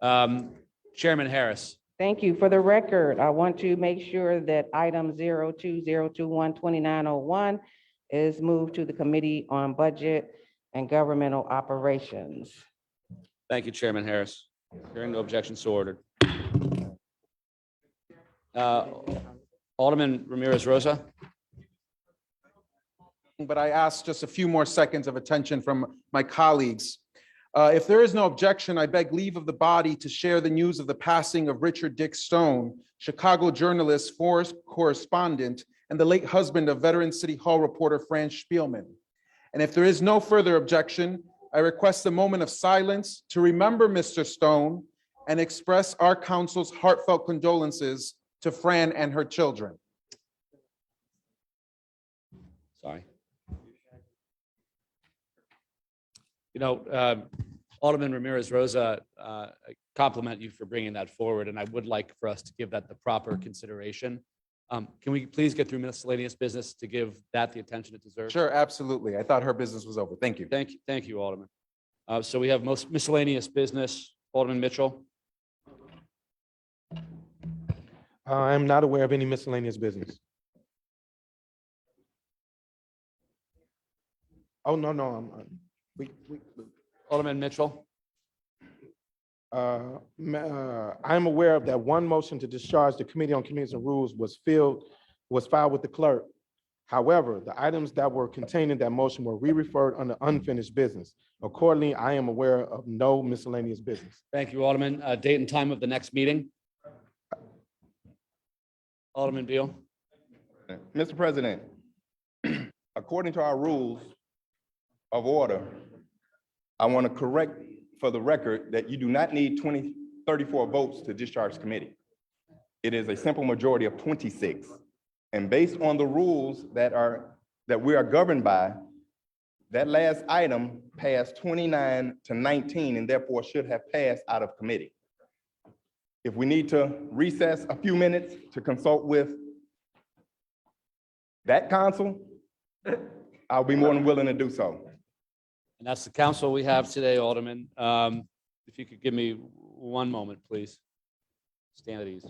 N: Chairman Harris.
M: Thank you. For the record, I want to make sure that item 02-021-2901 is moved to the Committee on Budget and Governmental Operations.
N: Thank you, Chairman Harris. Hearing no objections, so ordered. Alderman Ramirez Rosa.
T: But I ask just a few more seconds of attention from my colleagues. If there is no objection, I beg leave of the body to share the news of the passing of Richard Dick Stone, Chicago journalist, forest correspondent, and the late husband of veteran City Hall reporter Fran Spielman. And if there is no further objection, I request a moment of silence to remember Mr. Stone and express our council's heartfelt condolences to Fran and her children.
N: Sorry. You know, Alderman Ramirez Rosa, I compliment you for bringing that forward, and I would like for us to give that the proper consideration. Can we please get through miscellaneous business to give that the attention it deserves?
T: Sure, absolutely. I thought her business was over. Thank you.
N: Thank you, Alderman. So we have most miscellaneous business. Alderman Mitchell.
E: I am not aware of any miscellaneous business. Oh, no,
N: Alderman Mitchell.
E: I'm aware of that one motion to discharge the Committee on Committees and Rules was filed with the clerk. However, the items that were contained in that motion were re-referred under unfinished business. Accordingly, I am aware of no miscellaneous business.
N: Thank you, Alderman. Date and time of the next meeting. Alderman Beal.
D: Mr. President, according to our rules of order, I want to correct for the record that you do not need 34 votes to discharge the committee. It is a simple majority of 26. And based on the rules that we are governed by, that last item passed 29-19 and therefore should have passed out of committee. If we need to recess a few minutes to consult with that council, I'll be more than willing to do so.
N: And that's the council we have today, Alderman. If you could give me one moment, please. Stand at ease.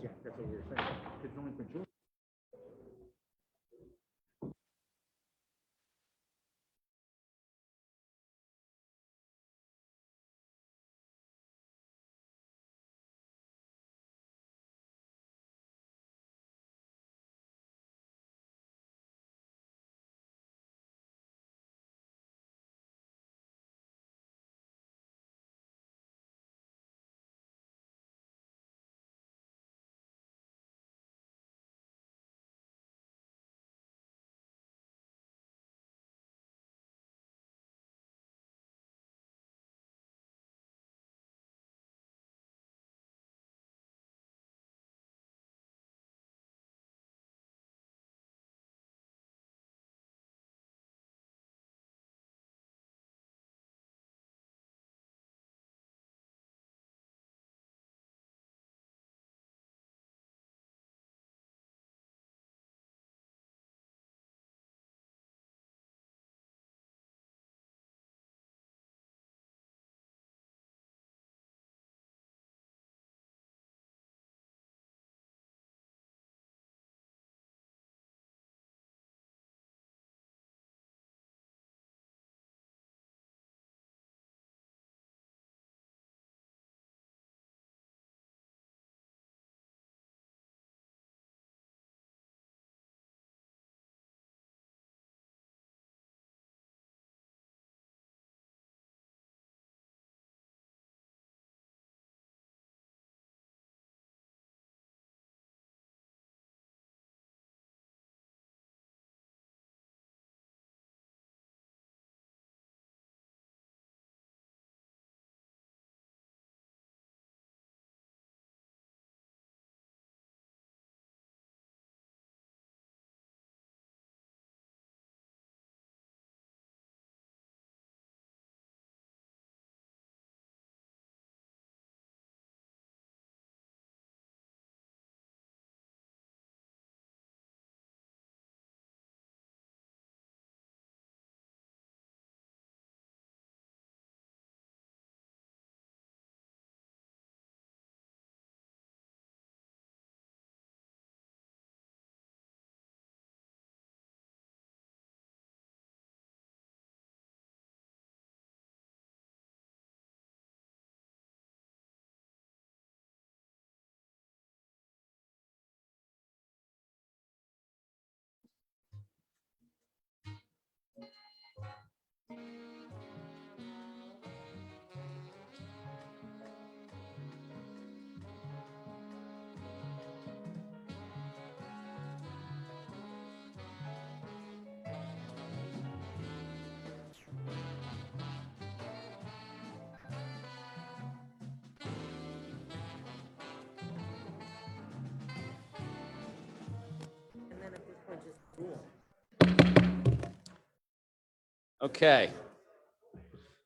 N: Okay.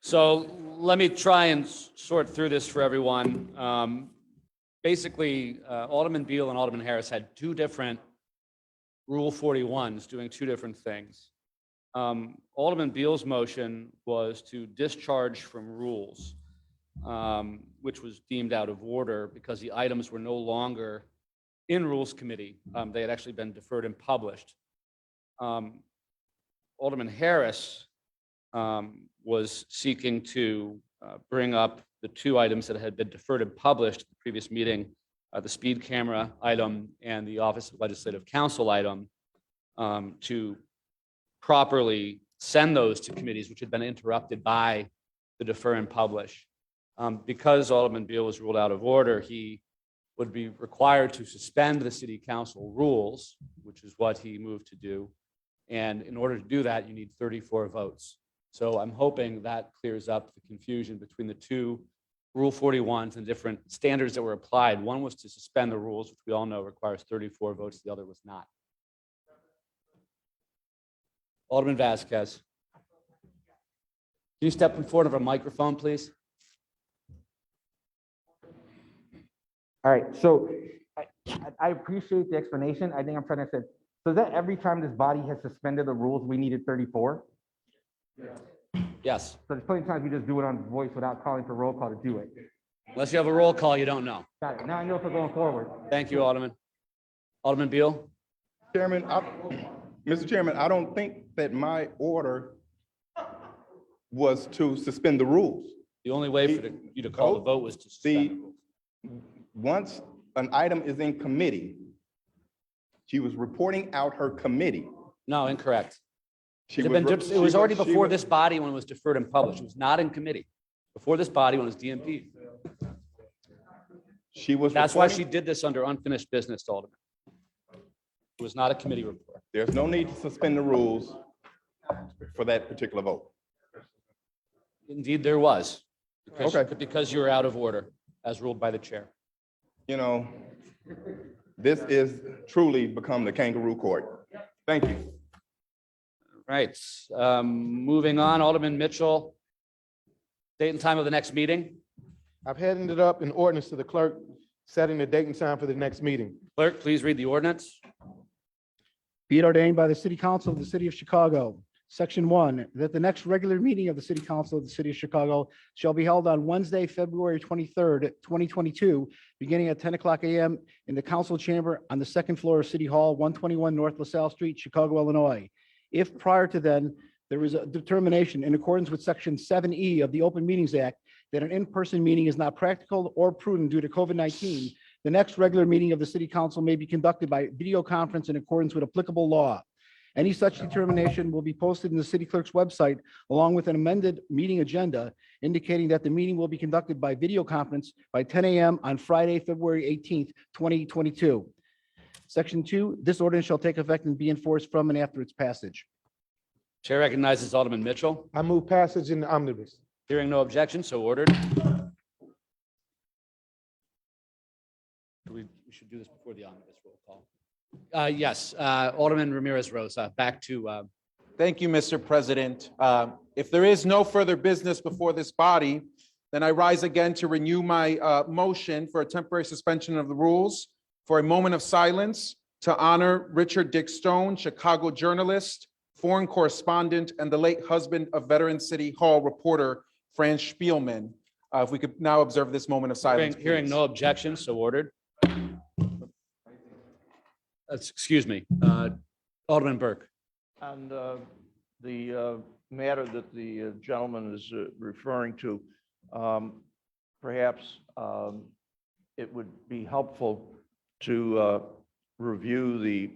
N: So let me try and sort through this for everyone. Basically, Alderman Beal and Alderman Harris had two different Rule 41s doing two different things. Alderman Beal's motion was to discharge from rules, which was deemed out of order because the items were no longer in Rules Committee. They had actually been deferred and published. Alderman Harris was seeking to bring up the two items that had been deferred and published at the previous meeting, the speed camera item and the Office of Legislative Counsel item, to properly send those to committees which had been interrupted by the defer and publish. Because Alderman Beal was ruled out of order, he would be required to suspend the city council rules, which is what he moved to do. And in order to do that, you need 34 votes. So I'm hoping that clears up the confusion between the two Rule 41s and different standards that were applied. One was to suspend the rules, which we all know requires 34 votes. The other was not. Alderman Vasquez. Can you step in front of a microphone, please?
H: All right, so I appreciate the explanation. I think I'm trying to say, so is that every time this body has suspended the rules, we needed 34?
N: Yes.
H: So there's plenty of times we just do it on voice without calling for roll call to do it.
N: Unless you have a roll call, you don't know.
H: Got it. Now I know for going forward.
N: Thank you, Alderman. Alderman Beal?
D: Chairman, Mr. Chairman, I don't think that my order was to suspend the rules.
N: The only way for you to call the vote was to suspend the rules.
D: Once an item is in committee, she was reporting out her committee.
N: No, incorrect. It was already before this body when it was deferred and published. It was not in committee. Before this body when it was DMP. That's why she did this under unfinished business, Alderman. It was not a committee report.
D: There's no need to suspend the rules for that particular vote.
N: Indeed, there was.
D: Okay.
N: Because you were out of order, as ruled by the chair.
D: You know, this is truly become the kangaroo court. Thank you.
N: Right. Moving on, Alderman Mitchell. Date and time of the next meeting.
E: I've handed up an ordinance to the clerk setting the date and time for the next meeting.
N: Clerk, please read the ordinance.
G: Be it ordained by the City Council of the City of Chicago, Section 1, that the next regular meeting of the City Council of the City of Chicago shall be held on Wednesday, February 23rd, 2022, beginning at 10 o'clock a.m. in the council chamber on the second floor of City Hall, 121 North LaSalle Street, Chicago, Illinois. If prior to then, there is a determination in accordance with Section 7E of the Open Meetings Act that an in-person meeting is not practical or prudent due to COVID-19, the next regular meeting of the City Council may be conducted by video conference in accordance with applicable law. Any such determination will be posted in the city clerk's website along with an amended meeting agenda indicating that the meeting will be conducted by video conference by 10 a.m. on Friday, February 18th, 2022. Section 2, this ordinance shall take effect and be enforced from and after its passage.
N: Chair recognizes Alderman Mitchell.
E: I move passage in the omnibus.
N: Hearing no objection, so ordered. We should do this before the omnibus roll call. Yes, Alderman Ramirez Rosa, back to.
T: Thank you, Mr. President. If there is no further business before this body, then I rise again to renew my motion for a temporary suspension of the rules for a moment of silence to honor Richard Dick Stone, Chicago journalist, foreign correspondent, and the late husband of veteran City Hall reporter Franz Spielman. If we could now observe this moment of silence.
N: Hearing no objection, so ordered. Excuse me, Alderman Burke.
V: On the matter that the gentleman is referring to, perhaps it would be helpful to review the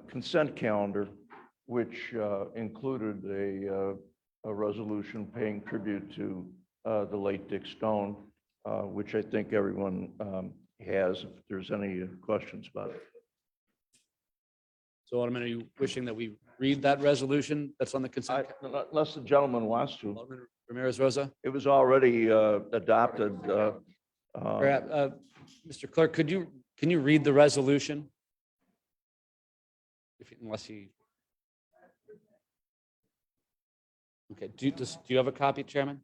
V: consent calendar, which included a resolution paying tribute to the late Dick Stone, which I think everyone has, if there's any questions about it.
N: So, Alderman, are you wishing that we read that resolution that's on the consent?
V: Unless the gentleman wants to.
N: Alderman Ramirez Rosa?
V: It was already adopted.
N: Mr. Clerk, can you read the resolution? Unless he. Okay, do you have a copy, Chairman?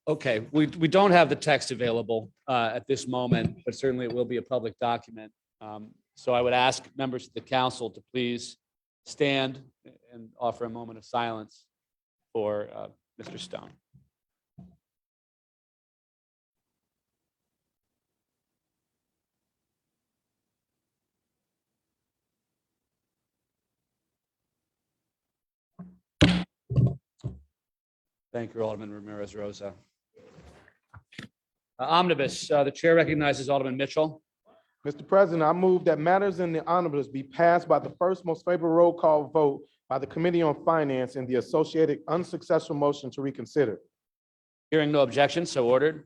N: Okay, we don't have the text available at this moment, but certainly it will be a public document. So I would ask members of the council to please stand and offer a moment of silence for Mr. Stone. Thank you, Alderman Ramirez Rosa. Omnibus, the chair recognizes Alderman Mitchell.
E: Mr. President, I move that matters in the omnibus be passed by the first most favorable roll call vote by the Committee on Finance and the associated unsuccessful motion to reconsider.
N: Hearing no objection, so ordered.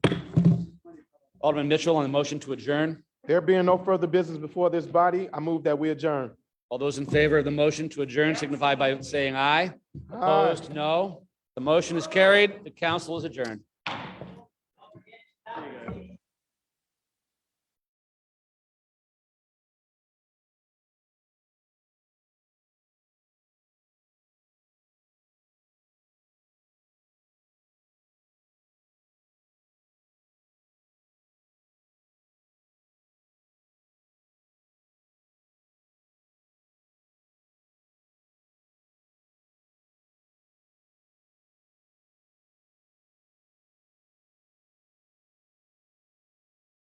N: Alderman Mitchell on the motion to adjourn.
E: There being no further business before this body, I move that we adjourn.
N: All those in favor of the motion to adjourn signify by saying aye. Opposed, no. The motion is carried. The council is adjourned.